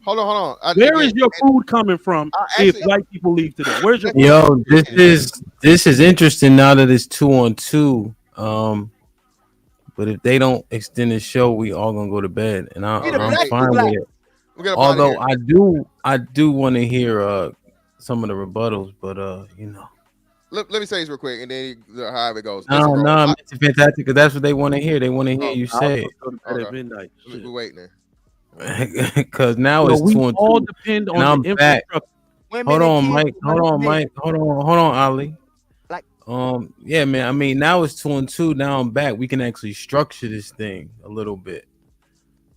Hold on. Where is your food coming from if white people leave today? Where's your food? Yo, this is interesting now that it's 2-on-2. But if they don't extend the show, we all gonna go to bed, and I'm fine with it. Although I do want to hear some of the rebuttals, but you know. Let me say this real quick, and then however it goes. No, it's fantastic because that's what they want to hear. They want to hear you say it. At midnight. We're waiting there. Because now it's 2-on-2. All depend on the infrastructure. Hold on, Mike. Hold on, Ali. Yeah, man. I mean, now it's 2-on-2. Now I'm back. We can actually structure this thing a little bit.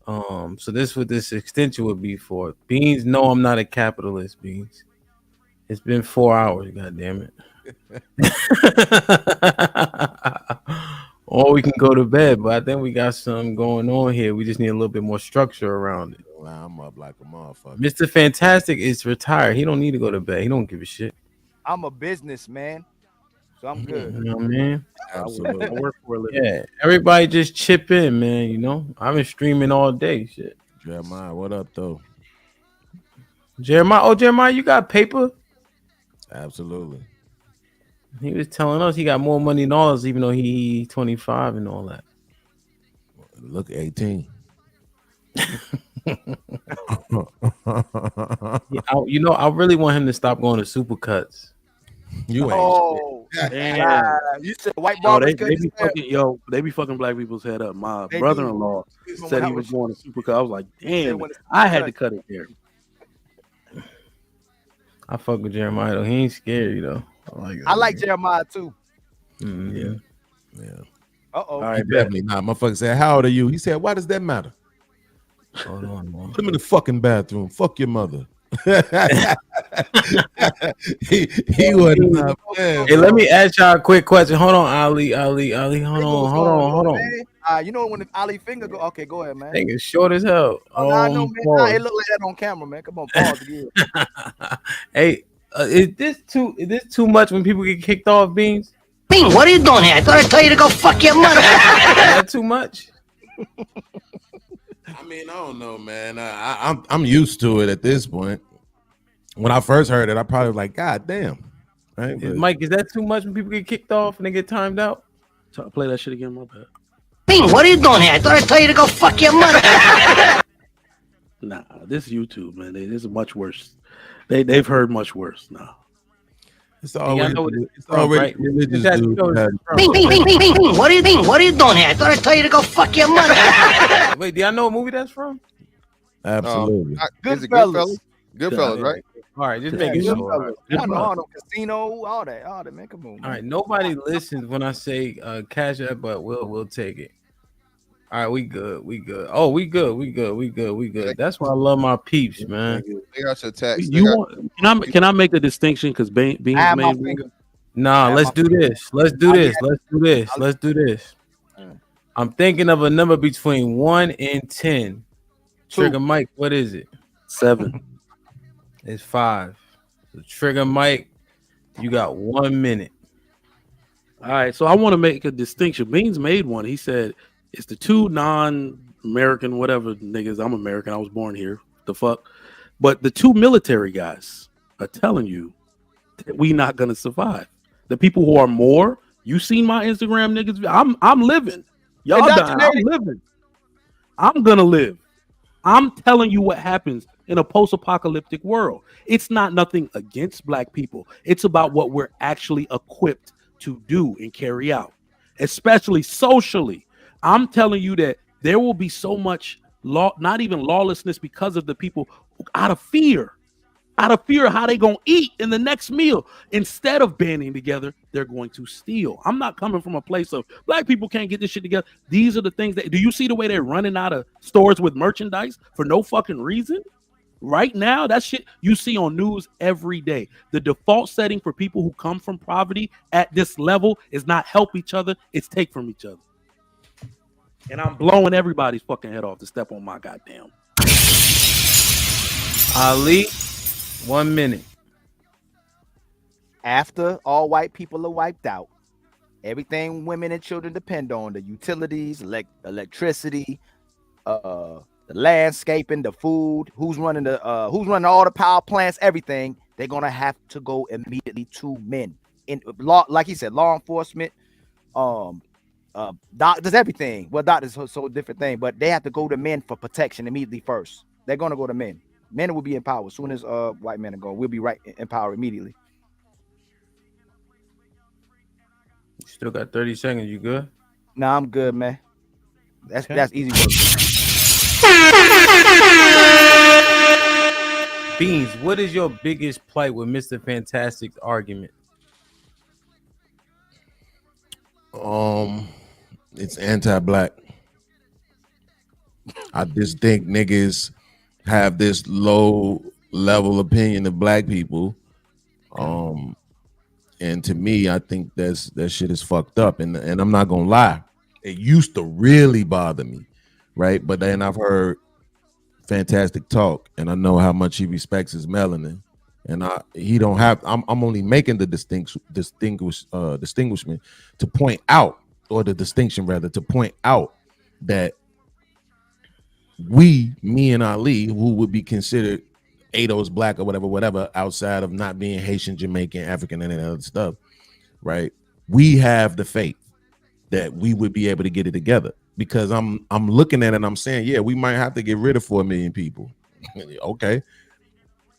So this is what this extension would be for. Beans, no, I'm not a capitalist, Beans. It's been 4 hours, god damn it. Or we can go to bed, but I think we got something going on here. We just need a little bit more structure around it. Wow, I'm up like a motherfucker. Mr. Fantastic is retired. He don't need to go to bed. He don't give a shit. I'm a businessman, so I'm good. You know what I mean? Absolutely. I work for a living. Yeah, everybody just chip in, man. You know, I've been streaming all day. Shit. Jeremiah, what up, though? Jeremiah, you got paper? Absolutely. He was telling us he got more money than all us, even though he 25 and all that. Look, 18. I really want him to stop going to Supercuts. You ain't. Damn. You said white barbers they be fucking black people's head up. My brother-in-law said he was going to Supercut. I was like, damn, I had to cut it there. I fuck with Jeremiah though. He ain't scary though. I like Jeremiah too. Yeah. All right, definitely not. Motherfucker said, "How old are you?" He said, "Why does that matter?" Hold on, man. Put him in the fucking bathroom. Fuck your mother. he wasn't. Hey, let me ask y'all a quick question. Hold on, Ali. Hold on. You know when the Ali finger go? Okay, go ahead, man. Thing is short as hell. I know, man. It look like that on camera, man. Come on, pause again. Hey, is this too much when people get kicked off, Beans? Beans, what are you doing here? I thought I told you to go fuck your mother. Is that too much? I mean, I don't know, man. I'm used to it at this point. When I first heard it, I probably was like, God damn. Right? But Mike, is that too much when people get kicked off and they get timed out? So play that shit again, my bad. Beans, what are you doing here? I thought I told you to go fuck your mother. Nah, this YouTube, man, this is much worse. They've heard much worse now. It's always right? religious dude. Beans, what are you doing here? I thought I told you to go fuck your mother. Wait, do y'all know what movie that's from? Absolutely. Goodfellas. Goodfellas, right? All right, just making sure. I know Casino, all that, man. Come on. All right, nobody listens when I say cash app, but we'll take it. All right, we good. Oh, we good. That's why I love my peeps, man. They got your text. Can I make a distinction? Because Beans made. Nah, let's do this. Let's do this. I'm thinking of a number between 1 and 10. Trigger Mike, what is it? 7. It's 5. So Trigger Mike, you got 1 minute. All right, so I want to make a distinction. Beans made one. He said it's the two non-American, whatever niggas. I'm American. I was born here. The fuck. But the two military guys are telling you that we not gonna survive. The people who are more, you seen my Instagram niggas. I'm living. Y'all dying. I'm living. I'm gonna live. I'm telling you what happens in a post-apocalyptic world. It's not nothing against black people. It's about what we're actually equipped to do and carry out, especially socially. I'm telling you that there will be so much not even lawlessness because of the people out of fear. out of fear of how they gonna eat in the next meal. Instead of banding together, they're going to steal. I'm not coming from a place of black people can't get this shit together. These are the things that, do you see the way they're running out of stores with merchandise for no fucking reason? Right now, that shit you see on news every day. The default setting for people who come from poverty at this level is not help each other, it's take from each other. And I'm blowing everybody's fucking head off to step on my goddamn. Ali, 1 minute. After all white people are wiped out, everything women and children depend on, the utilities, electricity, the landscaping, the food, who's running all the power plants, everything, they're gonna have to go immediately to men. In law, like he said, law enforcement, doctors, everything. Well, doctors are so different thing, but they have to go to men for protection immediately first. They're gonna go to men. Men will be empowered as soon as white men are gone. We'll be right empowered immediately. You still got 30 seconds. You good? Nah, I'm good, man. That's easy work. Beans, what is your biggest plight with Mr. Fantastic's argument? It's anti-black. I just think niggas have this low level opinion of black people. And to me, I think that shit is fucked up. And I'm not gonna lie, it used to really bother me, right? But then I've heard Fantastic talk, and I know how much he respects his melanin. And he don't have. I'm only making the distinguishment to point out, or the distinction rather, to point out that me and Ali, who would be considered ADOS black or whatever, outside of not being Haitian, Jamaican, African, and other stuff, right? We have the faith that we would be able to get it together, because I'm looking at it and I'm saying, yeah, we might have to get rid of 4 million people. Okay.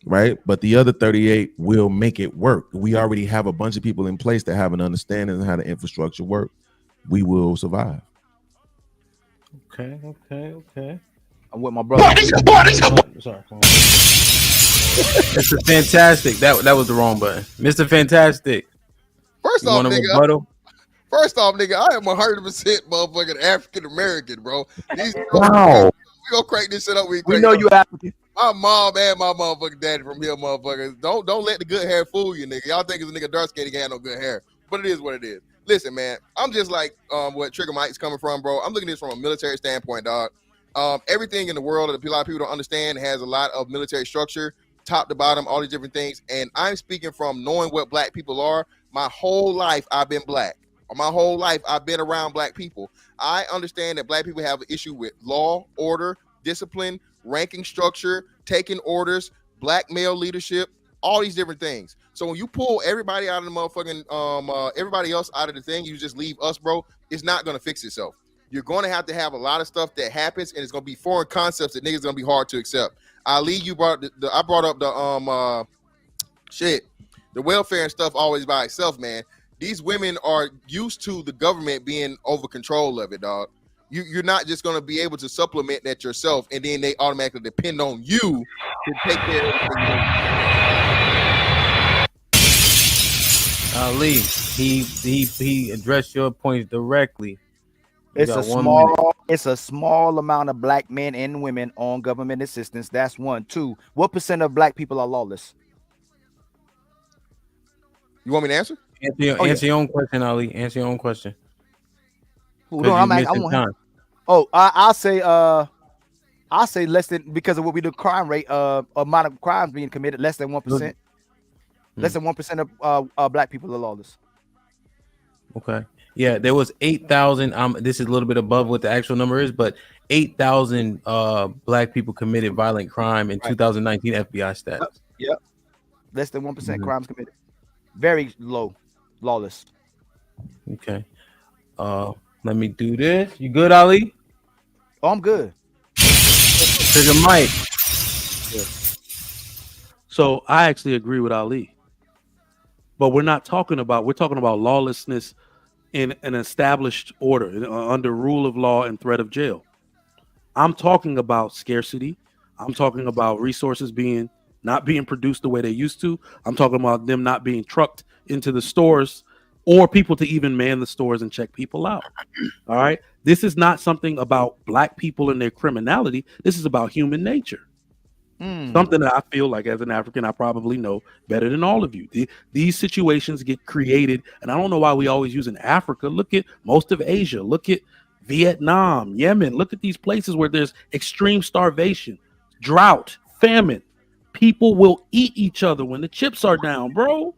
Right. But the other 38 will make it work. We already have a bunch of people in place that have an understanding of how the infrastructure works. We will survive. Okay. I'm with my brother. Sorry. Mr. Fantastic. That was the wrong button. Mr. Fantastic. First you off, want a nigga. rebuttal? First off, nigga, I am 100% motherfucking African American, bro. Wow. We gonna crank this shit up. We know you African. My mom and my motherfucking daddy from here, motherfuckers. Don't let the good hair fool you, nigga. Y'all think it's a nigga dark skin, he can't have no good hair, but it is what it is. Listen, man, I'm just like what Trigger Mike's coming from, bro. I'm looking at this from a military standpoint, dog. Everything in the world that a lot of people don't understand has a lot of military structure, top to bottom, all these different things. And I'm speaking from knowing what black people are. My whole life, I've been black. My whole life, I've been around black people. I understand that black people have an issue with law, order, discipline, ranking structure, taking orders, black male leadership, all these different things. So when you pull everybody out of the motherfucking, everybody else out of the thing, you just leave us, bro, it's not going to fix itself. You're going to have a lot of stuff that happens, and it's going to be foreign concepts that niggas going to be hard to accept. Ali, you brought I brought up the the welfare and stuff always by itself, man. These women are used to the government being over control of it, dog. You're not just going to be able to supplement that yourself, and then they automatically depend on you to take care of everything. Ali, he addressed your points directly. It's a small amount of black men and women on government assistance. That's 1. 2, what percent of black people are lawless? You want me to answer? Answer your own question, Ali. Answer your own question. I'll say less than, because of what we do, crime rate, amount of crimes being committed, less than 1%. Less than 1% of black people are lawless. Okay. Yeah, there was 8,000. This is a little bit above what the actual number is, but 8,000 black people committed violent crime in 2019 FBI stats. Yep. Less than 1% crimes committed. Very low, lawless. Okay. Let me do this. You good, Ali? Oh, I'm good. Trigger Mike. Yeah. So I actually agree with Ali. But we're talking about lawlessness in an established order, under rule of law and threat of jail. I'm talking about scarcity. I'm talking about resources being not being produced the way they used to. I'm talking about them not being trucked into the stores or people to even man the stores and check people out. All right. This is not something about black people and their criminality. This is about human nature. Something that I feel like as an African, I probably know better than all of you. These situations get created, and I don't know why we always use in Africa. Look at most of Asia. Look at Vietnam, Yemen. Look at these places where there's extreme starvation, drought, famine. People will eat each other when the chips are down, bro.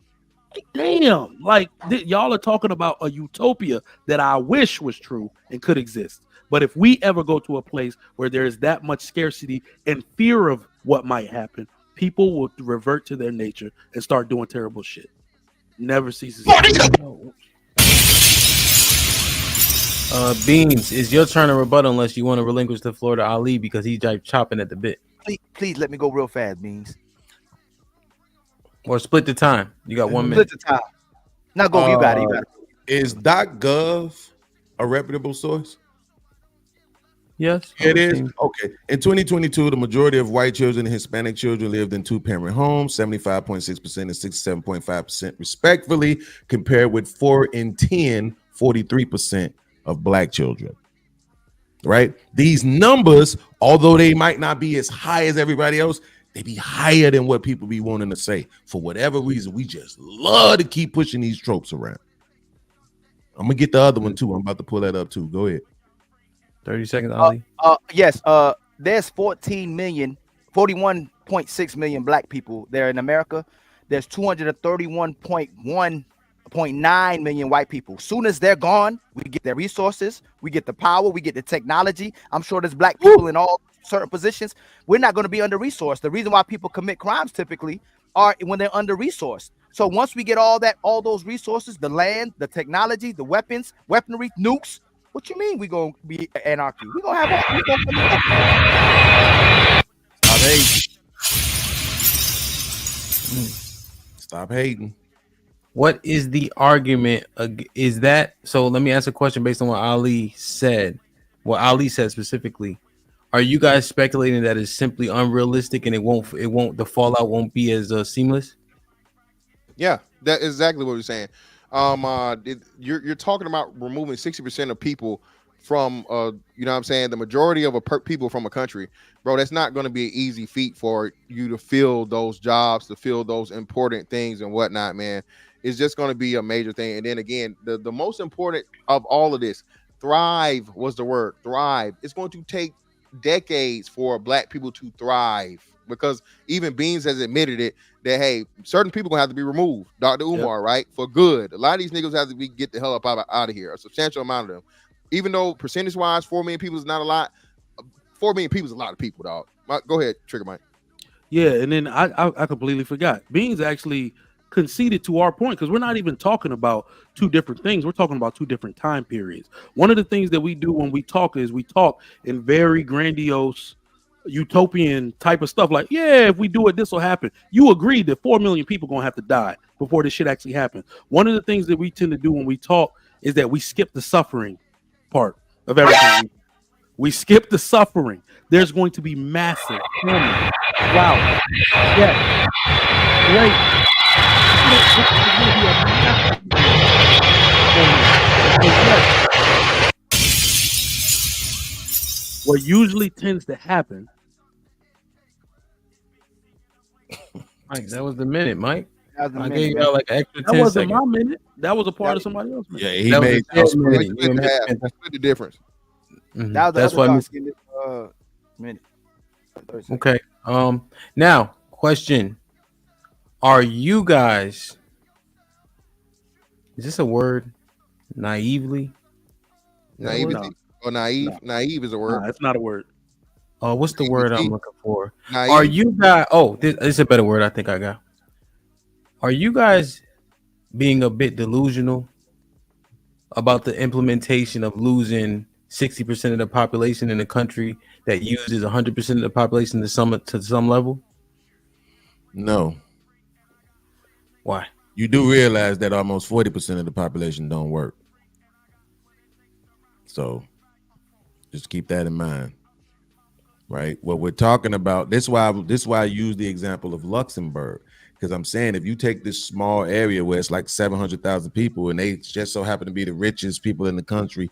Damn, like y'all are talking about a utopia that I wish was true and could exist. But if we ever go to a place where there is that much scarcity and fear of what might happen, people will revert to their nature and start doing terrible shit. Never ceases. Beans, it's your turn to rebuttal unless you want to relinquish the floor to Ali because he's like chopping at the bit. Please let me go real fast, Beans. Or split the time. You got 1 minute. Split the time. Now go. You got it. You got it. Is .gov a reputable source? Yes, it is. Okay. In 2022, the majority of white children and Hispanic children lived in two-parent homes, 75.6% and 67.5% respectively, compared with 4 in 10, 43% of black children. Right? These numbers, although they might not be as high as everybody else, they be higher than what people be wanting to say. For whatever reason, we just love to keep pushing these tropes around. I'm gonna get the other one too. I'm about to pull that up too. Go ahead. 30 seconds, Ali. Yes. There's 41.6 million black people there in America. There's 231.9 million white people. Soon as they're gone, we get their resources, we get the power, we get the technology. I'm sure there's black people in all certain positions. We're not going to be under resourced. The reason why people commit crimes typically are when they're under resourced. So once we get all those resources, the land, the technology, the weapons, weaponry, nukes. What you mean we gonna be anarchy? We gonna have all. Stop hating. Stop hating. What is the argument? Is that so? Let me ask a question based on what Ali said. What Ali said specifically. Are you guys speculating that it's simply unrealistic and it won't? The fallout won't be as seamless? Yeah, that's exactly what we're saying. You're talking about removing 60% of people from you know what I'm saying, the majority of people from a country, bro. That's not going to be an easy feat for you to fill those jobs, to fill those important things and whatnot, man. It's just going to be a major thing. And then again, the most important of all of this, thrive was the word. Thrive. It's going to take decades for black people to thrive, because even Beans has admitted it that, hey, certain people gonna have to be removed. Dr. Umar, right? For good. A lot of these niggas have to get the hell up out of here. A substantial amount of them. Even though percentage wise, 4 million people is not a lot. 4 million people is a lot of people, dog. Go ahead, Trigger Mike. Yeah, and then I completely forgot. Beans actually conceded to our point, because we're not even talking about two different things. We're talking about two different time periods. One of the things that we do when we talk is we talk in very grandiose, utopian type of stuff, like, yeah, if we do it, this will happen. You agreed that 4 million people gonna have to die before this shit actually happens. One of the things that we tend to do when we talk is that we skip the suffering part of everything. We skip the suffering. There's going to be massive famine. Wow. Yeah. Great. What usually tends to happen. Mike, that was the minute, Mike. I gave y'all like extra 10 That wasn't seconds. my minute. That was a part of somebody else. Yeah, he made the difference. Mhm. That was That's why. minute. Okay. Now, question: are you guys? Is this a word? Naively? Naivety or naive? No. Naive is a word. Nah, it's not a word. Oh, what's the word I'm looking for? Naive. Are you guys? Oh, this is a better word I think I got. Are you guys being a bit delusional about the implementation of losing 60% of the population in a country that uses 100% of the population to some level? No. Why? You do realize that almost 40% of the population don't work. So just keep that in mind. right? What we're talking about. This is why I use the example of Luxembourg, because I'm saying if you take this small area where it's like 700,000 people, and they just so happen to be the richest people in the country,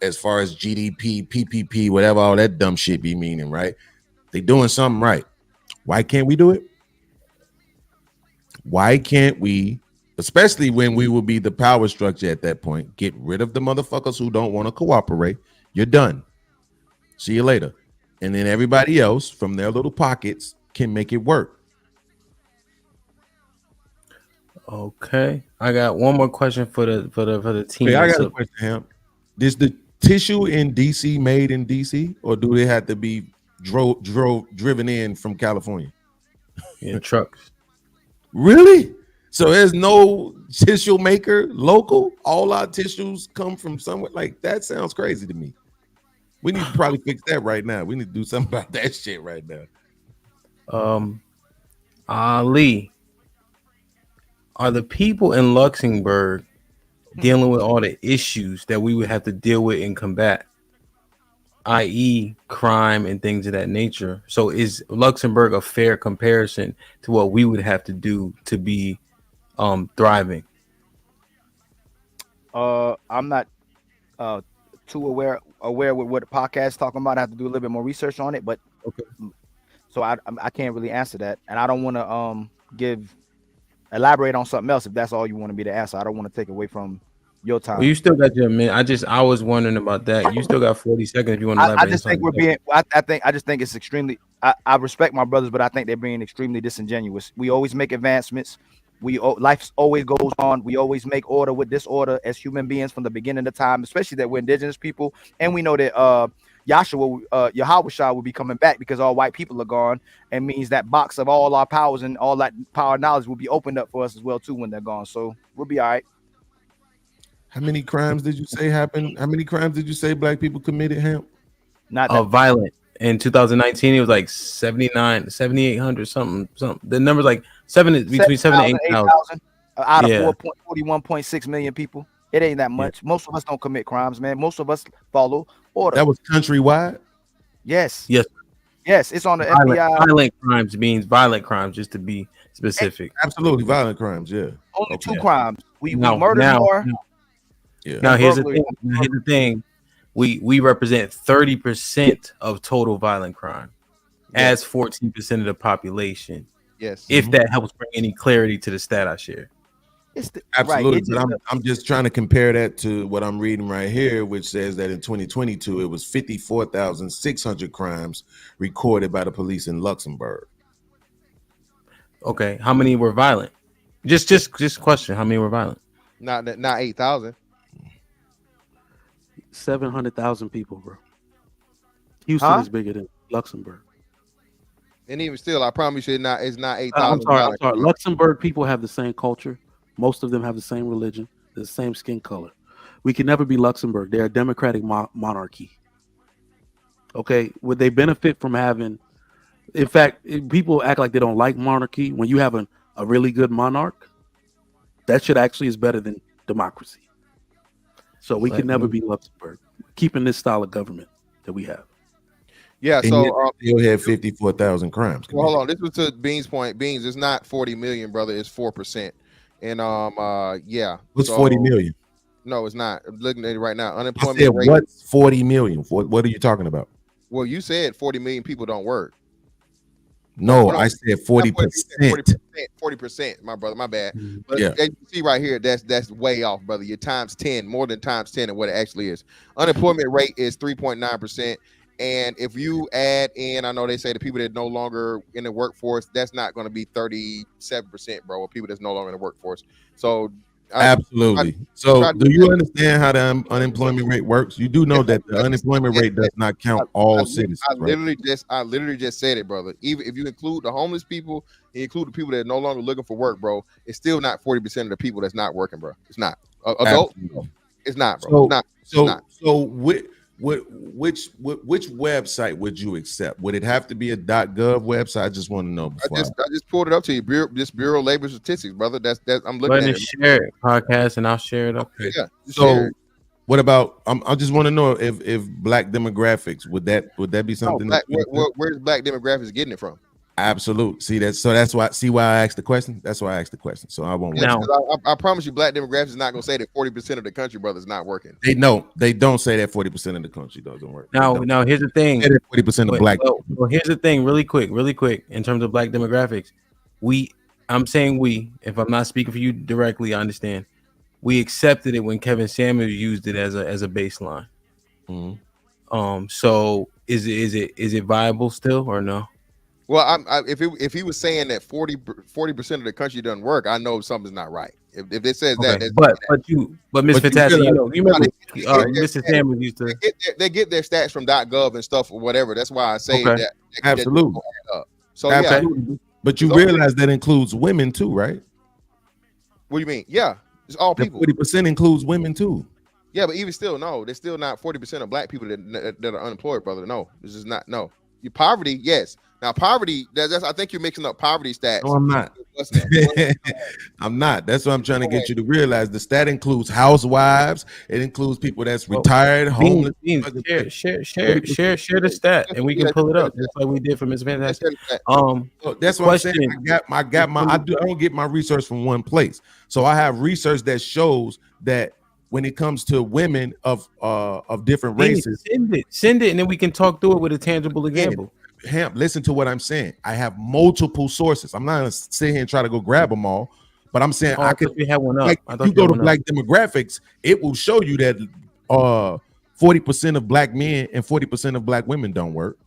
as far as GDP, PPP, whatever all that dumb shit be meaning, right? They doing something right. Why can't we do it? Why can't we, especially when we will be the power structure at that point, get rid of the motherfuckers who don't want to cooperate? You're done. See you later. And then everybody else from their little pockets can make it work. Okay, I got one more question for the team. Hey, I got a question, Ham. Is the tissue in DC made in DC, or do they have to be driven in from California? In trucks. Really? So there's no tissue maker local? All our tissues come from somewhere? Like, that sounds crazy to me. We need to probably fix that right now. We need to do something about that shit right now. Ali, are the people in Luxembourg dealing with all the issues that we would have to deal with and combat, i.e. crime and things of that nature? So is Luxembourg a fair comparison to what we would have to do to be thriving? I'm not too aware with what the podcast is talking about. I have to do a little bit more research on it, but okay. So I can't really answer that, and I don't want to elaborate on something else if that's all you want to be the answer. I don't want to take away from your time. Well, you still got your minute. I was wondering about that. You still got 40 seconds if you want to elaborate. I just think I just think it's extremely. I respect my brothers, but I think they're being extremely disingenuous. We always make advancements. Life always goes on. We always make order with disorder as human beings from the beginning of time, especially that we're indigenous people, and we know that Yahweh will be coming back because all white people are gone, and means that box of all our powers and all that power and knowledge will be opened up for us as well too when they're gone. So we'll be all right. How many crimes did you say happened? How many crimes did you say black people committed, Ham? Not that violent. In 2019, it was like 7,800 something. The number's like between 7 and 8,000 out of 41.6 million people. It ain't that much. Yeah. Most of us don't commit crimes, man. Most of us follow order. That was countrywide? Yes. It's on the FBI. Violent crimes means violent crimes, just to be specific. Absolutely, violent crimes. Yeah. Only two crimes. We murder more. Yeah. Now here's the thing. We represent 30% of total violent crime, as 14% of the population. Yes. If that helps bring any clarity to the stat I share. Absolutely. Right. But I'm just trying to compare that to what I'm reading right here, which says that in 2022 it was 54,600 crimes recorded by the police in Luxembourg. Okay, how many were violent? Just question. How many were violent? Not 8,000. 700,000 people, bro. Houston is bigger than Luxembourg. And even still, I promise you, it's not 8,000. I'm sorry. Luxembourg people have the same culture. Most of them have the same religion, the same skin color. We can never be Luxembourg. They're a democratic monarchy. Okay, would they benefit from having? In fact, people act like they don't like monarchy. When you have a really good monarch, that shit actually is better than democracy. So we can never be Luxembourg, keeping this style of government that we have. Yeah, and so still had 54,000 crimes. Well, hold on. This was to Bean's point. Beans, it's not 40 million, brother. It's 4%. And yeah. What's 40 million? No, it's not. I'm looking at it right now. I Unemployment said, rate. what's 40 million? What are you talking about? Well, you said 40 million people don't work. No, I said 40%. 40%, my brother. My bad. Mm-hmm. But as you see right here, that's way off, brother. You're times 10, more than times 10 of what it actually is. Unemployment rate is 3.9%. And if you add in, I know they say the people that are no longer in the workforce, that's not going to be 37%, bro, of people that's no longer in the workforce. So absolutely. So do you understand how the unemployment rate works? You do know that the unemployment rate does not count all citizens. I literally just said it, brother. Even if you include the homeless people, you include the people that are no longer looking for work, bro, it's still not 40% of the people that's not working, bro. It's not. Adult, it's not, bro. So which website would you accept? Would it have to be a .gov website? I just want to know. I just pulled it up to you. Bureau of Labor Statistics, brother. That's I'm looking at it. Share it, podcast, and I'll share it up. Yeah. So What about? I just want to know if black demographics would that be something? Black, where's black demographics getting it from? Absolute. See that's why. See why I asked the question. That's why I asked the question. So I won't. Yeah, I promise you, black demographics is not going to say that 40% of the country, brother, is not working. They don't say that 40% of the country doesn't work. Now here's the thing. 40% of black. Well, here's the thing. Really quick. In terms of black demographics, I'm saying we. If I'm not speaking for you directly, I understand. We accepted it when Kevin Samuels used it as a baseline. Mm-hmm. So is it viable still or no? Well, if he was saying that 40% of the country doesn't work, I know something's not right. If it says Okay. that, but Miss Fantastic, you remember Mr. Samuels used to. They get their stats from .gov and stuff or whatever. That's why I say that. Absolutely. So absolutely. yeah, but you realize that includes women too, right? What do you mean? Yeah, it's all people. 40% includes women too. Yeah, but even still, no, there's still not 40% of black people that are unemployed, brother. No, this is not. No, your poverty, yes. Now, poverty, that's I think you're mixing up poverty stats. No, I'm not. I'm not. That's what I'm trying to get you to realize. The stat includes housewives. It includes people that's retired, homeless. Share the stat, and we can pull it up just like we did for Miss Fantastic. That's what I'm saying. I don't get my research from one place. So I have research that shows that when it comes to women of different races, send it, and then we can talk through it with a tangible example. Listen to what I'm saying. I have multiple sources. I'm not gonna sit here and try to go grab them all, but I'm saying I could. We have one up. Like, you go to black demographics, it will show you that 40% of black men and 40% of black women don't work.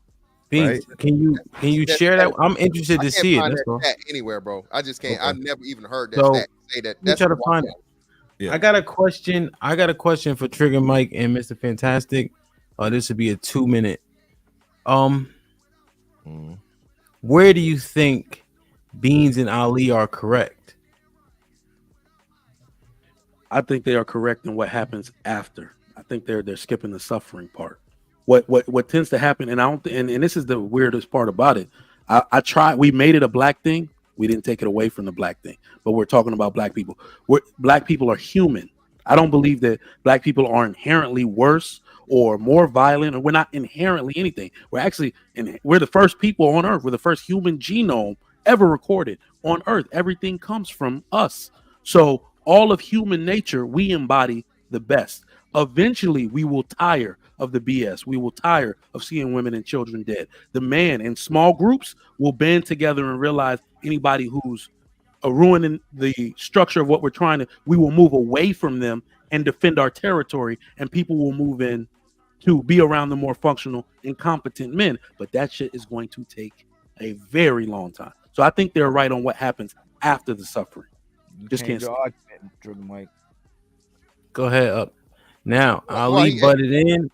Right? Can you share that? I'm interested to see it. That's all. Anywhere, bro. I just can't. I've never even heard that stat say that. That's try to find it. Yeah. I got a question for Trigger Mike and Mr. Fantastic. This would be a 2-minute. Where do you think Beans and Ali are correct? I think they are correct in what happens after. I think they're skipping the suffering part. What tends to happen, and I don't, and this is the weirdest part about it. I tried. We made it a black thing. We didn't take it away from the black thing, but we're talking about black people. Black people are human. I don't believe that black people are inherently worse or more violent, or we're not inherently anything. We're the first people on Earth. We're the first human genome ever recorded on Earth. Everything comes from us. So all of human nature, we embody the best. Eventually, we will tire of the BS. We will tire of seeing women and children dead. The man in small groups will band together and realize anybody who's ruining the structure of what we're trying to, we will move away from them and defend our territory, and people will move in to be around the more functional and competent men. But that shit is going to take a very long time. So I think they're right on what happens after the suffering. Just can't. Mike. Go ahead up. Now Ali butted in.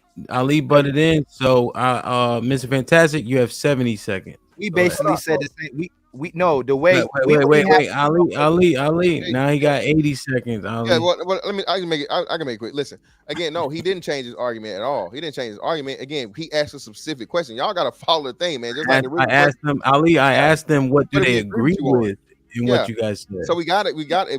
So Mr. Fantastic, you have 70 seconds. We basically said the same. We know the way. Wait. Ali. Now he got 80 seconds. Ali. Yeah, well, I can make it quick. Listen, again, no, he didn't change his argument at all. He didn't change his argument. Again, he asked a specific question. Y'all gotta follow the thing, man. Just like I asked them, Ali. I asked them what do they agree with in what you guys said. So we got it.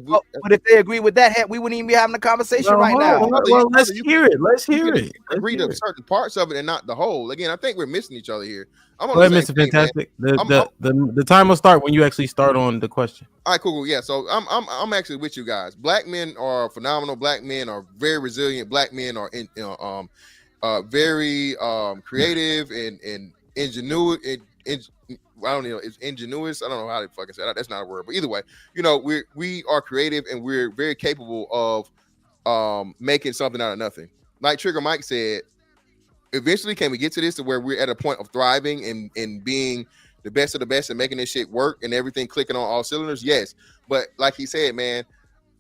But if they agree with that, we wouldn't even be having a conversation right now. Well, let's hear it. Let's hear it. Agree to certain parts of it and not the whole. Again, I think we're missing each other here. Go ahead, Mr. Fantastic. The time will start when you actually start on the question. All right, cool. Yeah, so I'm actually with you guys. Black men are phenomenal. Black men are very resilient. Black men are very creative and ingenuous. I don't know. It's ingenuous. I don't know how to fucking say that. That's not a word. But either way, we are creative and we're very capable of making something out of nothing. Like Trigger Mike said, eventually can we get to this to where we're at a point of thriving and being the best of the best and making this shit work and everything clicking on all cylinders? Yes. But like he said, man,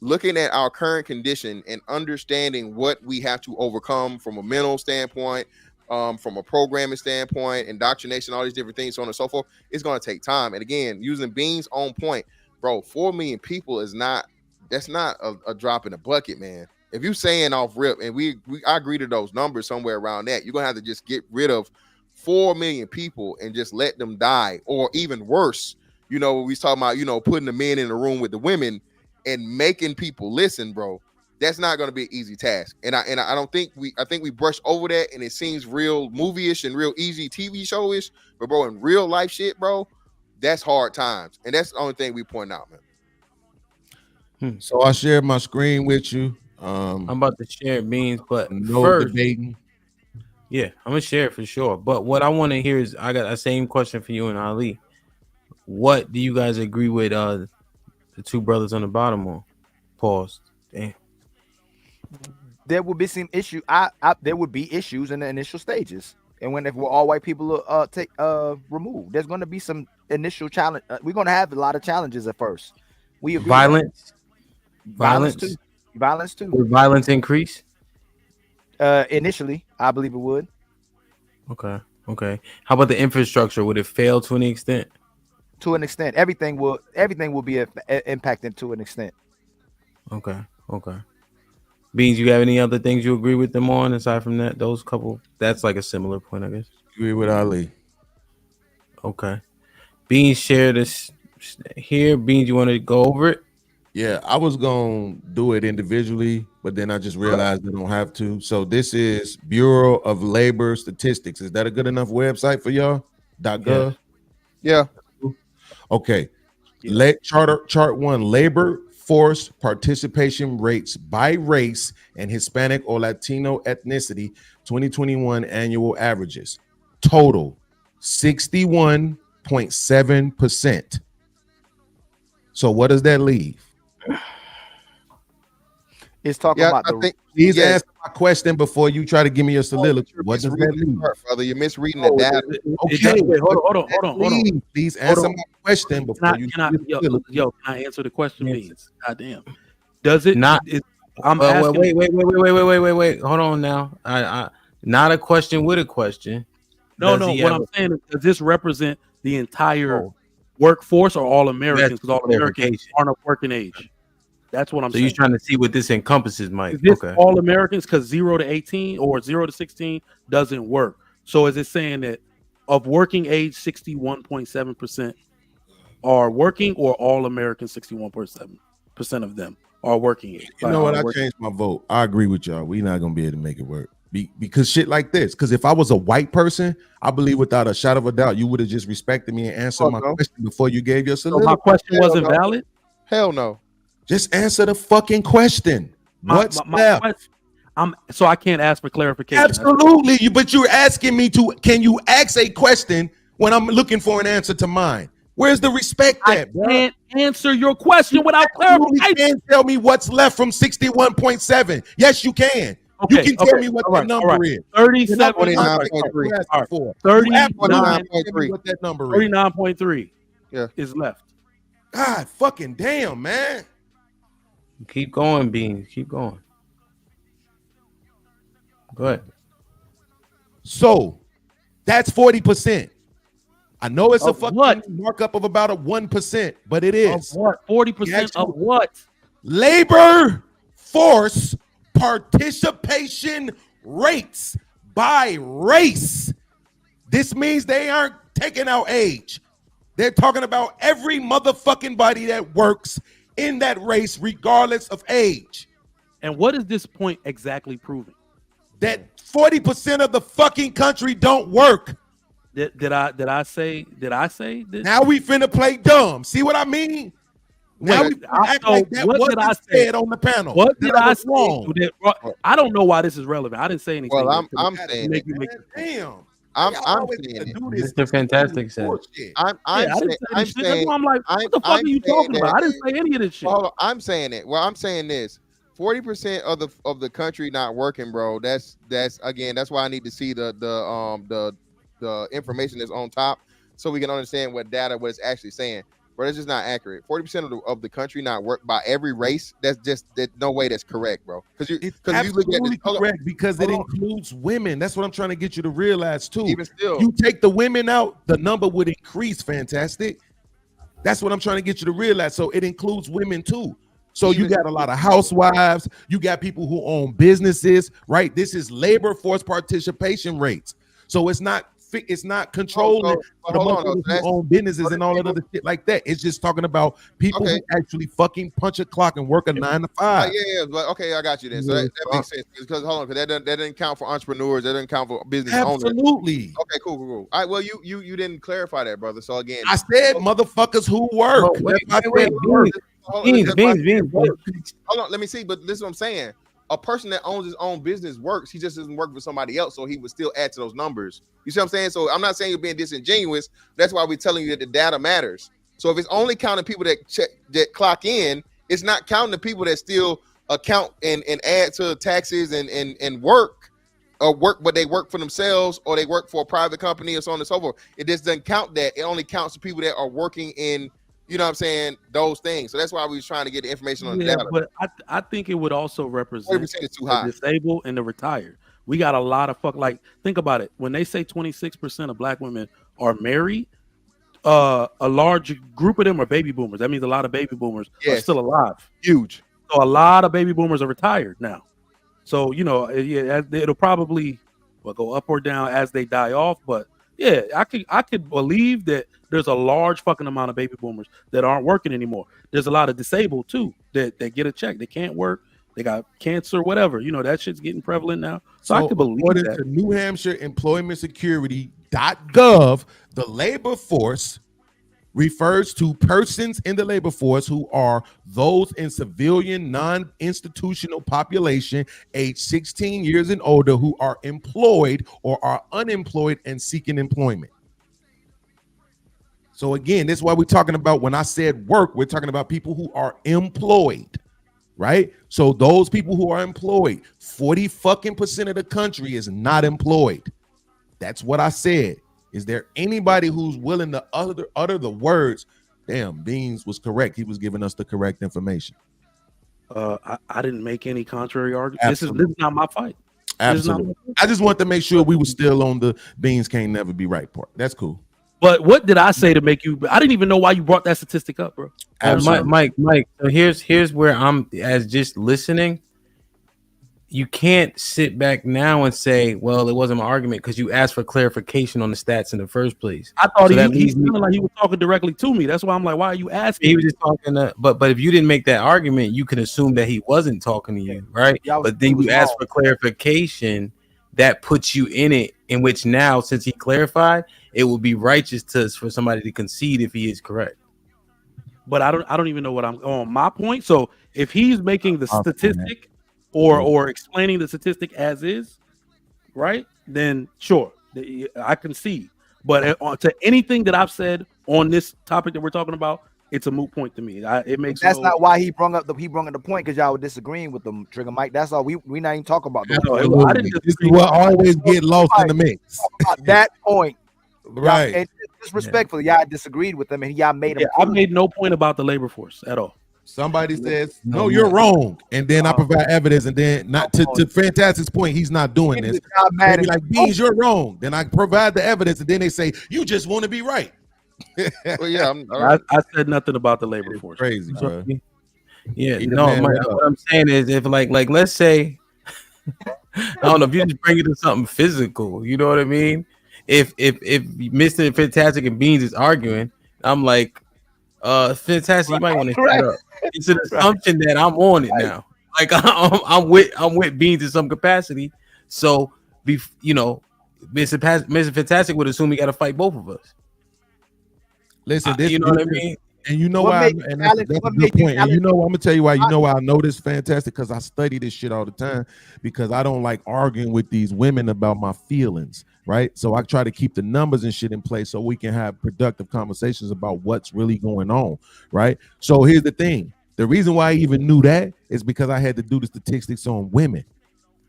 looking at our current condition and understanding what we have to overcome from a mental standpoint, from a programming standpoint, indoctrination, all these different things, so on and so forth, it's going to take time. And again, using Beans on point, bro, 4 million people that's not a drop in the bucket, man. If you're saying off rip, and I agree to those numbers somewhere around that, you're gonna have to just get rid of 4 million people and just let them die, or even worse, we talking about, putting the men in the room with the women and making people listen, bro. That's not going to be an easy task, and I don't think I think we brush over that, and it seems real movie-ish and real easy TV show-ish. But bro, in real life shit, bro, that's hard times, and that's the only thing we point out, man. So I shared my screen with you. I'm about to share Beans, but no first, debating. Yeah, I'm gonna share it for sure. But what I want to hear is I got a same question for you and Ali. What do you guys agree with the two brothers on the bottom on? Pause. Damn. There will be some issue. There would be issues in the initial stages, and if all white people take removed, there's going to be some initial challenge. We're going to have a lot of challenges at first. We agree. Violence too. Would violence increase? Initially, I believe it would. Okay. How about the infrastructure? Would it fail to any extent? To an extent, everything will be impacted to an extent. Okay. Beans, you have any other things you agree with them on aside from that? Those couple, that's like a similar point, I guess. Agree with Ali. Okay. Beans, share this here. Beans, you want to go over it? Yeah, I was gonna do it individually, but then I just realized I don't have to. So this is Bureau of Labor Statistics. Is that a good enough website for y'all? .gov? Yeah. Okay. Chart 1, labor force participation rates by race and Hispanic or Latino ethnicity 2021 annual averages. Total 61.7%. So what does that leave? It's talking about please answer my question before you try to give me a soliloquy. What does that mean? Brother, you're misreading the data. Okay, wait, hold on. Please answer my question before Can I answer the question? Means, goddamn. Does it not? I'm asking. Wait. Hold on now. I not a question with a question. No. What I'm saying is, does this represent the entire workforce or all Americans? Because all Americans aren't of working age. That's what I'm saying. So you're trying to see what this encompasses, Mike. Is this all Americans? Because 0 to 18 or 0 to 16 doesn't work. So is it saying that of working age, 61.7% are working, or all Americans, 61.7% of them are working age? You know what? I changed my vote. I agree with y'all. We're not gonna be able to make it work because shit like this. Because if I was a white person, I believe without a shot of a doubt, you would have just respected me and answered my question before you gave your soliloquy. So my question wasn't valid? Hell no. Just answer the fucking question. What's left? So I can't ask for clarification. Absolutely, but you're asking me to. Can you ask a question when I'm looking for an answer to mine? Where's the respect at? I can't answer your question without clarification. You can't tell me what's left from 61.7. Yes, you can. Okay, you can tell me what the number is. 39.3. 39.3. What that number is? 39.3. Yeah, is left. God fucking damn, man. Keep going, Beans. Keep going. Go ahead. So that's 40%. I know it's a fucking markup of about a 1%, but it is. Of what? 40% of what? Labor force participation rates by race. This means they aren't taking out age. They're talking about every motherfucking body that works in that race, regardless of age. And what is this point exactly proving? That 40% of the fucking country don't work. Did I say this? Now we finna play dumb. See what I mean? Now we act like that wasn't said on the panel. What did I say? Wrong. I don't know why this is relevant. I didn't say anything. Well, I'm saying it. Damn. I'm saying it. Mr. Fantastic said. I'm saying. I'm like, what the fuck are you talking about? I didn't say any of this shit. Hold on, I'm saying it. Well, I'm saying this. 40% of the country not working, bro. That's why I need to see the information that's on top so we can understand what it's actually saying. But it's just not accurate. 40% of the country not work by every race. That's no way that's correct, bro. Because you look at this, correct because it includes women. That's what I'm trying to get you to realize too. Even still, you take the women out, the number would increase. Fantastic. That's what I'm trying to get you to realize. So it includes women too. So you got a lot of housewives. You got people who own businesses, right? This is labor force participation rates. So it's not it's not controlling for the motherfuckers who own businesses and all that other shit like that. It's just talking about people who actually fucking punch a clock and work a 9 to 5. Yeah, but okay, I got you then. So that makes sense because hold on, because that doesn't count for entrepreneurs. That doesn't count for business owners. Absolutely. Okay, cool. All right, well, you didn't clarify that, brother. So again, I said motherfuckers who work. Hold on, let me see. But this is what I'm saying. A person that owns his own business works. He just doesn't work for somebody else, so he would still add to those numbers. You see what I'm saying? So I'm not saying you're being disingenuous. That's why we're telling you that the data matters. So if it's only counting people that clock in, it's not counting the people that still account and add to taxes and work, but they work for themselves or they work for a private company or so on and so forth. It just doesn't count that. It only counts the people that are working in, you know what I'm saying, those things. So that's why we was trying to get the information on the data. But I think it would also represent 40% is too the high. disabled and the retired. We got a lot of like, think about it. When they say 26% of black women are married, a large group of them are baby boomers. That means a lot of baby boomers are still alive. Huge. So a lot of baby boomers are retired now. So, you know, it'll probably go up or down as they die off. But yeah, I could believe that there's a large fucking amount of baby boomers that aren't working anymore. There's a lot of disabled too that get a check. They can't work. They got cancer, whatever. You know, that shit's getting prevalent now. So I could believe according that. to New Hampshire Employment Security.gov, the labor force refers to persons in the labor force who are those in civilian non-institutional population age 16 years and older who are employed or are unemployed and seeking employment. So again, this is why we're talking about, when I said work, we're talking about people who are employed, right? So those people who are employed, 40% of the country is not employed. That's what I said. Is there anybody who's willing to utter the words, damn, Beans was correct. He was giving us the correct information. I didn't make any contrary argument. This is not my fight. Absolutely. I just want to make sure we were still on the Beans can't never be right part. That's cool. But what did I say to make you? I didn't even know why you brought that statistic up, bro. Mike. So here's where I'm as just listening. You can't sit back now and say, "Well, it wasn't my argument," because you asked for clarification on the stats in the first place. I thought he sounded like he was talking directly to me. That's why I'm like, "Why are you asking?" He was just talking. But if you didn't make that argument, you can assume that he wasn't talking to you, right? But then you asked for clarification. That puts you in it. In which now, since he clarified, it would be righteous for somebody to concede if he is correct. But I don't even know what I'm on my point. So if he's making the statistic or explaining the statistic as is, right? Then sure, I can see. But to anything that I've said on this topic that we're talking about, it's a moot point to me. It makes that's not why he brung up the point because y'all were disagreeing with them, Trigger Mike. That's all. We not even talking about this is what always get lost in the mix. About that point, right? And disrespectfully, y'all disagreed with them, and y'all made them. I made no point about the labor force at all. Somebody says, "No, you're wrong," and then I provide evidence, and then not to Fantastic's point, he's not doing this. They be like, "Beans, you're wrong." Then I provide the evidence, and then they say, "You just want to be right." Well, yeah, I said nothing about the labor force. Crazy, bro. Yeah, what I'm saying is, if like let's say, I don't know, if you just bring it to something physical, you know what I mean? If Mr. Fantastic and Beans is arguing, I'm like, Fantastic, you might want to shut up. It's an assumption that I'm on it now. Like I'm with Beans in some capacity. So Mr. Fantastic would assume he got to fight both of us. Listen, you know what I mean? And you know why? And that's a good point. And you know, I'm gonna tell you why. You know why I know this Fantastic? Because I study this shit all the time. Because I don't like arguing with these women about my feelings, right? So I try to keep the numbers and shit in place so we can have productive conversations about what's really going on, right? So here's the thing: the reason why I even knew that is because I had to do the statistics on women,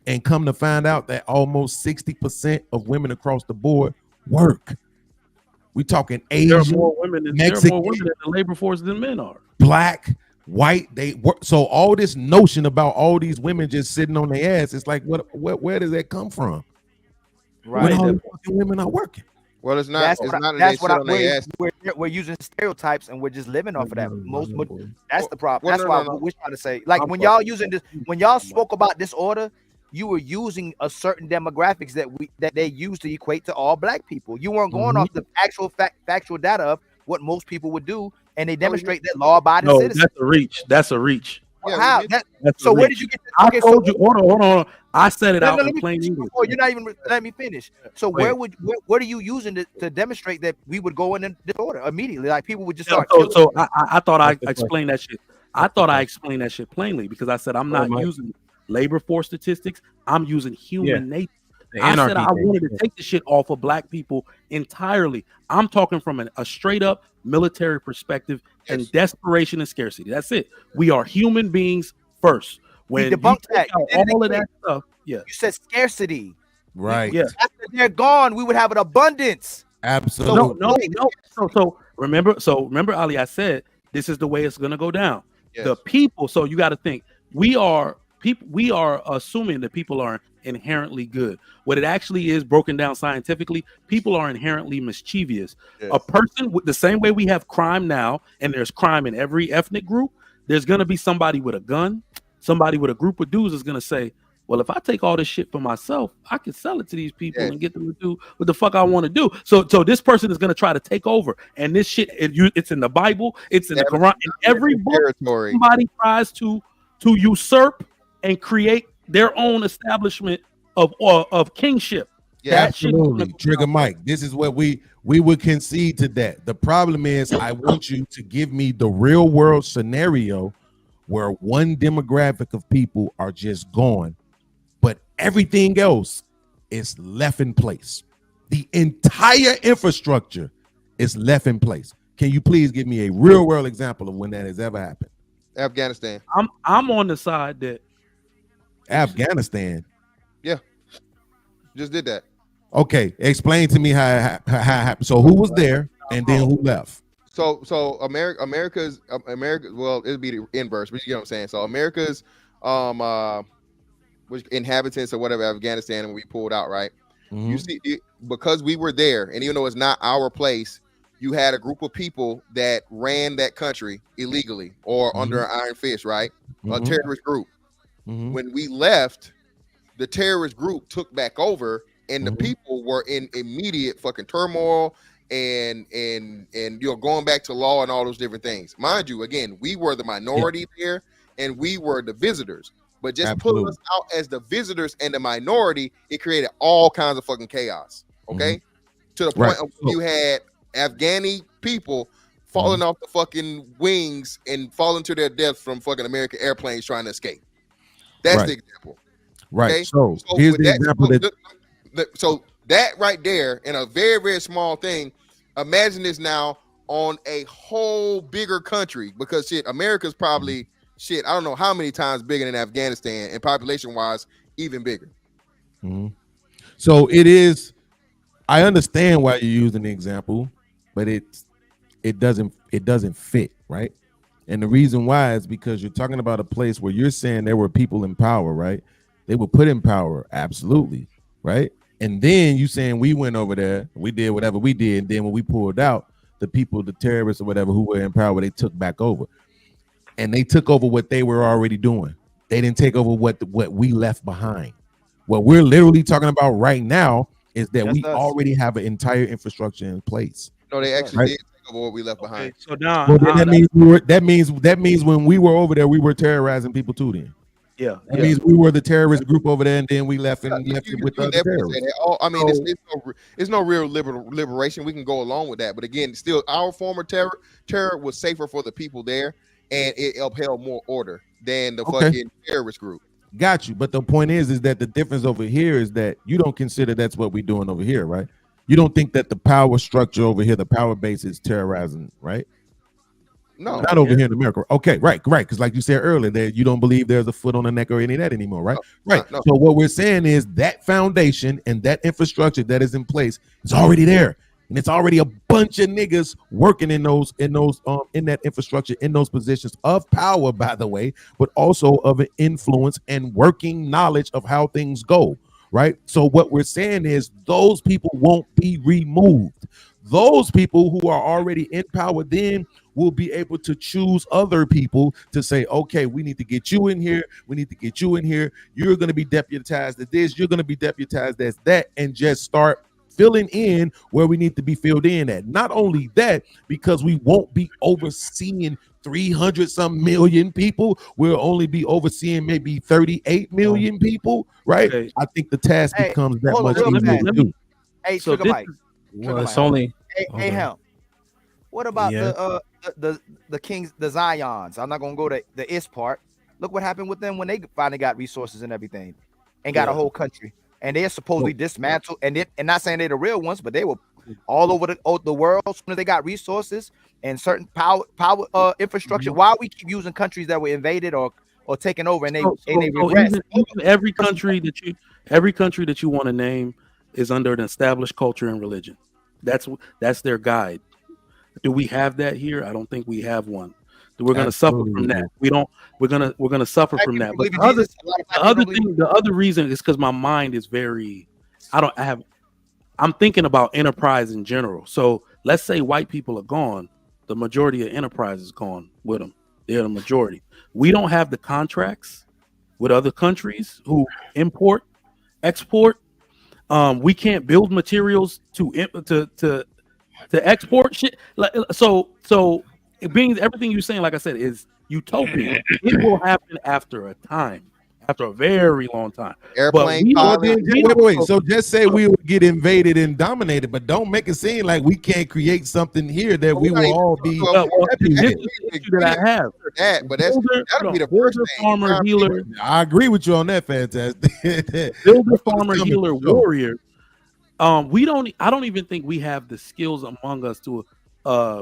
and come to find out that almost 60% of women across the board work. We talking Asian, there are more women in the labor force than men are. Black, white, they work. So all this notion about all these women just sitting on their ass, it's like, where does that come from? Right, all the fucking women are working. Well, it's not. That's what we're using stereotypes and we're just living off of that. That's the problem. That's why we're trying to say. Like when y'all using this, when y'all spoke about disorder, you were using a certain demographics that they used to equate to all black people. You weren't going off the actual factual data of what most people would do, and they demonstrate that law-abiding No, citizens. that's a reach. That's a reach. How? That's So a where reach. did you get? I told you. Hold on. I said it out in plain English. You're not even letting me finish. So what are you using to demonstrate that we would go in this order immediately? Like people would just start. So I thought I explained that shit. I thought I explained that shit plainly because I said I'm not using labor force statistics. I'm using human nature. I said I wanted to take the shit off of black people entirely. I'm talking from a straight up military perspective and desperation and scarcity. That's it. We are human beings first. When we debunked that. All of that stuff. Yeah. You said scarcity. Right. Yeah. After they're gone, we would have an abundance. Absolutely. No. So remember, Ali, I said this is the way it's gonna go down. Yes. The people. So you got to think we are assuming that people are inherently good. What it actually is, broken down scientifically, people are inherently mischievous. Yes. A person with the same way we have crime now, and there's crime in every ethnic group, there's gonna be somebody with a gun, somebody with a group of dudes is gonna say, well, if I take all this shit for myself, I can sell it to these people and get them to do what the fuck I want to do. So this person is going to try to take over. And this shit, it's in the Bible, it's in the Quran, in every book. Somebody tries to usurp and create their own establishment of kingship. Yeah, absolutely. Trigger Mike. This is what we would concede to that. The problem is I want you to give me the real world scenario where one demographic of people are just gone, but everything else is left in place. The entire infrastructure is left in place. Can you please give me a real world example of when that has ever happened? Afghanistan. I'm on the side that Afghanistan. Yeah, just did that. Okay, explain to me how it happened. So who was there and then who left? So America's well, it'd be the inverse, but you know what I'm saying. So America's which inhabitants or whatever, Afghanistan, and we pulled out, right? Mm-hmm. You see, because we were there, and even though it's not our place, you had a group of people that ran that country illegally or under an iron fist, right? A terrorist group. When we left, the terrorist group took back over, and the people were in immediate fucking turmoil and going back to law and all those different things. Mind you, again, we were the minority there, and we were the visitors. But just putting us out as the visitors and the minority, it created all kinds of fucking chaos. Okay, to the point of you had Afghani people falling off the fucking wings and falling to their deaths from fucking American airplanes trying to escape. That's the example. Right. Okay? So here's the example so that right there in a very, very small thing, imagine this now on a whole bigger country, because shit, America's probably I don't know how many times bigger than Afghanistan, and population wise, even bigger. So it is. I understand why you're using the example, but it doesn't fit, right? And the reason why is because you're talking about a place where you're saying there were people in power, right? They were put in power, absolutely, right? And then you saying we went over there, we did whatever we did, and then when we pulled out, the people, the terrorists or whatever who were in power, they took back over. And they took over what they were already doing. They didn't take over what we left behind. What we're literally talking about right now is that we already have an entire infrastructure in place. No, they actually did take over what we left behind. So now, that means when we were over there, we were terrorizing people too. Then, that means we were the terrorist group over there, and then we left it with the terrorists. I mean, it's no real liberation. We can go along with that, but again, still, our former terror was safer for the people there, and it upheld more order than the fucking terrorist group. Got you. But the point is that the difference over here is that you don't consider that's what we're doing over here, right? You don't think that the power structure over here, the power base is terrorizing, right? No, not over here in America. Okay, right. Because like you said earlier, that you don't believe there's a foot on the neck or any of that anymore, right? No. So what we're saying is that foundation and that infrastructure that is in place is already there. And it's already a bunch of niggas working in that infrastructure, in those positions of power, by the way, but also of an influence and working knowledge of how things go, right? So what we're saying is those people won't be removed. those people who are already in power then will be able to choose other people to say, okay, we need to get you in here. We need to get you in here. You're going to be deputized as this. You're going to be deputized as that, and just start filling in where we need to be filled in at. Not only that, because we won't be overseeing 300 some million people, we'll only be overseeing maybe 38 million people, right? Okay. I think the task becomes that much easier to do. Hey, So Sugar this Mike. is- Sugar Well, it's Mike. only Hey, Helm. What about Yeah. the Kings, the Zions? I'm not gonna go to the is part. Look what happened with them when they finally got resources and everything, and got a whole country. And they're supposedly dismantled, and not saying they're the real ones, but they were all over the world. As soon as they got resources and certain power infrastructure, why we keep using countries that were invaded or taken over, and they regress. Even every country that you want to name is under an established culture and religion. That's their guide. Do we have that here? I don't think we have one. We're going to suffer from that. We don't. We're gonna suffer from that. But the other reason is because my mind is very. I'm thinking about enterprise in general. So let's say white people are gone. The majority of enterprise is gone with them. They're the majority. We don't have the contracts with other countries who import, export. We can't build materials to export shit. So it being everything you're saying, like I said, is utopian. It will happen after a time, after a very long time. Airplane. Wait. So just say we would get invaded and dominated, but don't make it seem like we can't create something here that we will all be. This is the issue that I have. But that'll be the first thing. Farmer, healer. I agree with you on that. Fantastic. Builder, farmer, healer, warrior. I don't even think we have the skills among us to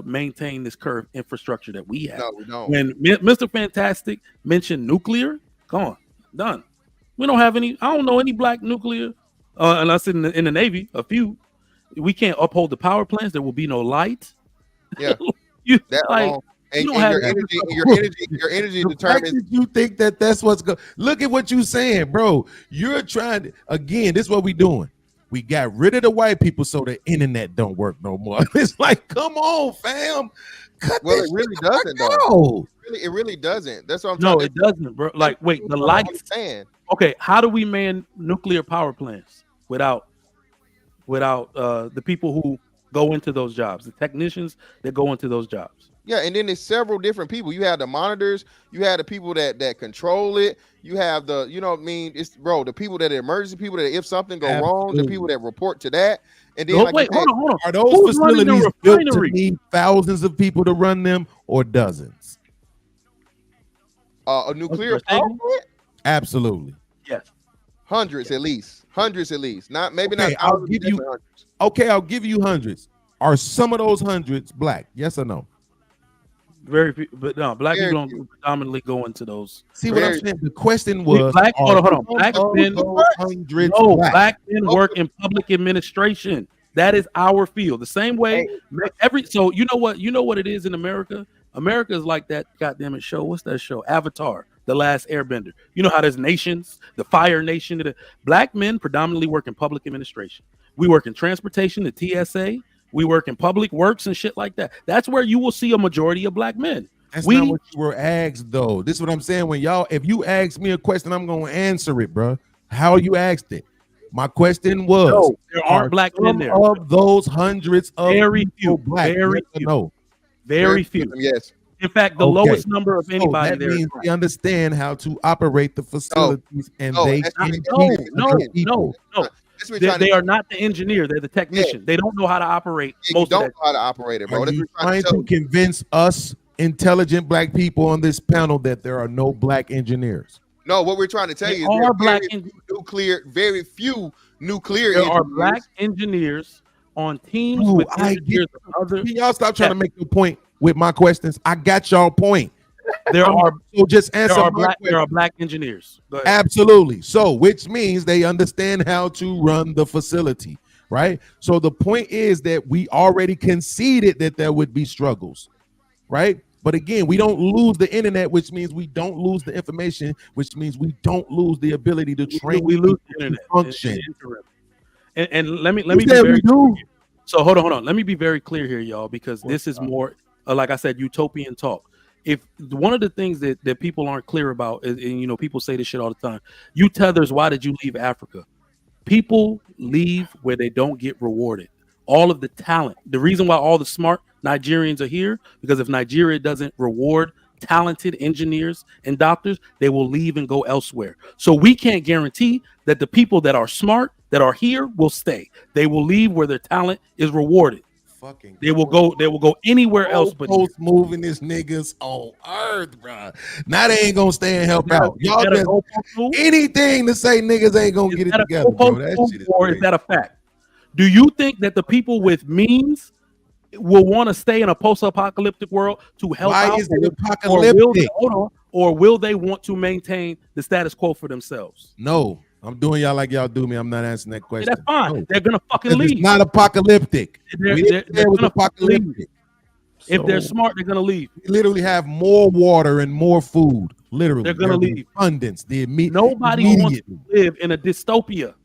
maintain this current infrastructure that we have. No, we don't. When Mr. Fantastic mentioned nuclear, come on, done. We don't have any. I don't know any black nuclear, unless in the Navy, a few. We can't uphold the power plants. There will be no light. Yeah, And your energy determines. You think that's what's going? Look at what you're saying, bro. You're trying to, again. This is what we doing. We got rid of the white people so the internet don't work no more. It's like, come on, fam. It really doesn't, though. It really doesn't. That's what I'm No, it doesn't, bro. Like, wait, the lights. Okay, how do we man nuclear power plants without the people who go into those jobs, the technicians that go into those jobs? Yeah, and then there's several different people. You have the monitors, you have the people that control it, you have the, you know what I mean? It's the people that are emergency people that if something go wrong, the people that report to that. And then hold on. Are those facilities built to need thousands of people to run them or dozens? A nuclear power plant? Absolutely. Yes. Hundreds at least. Not maybe okay, not. I'll give you hundreds. Are some of those hundreds black? Yes or no? Very few, but no, black people don't predominantly go into those. See what I'm saying? The question was, hold on. Black men work in public administration. That is our field. The same way so you know what it is in America? America is like that goddamn it show. What's that show? Avatar, The Last Airbender. You know how there's nations, the Fire Nation. Black men predominantly work in public administration. We work in transportation, the TSA. We work in public works and shit like that. That's where you will see a majority of black men. That's not what you were asked, though. This is what I'm saying. If you ask me a question, I'm going to answer it, bro. How you asked it? My question was: no, there aren't black men there. Of those hundreds of very few, black, very few. No, very few. Yes. In fact, the lowest number of anybody that there. Means they understand how to operate the facilities, and they no. They are not the engineer. They're the technician. They don't know how to operate. Most don't know how to operate it, bro. Are you trying to convince us intelligent black people on this panel that there are no black engineers? No, what we're trying to tell you is very few nuclear There engineers. are black engineers on teams with engineers of other. Can y'all stop trying to make the point with my questions? I got y'all point. There are just answer. There are black engineers. Go ahead. Absolutely. So, which means they understand how to run the facility, right? So the point is that we already conceded that there would be struggles, right? But again, we don't lose the internet, which means we don't lose the information, which means we don't lose the ability to train. We lose the internet function. And let me be very clear. So hold on. Let me be very clear here, y'all, because this is more, like I said, utopian talk. If one of the things that people aren't clear about is, and you know, people say this shit all the time. You tethers, why did you leave Africa? People leave where they don't get rewarded. All of the talent. The reason why all the smart Nigerians are here, because if Nigeria doesn't reward talented engineers and doctors, they will leave and go elsewhere. So we can't guarantee that the people that are smart, that are here, will stay. They will leave where their talent is rewarded. They will go anywhere else but here. Post moving this niggas on earth, bro. Now they ain't gonna stay and help out. Y'all just anything to say niggas ain't gonna get it together, bro. That shit is or is that a fact? Do you think that the people with means will want to stay in a post-apocalyptic world to help Why out? is it apocalyptic? Or will they want to maintain the status quo for themselves? No, I'm doing y'all like y'all do me. I'm not answering that question. That's fine. No. They're gonna fucking It's leave. not apocalyptic. They're gonna apocalyptic. If they're smart, they're gonna leave. We literally have more water and more food. Literally, They're gonna There's leave. Abundance. Nobody wants to live in a dystopia,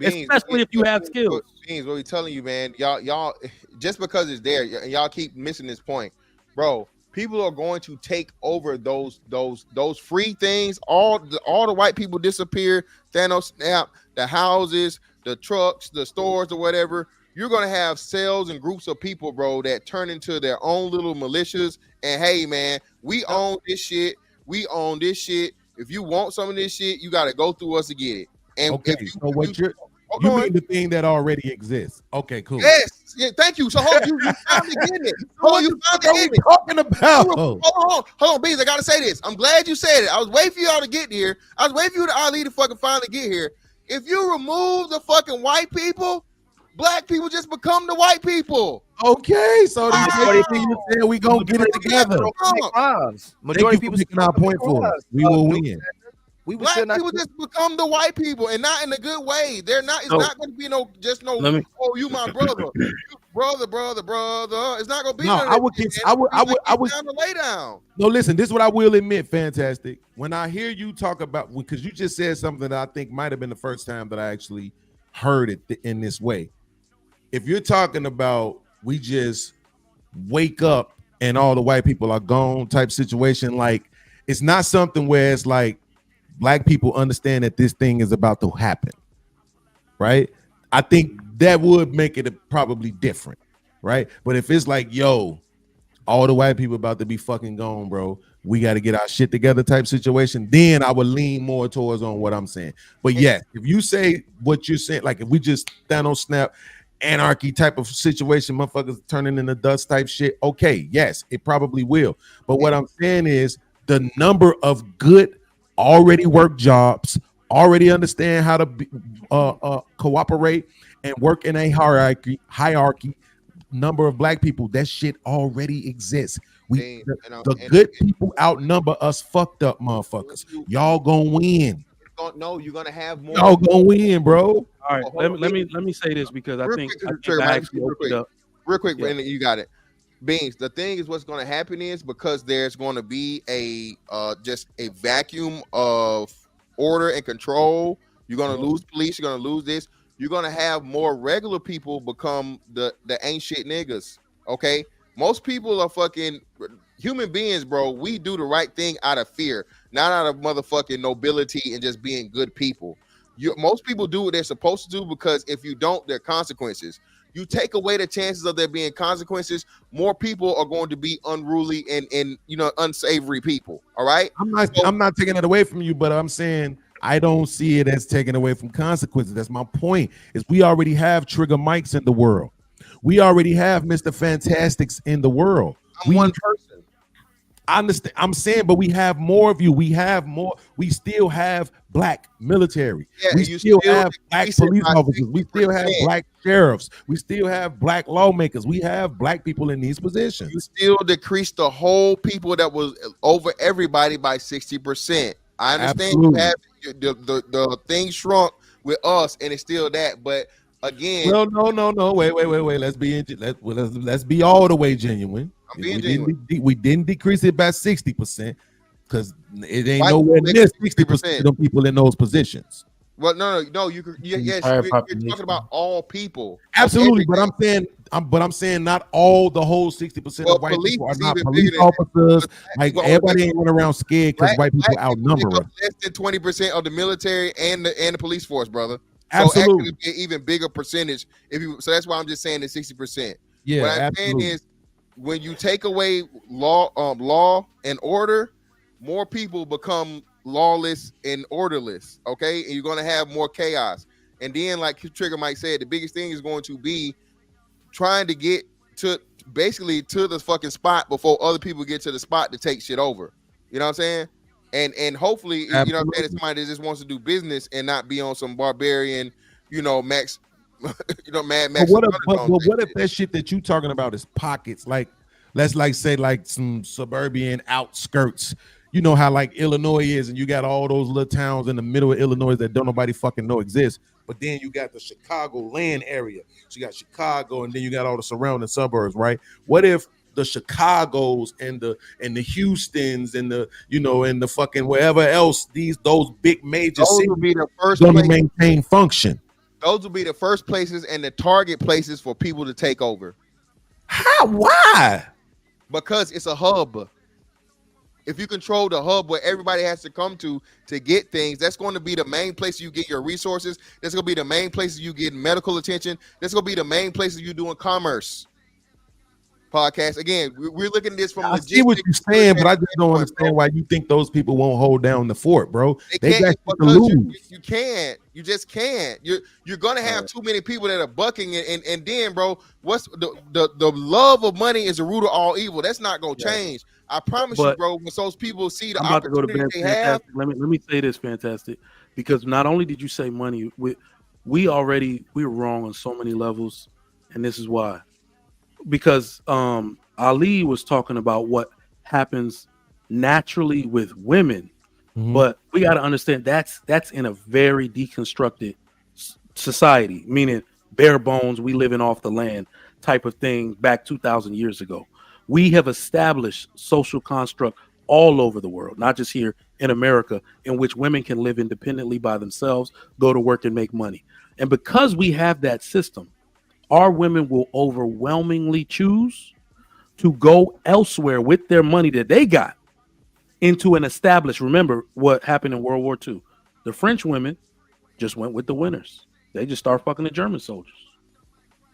especially if you have skills. Beans, what we telling you, man? Y'all, just because it's there, y'all keep missing this point, bro. People are going to take over those free things. All the white people disappear. Thanos snap. The houses, the trucks, the stores, or whatever. You're gonna have cells and groups of people, bro, that turn into their own little militias. And hey, man, we own this shit. We own this shit. If you want some of this shit, you got to go through us to get it. And okay, so what you mean the thing that already exists? Okay, cool. Yes, yeah, thank you. So hold you finally get it. Hold you finally get it. Talking about? Hold on, Beans. I gotta say this. I'm glad you said it. I was waiting for y'all to get here. I was waiting for you to Ali to fucking finally get here. If you remove the fucking white people, black people just become the white people. Okay, so we gonna get it together. Majority of people making our point for us. We will win. Black people just become the white people, and not in a good way. They're not. It's not going to be no. Oh, you my brother, brother. It's not going to be. No, I would. Down to lay down. No, listen. This is what I will admit. Fantastic. When I hear you talk about, because you just said something that I think might have been the first time that I actually heard it in this way. If you're talking about we just wake up and all the white people are gone type situation, like it's not something where it's like black people understand that this thing is about to happen, right? I think that would make it probably different, right? But if it's like, yo, all the white people about to be fucking gone, bro, we got to get our shit together type situation, then I would lean more towards on what I'm saying. But yes, if you say what you're saying, like if we just Thanos snap anarchy type of situation, motherfuckers turning into dust type shit, okay, yes, it probably will. But what I'm saying is the number of good already work jobs, already understand how to be, cooperate and work in a hierarchy. Number of black people, that shit already exists. The good people outnumber us fucked up motherfuckers. Y'all gonna win. No, you're gonna have more. Y'all gonna win, bro. All right, let me say this because I think I actually opened up. Real quick, and you got it. Beans, the thing is what's going to happen is because there's going to be a just a vacuum of order and control. You're going to lose police. You're going to lose this. You're going to have more regular people become the ain't shit niggas. Okay, most people are fucking human beings, bro. We do the right thing out of fear, not out of motherfucking nobility and just being good people. Most people do what they're supposed to do because if you don't, there are consequences. You take away the chances of there being consequences, more people are going to be unruly and unsavory people. All right. I'm not taking it away from you, but I'm saying I don't see it as taking away from consequences. That's my point. Is we already have Trigger Mikes in the world. We already have Mr. Fantastics in the world. I'm one person. I understand. I'm saying, but we have more of you. We have more. We still have black military. Yeah, we still have black police officers. We still have black sheriffs. We still have black lawmakers. We have black people in these positions. You still decreased the whole people that was over everybody by 60%. I understand you have the thing shrunk with us, and it's still that. But again, no. Wait. Let's be all the way genuine. I'm being genuine. We didn't decrease it by 60% because it ain't nowhere near 60% of the people in those positions. Well, no. Yes, entire you're population. talking about all people. Absolutely, but I'm saying not all the whole 60% Well, of white police people are is not even police bigger than that. officers. Like Well, everybody ain't running around scared because white people Black people make outnumber up us. less than 20% of the military and the police force, brother. Absolutely. So actually, be an even bigger percentage. So that's why I'm just saying the 60%. Yeah, what I'm absolutely. saying is, when you take away law and order, more people become lawless and orderless. Okay, and you're going to have more chaos. And then, like Trigger Mike said, the biggest thing is going to be trying to get to the fucking spot before other people get to the spot to take shit over. You know what I'm saying? And hopefully, you know what I'm saying, it's somebody that just wants to do business and not be on some barbarian, Max, Mad Max. But what if that shit that you talking about is pockets? Like, let's say some suburban outskirts. You know how like Illinois is, and you got all those little towns in the middle of Illinois that don't nobody fucking know exist. But then you got the Chicago land area. So you got Chicago, and then you got all the surrounding suburbs, right? What if the Chicagos and the Houstons and the fucking wherever else those big major cities will be the first gonna place. maintain function? Those will be the first places and the target places for people to take over. How? Why? Because it's a hub. If you control the hub where everybody has to come to get things, that's going to be the main place you get your resources. That's going to be the main places you get medical attention. That's going to be the main places you doing commerce. Podcast. Again, we're looking at this from I see what you're saying, but I just don't understand why you think those people won't hold down the fort, bro. They got shit to lose. You can't. You just can't. You're gonna have too many people that are bucking it, and then, bro, what's the love of money is the root of all evil. That's not gonna change. I promise you, bro. When those people see the I'm about to go to opportunity bed. they have, Let me say this, Fantastic, because not only did you say money, we were wrong on so many levels, and this is why. Because Ali was talking about what happens naturally with women, but we got to understand that's in a very deconstructed society, meaning bare bones, we living off the land type of thing back 2,000 years ago. We have established social construct all over the world, not just here in America, in which women can live independently by themselves, go to work and make money. And because we have that system, our women will overwhelmingly choose to go elsewhere with their money that they got into an established. Remember what happened in World War II. The French women just went with the winners. They just start fucking the German soldiers.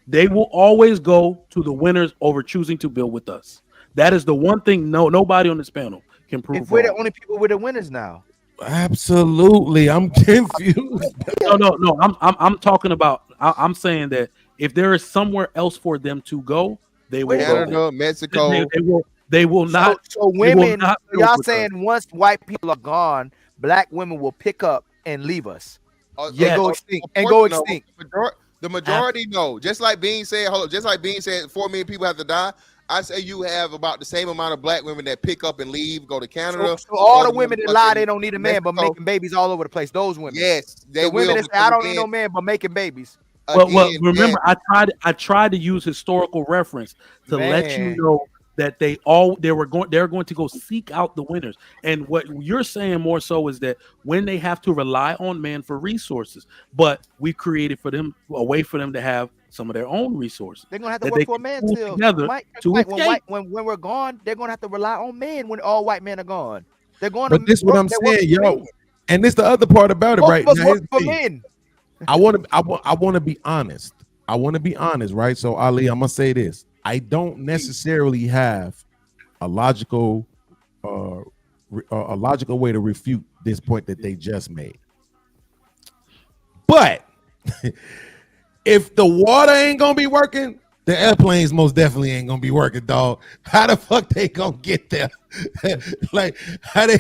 They will always go to the winners over choosing to build with us. That is the one thing nobody on this panel can prove. If we're the only people with the winners now. Absolutely, I'm confused. No. I'm talking about. I'm saying that if there is somewhere else for them to go, they will Canada, go. Mexico. They will not. So women, not y'all saying once white people are gone, black women will pick up and leave us. Go extinct. The majority no. Just like Bean said, 4 million people have to die. I say you have about the same amount of black women that pick up and leave, go to Canada. So all the women that lie they don't need a man, but making babies all over the place. Those women. Yes, the women that say I don't need no man, but making babies. Well, remember, I tried to use historical reference to let you know that they're going to go seek out the winners. And what you're saying more so is that when they have to rely on man for resources, but we created for them a way for them to have some of their own resources. They're gonna have to work for a man still. When we're gone, they're gonna have to rely on men when all white men are gone. They're going But this is what I'm saying, yo. And this the other part about it, right? Now, for men. I want to be honest. I want to be honest, right? So Ali, I'm gonna say this. I don't necessarily have a logical way to refute this point that they just made. But if the water ain't gonna be working, the airplanes most definitely ain't gonna be working, dog. How the fuck they gonna get there? Like how they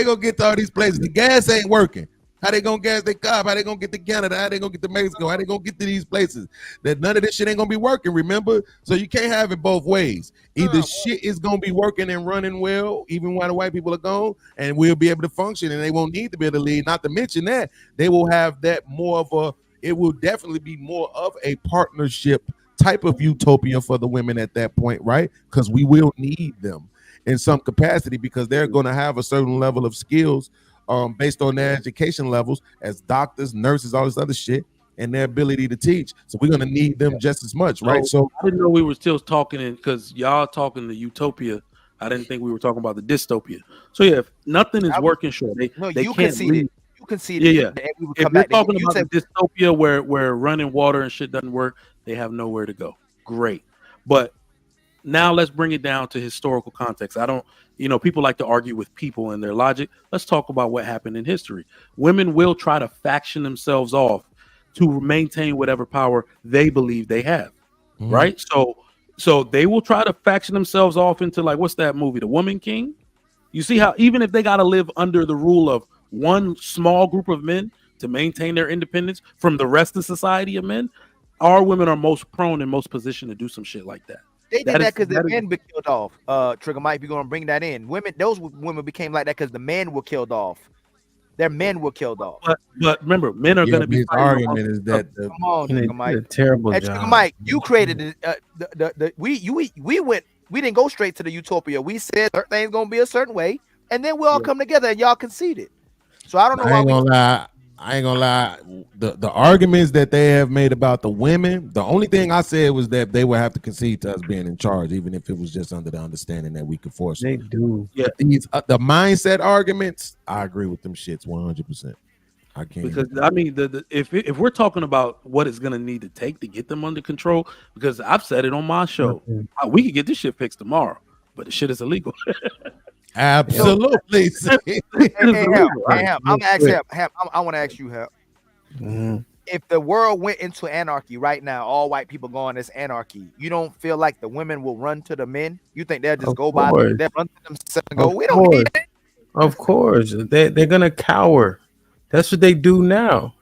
gonna get to all these places? The gas ain't working. How they gonna gas their car? How they gonna get to Canada? How they gonna get to Mexico? How they gonna get to these places? That none of this shit ain't gonna be working, remember? So you can't have it both ways. Either shit is gonna be working and running well, even while the white people are gone, and we'll be able to function, and they won't need to be able to lead. Not to mention that they will have that more of a. It will definitely be more of a partnership type of utopia for the women at that point, right? Because we will need them in some capacity because they're going to have a certain level of skills based on their education levels as doctors, nurses, all this other shit, and their ability to teach. So we're gonna need them just as much, right? So I didn't know we were still talking because y'all talking the utopia. I didn't think we were talking about the dystopia. So yeah, if nothing is working short, they you can't conceded. leave. You conceded. Yeah. that we would If come you're back talking you about said, the dystopia where running water and shit doesn't work, they have nowhere to go. Great. But now let's bring it down to historical context. I don't, people like to argue with people and their logic. Let's talk about what happened in history. Women will try to faction themselves off to maintain whatever power they believe they have. Mhm. Right? So they will try to faction themselves off into like, what's that movie? The Woman King? You see how even if they got to live under the rule of one small group of men to maintain their independence from the rest of society of men, our women are most prone and most positioned to do some shit like that. they did that because the men were killed off. Trigger Mike, you're gonna bring that in. Those women became like that because the men were killed off. Their men were killed off. But remember, men are going to be his argument is that Come on, They Trigger did Mike. a terrible Hey, job. Trigger Mike, you created we didn't go straight to the utopia. We said certain things gonna be a certain way, and then we all come together and y'all conceded. So I don't know I why ain't gonna lie. The arguments that they have made about the women, the only thing I said was that they would have to concede to us being in charge, even if it was just under the understanding that we could force They them. do. Yeah. These the mindset arguments, I agree with them shits 100%. I can't because I mean, if we're talking about what it's going to need to take to get them under control, because I've said it on my show, we could get this shit fixed tomorrow, but the shit is illegal. Absolutely. Hey, Ham, I'm gonna ask Ham. I want to ask you, Ham. If the world went into anarchy right now, all white people going this anarchy, you don't feel like the women will run to the men? You think they'll just go by, they'll run to themselves and go, we don't need it? Of course, they're gonna cower. That's what they do now.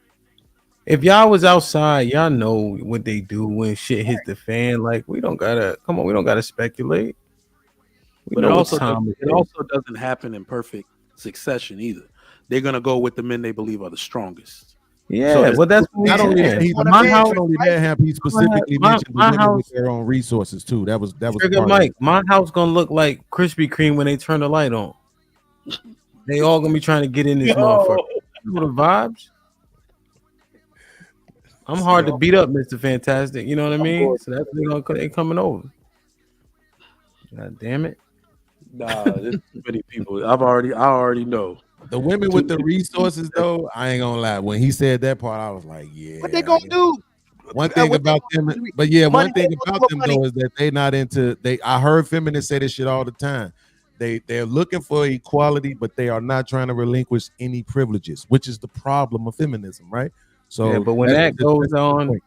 If y'all was outside, y'all know what they do when shit hits the fan. Like we don't gotta speculate. We But know it what also time it also doesn't happen in perfect succession either. They're gonna go with the men they believe are the strongest. Yeah, well, that's what not only that, he specifically mentioned my women house with their own resources too. That was Trigger part Mike. My house gonna look like Krispy Kreme when they turn the light on. They all gonna be trying to get in this motherfucker. You know the vibes. I'm hard to beat up, Mr. Fantastic. You know what I mean? So that's they coming over. God damn it. Nah, there's too many people. I already know. The women with the resources, though, I ain't gonna lie. When he said that part, I was like, yeah. What they gonna do? One thing about them, but yeah, one thing about them though is that they not into they. I heard feminists say this shit all the time. They're looking for equality, but they are not trying to relinquish any privileges, which is the problem of feminism, right? So, yeah, but when that goes on,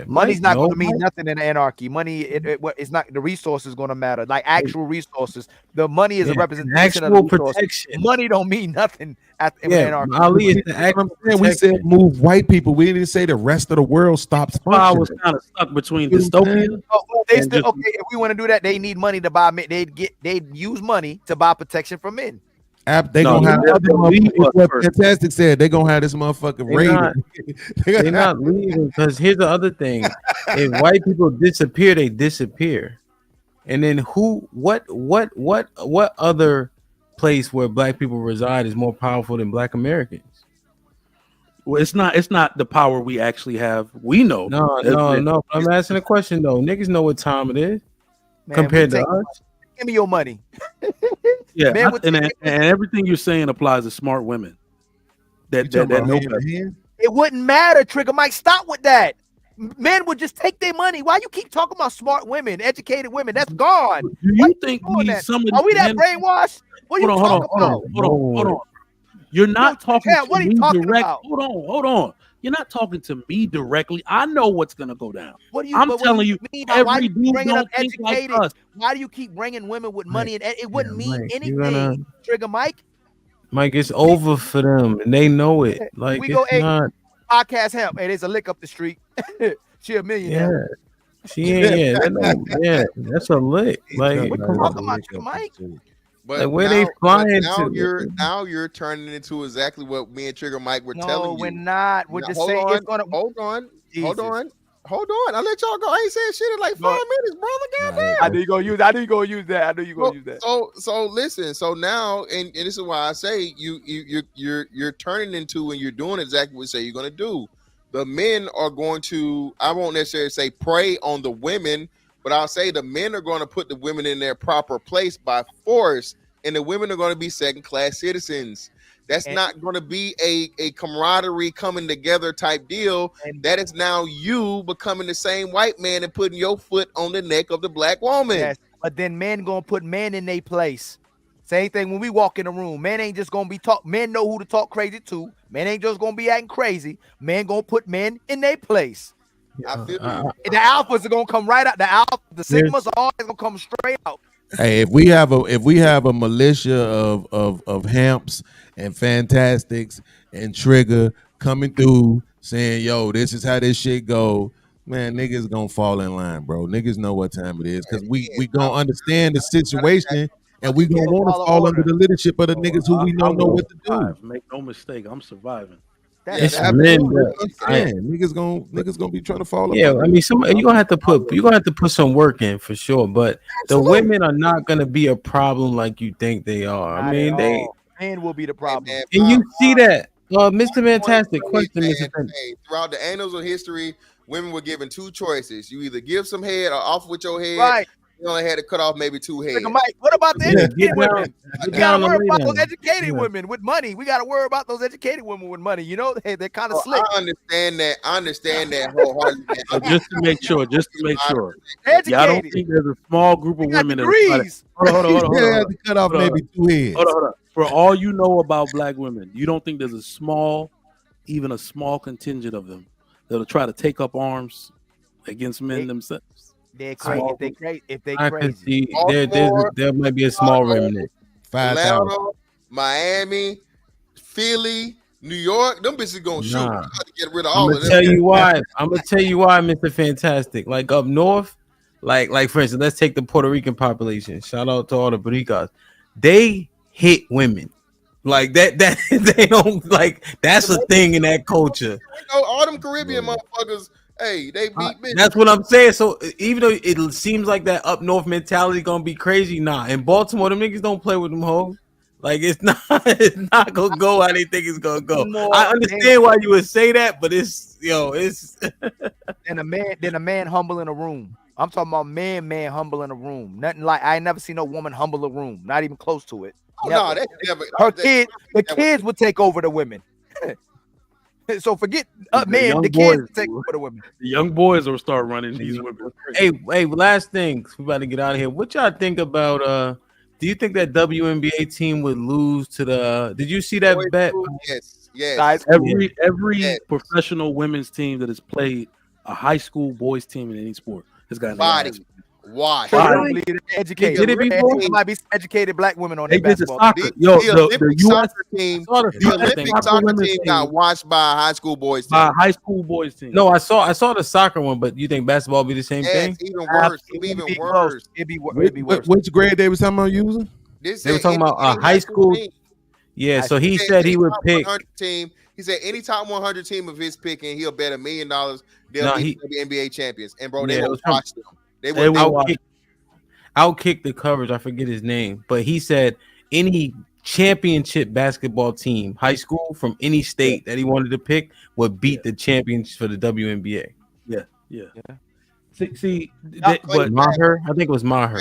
money's not going to mean nothing in anarchy. Money, it's not. The resources going to matter, like actual resources. The money is a representation of the resources. Money don't mean nothing in anarchy. Ali is the actual we said move white people. We didn't say the rest of the world stops functioning. I was kind of stuck between dystopia. They still okay. If we want to do that, they need money to buy men. They'd use money to buy protection from men. They gonna have what Fantastic said. They gonna have this motherfucker raided. They're not leaving because here's the other thing: if white people disappear, they disappear. And then what other place where black people reside is more powerful than black Americans? Well, it's not the power we actually have. We know. No. I'm asking a question though. Niggas know what time it is compared to us. Give me your money. Yeah, and everything you're saying applies to smart women. That know better. It wouldn't matter, Trigger Mike. Stop with that. Men would just take their money. Why you keep talking about smart women, educated women? That's gone. Do you think some of are we that brainwashed? What are you talking about? Hold on. You're not talking to what are you me talking direct. about? Hold on. You're not talking to me directly. I know what's gonna go down. I'm telling you, every dude don't think like us. Why do you keep bringing women with money? And it wouldn't mean anything. Trigger Mike. Mike, it's over for them, and they know it. Like we it's go, not. Podcast help. Hey, there's a lick up the street. She a millionaire. Yeah, she ain't. Yeah, that's a lick. Like, what you talking about, Trigger Mike? But like where now, they flying to? now you're turning it into exactly what me and Trigger Mike were telling you. No, we're not. We're just hold saying on, it's gonna hold on. Hold on, I let y'all go. I ain't saying shit in like 5 minutes, brother. Goddamn. I knew you gonna use that. So listen. So now, and this is why I say you're turning into and you're doing exactly what you say you're gonna do. The men are going to. I won't necessarily say prey on the women, but I'll say the men are going to put the women in their proper place by force, and the women are going to be second-class citizens. That's not going to be a camaraderie coming together type deal. That is now you becoming the same white man and putting your foot on the neck of the black woman. Yes, but then men gonna put men in their place. Same thing when we walk in the room. Men ain't just gonna be talk. Men know who to talk crazy to. Men ain't just gonna be acting crazy. Men gonna put men in their place. I feel the alphas are gonna come right out. The sigmas are always gonna come straight out. Hey, if we have a militia of Hamps and Fantastics and Trigger coming through saying, "Yo, this is how this shit go," man, niggas gonna fall in line, bro. Niggas know what time it is because we gonna understand the situation and we gonna want to fall under the leadership of the niggas who we know what to do. Make no mistake, I'm surviving. It's men. Niggas gonna be trying to fall. Yeah, I mean, you're gonna have to put some work in for sure. But the women are not gonna be a problem like you think they are. I mean, men will be the problem. And you see that, Mr. Fantastic. Question, Mr. Hey, throughout the annals of history, women were given two choices: you either give some head or off with your head. Right. You only had to cut off maybe two heads. Mike, what about the educated women? We gotta worry about those educated Yeah. women with money. We gotta worry about those educated women with money. You know, they're kind of slick. I understand that wholeheartedly. Just to make sure. Educated. Yeah, I don't think there's a small group of women that degrees. Hold on. You have to cut off maybe two heads. Hold on. For all you know about black women, you don't think there's even a small contingent of them that'll try to take up arms against men themselves? They're crazy. If they I crazy. could see there might be a small remnant. 5,000. Atlanta, Miami, Philly, New York, them bitches gonna shoot. Nah. You got to get rid of I'm all gonna of them. tell you why. Mr. Fantastic. Like up north, like for instance, let's take the Puerto Rican population. Shout out to all the Boricas. They hit women. Like that they don't like. That's a thing in that culture. All them Caribbean motherfuckers. Hey, they beat bitches. That's what I'm saying. So even though it seems like that up north mentality gonna be crazy, nah. In Baltimore, them niggas don't play with them hoes. Like it's not gonna go how they think it's gonna go. I understand why you would say that, but it's Then a man humble in a room. I'm talking about man humble in a room. Nothing like I ain't never seen no woman humble a room. Not even close to it. Oh, Never. no, they never. The kids would take over the women. So forget The man. young The kids boys, take over the women. The young boys will start running these women. Hey, last thing, we about to get out of here. What y'all think about do you think that WNBA team would lose to the did you see that bet? Yes. Every professional women's team that has played a high school boys team in any sport has gotten Body. their ass. Why? Educated. Did it before? There might be some educated black women on They their did the basketball. soccer. Yo, the the Olympic US soccer team, the Olympic soccer team got watched by a high school boys team. by a high school boys team. No, I saw the soccer one, but you think basketball be the same Yes, thing? even worse. Even worse. It'd be worse. Which grade they was talking about using? They were talking about a high school. Yeah, so he said he would pick. Team. He said any top 100 team of his picking, he'll bet $1 million they'll No, be NBA champions. And bro, they Yeah, will it was watch them. They They will will watch. outkick the coverage. I forget his name, but he said any championship basketball team, high school from any state that he wanted to pick, would beat the champions for the WNBA. Yeah. See, But Maher, I think it was Maher.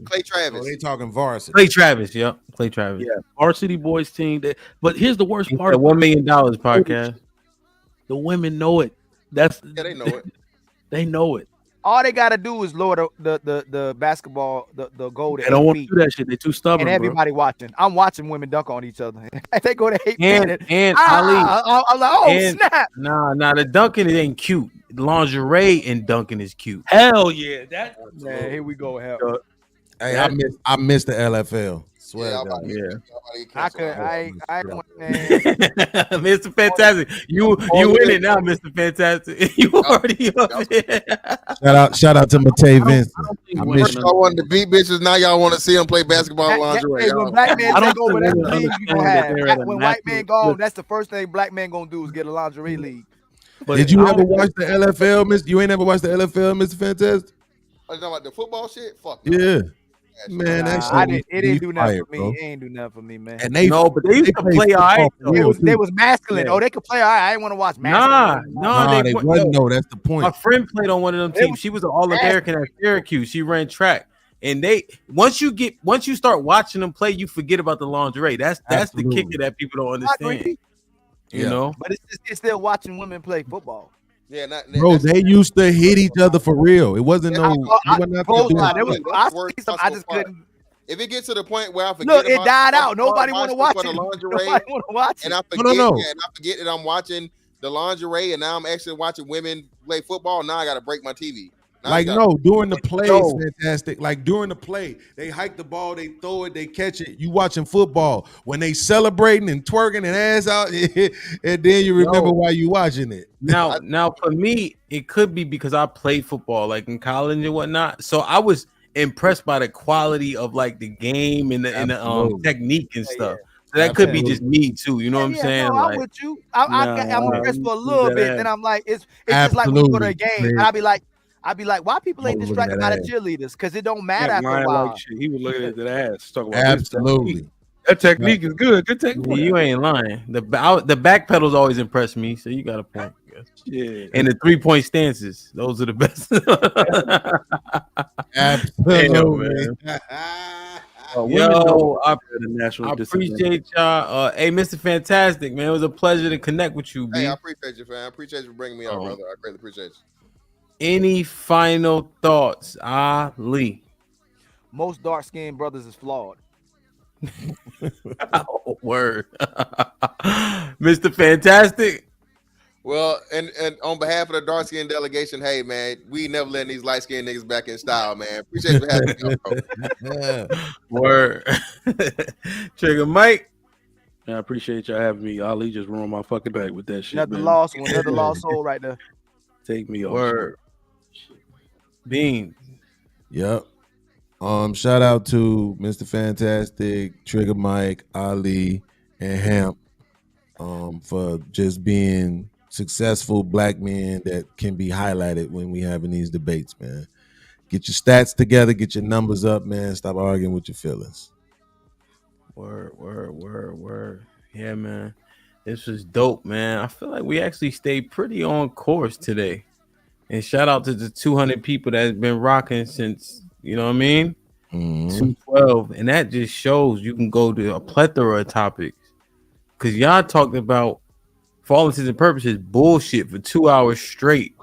Clay Travis. Oh, they talking varsity. Clay Travis, yep. Clay Travis. Yeah, varsity boys team. But here's the worst part. The $1 million podcast. The women know it. Yeah, they know it. They know it. All they gotta do is lower the basketball, the goal to They don't 8 want to feet. do that shit. They're too stubborn. And everybody watching. I'm watching women dunk on each other. They go to 8 feet. And Ali. I'm like, oh snap! Nah, the dunking it ain't cute. Lingerie and dunking is cute. Hell yeah, Man, here we go. Hell. Hey, I missed the LFL. Swear to God. Mr. Fantastic, you in it now, Mr. Fantastic. You already up there. Shout out to Matei Vincent. I missed you. Y'all wanted to beat bitches. Now y'all want to see them play basketball lingerie. Hey, when black men I don't take over, think that's the women league you gonna understand that have. they're at a When white men national go, level. that's the first thing black men gonna do is get a lingerie league. Did you ever watch the LFL, Miss? You ain't ever watched the LFL, Mr. Fantastic? Are you talking about the football shit? Fuck no. Yeah. Man, that shit it didn't do nothing fire, for me. bro. It ain't do nothing for me, man. And they No, but they used to play all right, though. They was masculine. Yeah. Oh, they could play all right. I didn't want to watch Nah, masculine. they wasn't. No, that's the point. My friend played on one of them teams. She was an All-American at Syracuse. She ran track. And once you start watching them play, you forget about the lingerie. That's the kicker that people don't understand. You know? But it's still watching women play football. Yeah, Bro, they used to hit each other for real. It wasn't I just couldn't. If it gets to the point where I forget, look, it died out. Nobody want to watch it. Lingerie, Nobody want to watch it. and I forget, and I forget that I'm watching the lingerie, and now I'm actually watching women play football. Now I got to break my TV. During the play, it's fantastic. Like during the play, they hike the ball, they throw it, they catch it. You watching football when they celebrating and twerking and ass out, and then you remember why you watching it. Now for me, it could be because I played football like in college and whatnot. So I was impressed by the quality of like the game and the technique and stuff. So that could be just me too. You know what I'm saying? No, I'm with you. I'm impressed for a little bit. Then I'm like, it's just like when you go to a game, and I'd be like, why people ain't distracted by the cheerleaders? Because it don't matter after a while. He was looking at that ass. Talking about Absolutely. That technique is good. Good technique. You ain't lying. The back pedals always impressed me. So you got a point. Yeah. And the 3-point stances, those are the best. Absolutely. Yo, I appreciate y'all. Hey, Mr. Fantastic, man. It was a pleasure to connect with you, B. Hey, I appreciate you, fam. I appreciate you for bringing me on, brother. I greatly appreciate you. Any final thoughts, Ali? Most dark-skinned brothers is flawed. Oh, word. Mr. Fantastic. Well, and on behalf of the dark skinned delegation, hey man, we never letting these light skinned niggas back in style, man. Appreciate you for having me on, bro. Word. Trigger Mike. Man, I appreciate y'all having me. Ali just ruined my fucking back with that shit. Another lost soul right there. Take me off. Word. Bean. Yep. Shout out to Mr. Fantastic, Trigger Mike, Ali, and Hamp for just being successful black men that can be highlighted when we having these debates, man. Get your stats together, get your numbers up, man. Stop arguing with your feelings. Word. Yeah, man. This was dope, man. I feel like we actually stayed pretty on course today. And shout out to the 200 people that's been rocking since, you know what I mean? 212. And that just shows you can go to a plethora of topics. Because y'all talked about, for all intents and purposes, bullshit for 2 hours straight.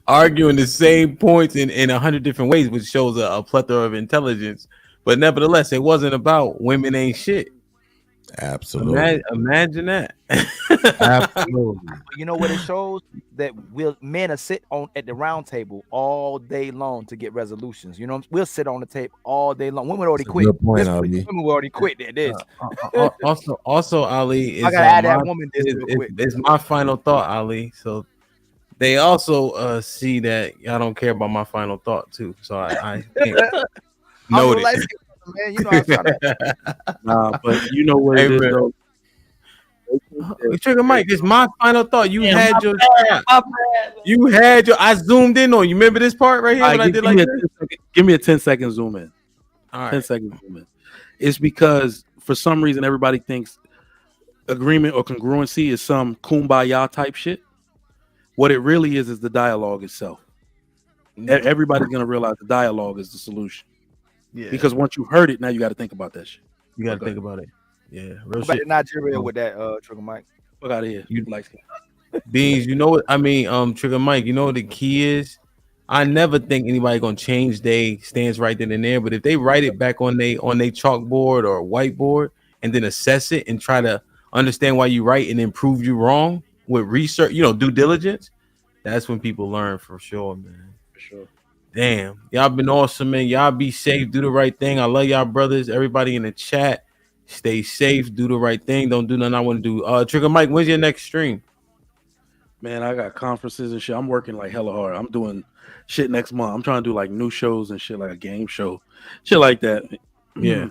Arguing the same points in 100 different ways, which shows a plethora of intelligence. But nevertheless, it wasn't about women ain't shit. Absolutely. Imagine that. Absolutely. You know what it shows? That men are sit on at the round table all day long to get resolutions. You know, we'll sit on the tape all day long. Women already quit. Good point, Ali. Women already quit. It is. Also, Ali, is, I gotta add that woman. It's my final thought, Ali. So they also see that y'all don't care about my final thought too. So I think noted. Man, you know I'm trying to... Nah, but you know what it is, though. Trigger Mike, it's my final thought. You had your shot. You had your. I zoomed in on you. Remember this part right here? Right, I did like this? Give me a 10-second zoom in. All right. 10 seconds zoom in. It's because for some reason everybody thinks agreement or congruency is some kumbaya type shit. What it really is the dialogue itself. Everybody's gonna realize the dialogue is the solution. Yeah. Because once you heard it, now you got to think about that shit. You got to think about it. Yeah. Real shit. To Nigeria with that Trigger Mike. Fuck out of here. You like Beans, you know what I mean? Trigger Mike, you know what the key is? I never think anybody gonna change their stance right then and there, but if they write it back on they chalkboard or whiteboard and then assess it and try to understand why you right and then prove you wrong with research, due diligence, that's when people learn for sure, man. For sure. Damn, y'all been awesome, man. Y'all be safe, do the right thing. I love y'all, brothers. Everybody in the chat, stay safe, do the right thing. Don't do nothing I want to do. Trigger Mike, when's your next stream? Man, I got conferences and shit. I'm working like hella hard. I'm doing shit next month. I'm trying to do like new shows and shit, like a game show, shit like that. Yeah.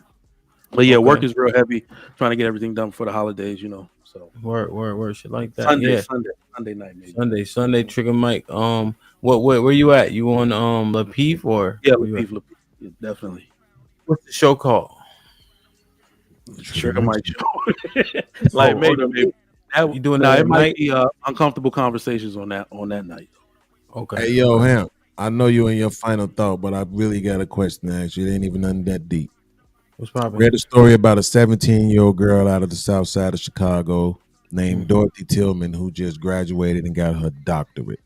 But yeah, work Okay. is real heavy, trying to get everything done for the holidays, you know. So Word, shit like that. Sunday night, maybe. Sunday, Trigger Mike. Where you at? You on Lapeef or Yeah, where you at? Lapeef, yeah, definitely. What's the show called? Trigger Mike show. Like maybe you doing nah, that it at might night? be uncomfortable conversations on that night. Okay. Hey, yo, Ham. I know you in your final thought, but I really got a question to ask you. It ain't even nothing that deep. What's poppin'? Read a story about a 17-year-old girl out of the south side of Chicago named Dorothy Tillman who just graduated and got her doctorate.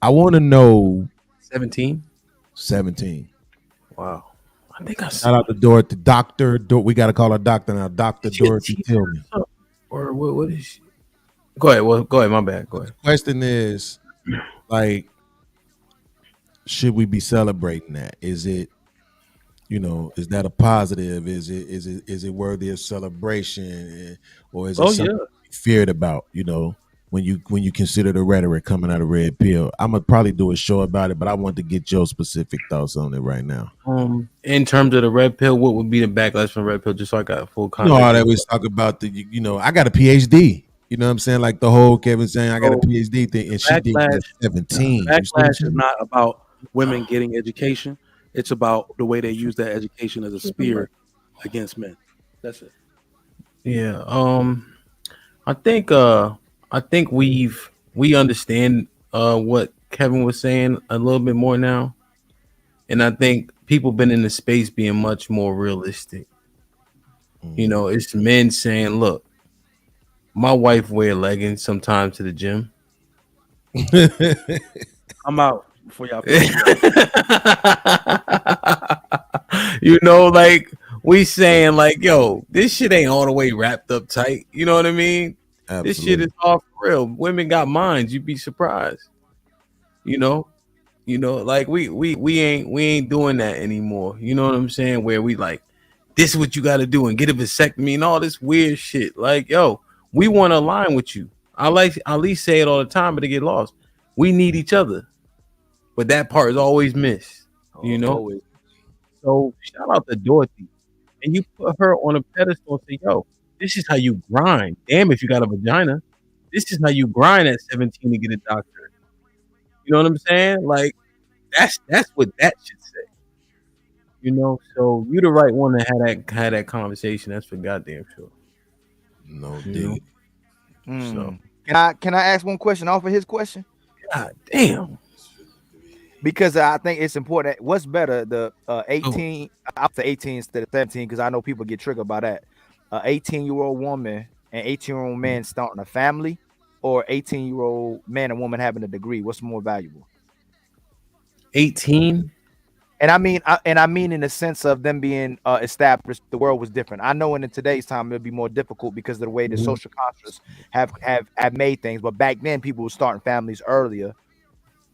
I want to know 17? 17. Wow. I think I Shout out to Dorothy. We got to call her doctor now. Dr. Dorothy Tillman. Or what is she? Go ahead. My bad. Go ahead. The question is, like, should we be celebrating that? Is it, is that a positive? Is it worthy of celebration, or is it something to be feared about? When you consider the rhetoric coming out of Red Pill, I'm gonna probably do a show about it, but I want to get your specific thoughts on it right now. In terms of the Red Pill, what would be the backlash from Red Pill? Just so I got full context. No, I always talk about I got a PhD. You know what I'm saying? Like the whole Kevin saying I got a PhD thing, and she did that at 17. Backlash is not about women getting education. It's about the way they use that education as a spear against men. That's it. Yeah. I think we understand what Kevin was saying a little bit more now. And I think people been in the space being much more realistic. It's men saying, look, my wife wear leggings sometimes to the gym. I'm out for y'all. Like we saying like, yo, this shit ain't all the way wrapped up tight. You know what I mean? Absolutely. This shit is all for real. Women got minds. You'd be surprised. Like we ain't doing that anymore. You know what I'm saying? Where we like, this is what you got to do and get a vasectomy and all this weird shit. Like, yo, we want to align with you. I at least say it all the time, but it get lost. We need each other, but that part is always missed. Always. So shout out to Dorothy, and you put her on a pedestal and say, yo, this is how you grind. Damn, if you got a vagina, this is how you grind at 17 to get a doctorate. You know what I'm saying? Like that's what that should say. So you the right one to have that conversation. That's for goddamn sure. No dig. So Can I ask one question off of his question? God damn. Because I think it's important. What's better, the 18 up to 18 instead of 17? Because I know people get triggered by that. 18-year-old woman and 18-year-old man starting a family, or 18-year-old man and woman having a degree. What's more valuable? 18. And I mean in the sense of them being established. The world was different. I know in today's time it'll be more difficult because of the way the social constructs have made things. But back then people were starting families earlier,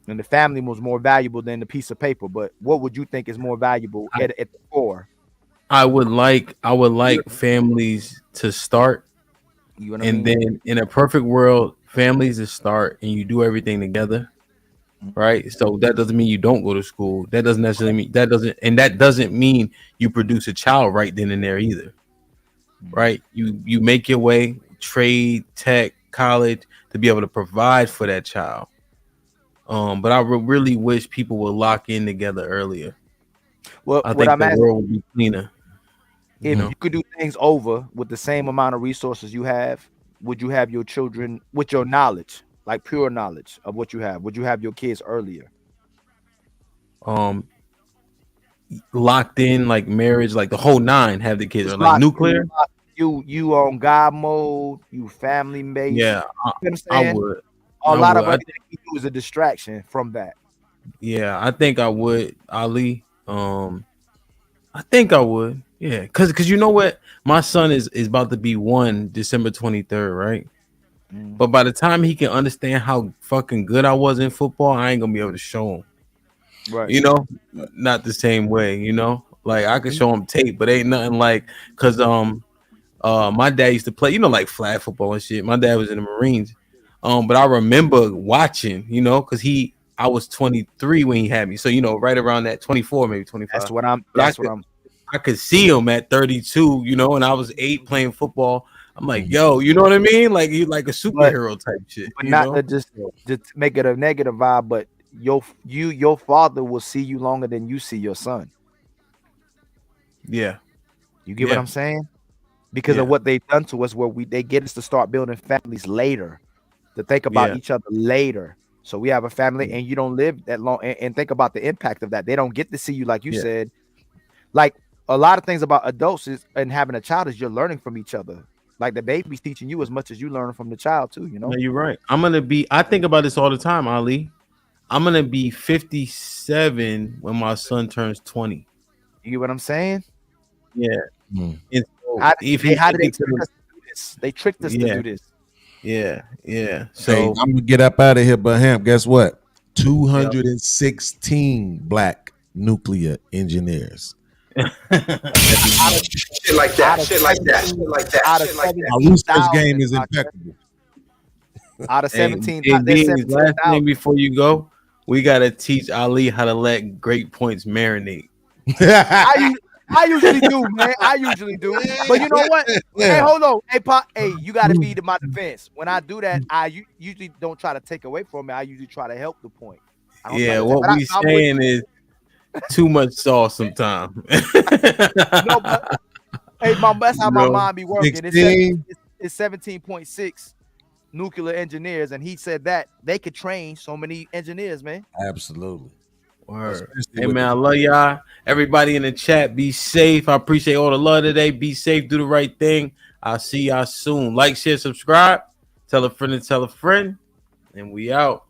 and the family was more valuable than the piece of paper. But what would you think is more valuable at the core? I would like families to start, and then in a perfect world, families to start, and you do everything together, right? So that doesn't mean you don't go to school. That doesn't necessarily mean that doesn't mean you produce a child right then and there either, right? You make your way, trade, tech, college to be able to provide for that child. But I really wish people would lock in together earlier. Well, I think the world would be cleaner. If you could do things over with the same amount of resources you have, would you have your children with your knowledge, like pure knowledge of what you have? Would you have your kids earlier? Locked in, like marriage, like the whole nine, have the kids, or like nuclear. You on God mode, you family based. Yeah, I would. A lot of other things we do is a distraction from that. Yeah, I think I would, Ali. I think I would. Yeah, because you know what, my son is about to be 1 December 23rd, right? But by the time he can understand how fucking good I was in football, I ain't gonna be able to show him. Right. Not the same way. Like I could show him tape, but ain't nothing like because my dad used to play, like flag football and shit. My dad was in the Marines. But I remember watching, because I was 23 when he had me. So, right around that 24, maybe 25. That's what I'm I could see him at 32, you know, and I was 8 playing football. I'm like, yo, you know what I mean? Like you like a superhero type shit. But You not know? to just make it a negative vibe, but your father will see you longer than you see your son. Yeah. You get what I'm saying? Because of what they've done to us, where they get us to start building families later, to think about each other later. So we have a family, and you don't live that long, and think about the impact of that. They don't get to see you, like you said. Like a lot of things about adults and having a child is you're learning from each other. Like the baby's teaching you as much as you learn from the child too. You know. No, you're right. I think about this all the time, Ali. I'm gonna be 57 when my son turns 20. You get what I'm saying? Yeah. And so How if did he they take it to trick us to do this? They tricked us to do this. Yeah. So So I'm gonna get up out of here, but Ham, guess what? 216 black nuclear engineers. Shit like that. Shit like that. Shit like that. Shit like that. Our research game is impeccable. Out of 17, Hey, there's Dean, last 17,000. thing before you go, we gotta teach Ali how to let great points marinate. I usually do, man. I usually do. But you know what? Hey, hold on. Hey, Pop. Hey, you got to be to my defense. When I do that, I usually don't try to take away from it. I usually try to help the point. Yeah, what we saying is too much sauce sometimes. No, but, hey, that's how my mind be working. 16. It's 17.6 nuclear engineers, and he said that they could train so many engineers, man. Absolutely. Word. Hey man, I love y'all. Everybody in the chat, be safe. I appreciate all the love today. Be safe, do the right thing. I'll see y'all soon. Like, share, subscribe. Tell a friend and tell a friend. And we out.